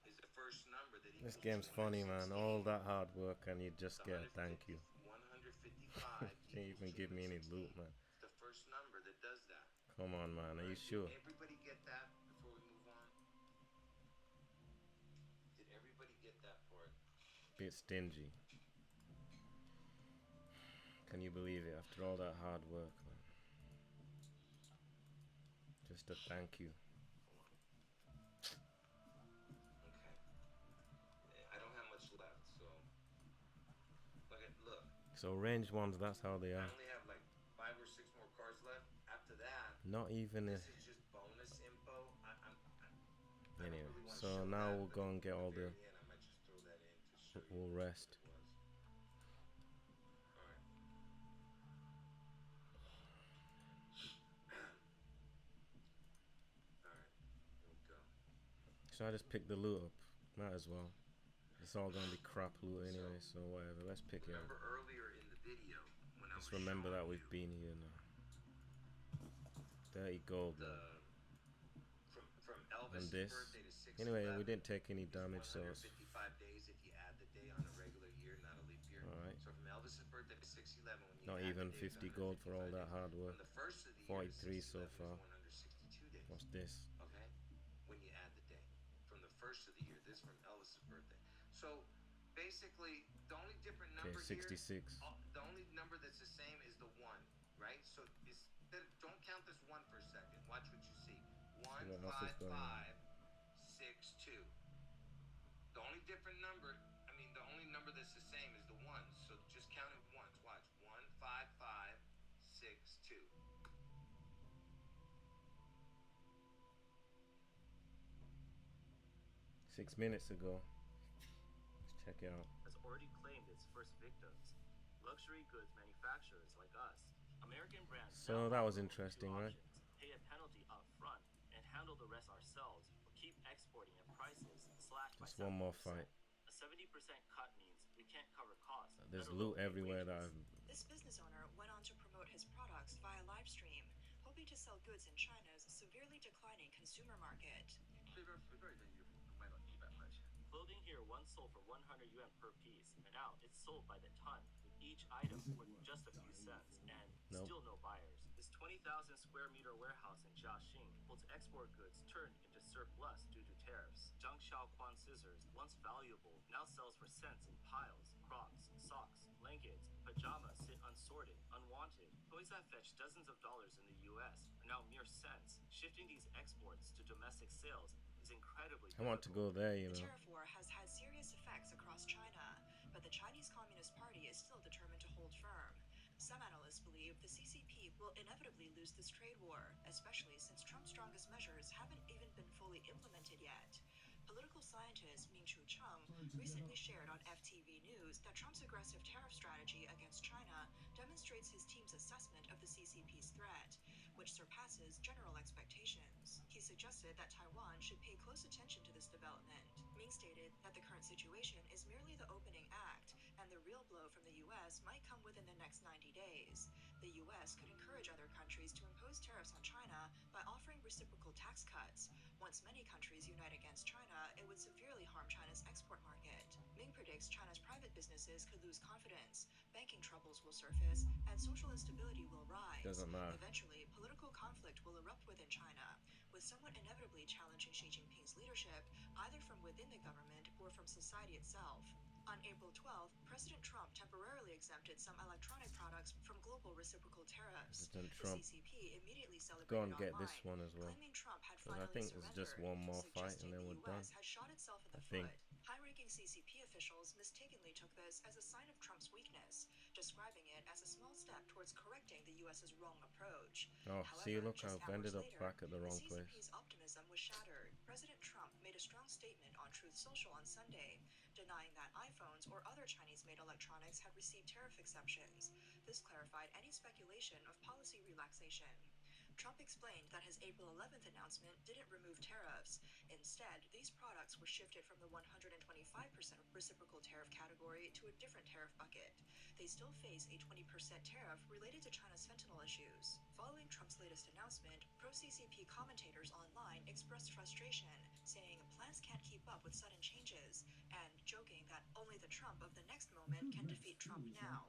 Is the first number that This equals game's funny, man. 268. All that hard work and you just get a thank you. 155 Can't even give me any loot, man. the first number that does that. Come on, man. Are you sure? Did everybody get that before we move on? Did everybody get that part? Bit stingy. Can you believe it? After all that hard work, man. Just a thank you. Okay. I don't have much left, so look. So range ones, that's how they I are. only have like 5 or 6 more cards left. After that, Not even this a... is just bonus info. I don't Anyway, really wanna so show now that, we'll but go and get all at the... very end, I might just throw that in to show you We'll what rest. it was. All right. All right. Here we go. Should I just pick the loot up? Might as well. It's all gonna be crap loot anyway, so whatever. Let's pick it up. Remember earlier in the video when I was Just remember that showing we've you been here now. Dirty gold, man. from Elvis' And this. birthday to 611. Anyway, we didn't take any damage, so it's... 155 days if you add the day on a regular year, not a leap year. Alright. So from Elvis' birthday to 611, when you Not add even the days, 50 gold for all that hard work. From the first of the year to 43 so 611 far. is 162 days. What's this? Okay? When you add the day. From the first of the year, this from Elvis' birthday. So basically, the only different Okay, number 66. here, the only number that's the same is the 1, right? So don't count this 1 for a second. Watch what you see. 1, What 5, else is going 5, on? 6, 2. The only different number, the only number that's the same is the 1. So just count it once. Watch. 1, 5, 5, 6, 2. Six minutes ago. Let's check it out. Has already claimed its first victims. Luxury goods manufacturers like us. American brands So now that was offer interesting, two right? options. Pay a penalty up front and handle the rest ourselves, or keep exporting at prices slashed by Just one more 70%. fight. A 70% cut means we can't cover costs. There's let loot alone pay everywhere that wages. I've... This business owner went on to promote his products via live stream, hoping to sell goods in China's severely declining consumer market. Clothing here once sold for 100 yuan per piece, and now it's sold by the ton, with each item worth just a few cents, and Nope. still no buyers. This 20,000 square meter warehouse in Jiaxing holds export goods turned into surplus due to tariffs. Zhang Xiaoquan scissors, once valuable, now sells for cents in piles. Crocs, socks, blankets, pajamas sit unsorted, unwanted. Toys that fetch dozens of dollars in the US are now mere cents. Shifting these exports to domestic sales is incredibly I want to go there, you The know. tariff war has had serious effects across China, but the Chinese Communist Party is still determined to hold firm. Some analysts believe the CCP will inevitably lose this trade war, especially since Trump's strongest measures haven't even been fully implemented yet. Political scientist Ming-Chu Cheng recently shared on FTV News that Trump's aggressive tariff strategy against China demonstrates his team's assessment of the CCP's threat, which surpasses general expectations. He suggested that Taiwan should pay close attention to this development. Ming stated that the current situation is merely the opening act, and the real blow from the US might come within the next 90 days. The US could encourage other countries to impose tariffs on China by offering reciprocal tax cuts. Once many countries unite against China, it would severely harm China's export market. Ming predicts China's private businesses could lose confidence, banking troubles will surface, and social instability will rise. Doesn't matter. Eventually, political conflict will erupt within China, with with somewhat inevitably challenging Xi Jinping's leadership, either from within the government or from society itself. On April 12th, President Trump temporarily exempted some electronic products from global reciprocal tariffs. President The Trump. CCP immediately celebrated Go and get online, this one as well. claiming Trump had 'Cause I finally think it's just surrendered, one more fight and suggesting then the we're done. US has shot itself in the I think. foot. High-ranking CCP officials mistakenly took this as a sign of Trump's weakness, describing it as a small step towards correcting the US's wrong approach. Oh, However, see, look, just I've ended hours up later, back at the wrong the place. CCP's optimism was shattered. President Trump made a strong statement on Truth Social on Sunday, denying that iPhones or other Chinese-made electronics had received tariff exemptions. This clarified any speculation of policy relaxation. Trump explained that his April 11th announcement didn't remove tariffs. Instead, these products were shifted from the 125% reciprocal tariff category to a different tariff bucket. They still face a 20% tariff related to China's fentanyl issues. Following Trump's latest announcement, pro-CCP commentators online expressed frustration, saying plans can't keep up with sudden changes, and joking that only the Trump of the next moment can defeat Trump now.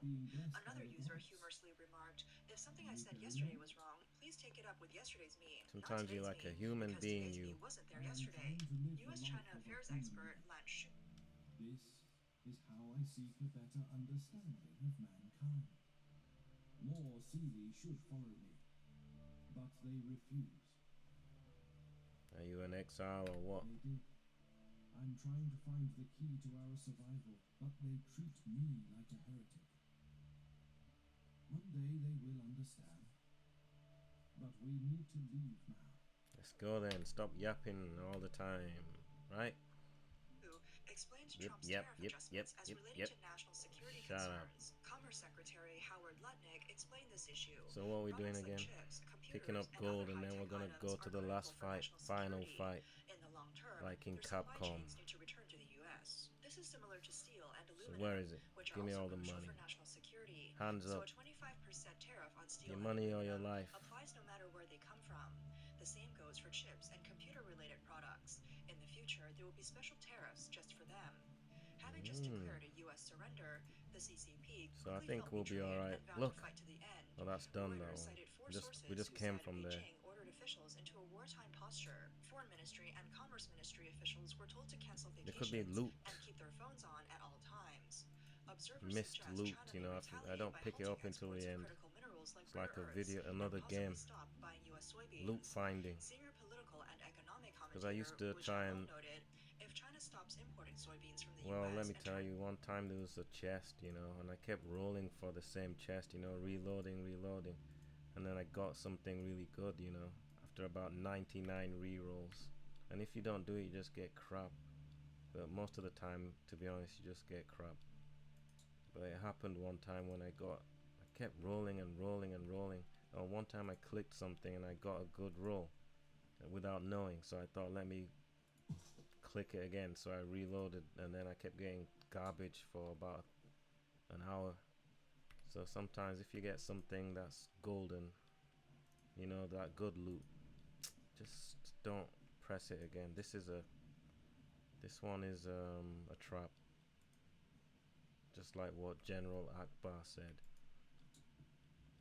Another user humorously remarked, "If something I said yesterday was wrong, please take it up with yesterday's me, Sometimes not you're today's like a me, human because being, today's you. me wasn't there yesterday." U.S. China Affairs expert Lan Shu. This is how I seek a better understanding of mankind. More Sealy should follow me, but they refuse. Are you an exile or what? They did. I'm trying to find the key to our survival, but they treat me like a heretic. One day they will understand. But we need to leave now. Let's go then. Stop yapping all the time, right? Who explained Yep, Trump's yep, tariff yep, adjustments yep, as yep, related yep. to national security Shut up. concerns. Commerce Secretary Howard Lutnick explained this issue. So what are we doing Products like again? chips, Picking up computers, and gold other and then we're high-tech gonna go items to are the last critical for fight, national final security. fight, In the long term, like in their supply Capcom. chains need to return to the U.S. This is similar to steel and So aluminum, where is it? which are Give me also all the crucial money. for national security. Hands So up. a 25% tariff on steel Your and money or your aluminum life. applies no matter where they come from. The same goes for chips and computer-related products. In the future, there will be special tariffs just for them. Having just declared a U.S. surrender, the CCP So I quickly think felt we'll be betrayed alright. and vowed Look. to fight to the end. Oh, that's done Reuters though. cited four We sources just who came said from there. Beijing ordered officials into a wartime posture. Foreign Ministry and Commerce Ministry officials were told to cancel There could be vacations loot. and keep their phones on at all times. Observers Missed suggest loot, China you may know. I don't retaliate pick by it up halting until exports the of end. critical minerals like It's like rare a earths video, and another possibly game. stop buying US soybeans. Loot finding. Senior political and economic Because I used to commentator Wu try Xiaolong and. noted, if China stops importing soybeans from the Well, US let me and tell you, one time there was a chest, you know, and I kept rolling for the same chest, you know, reloading. And then I got something really good, you know, after about 99 re-rolls. And if you don't do it, you just get crap. But most of the time, to be honest, you just get crap. But it happened one time when I kept rolling. And one time I clicked something and I got a good roll without knowing. So I thought, let me click it again. So I reloaded and then I kept getting garbage for about an hour. So sometimes if you get something that's golden, you know, that good loot, just don't press it again. This one is a trap. Just like what General Akbar said.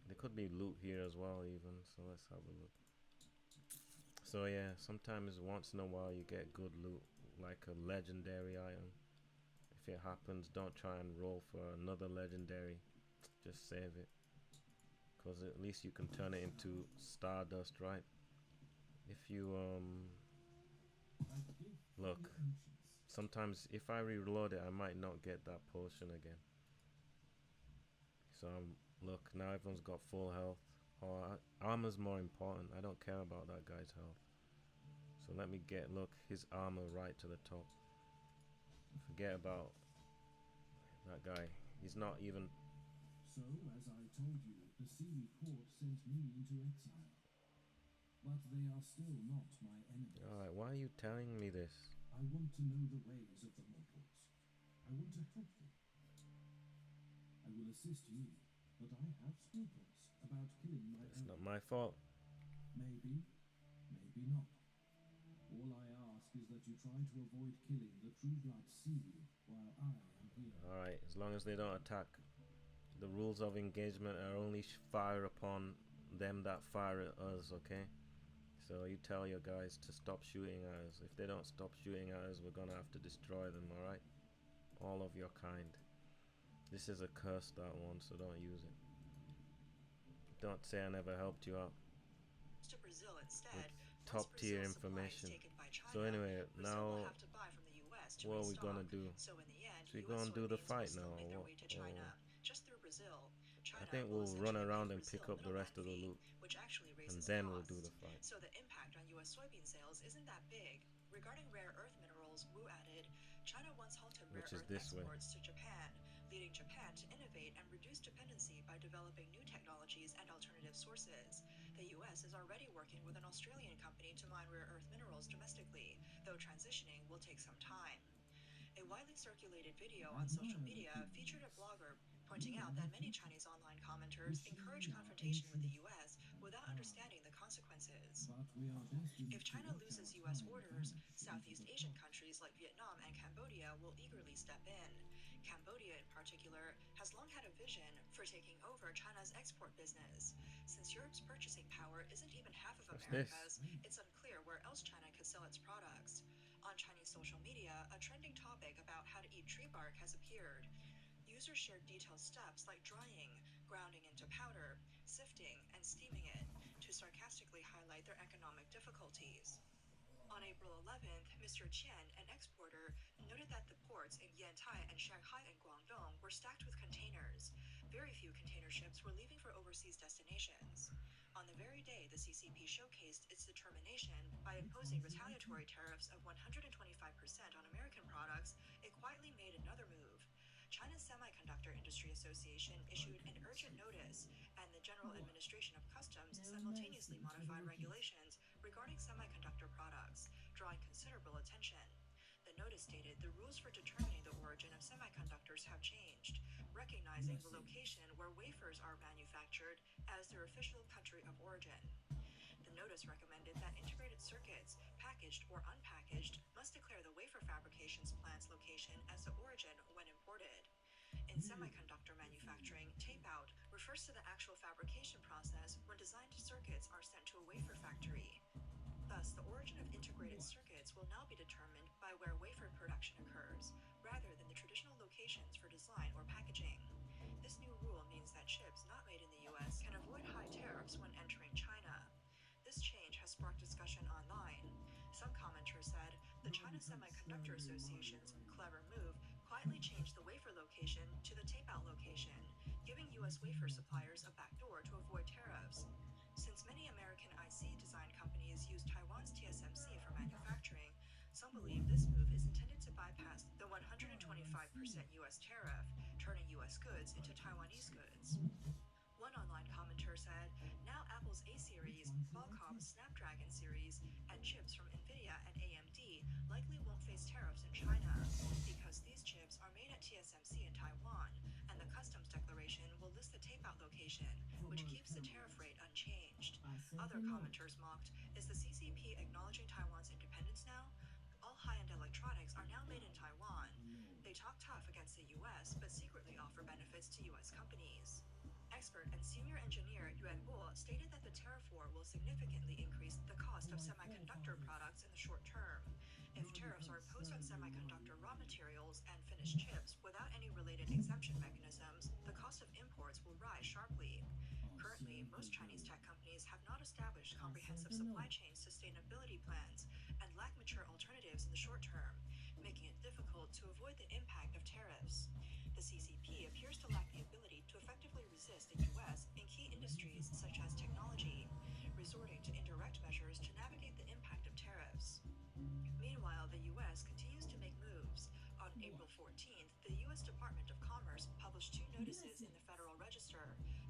There could be loot here as well even, so let's have a look. So yeah, sometimes once in a while you get good loot, like a legendary item. If it happens, don't try and roll for another legendary. Just save it. Because at least you can turn it into stardust, right? If you, look. Sometimes if I reload it, I might not get that potion again. So look, now everyone's got full health. Oh, armor's more important. I don't care about that guy's health. So let me get, look, his armor right to the top. Forget about that guy. He's not even. So, as I told you, the Sealy court sent me into exile. But they are still not my enemies. Alright, why are you telling me this? I want to know the ways of the mortals. I want to help them. I will assist you, but I have scruples about killing my It's own. not my fault. Maybe, maybe not. All I ask is that you try to avoid killing the true blood Sealy while I am here. Alright, as long as they don't attack. The rules of engagement are only fire upon them that fire at us, okay? So you tell your guys to stop shooting at us. If they don't stop shooting at us, we're gonna have to destroy them, alright? All of your kind. This is a curse, that one, so don't use it. Don't say I never helped you out. To Brazil instead, With top tier information. So anyway, now what are we gonna do? So in the end, So we gonna do the fight now, or what? Just through Brazil, I think we'll run around and pick up the rest of the loot, which actually and raises then costs. we'll do the fight. So the impact on U.S. soybean sales isn't that big. Regarding rare earth minerals, Wu added, China once halted rare Which is earth this way. exports to Japan, leading Japan to innovate and reduce dependency by developing new technologies and alternative sources. The U.S. is already working with an Australian company to mine rare earth minerals domestically, though transitioning will take some time. A widely circulated video on social media featured a blogger pointing out that many Chinese online commenters encourage confrontation with the U.S. without understanding the consequences. If China loses U.S. orders, Southeast Asian countries like Vietnam and Cambodia will eagerly step in. Cambodia, in particular, has long had a vision for taking over China's export business. Since Europe's purchasing power isn't even half of What's this? America's, it's unclear where else China could sell its products. On Chinese social media, a trending topic about how to eat tree bark has appeared. Users shared detailed steps like drying, grounding into powder, sifting, and steaming it to sarcastically highlight their economic difficulties. On April 11th, Mr. Qian, an exporter, noted that the ports in Yantai and Shanghai and Guangdong were stacked with containers. Very few container ships were leaving for overseas destinations. On the very day the CCP showcased its determination by imposing retaliatory tariffs of 125% on American products, it quietly made another move. China's Semiconductor Industry Association issued an urgent notice, and the General Administration of Customs simultaneously modified regulations regarding semiconductor products, drawing considerable attention. The notice stated the rules for determining the origin of semiconductors have changed, recognizing the location where wafers are manufactured as their official country of origin. The notice recommended that integrated circuits, packaged or unpackaged, must declare the wafer fabrication plant's location as the origin when imported. In semiconductor manufacturing, tape-out refers to the actual fabrication process when designed circuits are sent to a wafer factory. Thus, the origin of integrated circuits will now be determined by where wafer production occurs, rather than the traditional locations for design or packaging. This new rule means that chips not made in the US can avoid high tariffs when entering China. This change has sparked discussion online. Some commenters said the China Semiconductor Association's clever move quietly changed the wafer location to the tape-out location, giving US wafer suppliers a backdoor to avoid tariffs. Since many American IC design companies use Taiwan's TSMC for manufacturing, some believe this move is intended to bypass the 125% US tariff, turning US goods into Taiwanese goods. One online commenter said, now Apple's A-series, Qualcomm's Snapdragon series, and chips from Nvidia and AMD likely won't face tariffs in China, because these chips are made at TSMC in Taiwan, and the customs declaration will list the tape-out location, which keeps the tariff rate unchanged. Other commenters mocked, is the CCP acknowledging Taiwan's independence now? All high-end electronics are now made in Taiwan. They talk tough against the US, but secretly offer benefits to US companies. Expert and senior engineer Yuan Bo stated that the tariff war will significantly increase the cost of semiconductor products in the short term. If tariffs are imposed on semiconductor raw materials and finished chips without any related exemption mechanisms, the cost of imports will rise sharply. Currently, most Chinese tech companies have not established comprehensive supply chain sustainability plans and lack mature alternatives in the short term, making it difficult to avoid the impact of tariffs. The CCP appears to lack the ability to effectively resist the US in key industries such as technology, resorting to indirect measures to navigate the impact of tariffs. Meanwhile, the US continues to make moves. On April 14th, the US Department of Commerce published 2 notices in the Federal Register,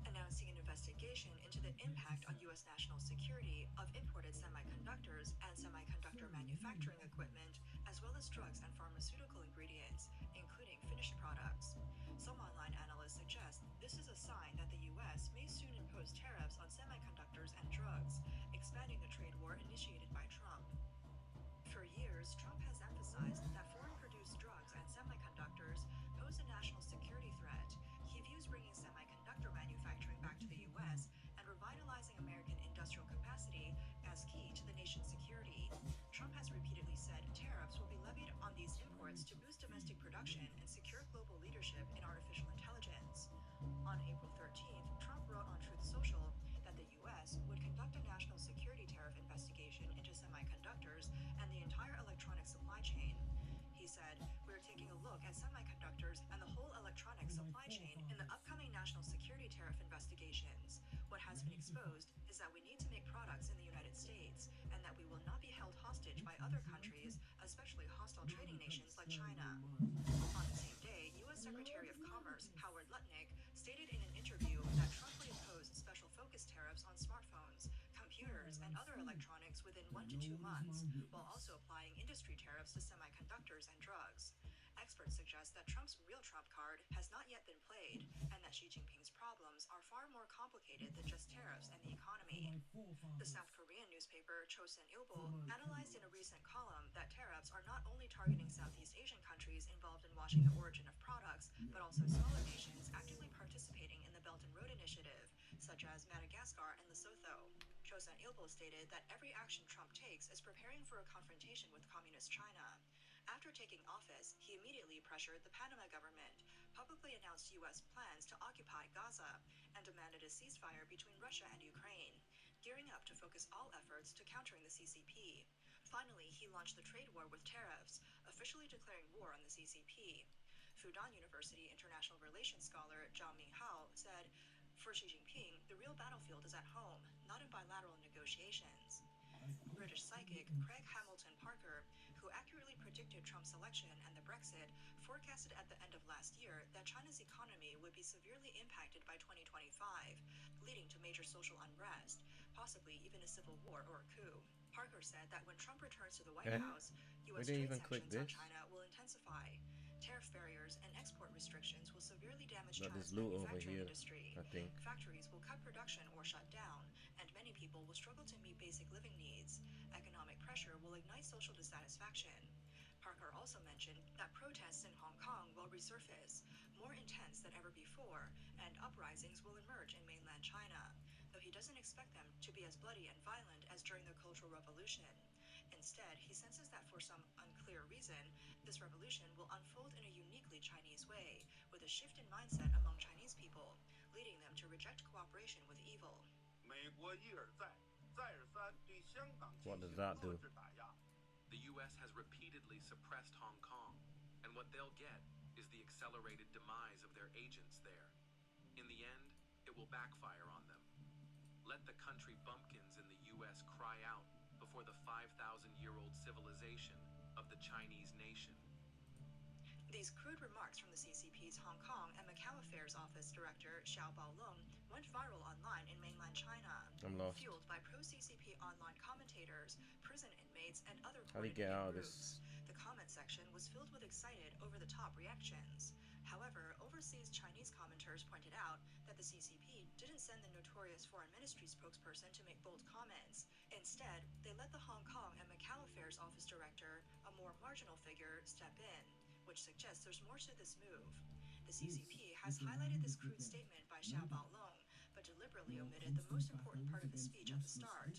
announcing an investigation into the impact on US national security of imported semiconductors and semiconductor manufacturing equipment, as well as drugs and pharmaceutical ingredients, including finished products. Some online analysts suggest this is a sign that the US may soon impose tariffs on semiconductors and drugs, expanding the trade war initiated by Trump. For years, Trump has emphasized that foreign-produced drugs and semiconductors pose a national security threat. He views bringing semiconductor manufacturing back to the US and revitalizing American industrial capacity as key to the efforts to boost domestic production and secure global leadership in artificial intelligence. On April 13th, Trump wrote on Truth Social that the U.S. would conduct a national security tariff investigation into semiconductors and the entire electronic supply chain. He said, "We're taking a look at semiconductors and the whole electronic supply chain in the upcoming national security tariff investigations. What has been exposed is that we need to make products in the United States and that we will not be held hostage by other countries, especially hostile trading nations like China." On the same day, U.S. Secretary of Commerce Howard Lutnick stated in an interview that Trump would impose special focus tariffs on smartphones, computers, and other electronics within 1 to 2 months, while also applying industry tariffs to semiconductors and drugs. Experts suggest that Trump's real Trump card has not yet been played, and that Xi Jinping's problems are far more complicated than just tariffs and the economy. The South Korean newspaper Chosun Ilbo analyzed in a recent column that tariffs are not only targeting Southeast Asian countries involved in watching the origin of products, but also smaller nations actively participating in the Belt and Road Initiative, such as Madagascar and Lesotho. Chosun Ilbo stated that every action Trump takes is preparing for a confrontation with Communist China. After taking office, he immediately pressured the Panama government, publicly announced U.S. plans to occupy Gaza, and demanded a ceasefire between Russia and Ukraine, gearing up to focus all efforts to countering the CCP. Finally, he launched the trade war with tariffs, officially declaring war on the CCP. Fudan University international relations scholar Zhao Minghao said, "For Xi Jinping, the real battlefield is at home, not in bilateral negotiations." British psychic Craig Hamilton Parker, who accurately predicted Trump's election and the Brexit, forecasted at the end of last year that China's economy would be severely impacted by 2025, leading to major social unrest, possibly even a civil war or a coup. Parker said that when Trump returns to the White House, U.S. trade sanctions on China will intensify. Tariff barriers and export restrictions will severely damage China's manufacturing industry. Factories will cut production or shut down, and many people will struggle to meet basic living needs. Economic pressure will ignite social dissatisfaction. Parker also mentioned that protests in Hong Kong will resurface, more intense than ever before, and uprisings will emerge in mainland China, though he doesn't expect them to be as bloody and violent as during the Cultural Revolution. Instead, he senses that for some unclear reason, this revolution will unfold in a uniquely Chinese way, with a shift in mindset among Chinese people, leading them to reject cooperation with evil. What does that do? The U.S. has repeatedly suppressed Hong Kong, and what they'll get is the accelerated demise of their agents there. In the end, it will backfire on them. Let the country bumpkins in the U.S. cry out before the 5,000-year-old civilization of the Chinese nation. These crude remarks from the CCP's Hong Kong and Macau Affairs Office Director Xiao Baolong went viral online in mainland China, fueled by pro-CCP online commentators, prison inmates, and other groups. The comment section was filled with excited, over-the-top reactions. However, overseas Chinese commenters pointed out that the CCP didn't send the notorious Foreign Ministry spokesperson to make bold comments. Instead, they let the Hong Kong and Macau Affairs Office Director, a more marginal figure, step in, which suggests there's more to this move. The CCP has highlighted this crude statement by Xiao Baolong, but deliberately omitted the most important part of the speech at the start.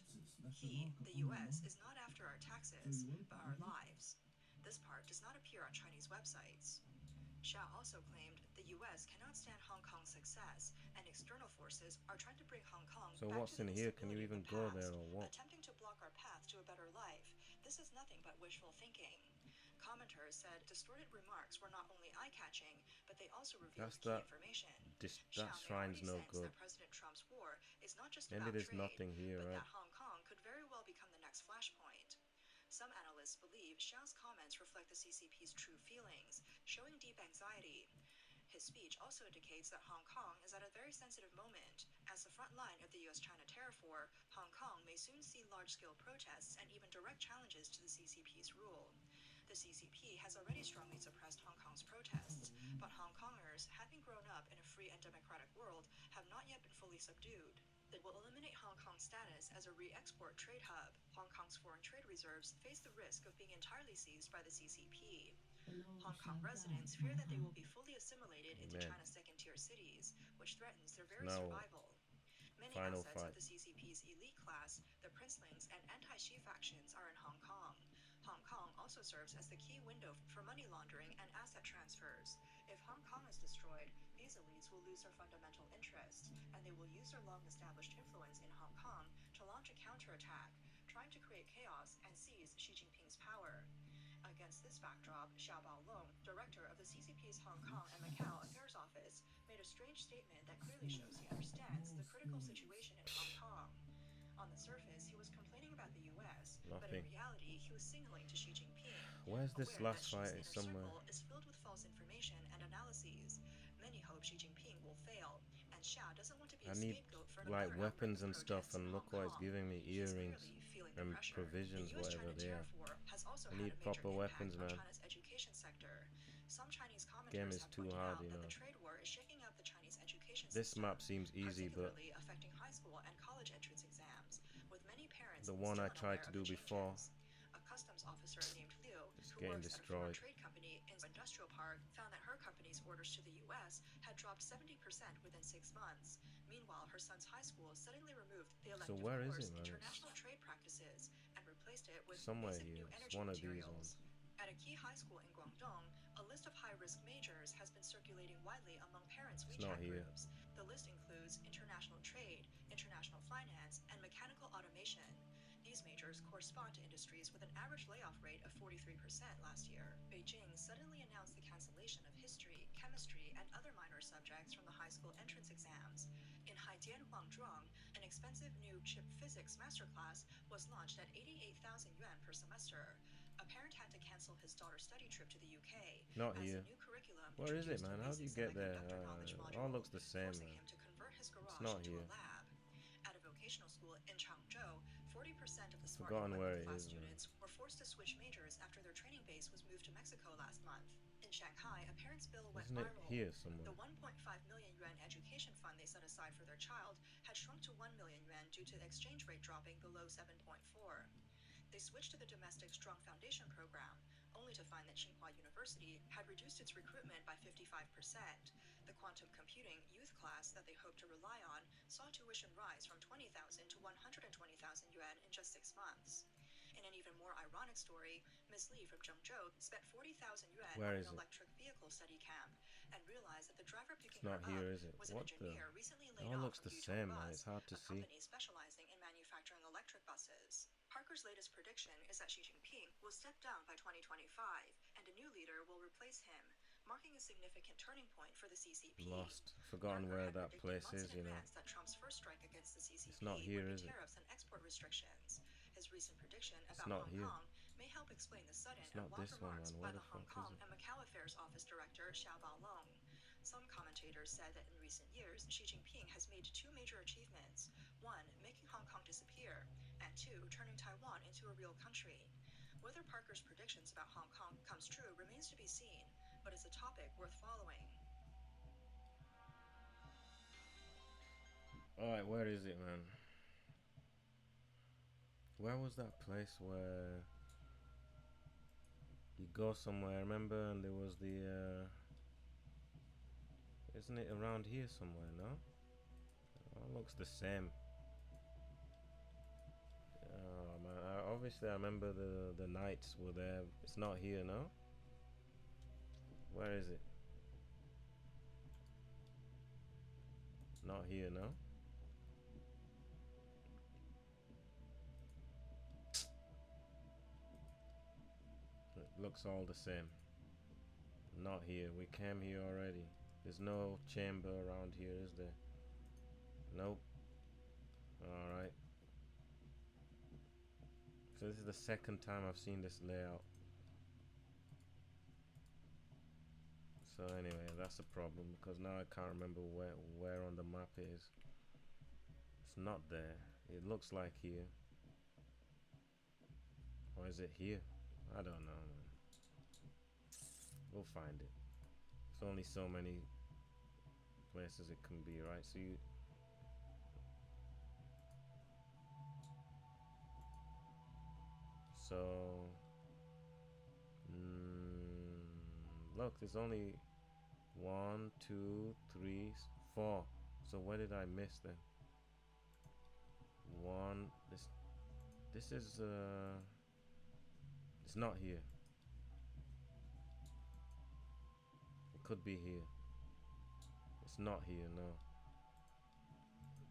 He, the U.S., is not after our taxes, but our lives. This part does not appear on Chinese websites. Xiao also claimed the U.S. cannot stand Hong Kong's success, and external forces are trying to bring Hong Kong So back what's to in the here? Can you stability even of the go past, there or what? attempting to block our path to a better life. This is nothing but wishful thinking. Commenters said distorted remarks were not only eye-catching, but they also revealed key information. That shrine's no good. That President Trump's war is not just Maybe about there's trade, nothing here, but right? that Hong Kong could very well become the next flashpoint. Some analysts believe Xiao's comments reflect the CCP's true feelings, showing deep anxiety. His speech also indicates that Hong Kong is at a very sensitive moment. As the front line of the US-China tariff war, Hong Kong may soon see large-scale protests and even direct challenges to the CCP's rule. The CCP has already strongly suppressed Hong Kong's protests, but Hong Kongers, having grown up in a free and democratic world, have not yet been fully subdued. It will eliminate Hong Kong's status as a re-export trade hub. Hong Kong's foreign trade reserves face the risk of being entirely seized by the CCP. Hong Kong residents fear that they will be fully assimilated into China's second-tier cities, which threatens their very survival. Many assets of the CCP's elite class, the princelings and anti-Xi factions, are in Hong Kong. Hong Kong also serves as the key window for money laundering and asset transfers. If Hong Kong is destroyed, these elites will lose their fundamental interest, and they will use their long-established influence in Hong Kong to launch a counterattack, trying to create chaos and seize Xi Jinping's power. Against this backdrop, Xiao Baolong, director of the CCP's Hong Kong and Macau Affairs Office, made a strange statement that clearly shows he understands the critical situation in Hong Kong. On the surface, he was complaining about the US, but in Nothing. reality, he was signaling to Xi Jinping. Where's this aware last that fight? Xi's It's inner somewhere. circle is filled with false information and analyses. Many hope Xi Jinping will fail, and Xia doesn't want to be I a need scapegoat for like another weapons outbreak and of stuff, protests in and look Hong what it's Kong. giving me: He's earrings clearly feeling the and pressure. provisions, The US-China whatever they are. tariff war has also I had need a major proper impact weapons, on man. China's education sector. Some Chinese Game commenters is have too pointed hard, out you that know. the trade war is shaking up the Chinese education This system, map seems easy, but particularly affecting high school and college entrance exams, with many parents the one still I tried unaware to of do the before changes. A customs officer named Liu, is who getting works at a foreign destroyed. trade company in industrial park, found that her company's orders to the US had dropped 70% within 6 months. Meanwhile, her son's high school suddenly removed the So elective where is course it, man? International Trade Practices and replaced it with Somewhere basic here. new It's energy one of these materials. ones. At a key high school in Guangdong, a list of high-risk majors has been circulating widely among parents' It's not WeChat here. groups. The list includes international trade, international finance, and mechanical automation. These majors correspond to industries with an average layoff rate of 43% last year. Beijing suddenly announced the cancellation of history, chemistry, and other minor subjects from the high school entrance exams. In Haidian Huangzhuang, an expensive new chip physics masterclass was launched at 88,000 yuan per semester. A parent had to cancel his daughter's study trip to the UK Not as here. the new curriculum Where is it, introduced a man? How do you basic get there? semiconductor knowledge All module, looks the same, forcing man. him to convert his It's garage not into here. a lab. At a vocational school in Changzhou, 40% of the smart Forgotten where equipment it class is, man. students were forced to switch majors after their training base was moved to Mexico last month. In Shanghai, a parent's bill went Isn't it viral. here somewhere? The 1.5 million yuan education fund they set aside for their child had shrunk to 1 million yuan due to the exchange rate dropping below 7.4. They switched to the domestic Strong Foundation program, only to find that Tsinghua University had reduced its recruitment by 55%. The quantum computing youth class that they hoped to rely on saw tuition rise from 20,000 to 120,000 yuan in just 6 months. In an even more ironic story, Ms. Li from Zhengzhou spent 40,000 yuan Where on is an it? electric vehicle study camp and realized that the driver It's picking her not here, up is it? was an What the? engineer recently It laid all off looks from the Yuzhou same, man. Bus, It's hard to a see. company specializing in manufacturing electric buses. Parker's latest prediction is that Xi Jinping will step down by 2025, and a new leader will replace him, marking a significant turning point for the CCP. Lost. Forgotten Parker where had that predicted place months is, in you know. advance that Trump's first strike against the CCP It's not here, would is be it? tariffs and export restrictions. His recent prediction It's about not Hong here. Kong may help explain the sudden It's and not wild this one, remarks man. by Where the the Hong fuck Kong is it? and Macau Affairs Office Director Xiao Baolong. Some commentators said that in recent years, Xi Jinping has made 2 major achievements. 1, making Hong Kong disappear, and 2, turning Taiwan into a real country. Whether Parker's predictions about Hong Kong comes true remains to be seen, but it's a topic worth following. Alright, where is it, man? Where was that place where you go somewhere, remember, and there was the isn't it around here somewhere, no? It looks the same. Oh man, obviously I remember the knights were there. It's not here, no? Where is it? Not here, no? It looks all the same. Not here. We came here already. There's no chamber around here, is there? Nope. Alright. So this is the second time I've seen this layout. So anyway, that's a problem because now I can't remember where on the map it is. It's not there. It looks like here. Or is it here? I don't know, man. We'll find it. There's only so many places it can be, right? So you look, there's only 1, 2, 3, 4. So where did I miss then? 1. This is the It's not here. It could be here. It's not here, no.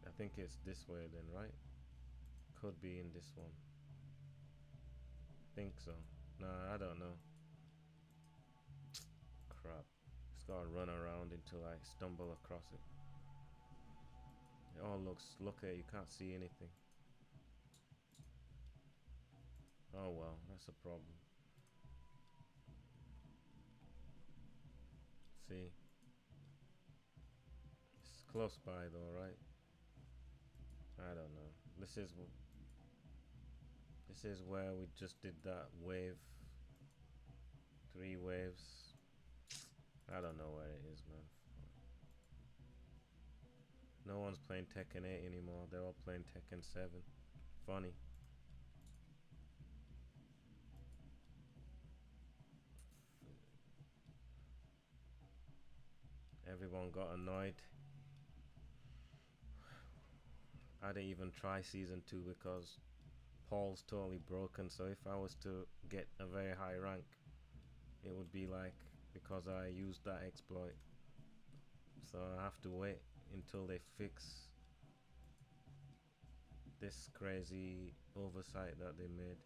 I think it's this way then, right? Could be in this one. Think so. Nah, I don't know. Crap. Just gotta run around until I stumble across it. It all looks, look at it, you can't see anything. Oh well, that's a problem. See? It's close by though, right? I don't know. This is where we just did that wave. 3 waves. I don't know where it is, man. No one's playing Tekken 8 anymore. They're all playing Tekken 7. Funny. Everyone got annoyed. I didn't even try season 2 because Paul's totally broken. So if I was to get a very high rank, it would be like because I used that exploit. So I have to wait until they fix this crazy oversight that they made.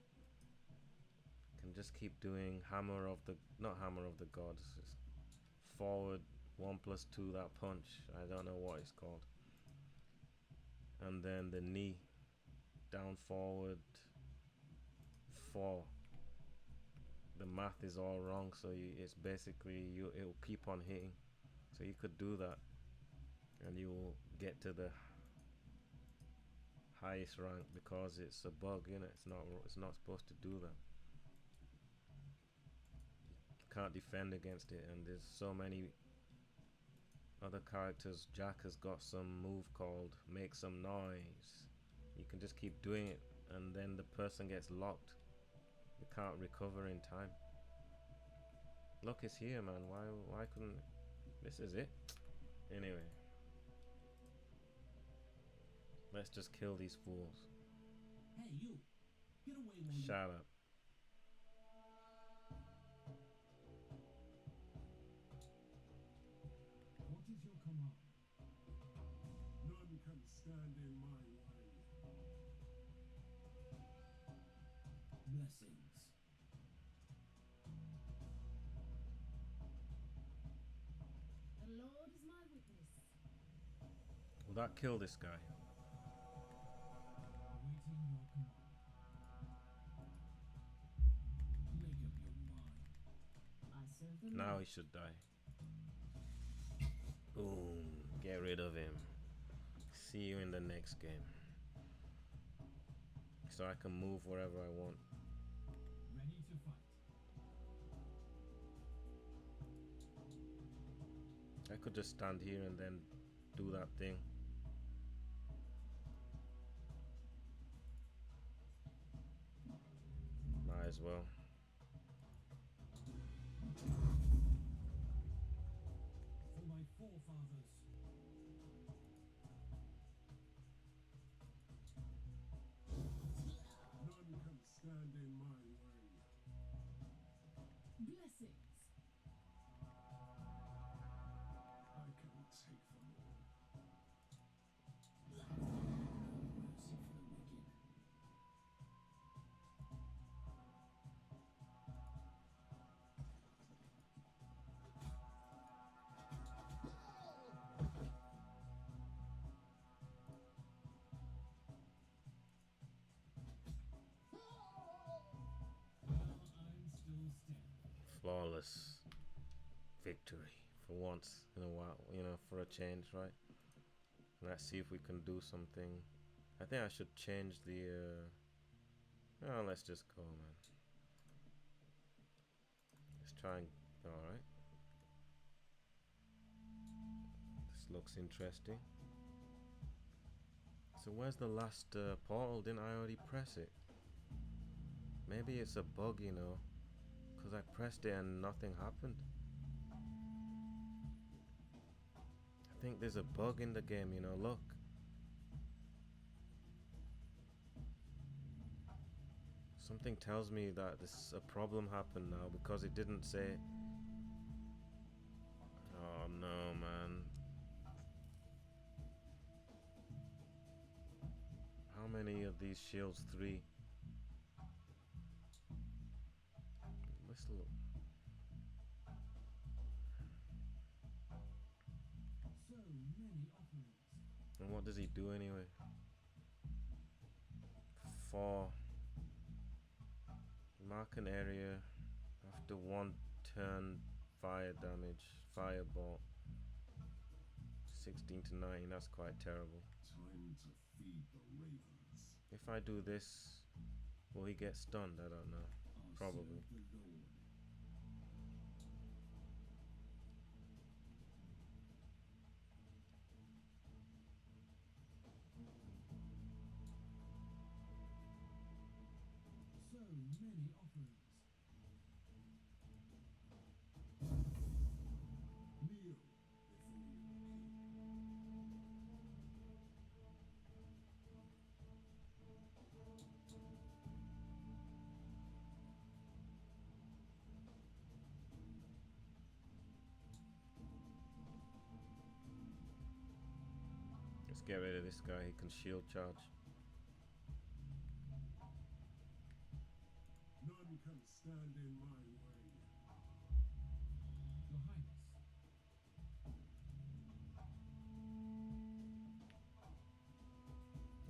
Can just keep doing hammer of the, not hammer of the gods, it's forward 1+2, that punch, I don't know what it's called, and then the knee down forward 4. The math is all wrong, so it's basically it'll keep on hitting. So you could do that and you will get to the highest rank because it's a bug, innit? It's not supposed to do that. You can't defend against it, and there's so many other characters. Jack has got some move called make some noise. You can just keep doing it and then the person gets locked. You can't recover in time. Look, it's here, man. Why couldn't this is it? Anyway, let's just kill these fools. Hey, you! Get away while you... Shut up. What is your command? None can stand in my way. Blessings. The Lord is my witness. Will that kill this guy? Awaiting your command. Make up your mind. I serve the Now Lord. he should die. Boom. Get rid of him. See you in the next game. So I can move wherever I want. Ready to fight. I could just stand here and then do that thing. Might as well. For my forefathers. None can stand in my way. Blessings. I can take them all. Mercy for the wicked. Well, I'm still standing. Flawless victory for once in a while, you know, for a change, right? Let's see if we can do something. I think I should change the oh, let's just go, man. Let's try and alright. This looks interesting. So where's the last portal? Didn't I already press it? Maybe it's a bug, you know, because I pressed it and nothing happened. I think there's a bug in the game, you know, look. Something tells me that this a problem happened now because it didn't say. Oh no, man. How many of these shields? 3. Whistle. So many offerings. And what does he do anyway? 4. Mark an area after 1 turn fire damage. Fireball. 16 to 9. That's quite terrible. Time to feed the ravens. If I do this, will he get stunned? I don't know. Probably. The Lord. So many offerings. Kneel before your king. Let's get rid of this guy. He can shield charge. None can stand in my way. Your Highness.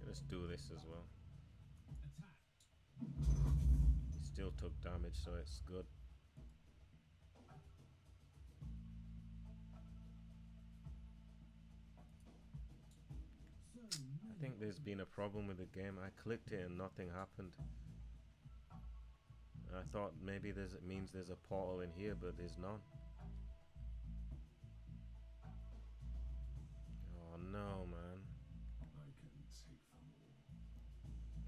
Let's do this as well. Attack. He still took damage, so it's good. So I think there's been a problem with the game. I clicked it and nothing happened. I thought maybe it means there's a portal in here, but there's none. Oh no, man. I can take them all.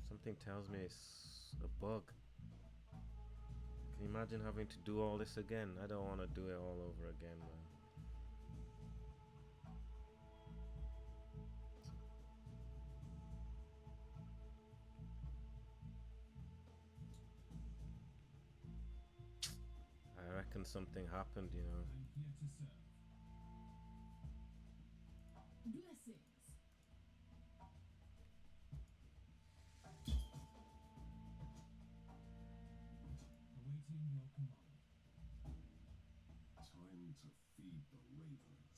Something tells me it's a bug. Can you imagine having to do all this again? I don't want to do it all over again, man. I reckon something happened, you know. I'm here to serve. Blessings. Awaiting your command. Time to feed the ravens.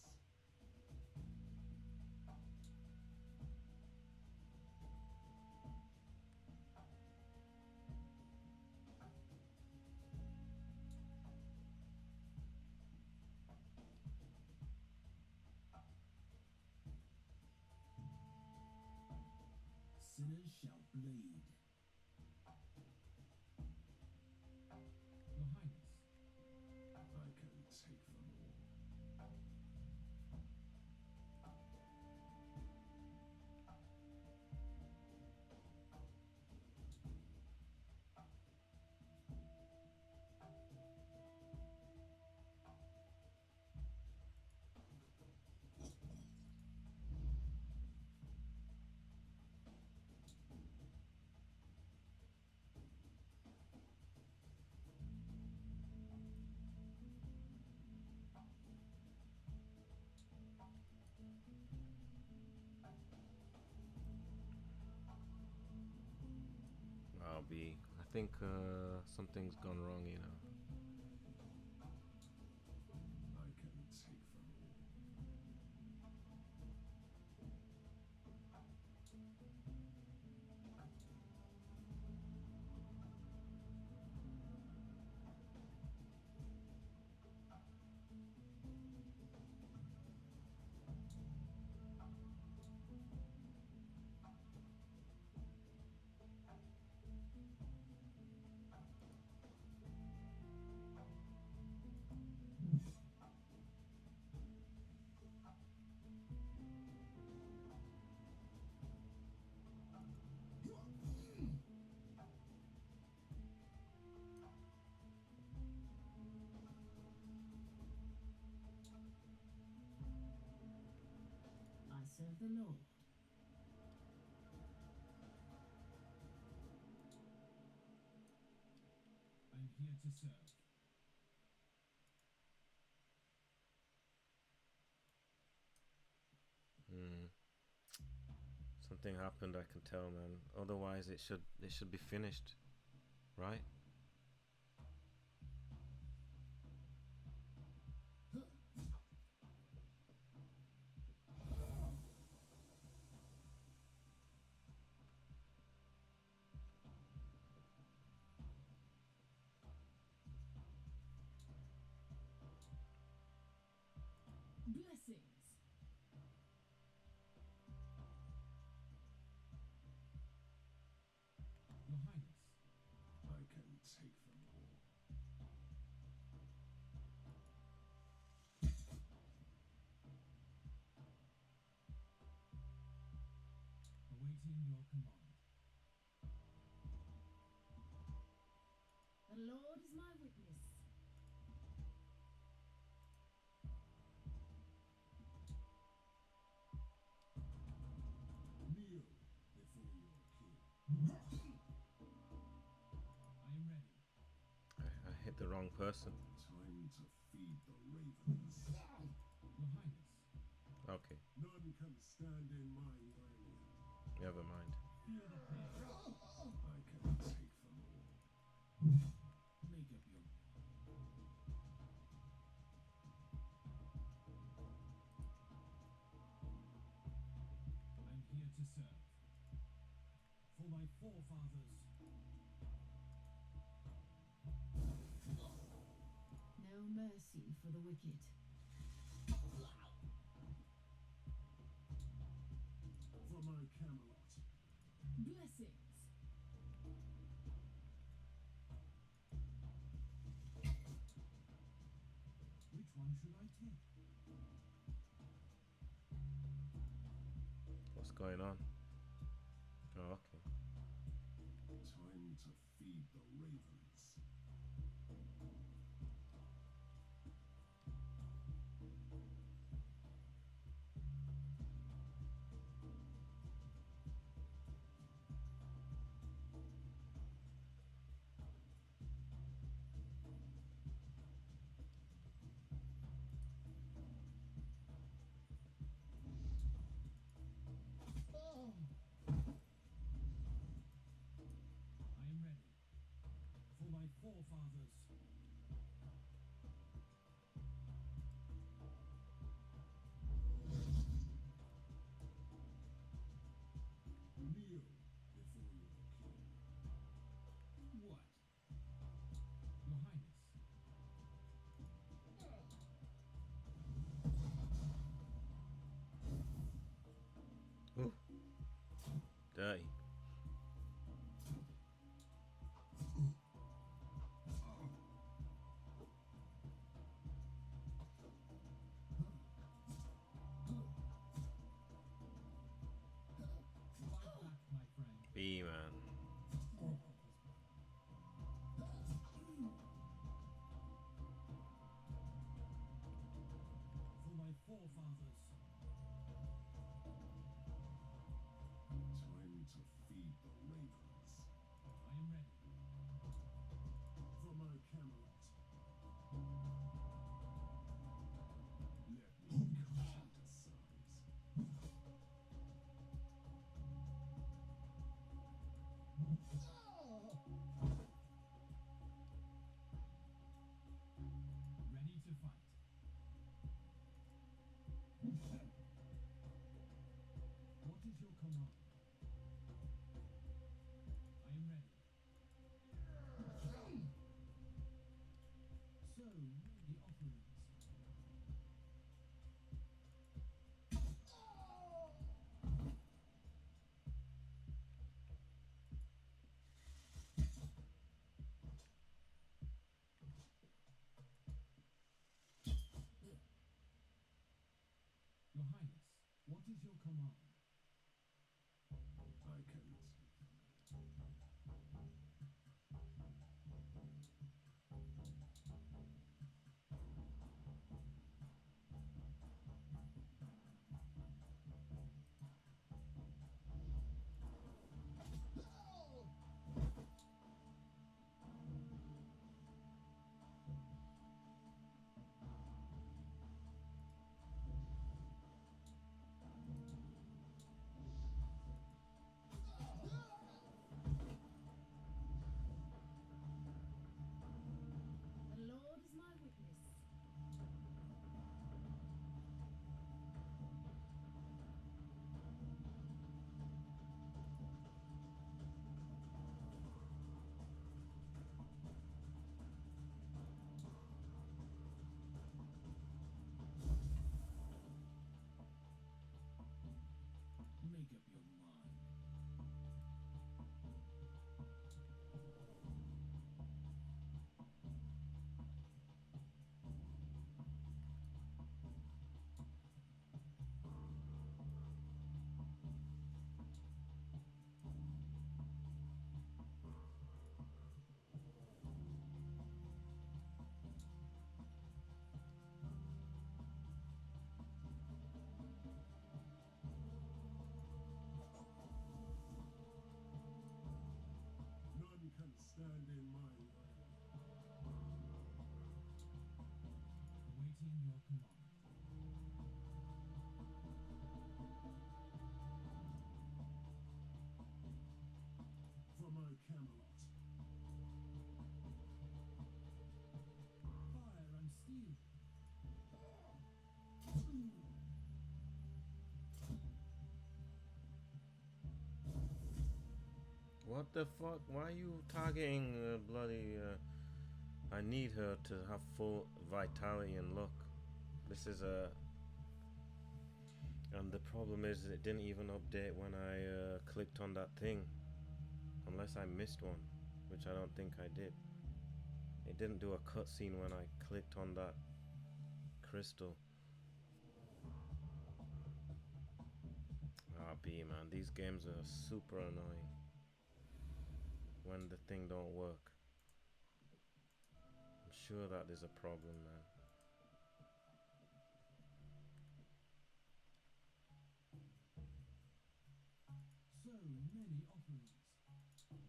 Sinners shall bleed. Your Highness. I can take them all. I think something's gone wrong, you know. I can take them all. I serve the Lord. here to serve. Something happened, I can tell, man. Otherwise it should be finished, right? Blessings. Your Highness, I can take them all. Awaiting your command. The Lord is my witness. Kneel before your king. I am ready. I hit the wrong person. Time to feed the ravens. Your Highness. Okay, None can stand in my way. never mind. Fear the pain. I can take them all. Make up your I'm here to serve. For my forefathers. No mercy for the wicked. For my Camelot. Blessings. Which one should I take? What's going on? Oh, okay. Time to feed the ravens. I am ready. For my forefathers. Kneel before your king. What? Your Highness. Ooh. Dirty. Fight back, my friend. B man. For my forefathers. Time to feed the ravens. I am ready. For my Camelot. Let me cut into size. Ready to fight. What is your command? I am ready. So, the offerings. Your Highness, what is your command? I can take them. What the fuck? Why are you targeting bloody... I need her to have full vitality and luck. This is a... And the problem is it didn't even update when I clicked on that thing. Unless I missed one, which I don't think I did. It didn't do a cutscene when I clicked on that crystal. Ah, B, man, these games are super annoying when the thing don't work. I'm sure that there's a problem, man. So many offerings. I can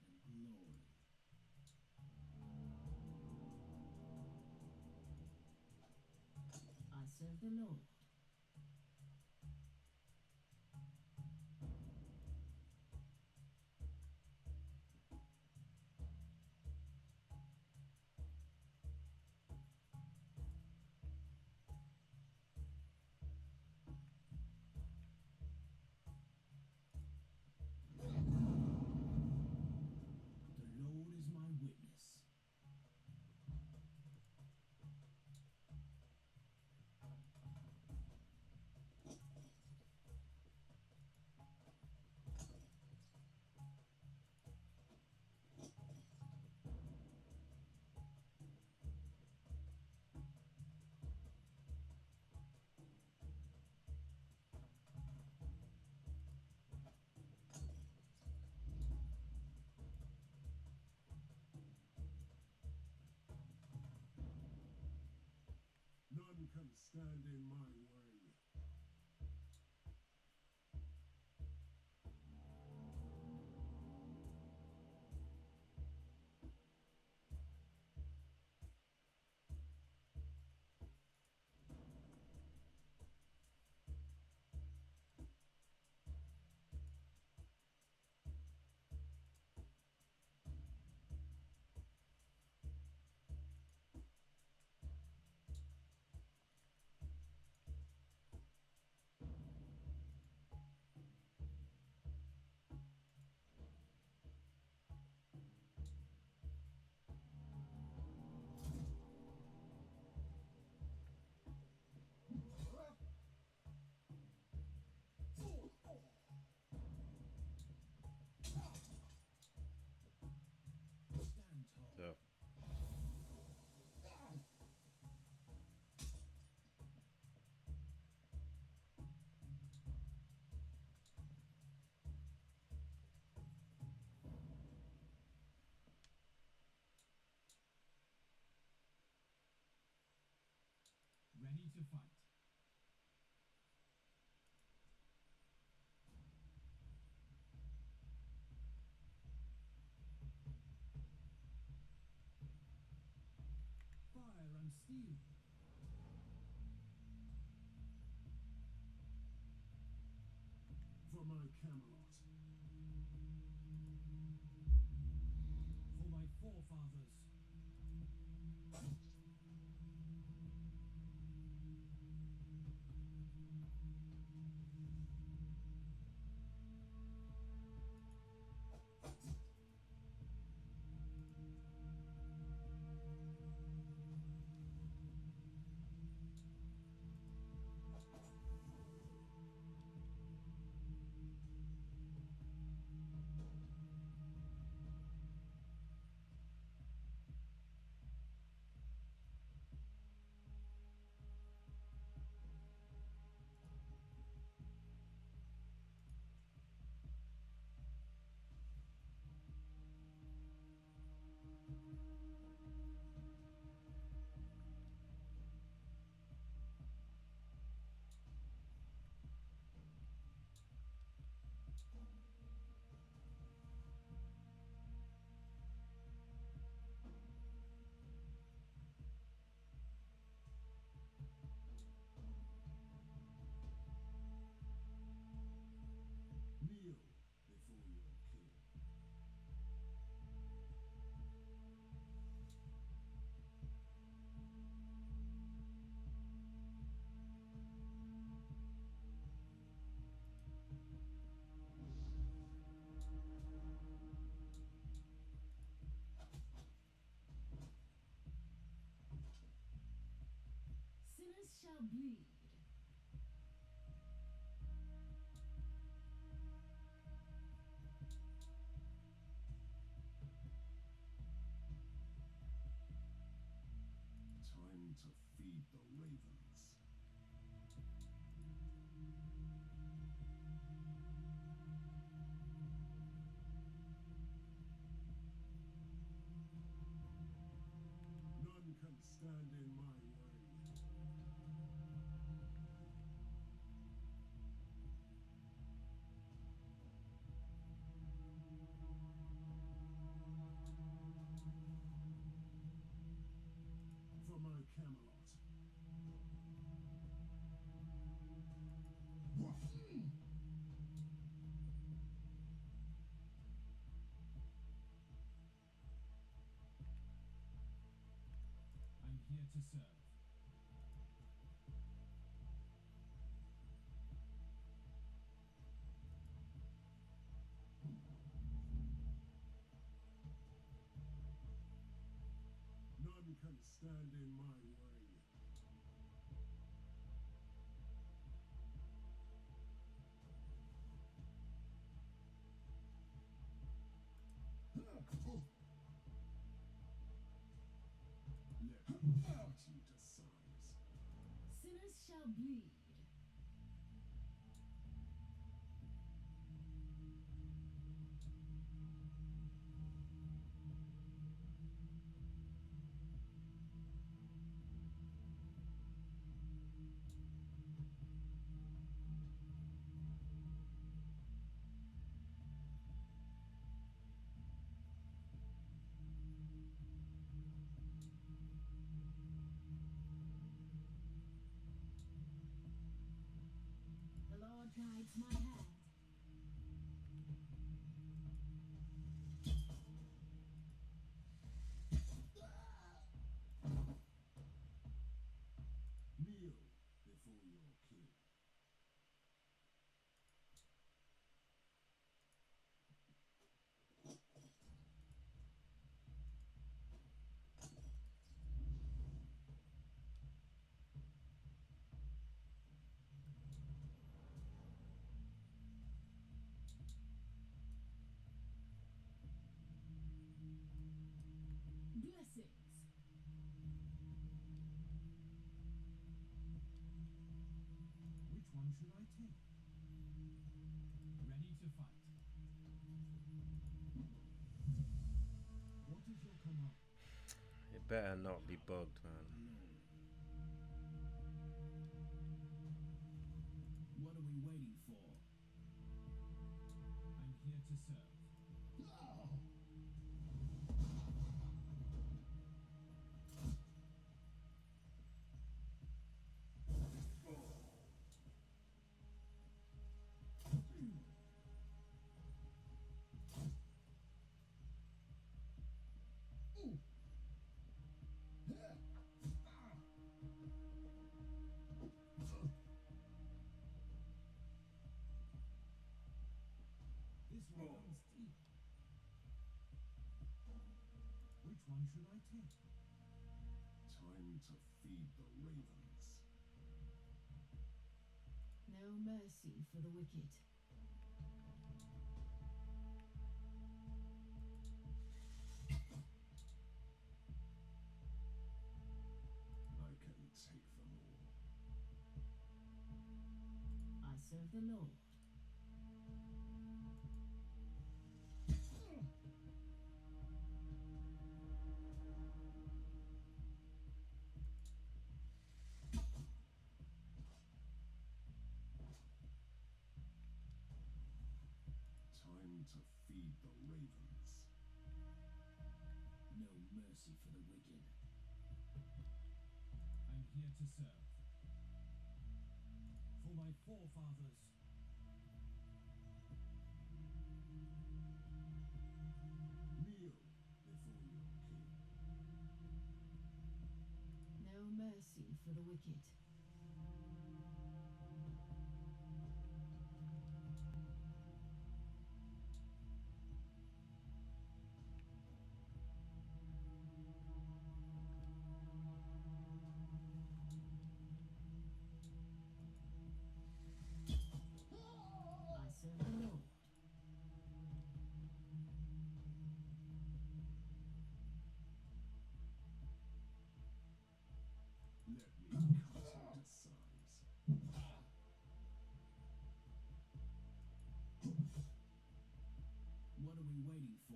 take them all. Power and glory. I serve the Lord. The Lord is my witness. None can stand in my way. So. Ready to fight. Fire and steel. For my Camelot. For my forefathers. shall bleed. Time to feed the ravens. None can stand in my way. For my Camelot. I'm here to serve. None can stand in my way. Let me put you to size. Sinners shall bleed. The Lord guides my hand. Kneel before your king. Blessings. Which one should I take? Ready to fight. What is your command? It better not be bugged, man. What are we waiting for? I'm here to serve. This one runs deep. Which one should I take? Time to feed the ravens. No mercy for the wicked. I can take them all. I serve the Lord. Time to feed the ravens. No mercy for the wicked. I'm here to serve. For my forefathers. Kneel before your king. No mercy for the wicked. Let me cut into size. What are we waiting for?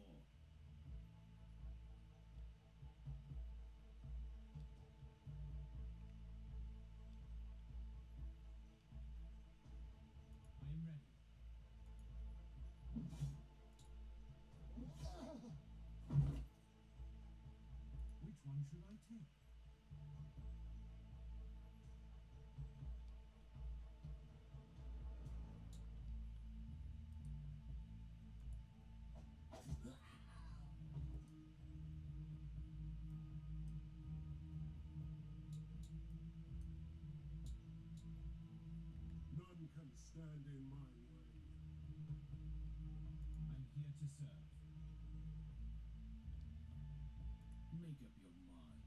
I am ready. Which one should I take? None can stand in my way. I'm here to serve. Make up your mind.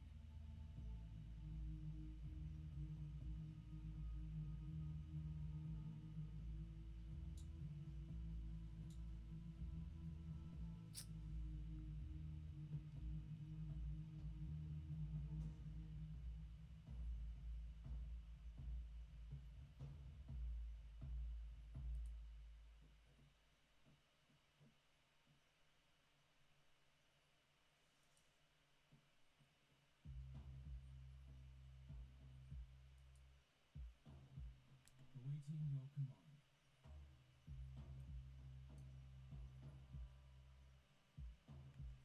Awaiting your command.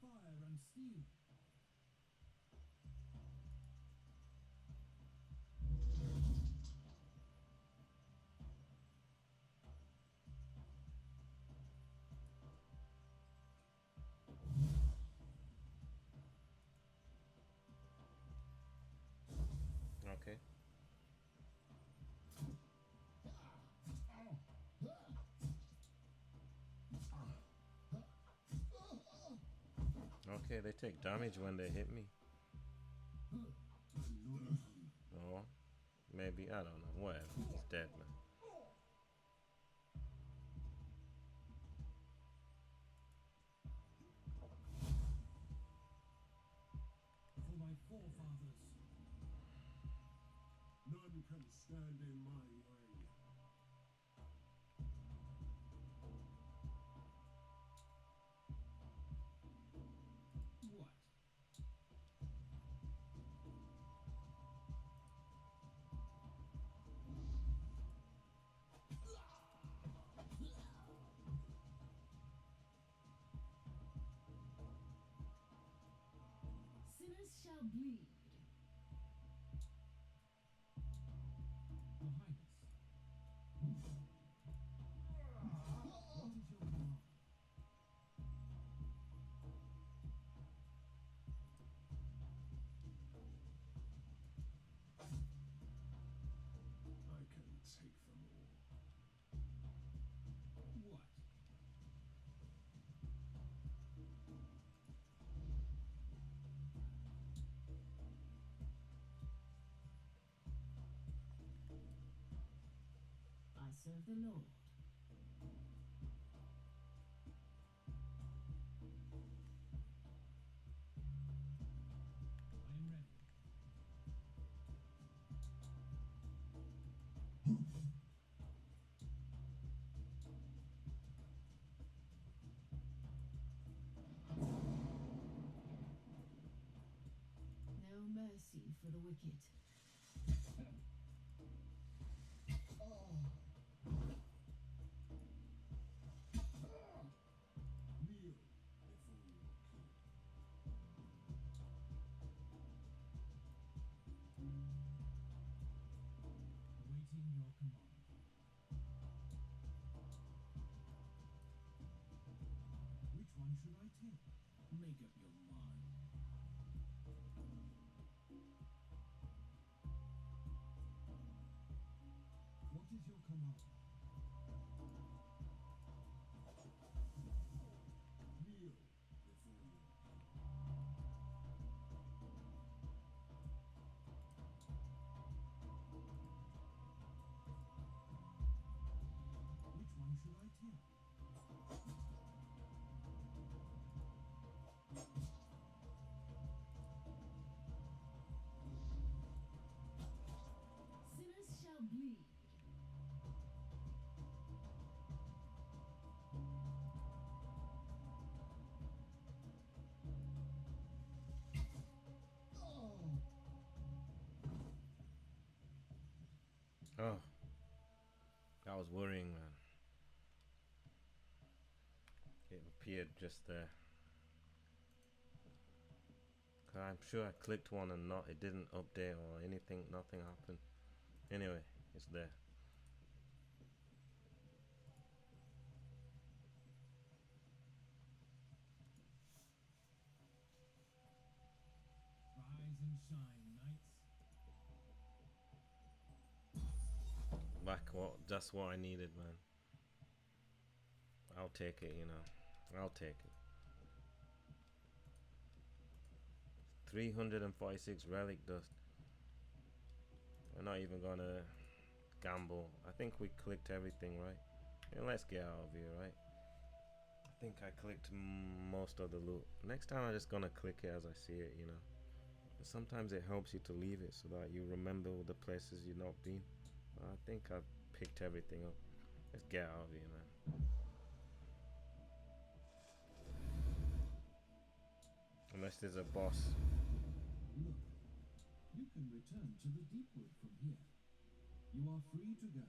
Fire and steel. Okay. Okay, they take damage when they hit me. Or maybe, I don't know, whatever. He's dead, man. For my forefathers. None can stand in my way. What? Sinners shall bleed. Your Highness. What is your command? I can take them all. What? I serve the Lord. I am ready. No mercy for the wicked. Kneel before your king. Awaiting your command. Which one should I take? Make up your mind. Oh, that was worrying, man. It appeared just there. I'm sure I clicked one and it didn't update or anything, nothing happened. Anyway, it's there. Rise and shine, knights. That's what I needed, man. I'll take it, you know. I'll take it. 346 relic dust. We're not even gonna gamble. I think we clicked everything, right? And let's get out of here, right? I think I clicked most of the loot. Next time I'm just gonna click it as I see it, you know. But sometimes it helps you to leave it so that you remember the places you've not been. I think I've picked everything up. Let's get out of here, man. Unless there's a boss. Look, you can return to the Deepwood from here. You are free to go.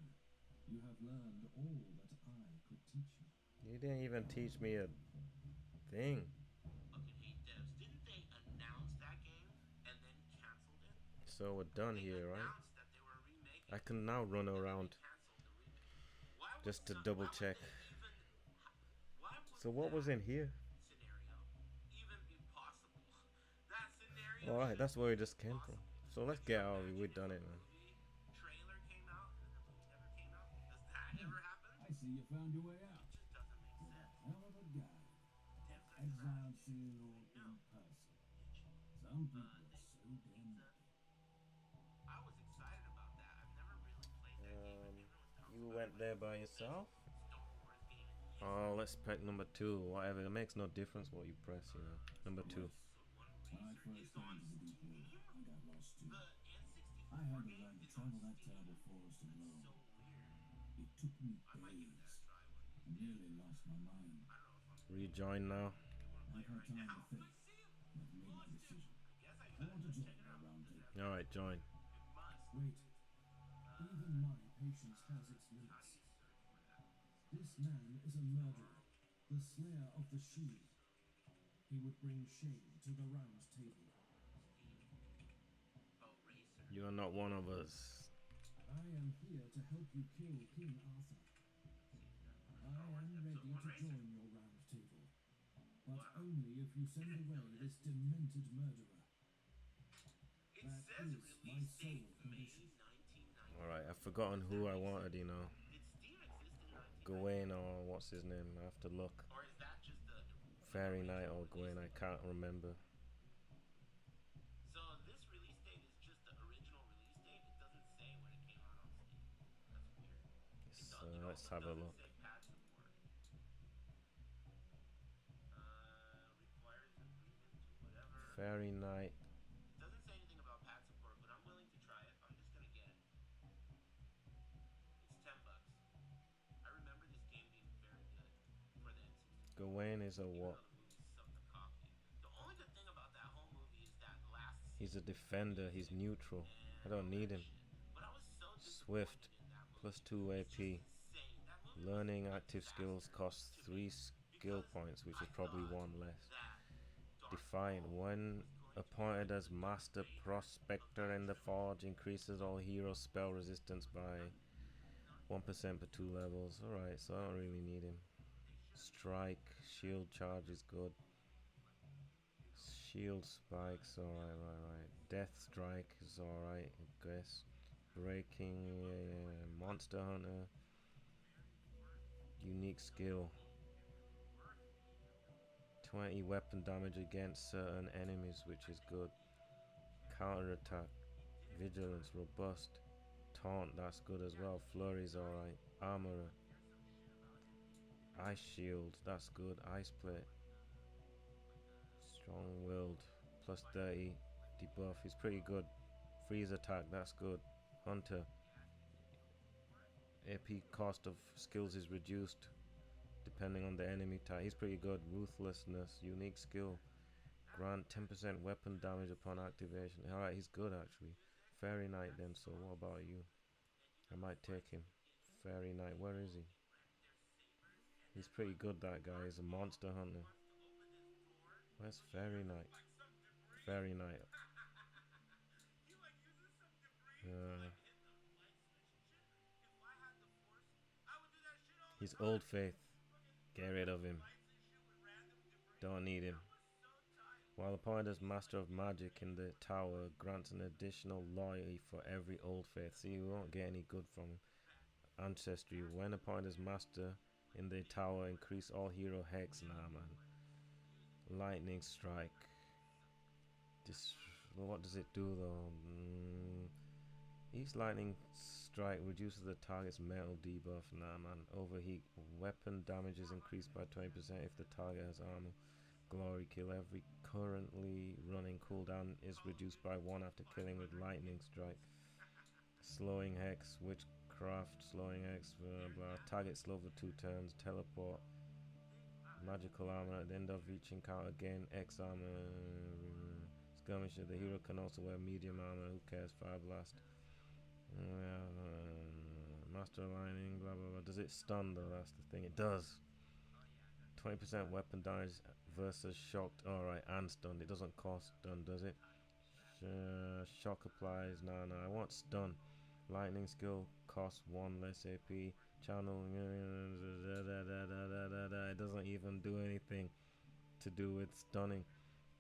You have learned all that I could teach you. You didn't even teach me a thing. Okay, hey devs, didn't they announce that game and then canceled it? So we're done here, right? Announced that they were remaking I can now run around canceled the remake. Why would just to double check. why would So what was in here? scenario even be possible? That scenario Alright, that's where we just came from. So let's get out of here. We've done it, man. trailer came out and the movie never came out. Does that ever happen? I see you found your way out. It just doesn't make sense. Hell of a guy. Exiled seeing all in person. Some people are so damn lucky. I was excited about that. I've never really played that game. You went there by yourself? Oh, let's pick number 2. Whatever. It makes no difference what you press, you know. Number 2. When I first came to the Deepwood, I got lost too. I had to learn to travel that terrible forest alone. It took me days. I nearly lost my mind. Rejoin now. I've had time to think. I've made my decision. I want to join your round table. Alright, join. Wait. Even my patience has its limits. This man is a murderer, the slayer of the Shield. He would bring shame to the round table. You're not one of us. I am here to help you kill King Arthur. I am ready to join your round table, but only if you send away this demented murderer. That is my sole condition. Alright, I've forgotten who I wanted, you know. Gawain or what's his name? I have to look. Fairy Knight or Gawain, I can't remember. So this release date is just the original release date. It doesn't say when it came out on Steam. That's weird. So let's have a look. Requires agreement to whatever. Fairy Knight. Doesn't say anything about pad support, but I'm willing to try it. I'm just gonna get it. It's $10. I remember this game being very good for the N64. Gawain is a what? The only good thing about that whole movie is that last scene. He's a defender. He's neutral. I don't need him. Swift. Plus 2 AP. Learning active skills costs 3 skill points, which is probably 1 less. Defiant. When appointed as Master Prospector in the Forge, increases all hero spell resistance by 1% per 2 levels. Alright, so I don't really need him. Strike. Shield charge is good. Shield spikes, alright, right. Death strike is alright, I guess. Breaking, Monster Hunter. Unique skill. 20 weapon damage against certain enemies, which is good. Counter attack. Vigilance, robust. Taunt, that's good as well. Flurry's alright. Armorer. Ice shield, that's good. Ice plate. Strong-willed, plus 30 debuff is pretty good. Freeze attack, that's good. Hunter, AP cost of skills is reduced depending on the enemy type. He's pretty good. Ruthlessness, unique skill. Grant 10% weapon damage upon activation. Alright, he's good actually. Fairy Knight then, so what about you? I might take him. Fairy Knight, where is he? He's pretty good, that guy. He's a monster hunter. Where's Fairy Knight? Fairy Knight. He's Old Faith. Get rid of him. Don't need him. While appointed as Master of Magic in the tower, grants an additional loyalty for every Old Faith. See, we won't get any good from him. Ancestry. When appointed as Master in the tower, increase all hero hex. Nah, man. Lightning Strike. What does it do though? Each lightning strike reduces the target's metal debuff. Nah, man. Overheat. Weapon damage is increased by 20% if the target has armor. Glory kill. Every currently running cooldown is reduced by 1 after killing with lightning strike. Slowing hex. Witchcraft. Slowing hex. Blah, blah. Target slow for 2 turns. Teleport. Magical armor at the end of each encounter. Gain X armor. Skirmisher. The hero can also wear medium armor. Who cares? Fire blast. Master Lightning, blah blah blah. Does it stun though? That's the thing. It does. 20% weapon damage versus shocked. Alright, and stunned. It doesn't cost stun, does it? Shock applies. No, I want stun. Lightning skill costs 1 less AP. Channel. It doesn't even do anything to do with stunning.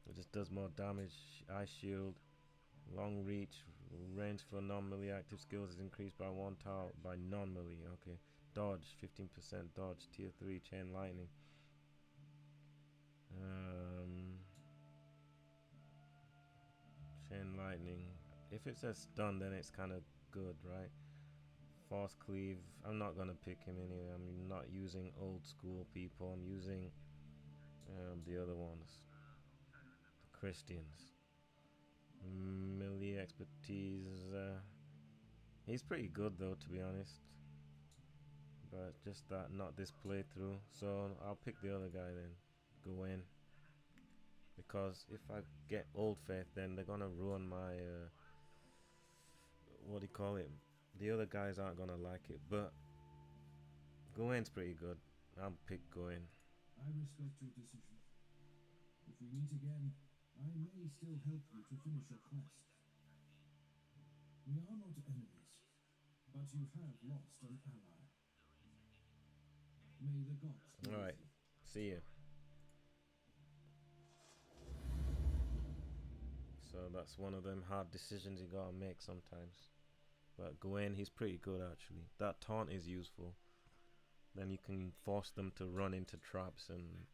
It just does more damage. Ice shield. Long reach. Range for non-melee active skills is increased by 1 tile by non-melee. Okay. Dodge. 15% dodge. Tier 3 chain lightning. Chain lightning. If it says stun, then it's kind of good, right? Force cleave. I'm not gonna pick him anyway. I'm not using old school people. I'm using the other ones. The Christians. Melee expertise. He's pretty good though, to be honest. But just that, not this playthrough. So I'll pick the other guy then. Go in. Because if I get Old Faith, then they're gonna ruin my what do you call it? The other guys aren't gonna like it, but Gawain's pretty good. I'll pick Gawain. I respect your decision. If we meet again, I may still help you to finish your quest. We are not enemies, but you have lost an ally. May the gods be with Alright, you. see ya. So that's one of them hard decisions you gotta make sometimes. But Gawain, he's pretty good actually. That taunt is useful. Then you can force them to run into traps and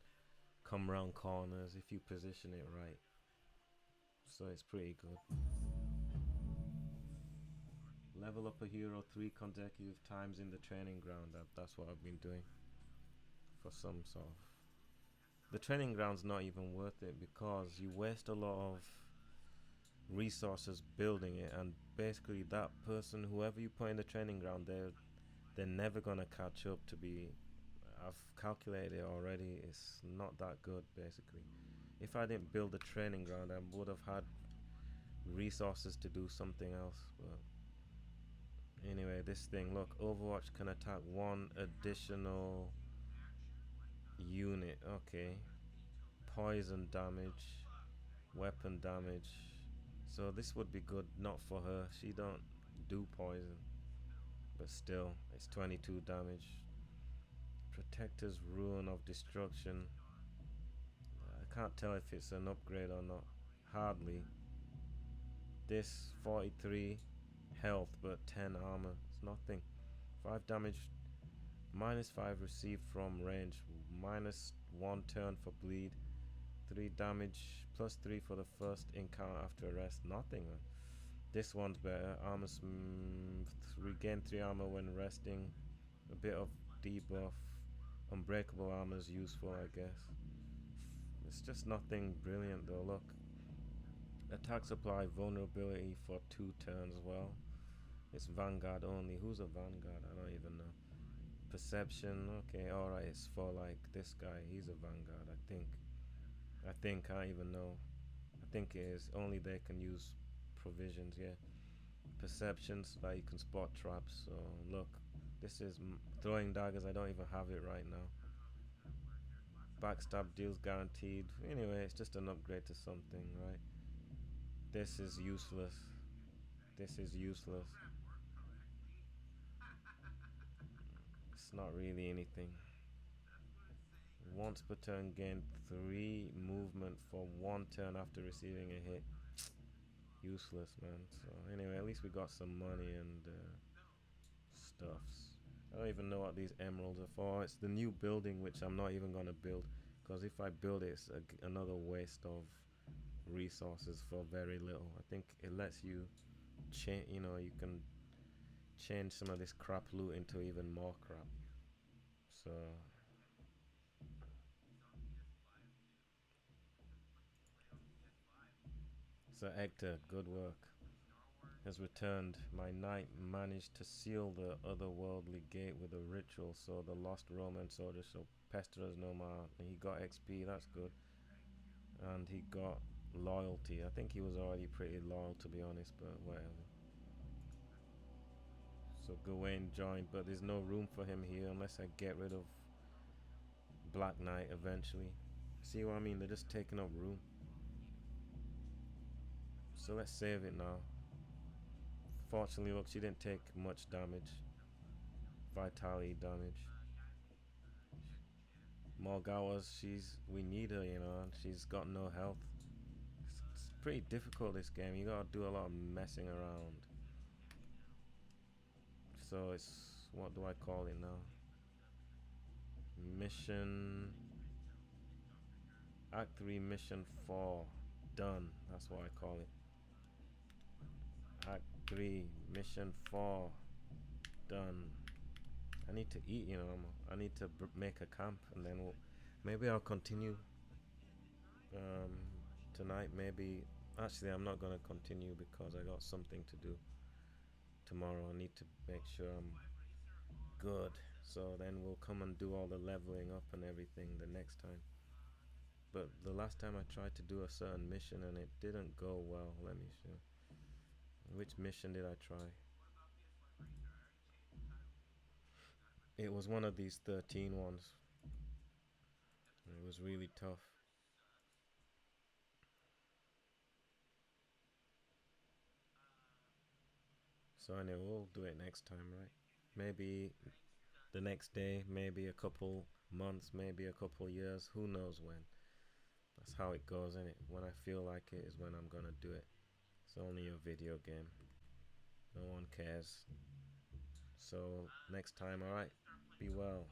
come around corners if you position it right. So it's pretty good. Level up a hero 3 consecutive times in the training ground. That's what I've been doing for some sort of. The training ground's not even worth it because you waste a lot of resources building it, and basically that person, whoever you put in the training ground, they're never gonna catch up to be. I've calculated it already. It's not that good basically. If I didn't build the training ground, I would have had resources to do something else. But anyway, this thing, look, Overwatch can attack 1 additional unit. Okay. Poison damage, weapon damage. So this would be good, not for her. She don't do poison. But still, it's 22 damage. Protector's Ruin of Destruction. I can't tell if it's an upgrade or not. Hardly. This 43 health but 10 armor. It's nothing. 5 damage. -5 received from range. -1 turn for bleed. 3 damage. +3 for the first encounter after arrest. Nothing, man. This one's better. Armor regain 3 armor when resting. A bit of debuff. Unbreakable armor is useful, I guess. It's just nothing brilliant though. Look. Attack supply vulnerability for 2 turns. Well, it's Vanguard only. Who's a Vanguard? I don't even know. Perception. Okay, alright. It's for like this guy. He's a Vanguard, I think. I don't even know. I think it is. Only they can use provisions, yeah. perception so that you can spot traps. So look, this is throwing daggers. I don't even have it right now. Backstab deals guaranteed. Anyway, it's just an upgrade to something, right? This is useless. This is useless. It's not really anything. Once per turn, gain 3 movement for 1 turn after receiving a hit. Useless, man. So anyway, at least we got some money and stuffs. I don't even know what these emeralds are for. It's the new building, which I'm not even gonna build, because if I build it, it's another waste of resources for very little. I think it lets you change, you know, you can change some of this crap loot into even more crap. So Hector, good work, has returned. My knight managed to seal the otherworldly gate with a ritual, so the lost Roman soldier shall pester us no more. And he got XP, that's good. And he got loyalty. I think he was already pretty loyal, to be honest, but whatever. So Gawain joined, but there's no room for him here unless I get rid of Black Knight eventually. See what I mean? They're just taking up room. So let's save it now. Fortunately, look, she didn't take much damage. Vitality damage. Morgawa's, we need her, you know, and she's got no health. It's pretty difficult, this game. You gotta do a lot of messing around. So it's, what do I call it now? Mission Act 3, Mission 4. Done. That's what I call it. Act 3, Mission 4. Done. I need to eat, you know. I need to make a camp, and then maybe I'll continue tonight. Maybe, actually, I'm not gonna continue because I got something to do tomorrow. I need to make sure I'm good, so then we'll come and do all the leveling up and everything the next time. But the last time I tried to do a certain mission and it didn't go well. Let me show. Which mission did I try? It was one of these 13 ones. It was really tough. So anyway, we'll do it next time, right? Maybe the next day, maybe a couple months, maybe a couple years, who knows when. That's how it goes, innit? When I feel like it is when I'm gonna do it. It's only a video game. No one cares. So next time, alright? Be well.